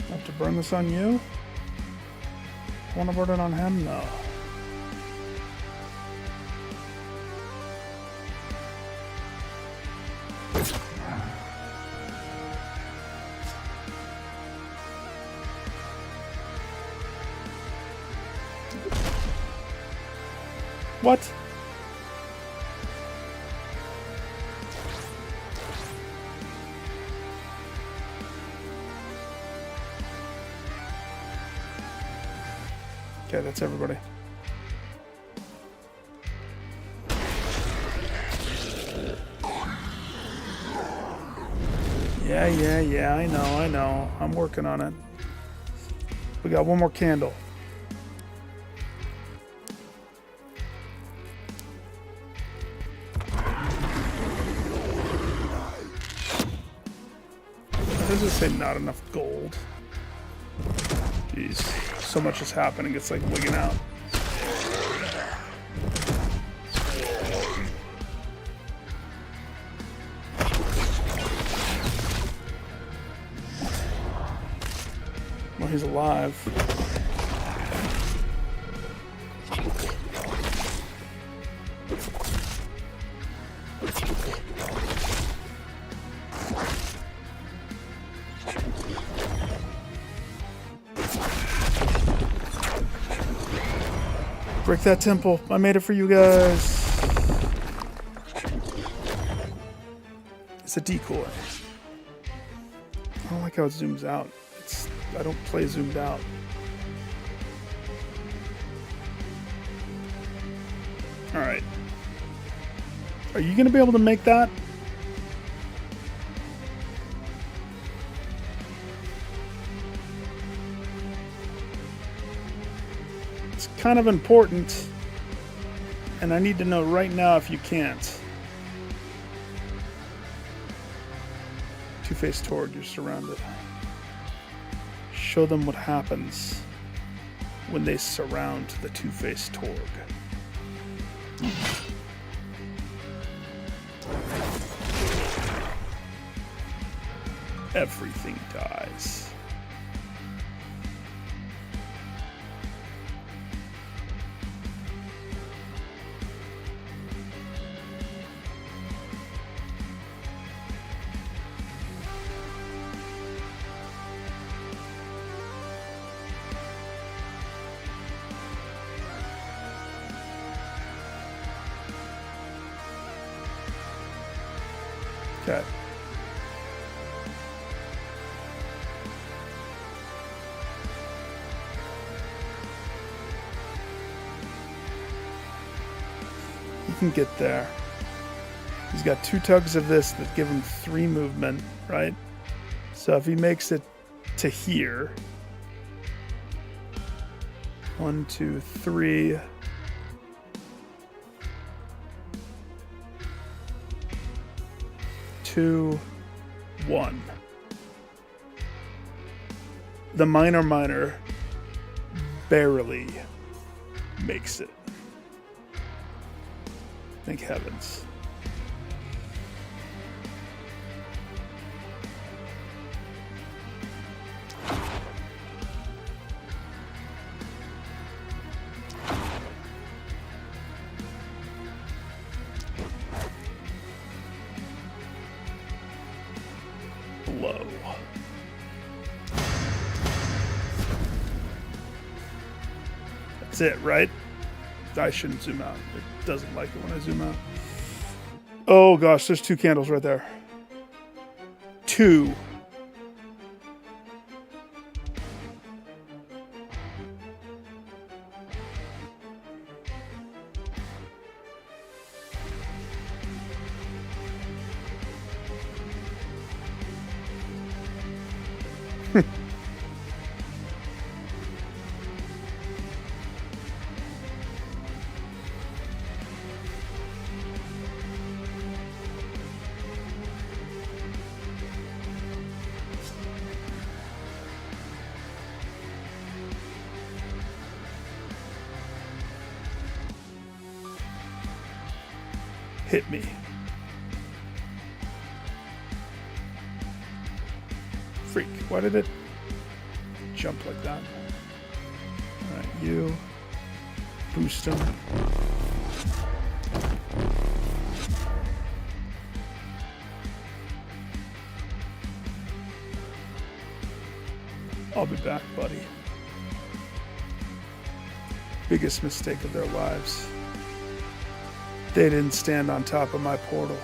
Have to burn this on you? Want to burn it on him? No. What? Okay, that's everybody. Yeah, I know. I'm working on it. We got one more candle. Does it say not enough gold? Jeez, so much is happening, it's like wigging out. Well, he's alive. Break that temple. I made it for you guys. It's a decoy. I don't like how it zooms out. I don't play zoomed out. Alright. Are you going to be able to make that? It's kind of important. And I need to know right now if you can't. Two-faced Torg, you're surrounded. Show them what happens when they surround the two-faced Torg. Everything dies. Okay. He can get there. He's got 2 tugs of this that give him 3 movement, right? So if he makes it to here, 1, 2, 3. 2, 1. The minor barely makes it. Thank heavens. Blow. That's it, right? I shouldn't zoom out. It doesn't like it when I zoom out. Oh gosh, there's 2 candles right there. 2. Hit me. Freak. Why did it jump like that? Alright, you. Boost him. I'll be back, buddy. Biggest mistake of their lives. They didn't stand on top of my portal.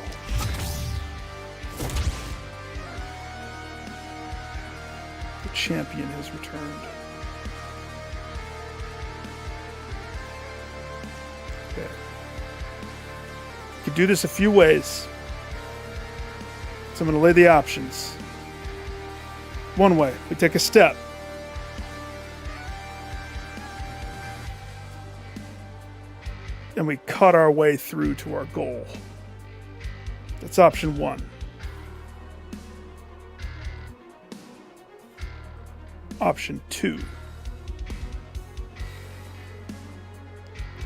The champion has returned. Okay. You can do this a few ways. So I'm going to lay the options. One way, we take a step. And we cut our way through to our goal. That's option 1. Option 2.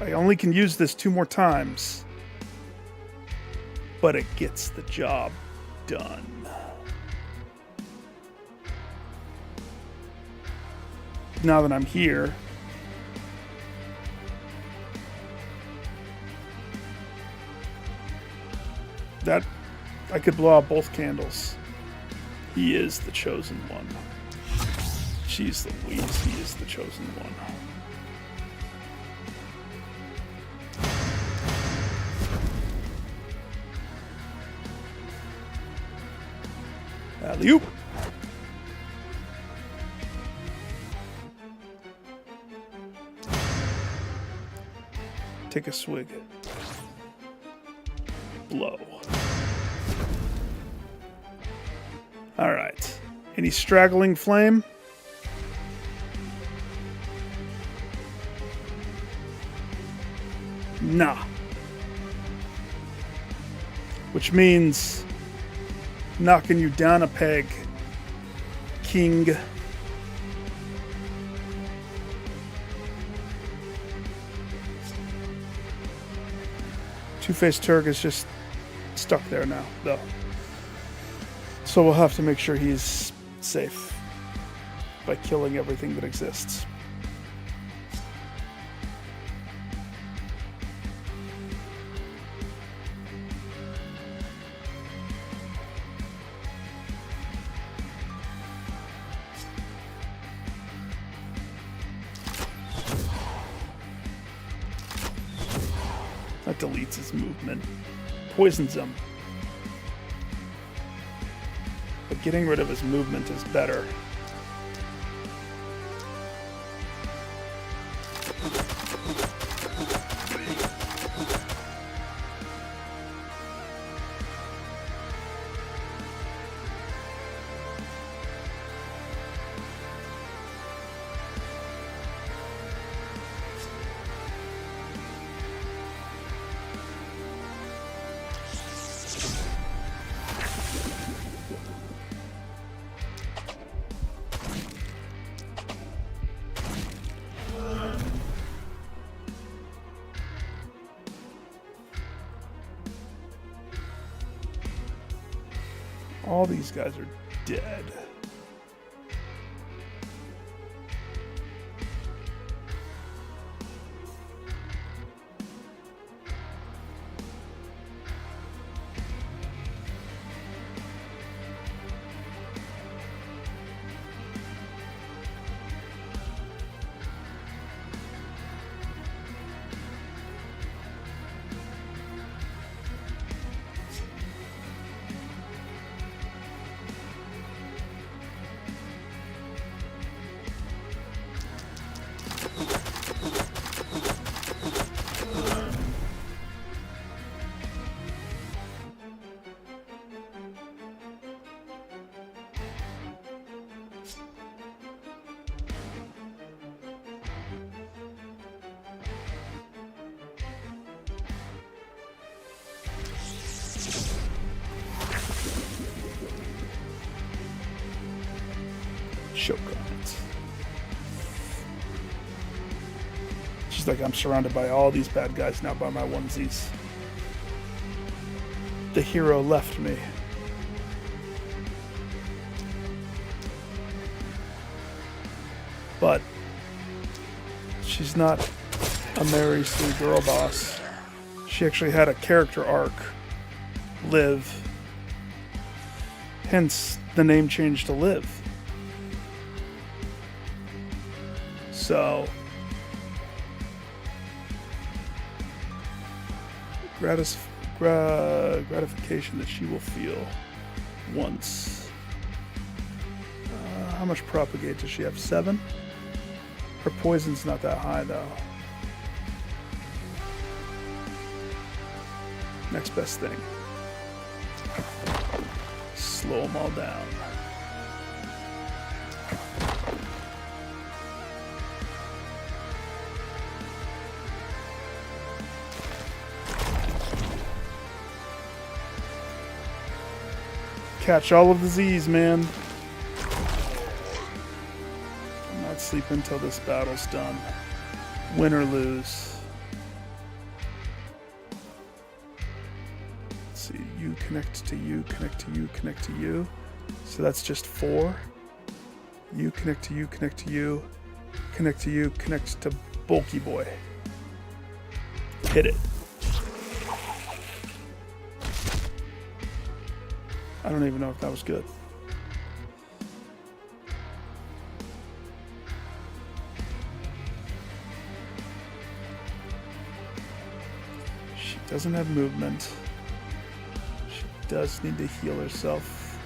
I only can use this 2 more times, but it gets the job done. Now that I'm here, that I could blow out both candles. He is the chosen one. Jeez Louise, he is the chosen one. Alley-oop. Take a swig. Blow. Alright. Any straggling flame? Nah. Which means knocking you down a peg, King. Two-Faced Turk is just stuck there now, though. So we'll have to make sure he's safe by killing everything that exists. That deletes his movement. Poisons him. But getting rid of his movement is better. All these guys are dead. Choke on it. She's like, I'm surrounded by all these bad guys now by my onesies. The hero left me. But she's not a Mary Sue girl boss. She actually had a character arc. Live. Hence the name change to Liv. So, gratification that she will feel once. How much propagate does she have? 7? Her poison's not that high though. Next best thing. Slow them all down. Catch all of the Z's, man. I'm not sleeping until this battle's done. Win or lose. Let's see, you connect to you, connect to you, connect to you. So that's just 4. You connect to you, connect to you, connect to you, connect to Bulky Boy. Hit it. I don't even know if that was good. She doesn't have movement. She does need to heal herself.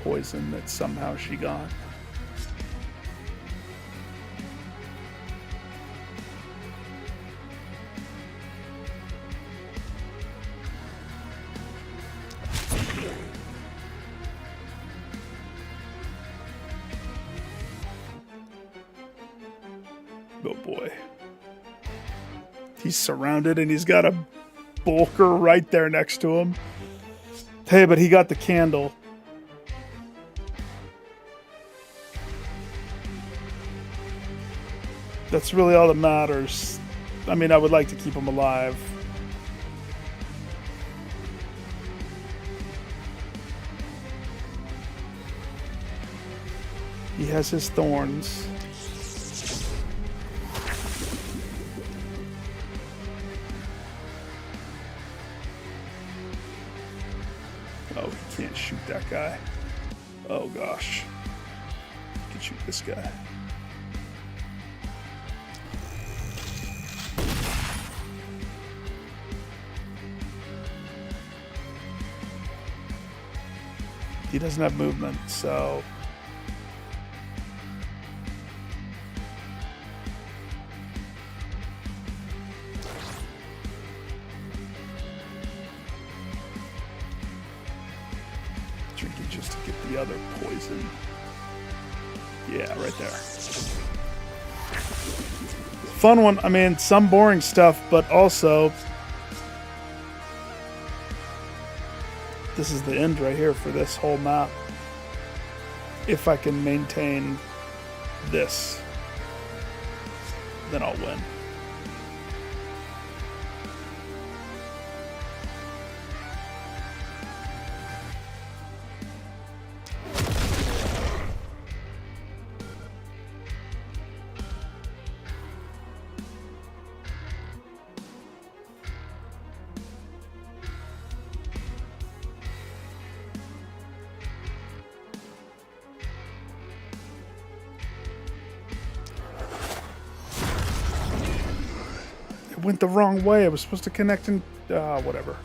poison that somehow she got. Oh boy. He's surrounded and he's got a bulker right there next to him. Hey, but he got the candle. That's really all that matters. I mean, I would like to keep him alive. He has his thorns. Oh, he can't shoot that guy. Oh gosh. He can shoot this guy. He doesn't have movement, so... Drink it just to get the other poison. Yeah, right there. Fun one. I mean, some boring stuff, but also... This is the end right here for this whole map. If I can maintain this, then I'll win. Went the wrong way. I was supposed to connect in... whatever.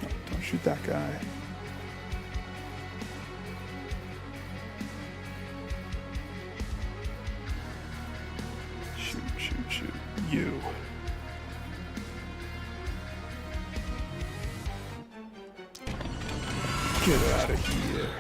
No, don't shoot that guy. Shoot, shoot, shoot. You. Get out of here.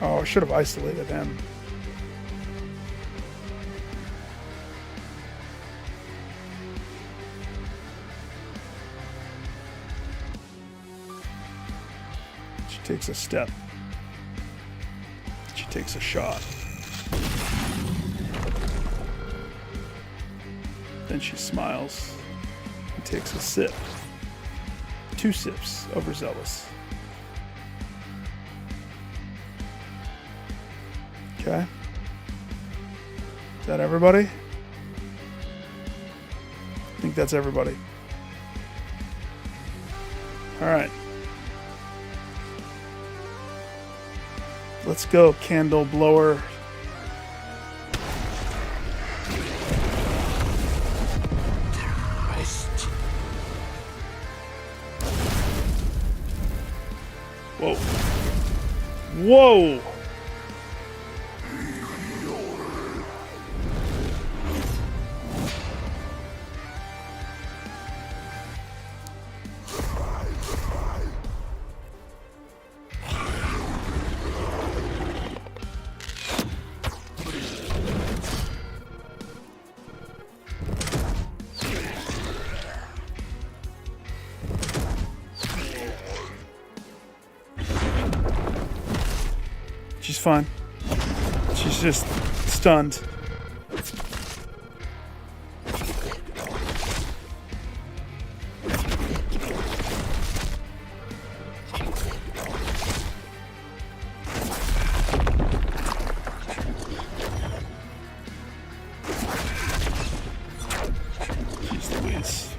Oh, I should have isolated him. She takes a step. She takes a shot. Then she smiles and takes a sip. 2 sips, overzealous. Okay. Is that everybody? I think that's everybody. All right. Let's go, candle blower. Whoa. Whoa! She's fine. She's just stunned. Jeez Louise.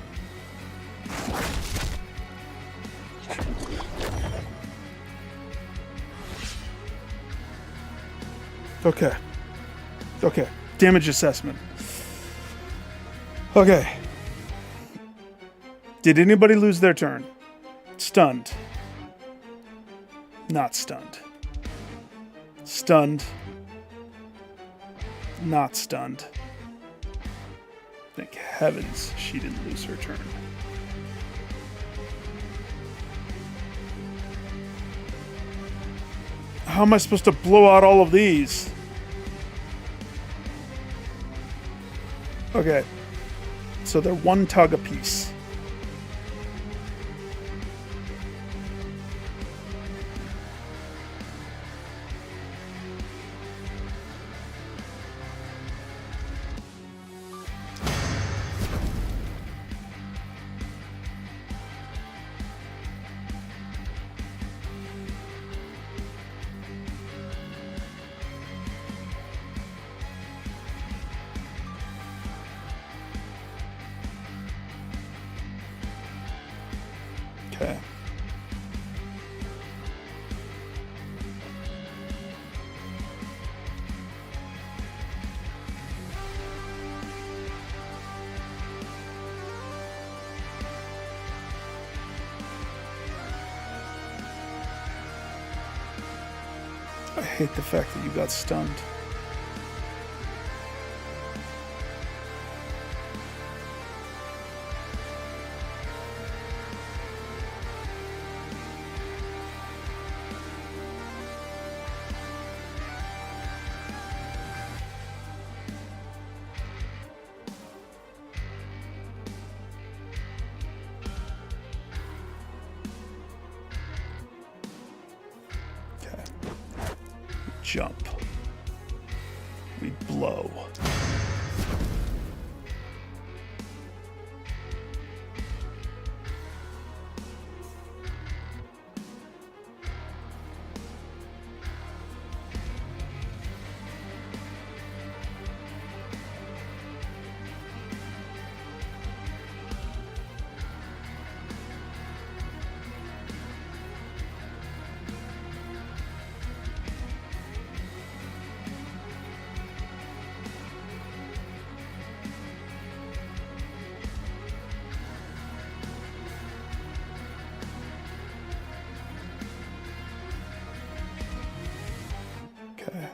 Okay. Okay. Damage assessment. Okay. Did anybody lose their turn? Stunned. Not stunned. Stunned. Not stunned. Thank heavens she didn't lose her turn. How am I supposed to blow out all of these? Okay. So they're one tug apiece. Okay. I hate the fact that you got stunned. Okay. Jump. We blow. Okay.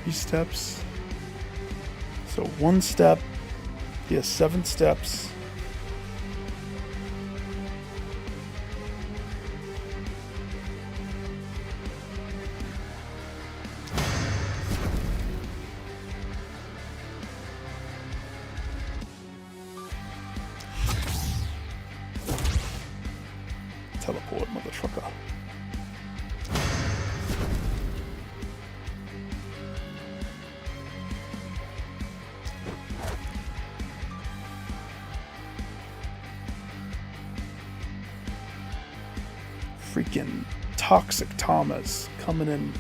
Three steps. So one step. He has 7 steps. Teleport, motherfucker. Freaking toxic Thomas coming in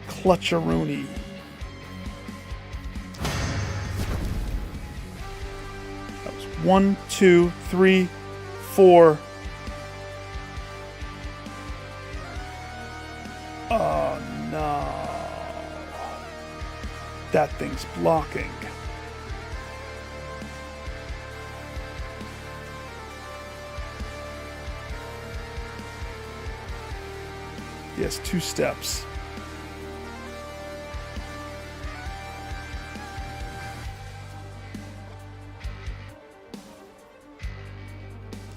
clutch-a-rooney. That was 1, 2, 3, 4. Oh no. That thing's blocking. He has 2 steps.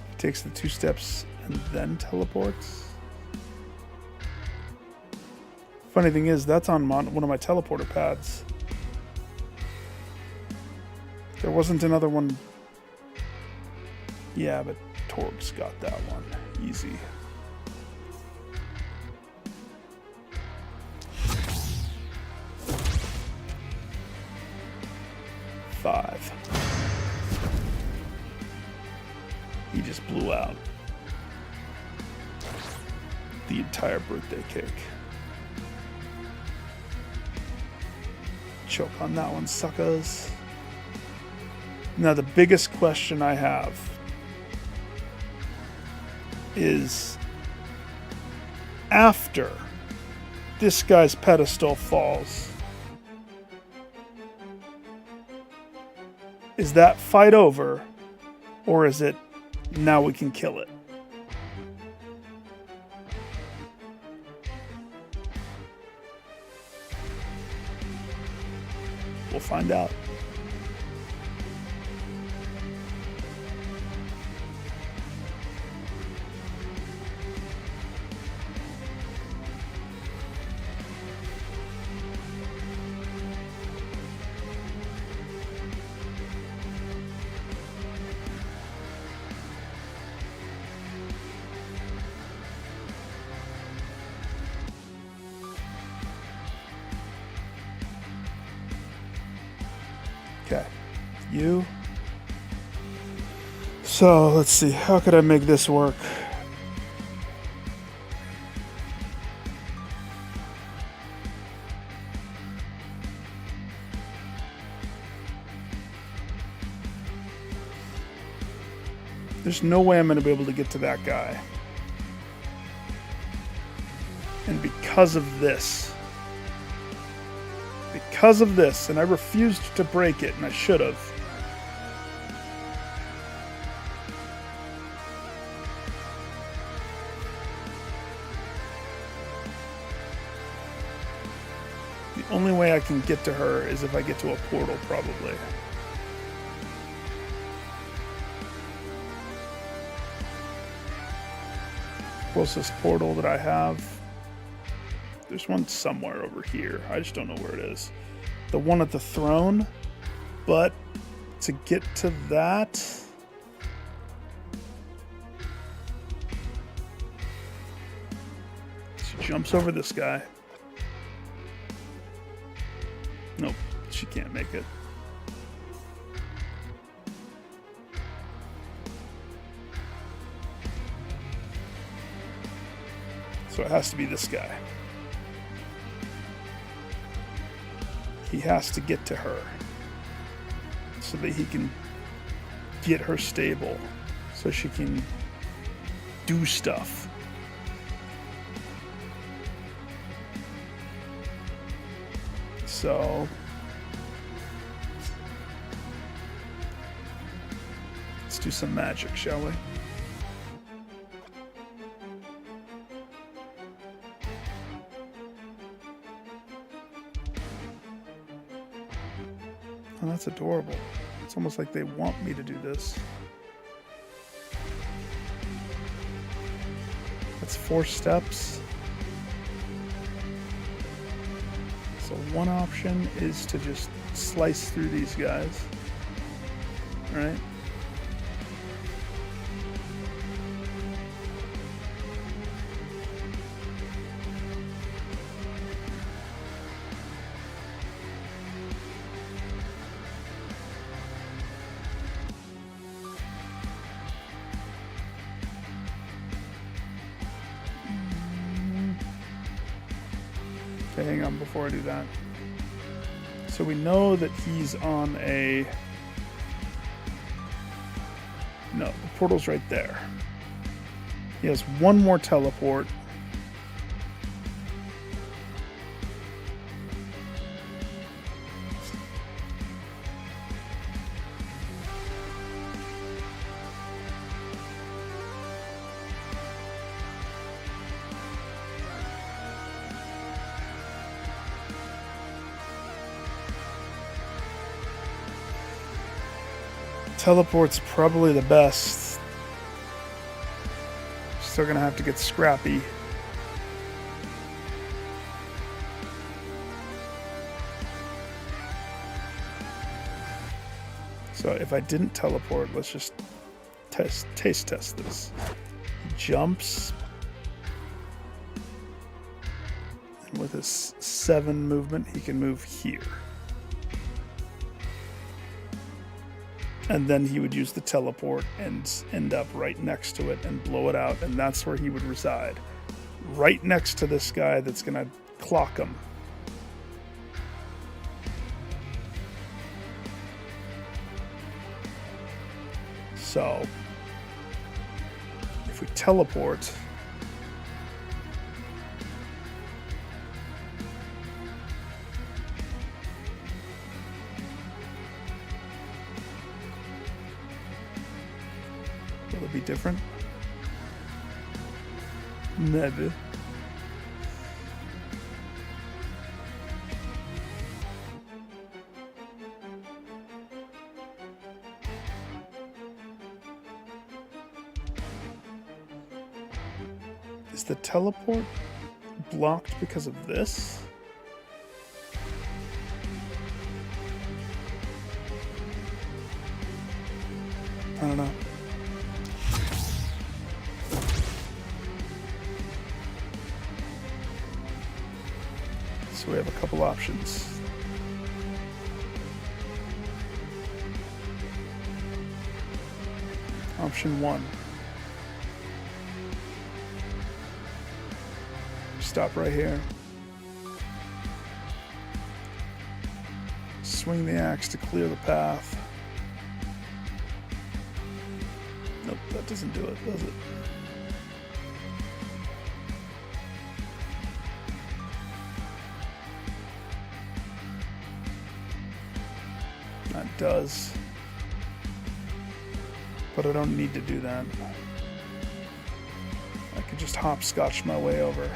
He takes the 2 steps and then teleports. Funny thing is, that's on one of my teleporter pads. There wasn't another one. Yeah, but Torg's got that one. Easy. Five. He just blew out the entire birthday cake. Choke on that one, suckers. Now the biggest question I have is, after this guy's pedestal falls, is that fight over, or is it now we can kill it? We'll find out. Okay, you. So let's see, how could I make this work? There's no way I'm going to be able to get to that guy. And because of this, and I refused to break it, and I should have. The only way I can get to her is if I get to a portal, probably. Closest portal that I have. There's one somewhere over here. I just don't know where it is. The one at the throne. But to get to that... She jumps over this guy. Nope, she can't make it. So it has to be this guy. He has to get to her so that he can get her stable so she can do stuff. So let's do some magic, shall we? Oh, that's adorable. It's almost like they want me to do this. That's 4 steps. So one option is to just slice through these guys. All right? Okay, hang on before I do that. So we know that he's on a... No, the portal's right there. He has one more teleport. Teleport's probably the best. still going to have to get scrappy. So if I didn't teleport, let's just taste test this. He jumps. And with his 7 movement, he can move here. And then he would use the teleport and end up right next to it and blow it out. And that's where he would reside. Right next to this guy that's going to clock him. So, if we teleport, will it be different? Maybe. Is the teleport blocked because of this? I don't know. So we have a couple options. Option 1. Stop right here. Swing the axe to clear the path. Nope, that doesn't do it, does it? That does. But I don't need to do that. I could just hopscotch my way over.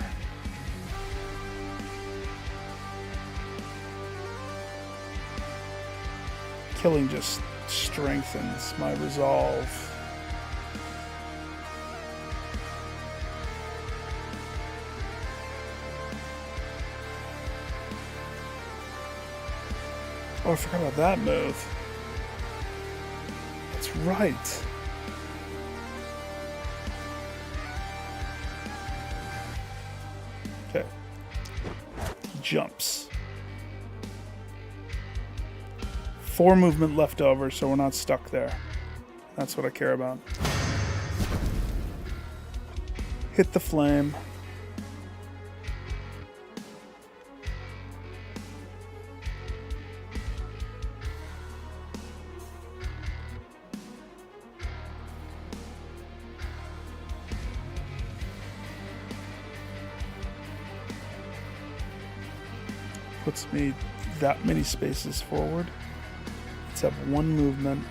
Killing just strengthens my resolve. Oh, I forgot about that move. That's right. Okay. Jumps. 4 movement left over, so we're not stuck there. That's what I care about. Hit the flame. Puts me that many spaces forward. Let's have 1 movement.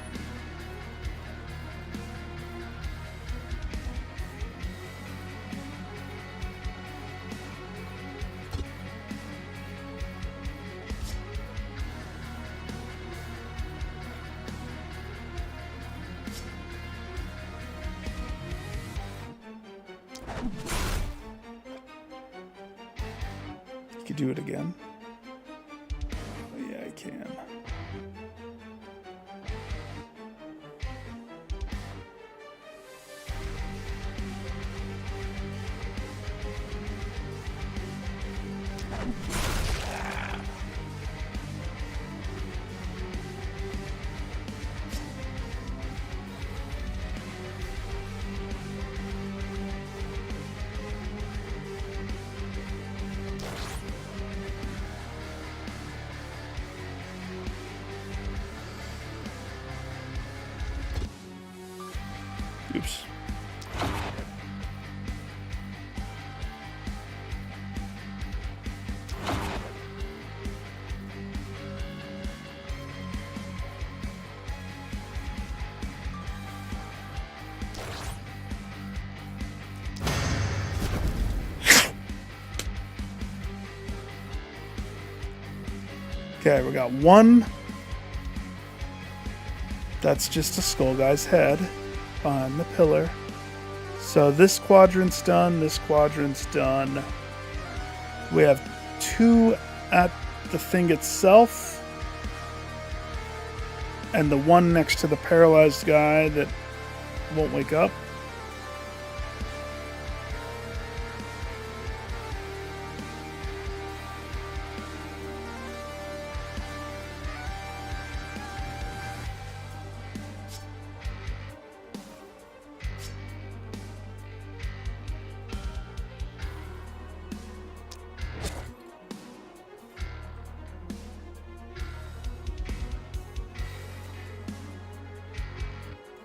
You could do it again. Oh, yeah, I can. Oops. Okay, we got 1. That's just a skull guy's head on the pillar. So this quadrant's done, this quadrant's done. We have 2 at the thing itself, and the one next to the paralyzed guy that won't wake up.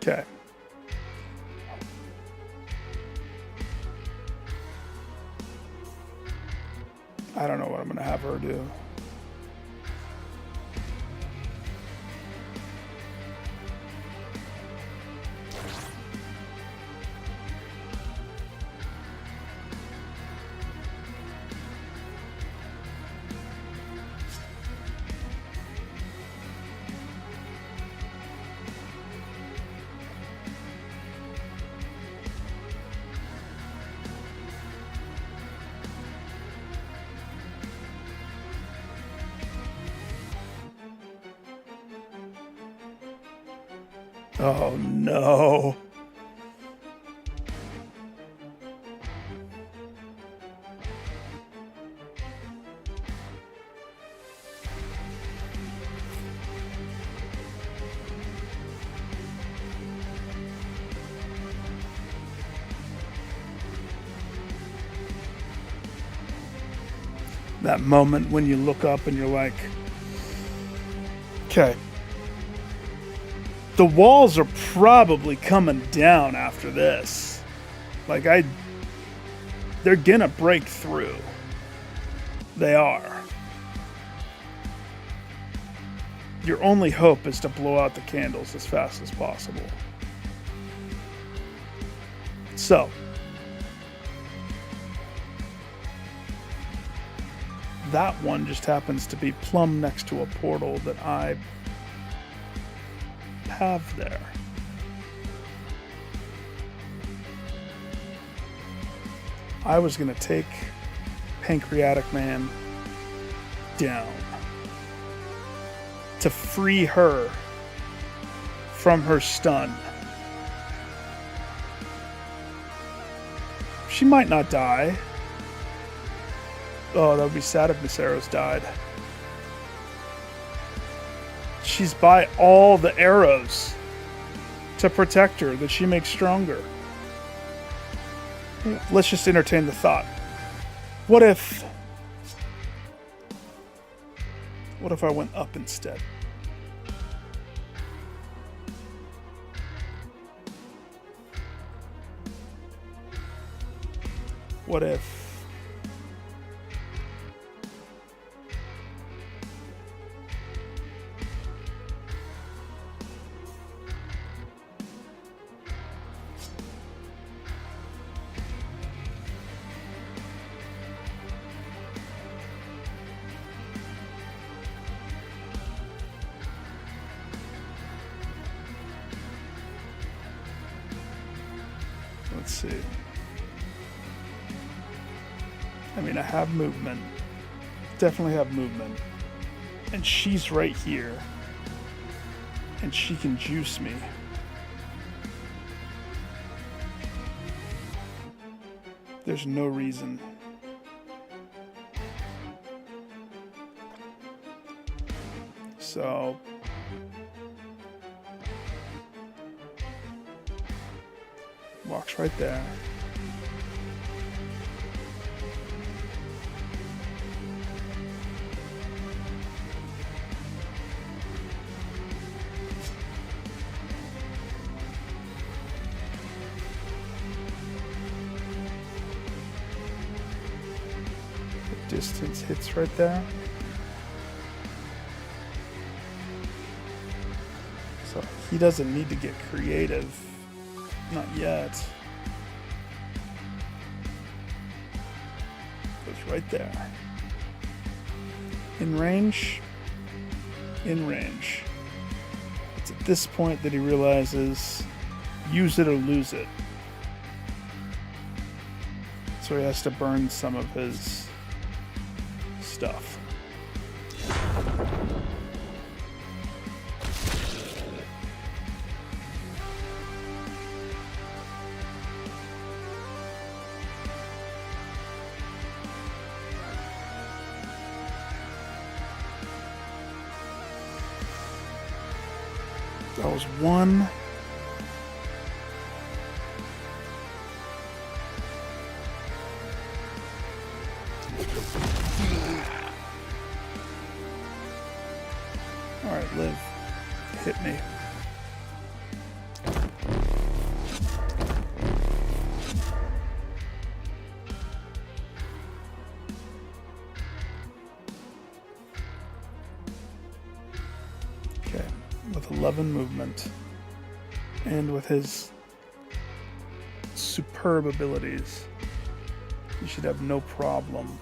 Okay. I don't know what I'm going to have her do. Oh no. That moment when you look up and you're like, okay. The walls are probably coming down after this. Like, they're gonna break through. They are. Your only hope is to blow out the candles as fast as possible. So, that one just happens to be plumb next to a portal that I have there. I was going to take Pancreatic Man down to free her from her stun. She might not die. Oh, that would be sad if Miss Arrows died. She's by all the arrows to protect her that she makes stronger. Let's just entertain the thought. What if I went up instead? What if let's see. I mean, I have movement. Definitely have movement. And she's right here. And she can juice me. There's no reason. So walks right there. The distance hits right there. So he doesn't need to get creative. Not yet. Goes right there. In range. In range. It's at this point that he realizes use it or lose it. So he has to burn some of his stuff. That was one. All right, live. Hit me. Okay, with 11 movement and with his superb abilities, you should have no problem.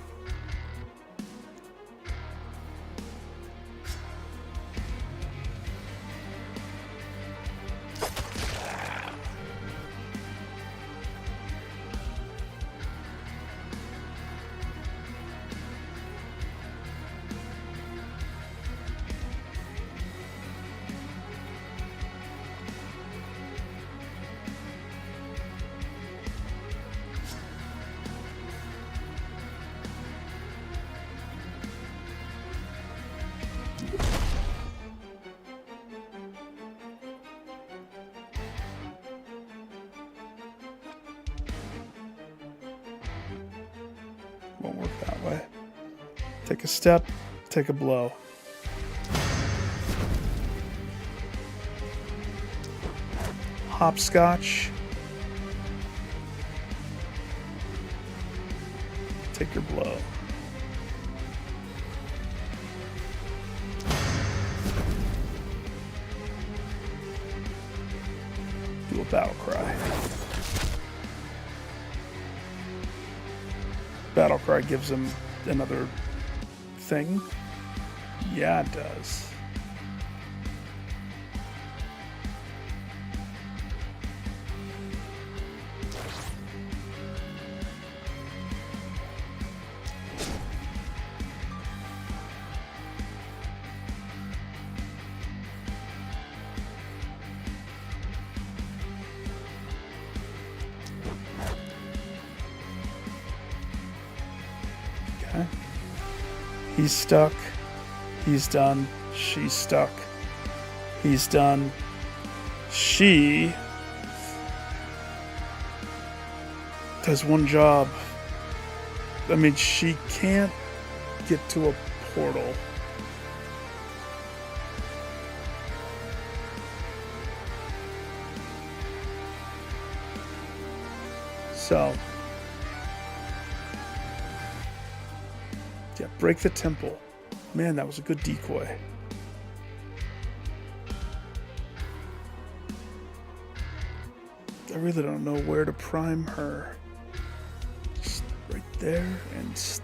Won't work that way. Take a step, take a blow. Hopscotch. Take your blow. Do a battle cry. Battle cry gives him another thing. Yeah, it does. Okay. He's stuck. He's done. She's stuck. He's done. She does one job. I mean, she can't get to a portal. So, yeah, break the temple. Man, that was a good decoy. I really don't know where to prime her. Just right there and...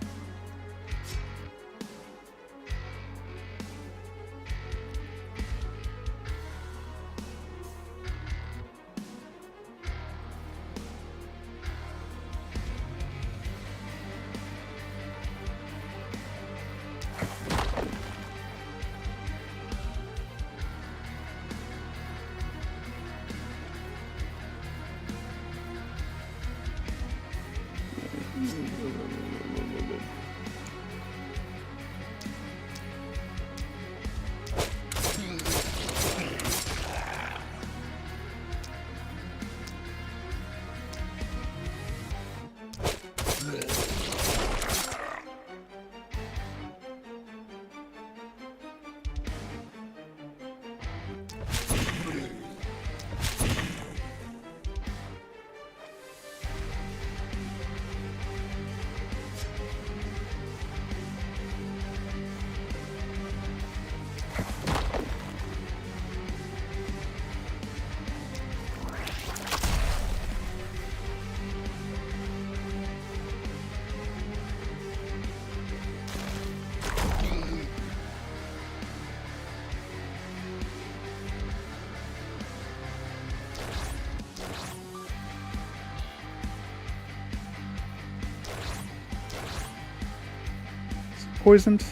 poisoned?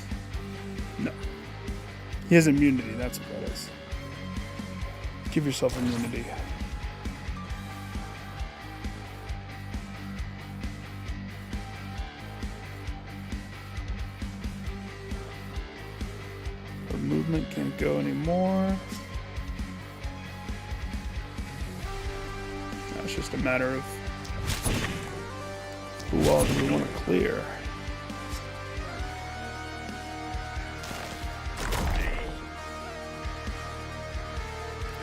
No. He has immunity, that's what that is. Give yourself immunity. Her movement can't go anymore. Now it's just a matter of who all do we want to clear.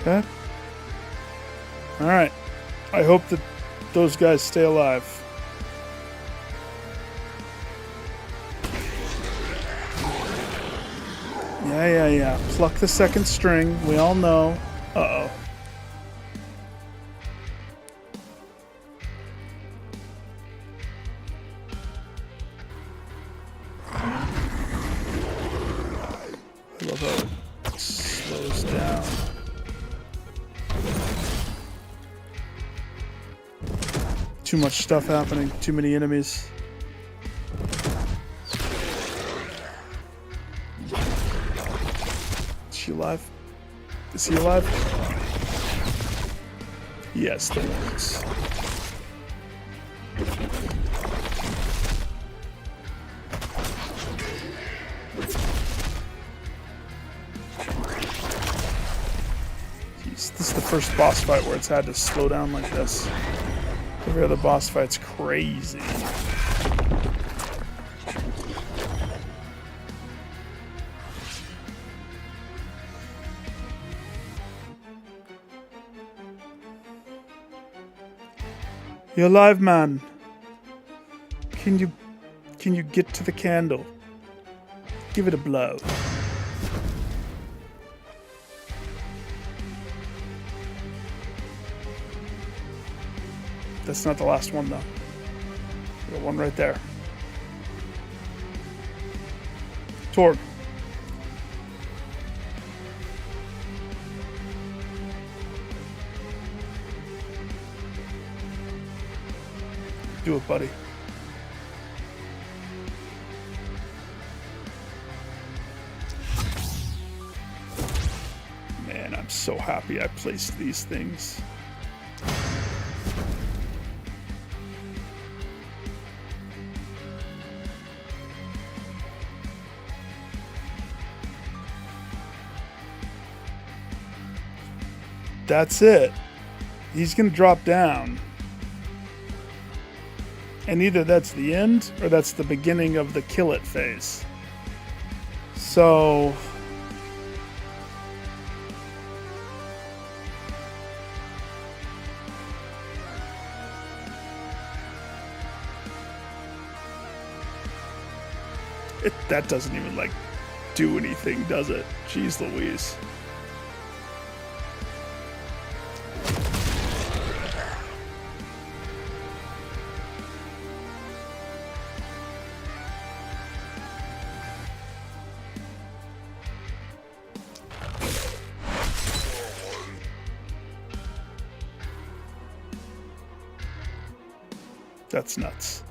Okay. Alright. I hope that those guys stay alive. Yeah. Pluck the second string. We all know. Uh-oh. I love how it slows down. Too much stuff happening. Too many enemies. Is she alive? Is he alive? Yes, there is. Jeez, this is the first boss fight where it's had to slow down like this. Every other boss fight's crazy. You're alive, man. Can you get to the candle? Give it a blow. That's not the last one, though. We got one right there. Torg. Do it, buddy. Man, I'm so happy I placed these things. That's it. He's gonna drop down. And either that's the end or that's the beginning of the kill it phase. So that doesn't even like do anything, does it? Jeez Louise. That's nuts.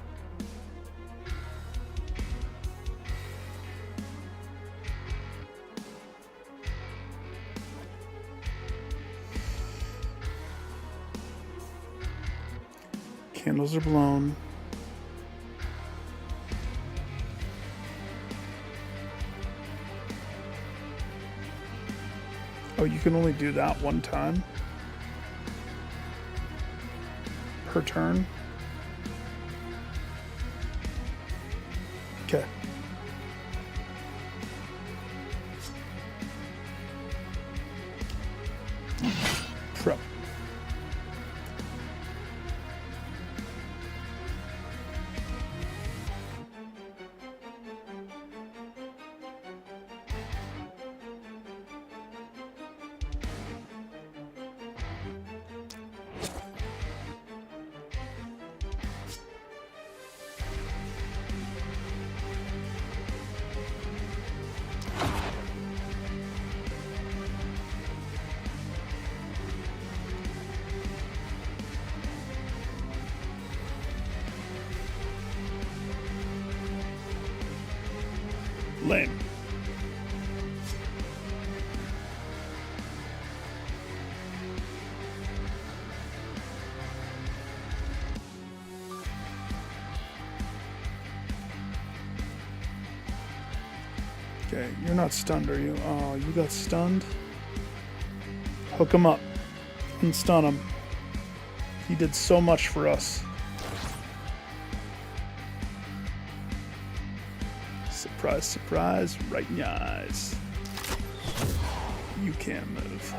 Candles are blown. Oh, you can only do that one time per turn? Okay. Prep. Okay, you're not stunned, are you? Oh, you got stunned? Hook him up and stun him. He did so much for us. Surprise, surprise, right in your eyes. You can't move.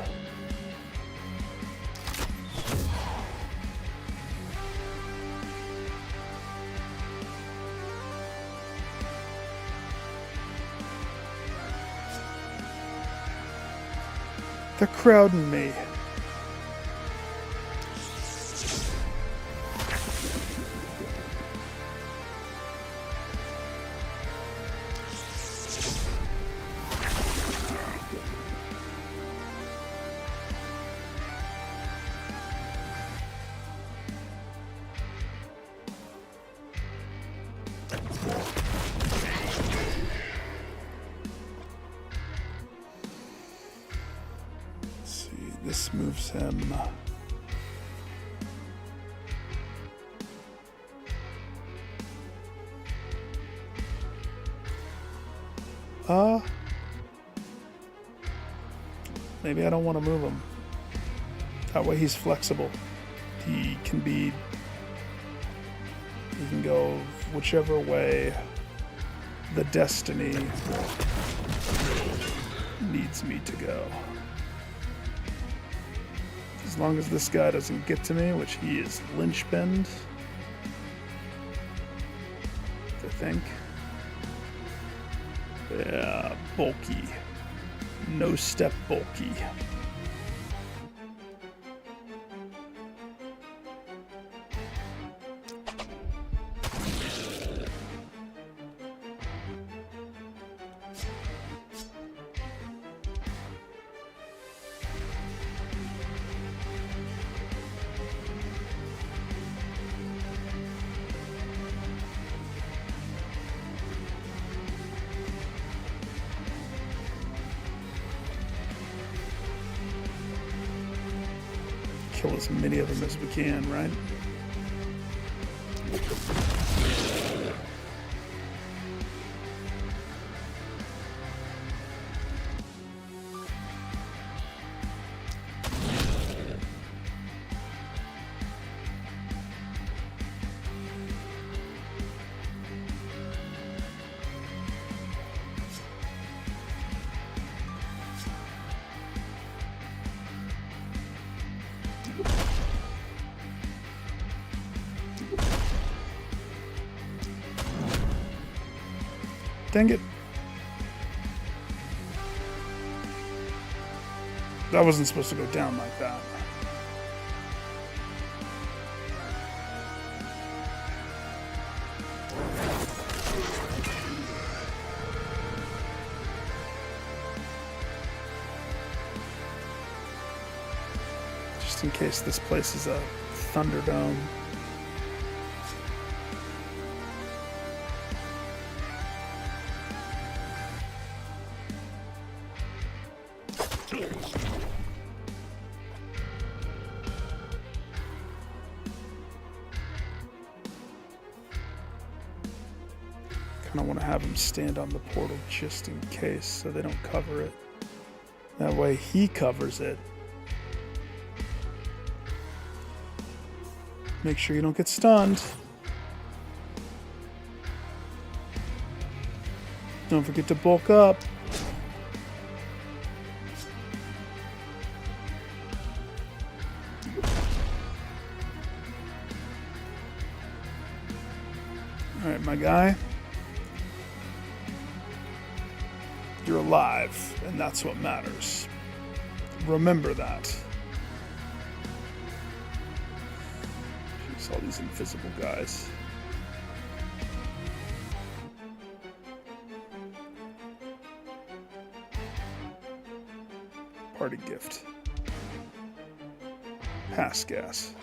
They're crowding me. This moves him. Maybe I don't want to move him. That way he's flexible. He can go whichever way the destiny needs me to go. As long as this guy doesn't get to me, which he is linchpinned, I think. Yeah, bulky. No step bulky. Kill as many of them as we can, right? Dang it. That wasn't supposed to go down like that. Just in case this place is a Thunderdome. I want to have him stand on the portal just in case so they don't cover it. That way he covers it. Make sure you don't get stunned. Don't forget to bulk up. Alright, my guy. You're alive, and that's what matters. Remember that. Jeez, all these invisible guys. Party gift. Pass gas.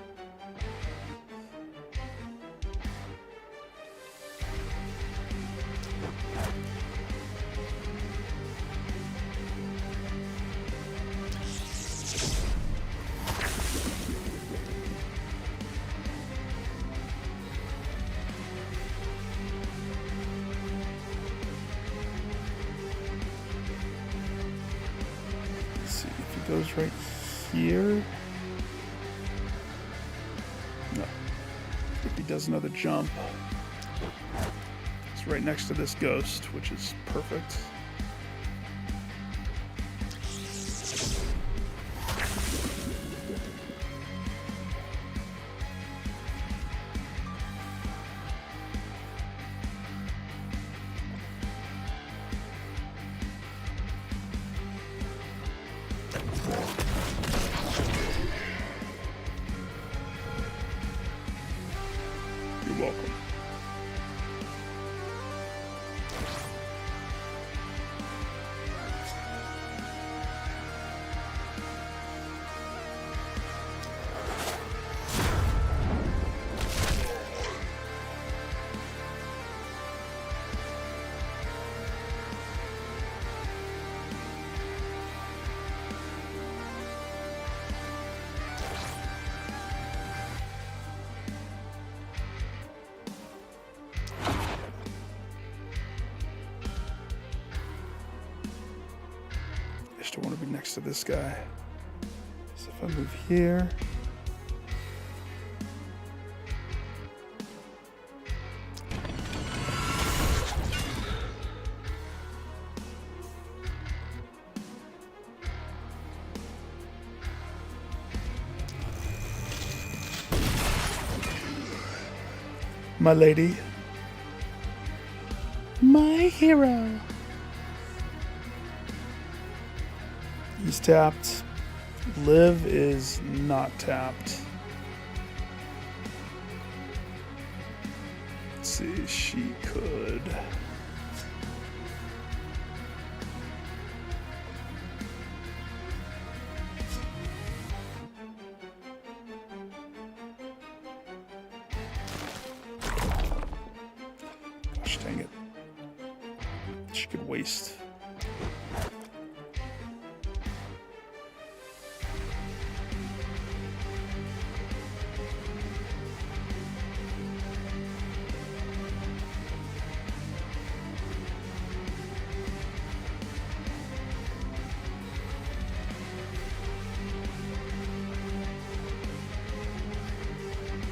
goes right here. No. If he does another jump, it's right next to this ghost, which is perfect. You're welcome. I still want to be next to this guy. So if I move here. My lady. My hero. He's tapped. Liv is not tapped. Let's see, she could. Gosh dang it. She could waste.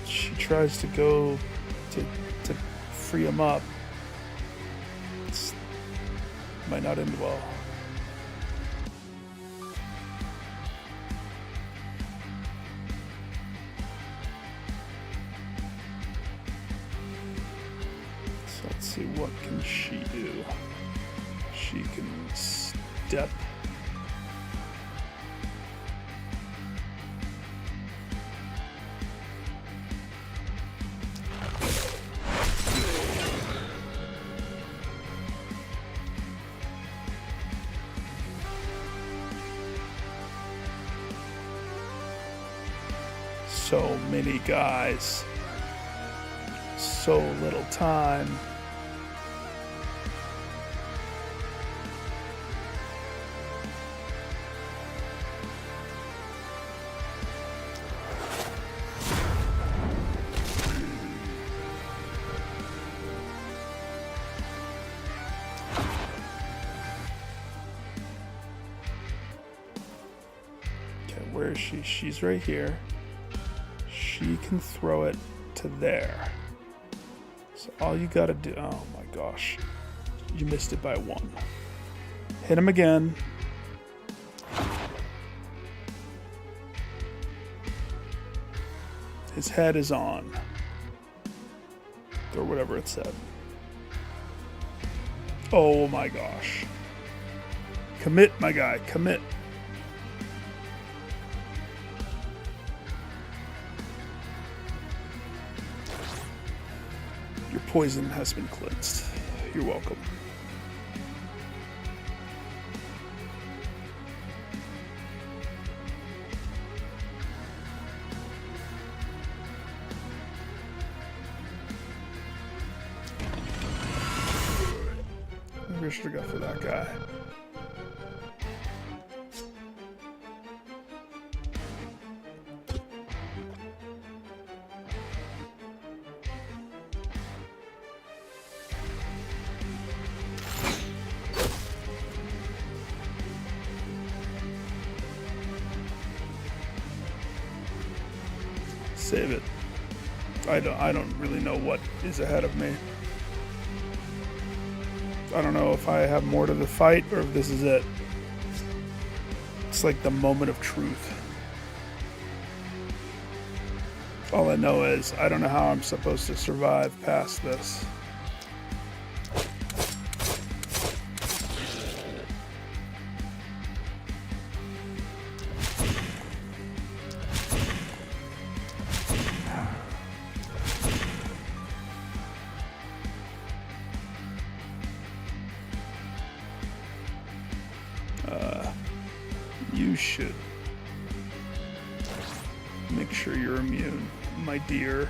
She tries to go to free him up. It might not end well. So let's see, what can she do? She can step. So many guys, so little time. Okay, where is she? She's right here. She can throw it to there. So all you gotta do, oh my gosh. You missed it by one. Hit him again. His head is on. Or whatever it said. Oh my gosh. Commit, my guy, commit. Your poison has been cleansed. You're welcome. Maybe I should have got for that guy. Save it. I don't really know what is ahead of me. I don't know if I have more to the fight or if this is it. It's like the moment of truth. All I know is I don't know how I'm supposed to survive past this. You should make sure you're immune, my dear.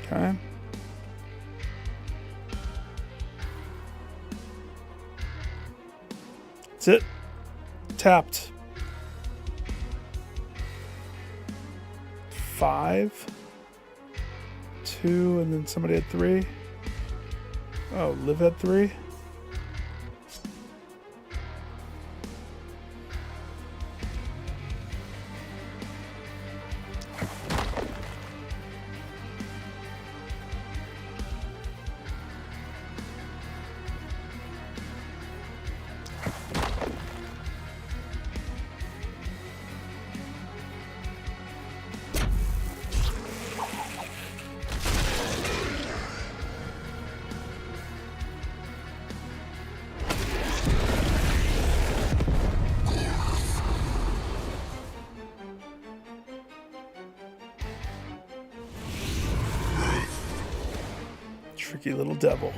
Okay. That's it. Tapped. 5, 2, and then somebody had 3. Oh, Liv had 3. Tricky little devil.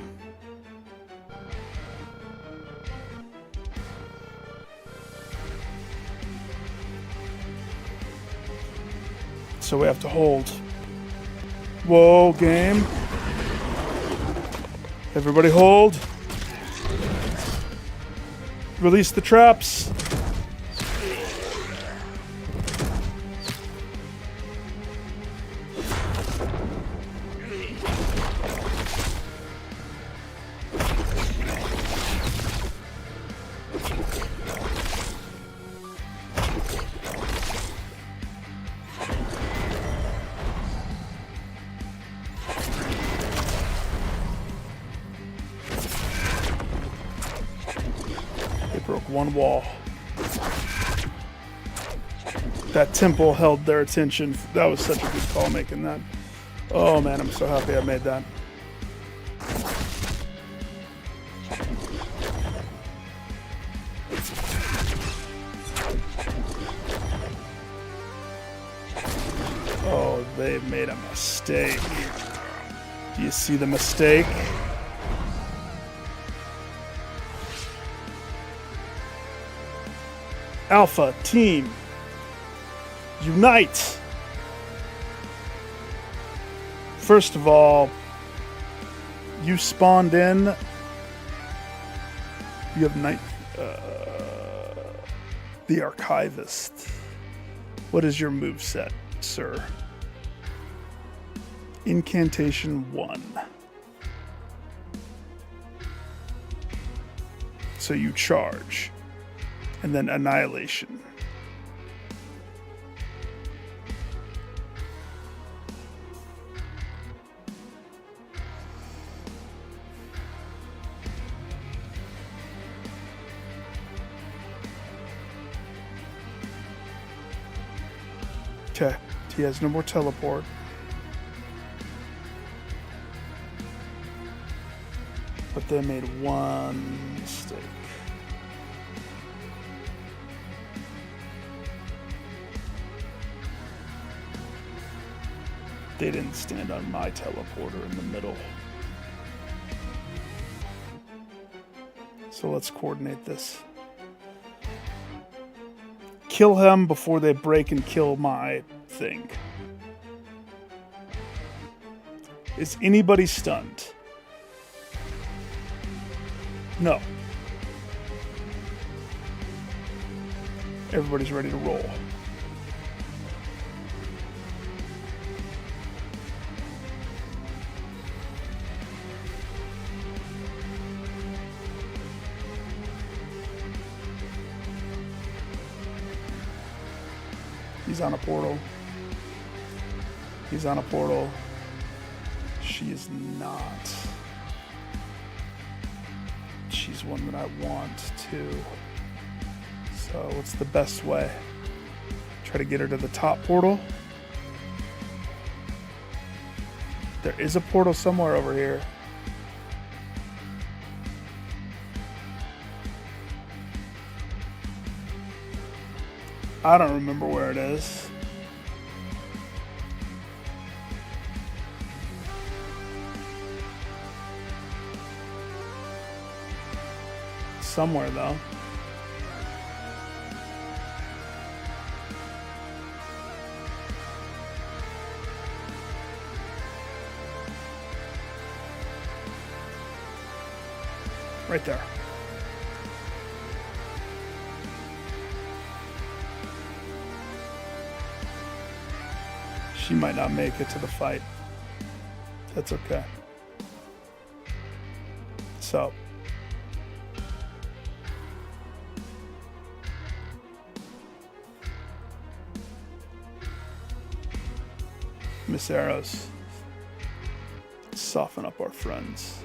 So we have to hold. Whoa, game. Everybody hold. Release the traps. Broke one wall. That temple held their attention. That was such a good call making that. Oh man, I'm so happy I made that. Oh, they made a mistake. Do you see the mistake? Alpha team, unite. First of all, you spawned in. You have the Archivist. What is your moveset, sir? Incantation 1. So you charge. And then Annihilation. Okay, he has no more teleport. But they made one mistake. They didn't stand on my teleporter in the middle. So let's coordinate this. kill him before they break and kill my thing. Is anybody stunned? No. Everybody's ready to roll. He's on a portal. He's on a portal. She is not. She's one that I want to. So what's the best way? Try to get her to the top portal. There is a portal somewhere over here. I don't remember where it is. Somewhere though. Right there. She might not make it to the fight. That's okay. So. Miss Arrows. Soften up our friends.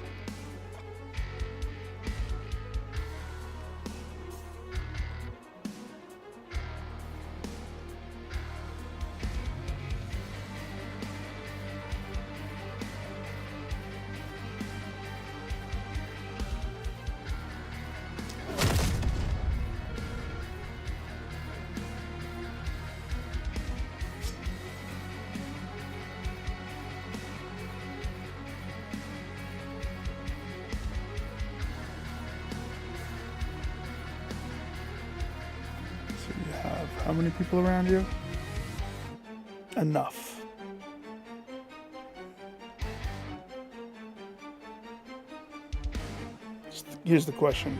How many people around you? Enough. Here's the question.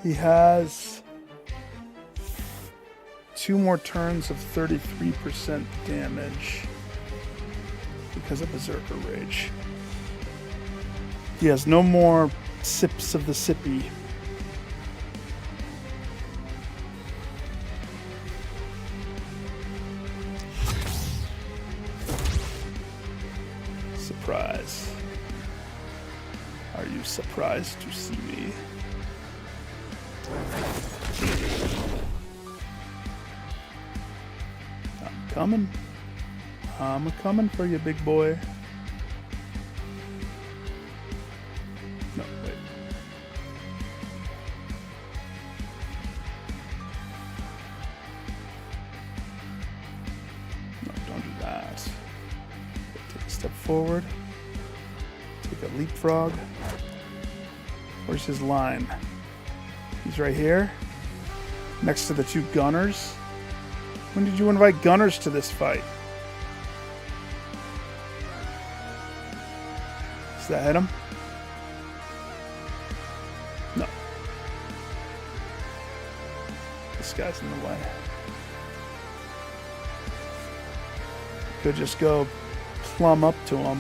He has 2 more turns of 33% damage because of Berserker Rage. He has no more sips of the sippy. Surprise. Are you surprised to see me? I'm coming. I'm coming for you, big boy. No, wait. No, don't do that. Take a step forward. Take a leapfrog. Where's his line? He's right here. Next to the 2 gunners. When did you invite gunners to this fight? Does that hit him? No. This guy's in the way. Could just go plumb up to him.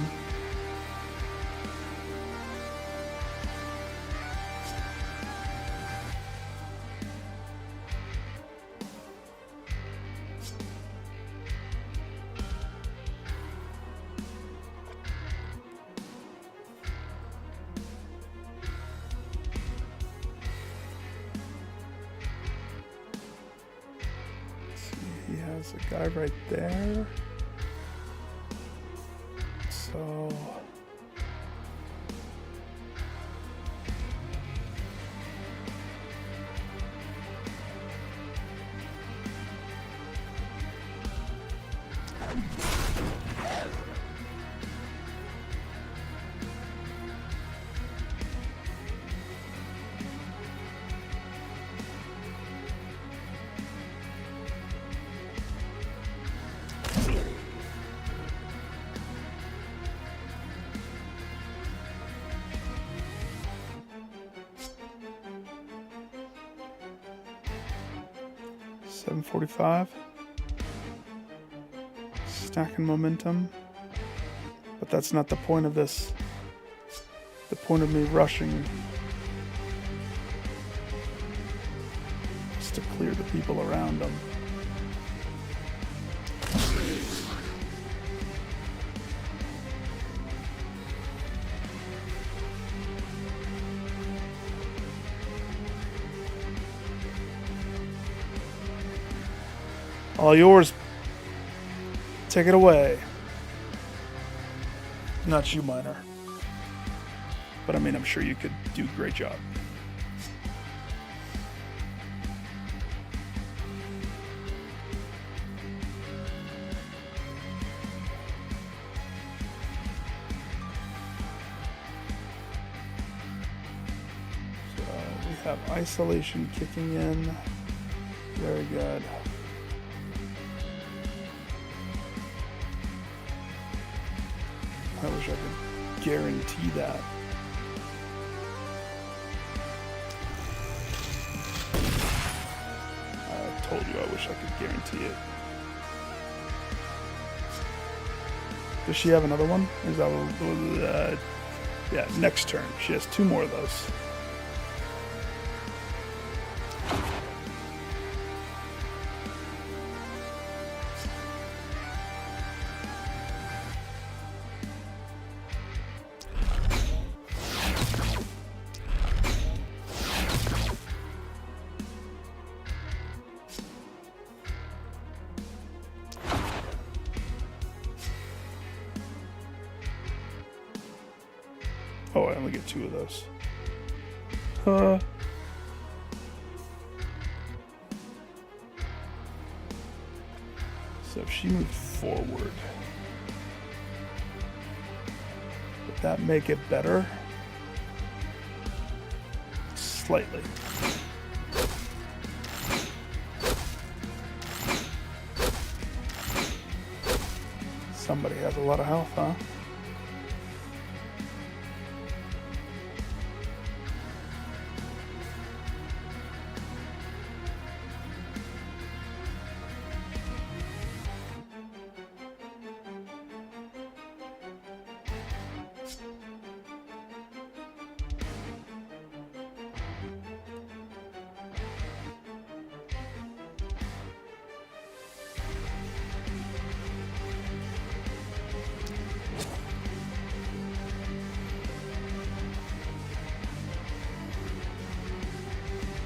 He has a guy right there. So 7:45. Stacking momentum. But that's not the point of this. The point of me rushing is to clear the people around them. All yours. Take it away. Not you, Miner. But I mean, I'm sure you could do a great job. So we have isolation kicking in. Very good. I wish I could guarantee that. I told you I wish I could guarantee it. Does she have another one? Is that yeah, next turn. She has 2 more of those. Oh, I only get 2 of those. So if she moved forward, would that make it better? Slightly. Somebody has a lot of health, huh?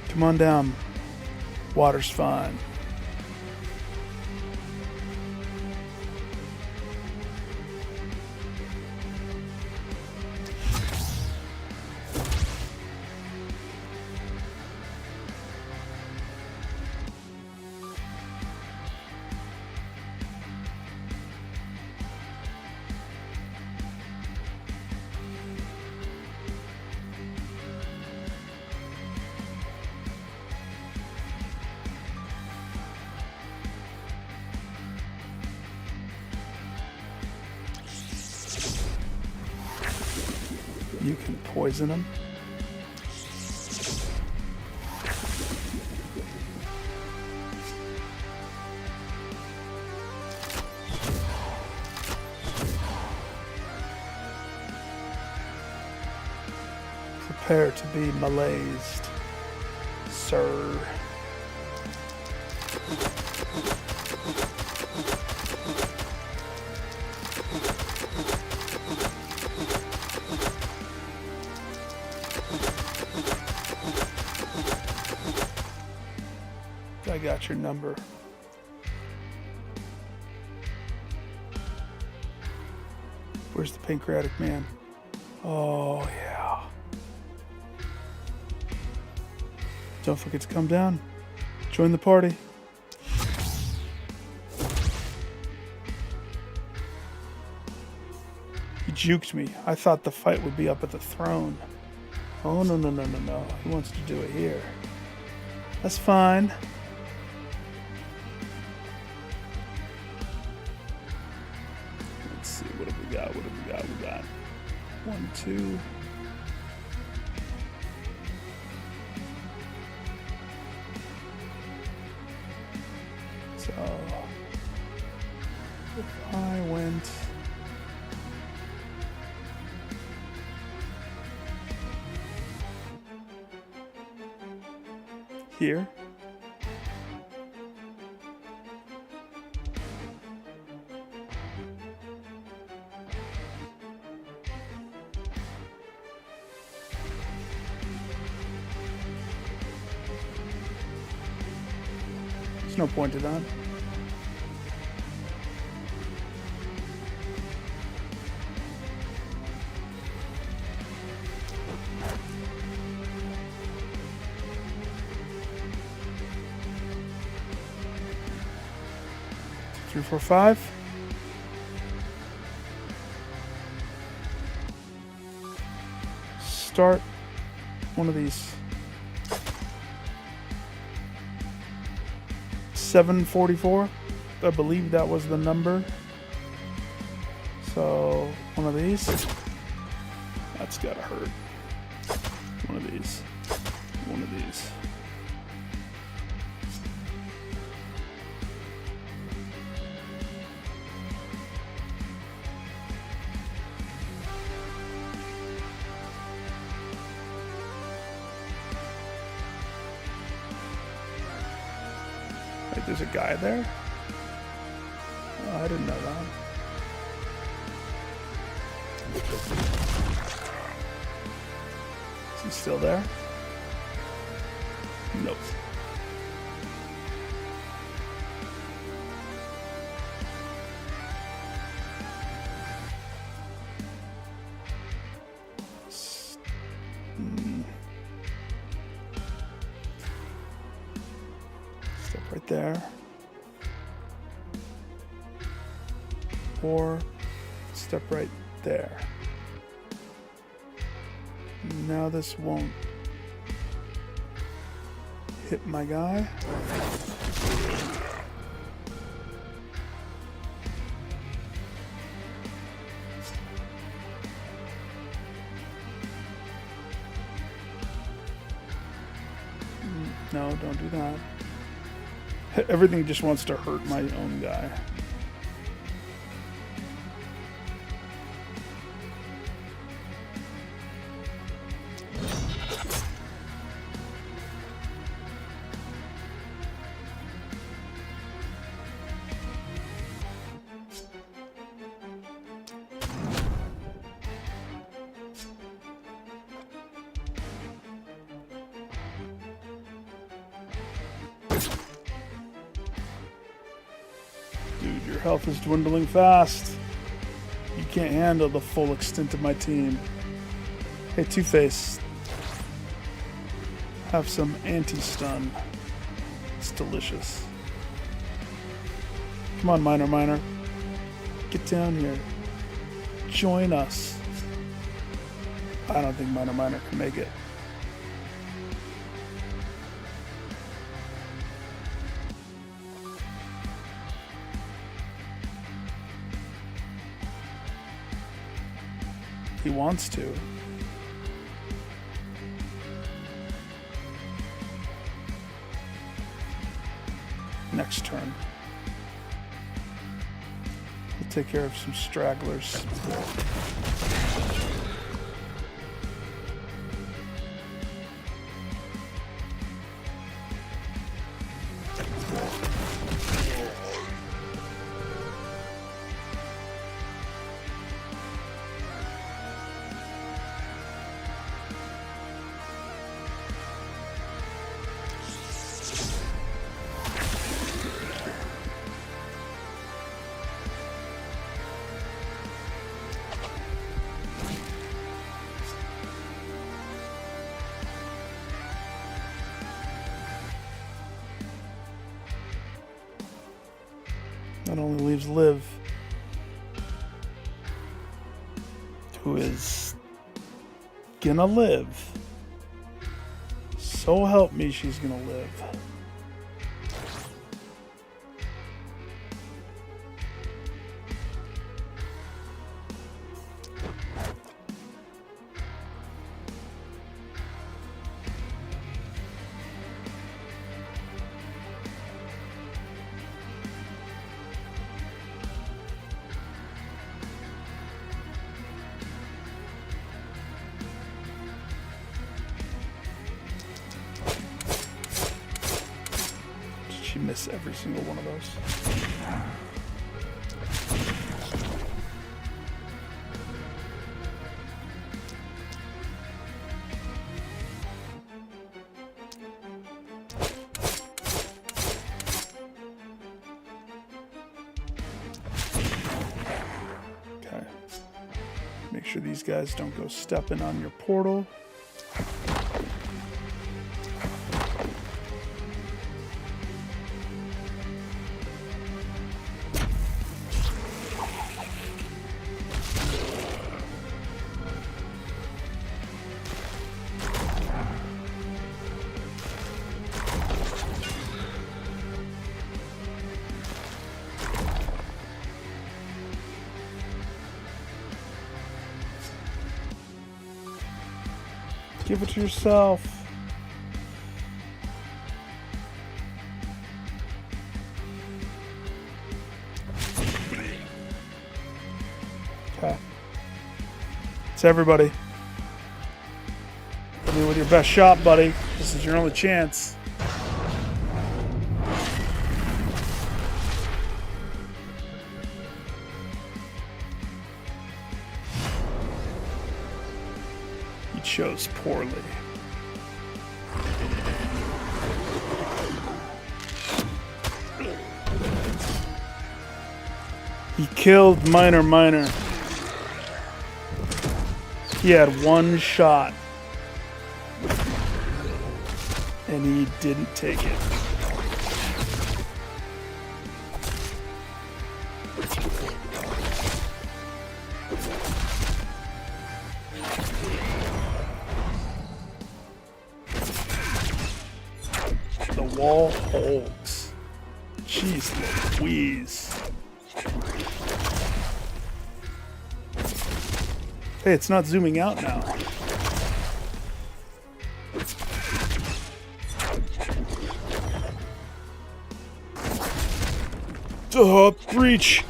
Come on down. Water's fine. You can poison him. Prepare to be malaised, sir. I got your number. Where's the pancreatic man? Oh, yeah. Don't forget to come down. Join the party. He juked me. I thought the fight would be up at the throne. Oh, no, no, no, no, no. He wants to do it here. That's fine. Let's see, what have we got? What have we got? We got 1, 2. If I went here. There's no point to that. Three, four, five. Start one of these. 744. I believe that was the number. So one of these. That's gotta hurt. One of these. One of these. Wait, there's a guy there? Oh, I didn't know that. Is he still there? Nope. Step right there. Or step right there. Now this won't hit my guy. No, don't do that. Everything just wants to hurt my own guy. Dude, your health is dwindling fast. You can't handle the full extent of my team. Hey, Two-Face. Have some anti-stun. It's delicious. Come on, Miner. Get down here. Join us. I don't think Miner can make it. He wants to. Next turn. We'll take care of some stragglers. That only leaves Liv, who is gonna live. So help me, she's gonna live. She missed every single one of those. Okay. Make sure these guys don't go stepping on your portal. Give it to yourself. Okay. It's everybody. Hit me with your best shot, buddy. This is your only chance. Chose poorly. He killed Miner. He had one shot and he didn't take it. Wall holds. Jeez Louise. Hey, it's not zooming out now. Breach.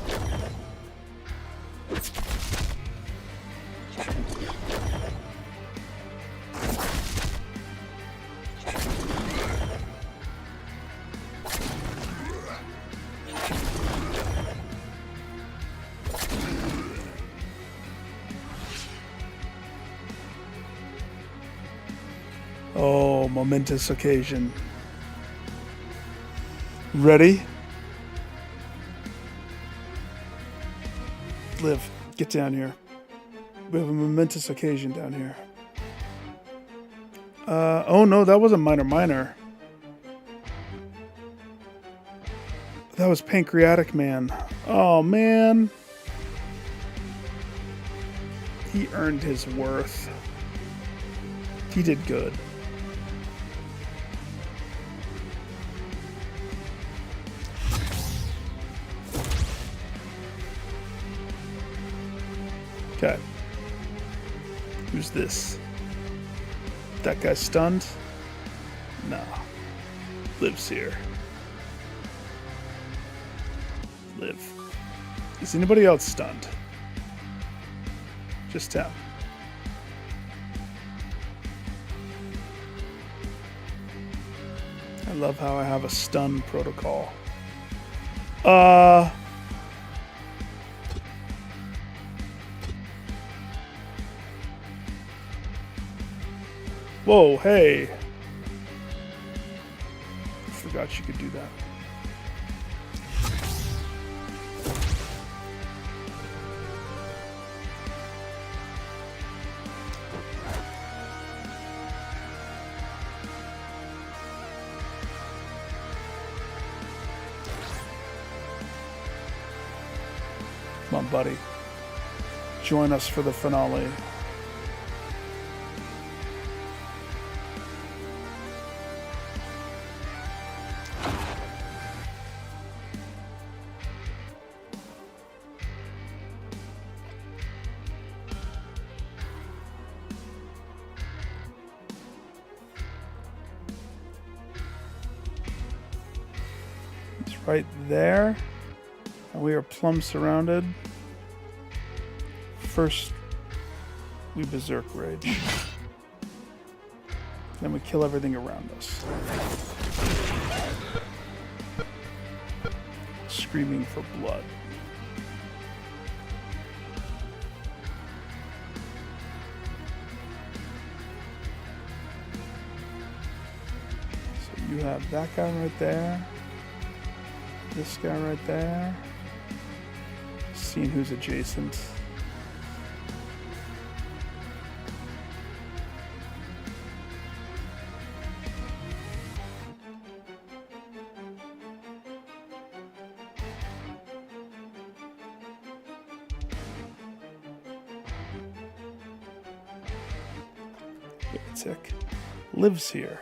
Oh, momentous occasion. Ready? Liv, get down here. We have a momentous occasion down here. Oh no, that wasn't Miner. That was Pancreatic Man. Oh man. He earned his worth. He did good. Okay. Who's this? That guy stunned? Nah. Lives here. Liv. Is anybody else stunned? Just him. I love how I have a stun protocol. Whoa, hey. I forgot you could do that. Come on, buddy. Join us for the finale. It's right there. And we are plumb surrounded. First, we berserk rage. Then we kill everything around us. screaming for blood. So you have that guy right there. This guy right there. Seeing who's adjacent. Tick lives here.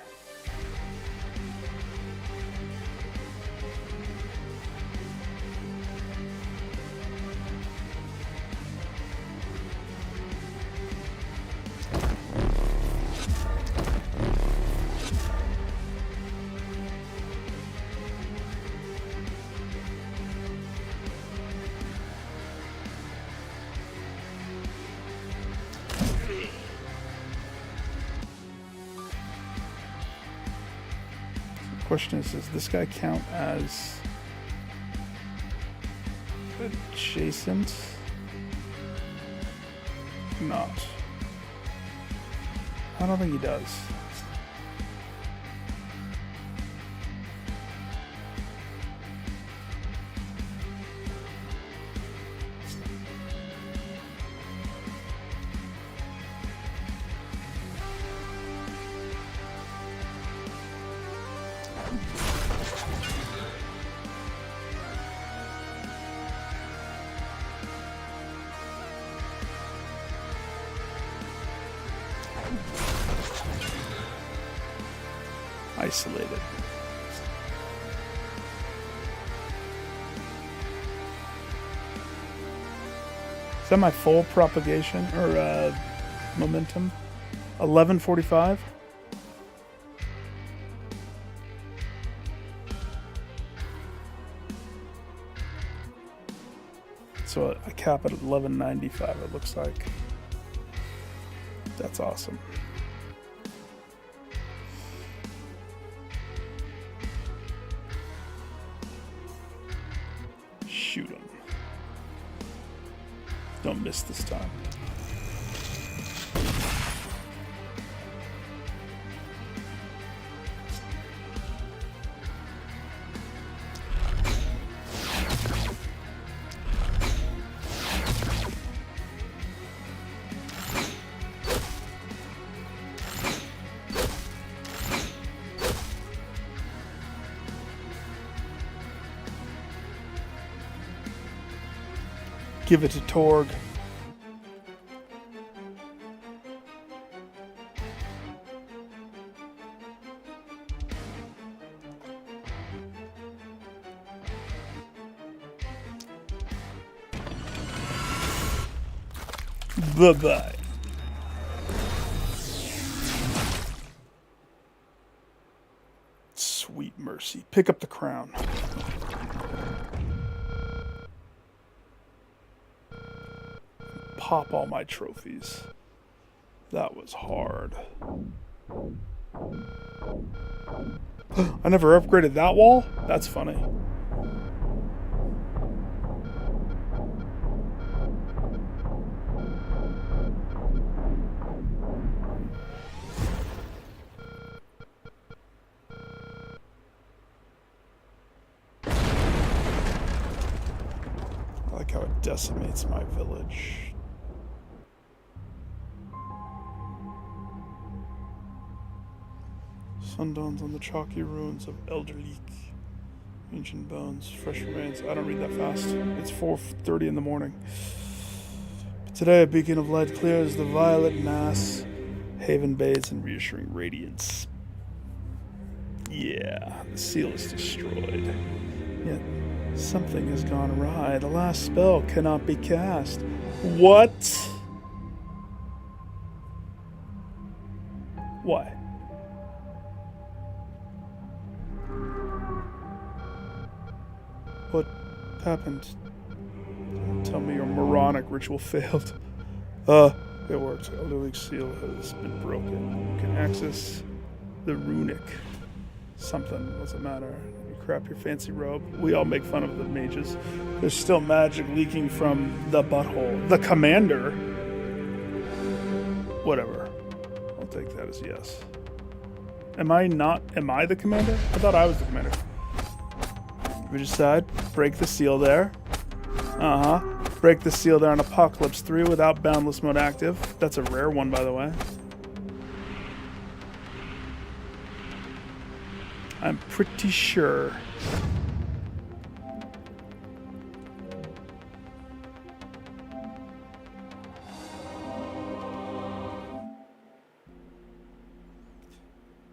Question is, does this guy count as adjacent? Not. I don't think he does. Isolated. Is that my full propagation or momentum? 11:45. So I cap at 11:95. It looks like. That's awesome. Shoot him. Don't miss this time. Give it to Torg. Bye-bye. Sweet mercy. Pick up the crown. Pop all my trophies. That was hard. I never upgraded that wall? That's funny. I like how it decimates my village. Sundawns on the chalky ruins of Elderlicht. Ancient bones, fresh remains. I don't read that fast. It's 4:30 in the morning. But today a beacon of light clears the violet mass. Haven bathes in reassuring radiance. Yeah, the seal is destroyed. Yet something has gone awry. The last spell cannot be cast. What? Why? What happened? Tell me your moronic ritual failed. It worked. Elderlicht seal has been broken. You can access the runic something. What's it matter? You Crap your fancy robe. We all make fun of the mages. There's still magic leaking from the butthole. The commander? Whatever. I'll take that as yes. Am I the commander? I thought I was the commander. We decide. Break the seal there. Break the seal there on Apocalypse 3 without Boundless Mode active. That's a rare one, by the way. I'm pretty sure.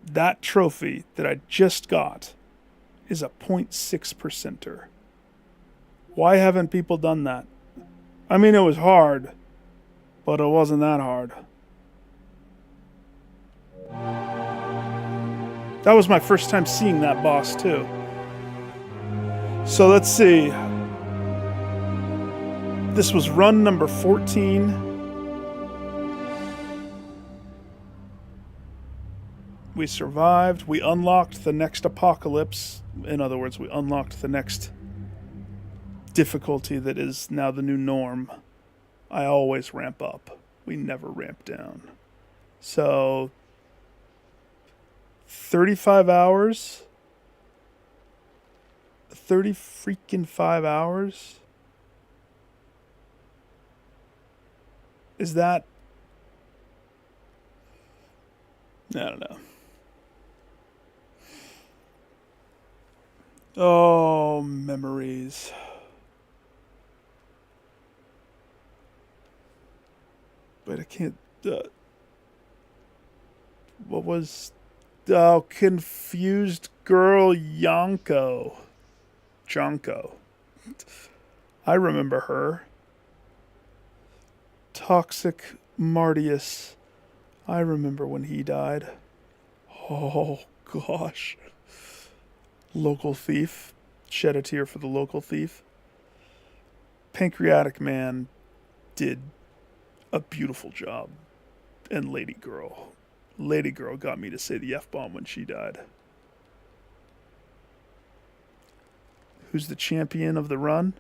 That trophy that I just got is a 0.6%er. Why haven't people done that? I mean, it was hard, but it wasn't that hard. That was my first time seeing that boss, too. So let's see. This was run number 14. We survived. We unlocked the next apocalypse. In other words, we unlocked the next difficulty that is now the new norm. I always ramp up. We never ramp down. So 35 hours? 30 freaking 5 hours? Is that... I don't know. Oh, memories. Wait, I can't... what was... Oh, confused girl Yonko. Jonko. I remember her. Toxic Martius. I remember when he died. Oh, gosh. Local thief. Shed a tear for the local thief. Pancreatic Man did a beautiful job. And Lady Girl. Lady Girl got me to say the F-bomb when she died. Who's the champion of the run?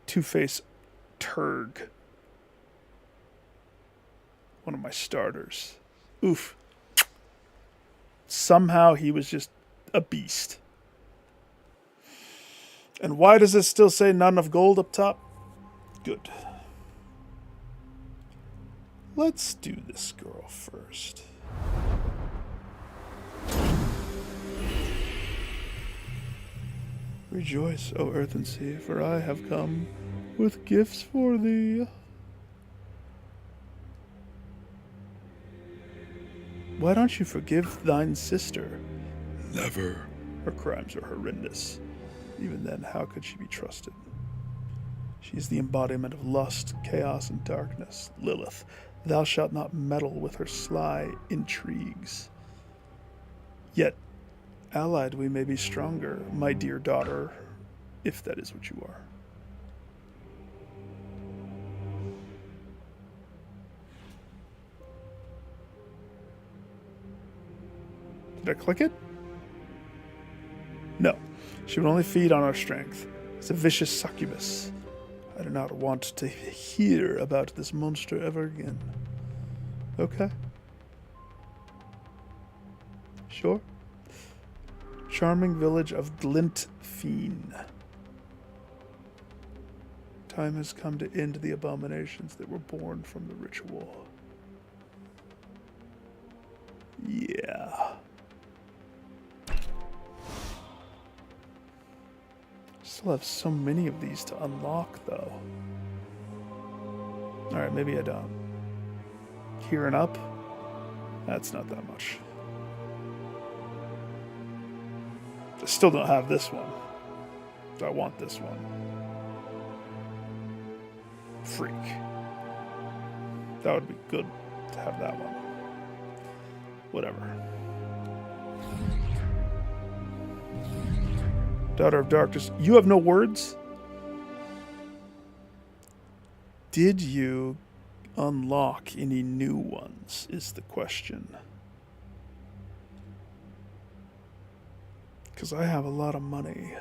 Two-Face Turg. One of my starters. Oof. Somehow he was just a beast. And why does it still say none of gold up top? Good. Let's do this girl first. Rejoice, O earth and sea, for I have come with gifts for thee. Why don't you forgive thine sister? Never. Her crimes are horrendous. Even then, how could she be trusted? She is the embodiment of lust, chaos, and darkness. Lilith, thou shalt not meddle with her sly intrigues. Yet, allied we may be stronger, my dear daughter, if that is what you are. Did I click it? No. She would only feed on our strength. It's a vicious succubus. I do not want to hear about this monster ever again. Okay. Sure. Charming village of Glintfeen. Time has come to end the abominations that were born from the ritual. Yeah. Still have so many of these to unlock, though. Alright, maybe I don't. Here and up? That's not that much. I still don't have this one. I want this one. Freak. That would be good to have that one. Whatever. Daughter of Darkness. You have no words? Did you unlock any new ones, is the question. Because I have a lot of money.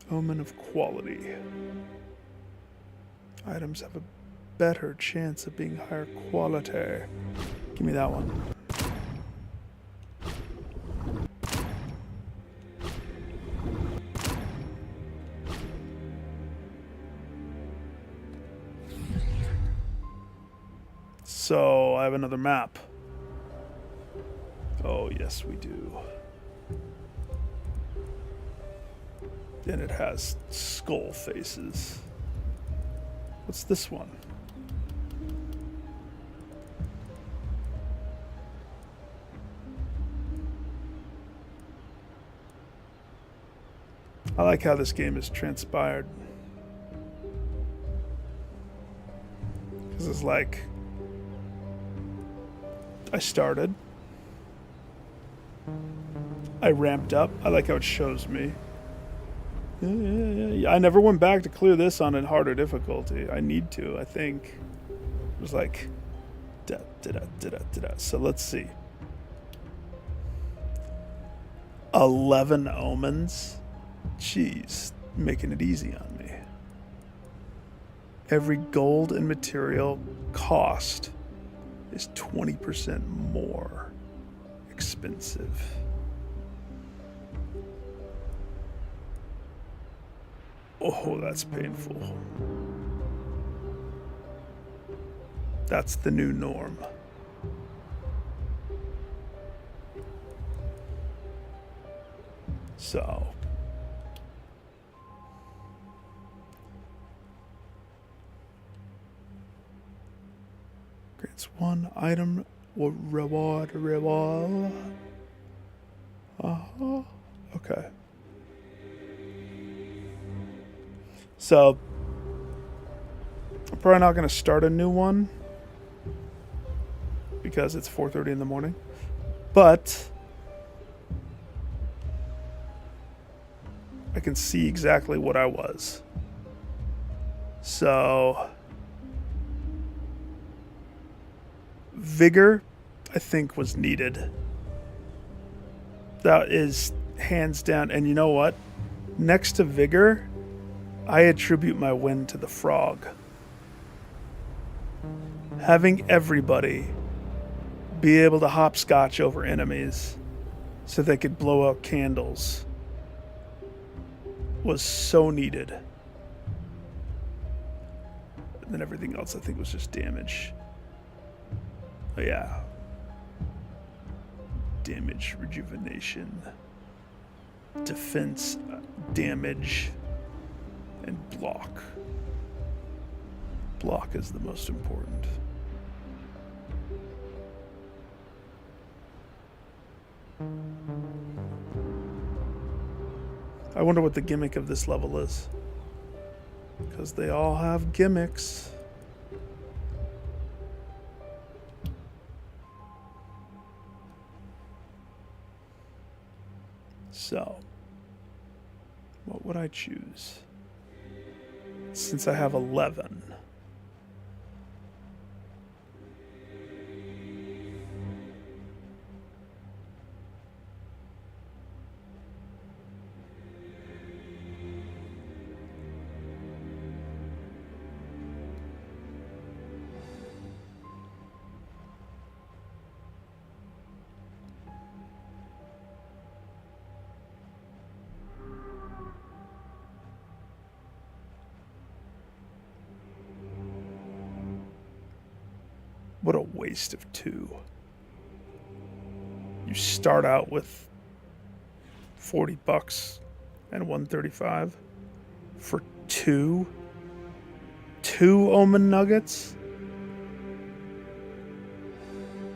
Omen of quality. Items have a better chance of being higher quality. Give me that one. So, I have another map. Oh, yes, we do. And it has skull faces. What's this one? I like how this game is transpired. Because it's like, I started. I ramped up. I like how it shows me. Yeah. I never went back to clear this on a harder difficulty. I need to, I think. It was like, da. So let's see. 11 omens. Jeez, making it easy on me. Every gold and material cost is 20% more expensive. Oh, that's painful. That's the new norm. So. Grants one item or reward. Okay. So, I'm probably not going to start a new one because it's 4:30 in the morning. But I can see exactly what I was. So, vigor, I think, was needed. That is hands down. And you know what? Next to vigor, I attribute my win to the frog. Having everybody be able to hopscotch over enemies so they could blow out candles was so needed. And then everything else I think was just damage. Oh yeah. Damage, rejuvenation, defense, damage, and block. Block is the most important. I wonder what the gimmick of this level is. Because they all have gimmicks. So, what would I choose? Since I have 11. What a waste of 2. You start out with $40 and 135 for 2 omen nuggets.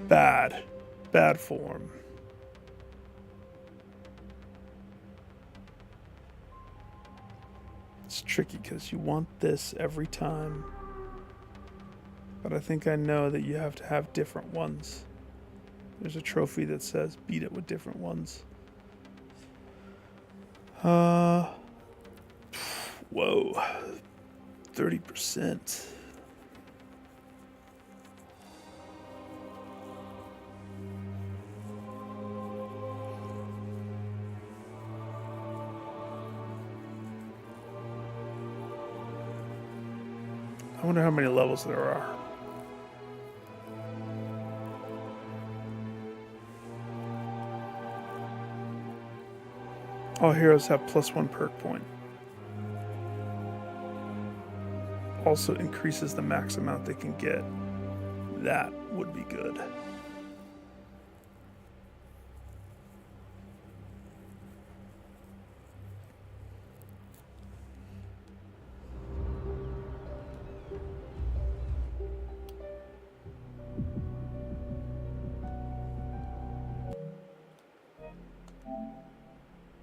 Bad form. It's tricky because you want this every time. But I think I know that you have to have different ones. There's a trophy that says beat it with different ones. Whoa. 30%. I wonder how many levels there are. All heroes have +1 perk point. Also increases the max amount they can get. That would be good.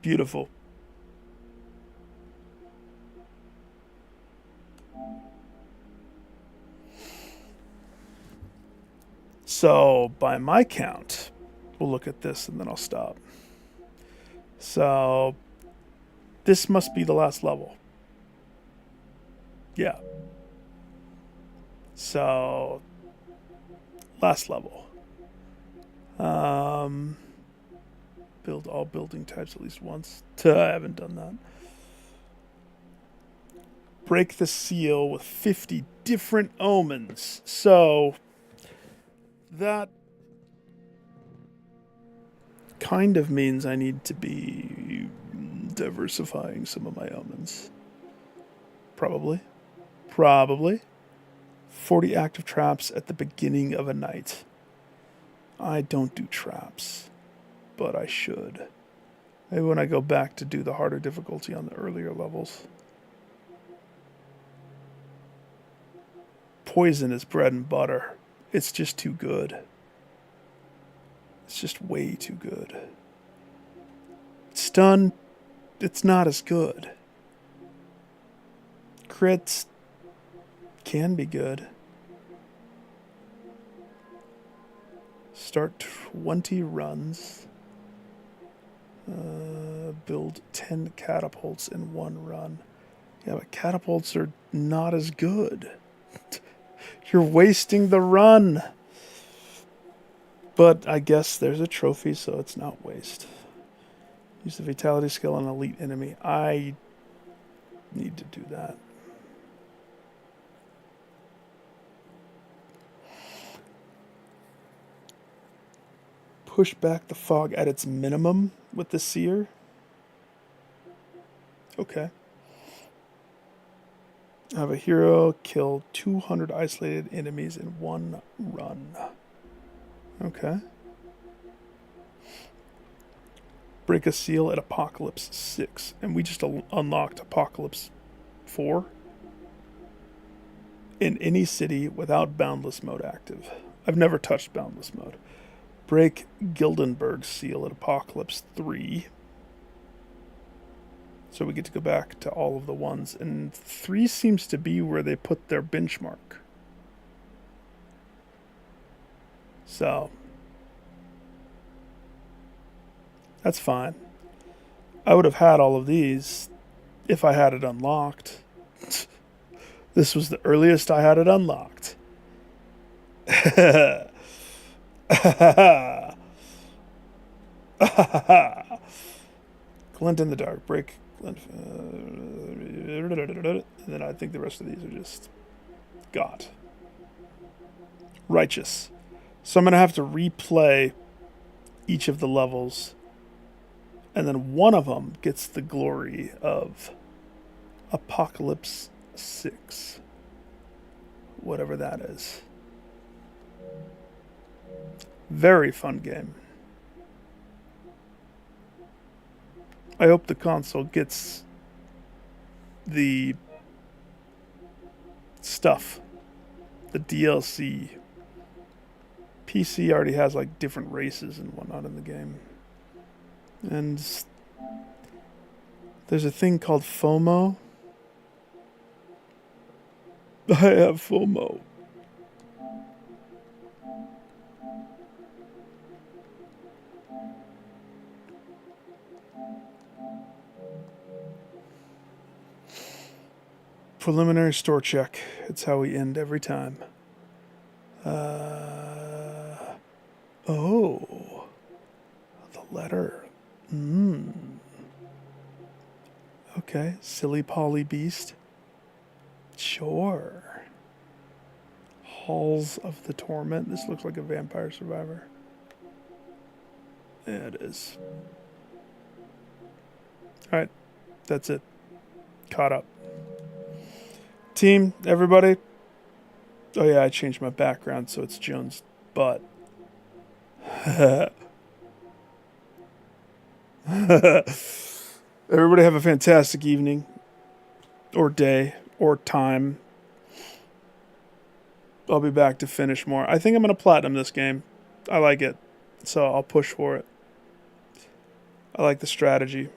Beautiful. So, by my count, we'll look at this and then I'll stop. So, this must be the last level. Yeah. So, last level. Build all building types at least once. I haven't done that. Break the seal with 50 different omens. So, that kind of means I need to be diversifying some of my omens. Probably. 40 active traps at the beginning of a night. I don't do traps, but I should. Maybe when I go back to do the harder difficulty on the earlier levels. Poison is bread and butter. It's just too good. It's just way too good. Stun, it's not as good. Crits can be good. Start 20 runs. Build 10 catapults in one run. Yeah, but catapults are not as good. You're wasting the run. But I guess there's a trophy, so it's not waste. Use the fatality skill on an elite enemy. I need to do that. Push back the fog at its minimum with the seer. Okay. Have a hero kill 200 isolated enemies in one run. Okay. Break a seal at Apocalypse 6. And we just unlocked Apocalypse 4. In any city without Boundless mode active. I've never touched Boundless mode. Break Gildenberg's seal at Apocalypse 3. So we get to go back to all of the ones. And 3 seems to be where they put their benchmark. So, that's fine. I would have had all of these if I had it unlocked. This was the earliest I had it unlocked. Glint in the dark. Break. Glint. And then I think the rest of these are just God. Righteous. So I'm going to have to replay each of the levels. And then one of them gets the glory of Apocalypse 6. Whatever that is. Very fun game. I hope the console gets the stuff. The DLC. PC already has like different races and whatnot in the game. And there's a thing called FOMO. I have FOMO. Preliminary store check. It's how we end every time. Oh. The letter. Okay. Silly Polly Beast. Sure. Halls of the Torment. This looks like a Vampire Survivor. Yeah, it is. Alright, that's it. Caught up. Team, everybody. Oh yeah, I changed my background so it's Joan's butt. Everybody have a fantastic evening. Or day. Or time. I'll be back to finish more. I think I'm going to platinum this game. I like it. So I'll push for it. I like the strategy.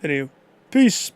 Anyway, peace.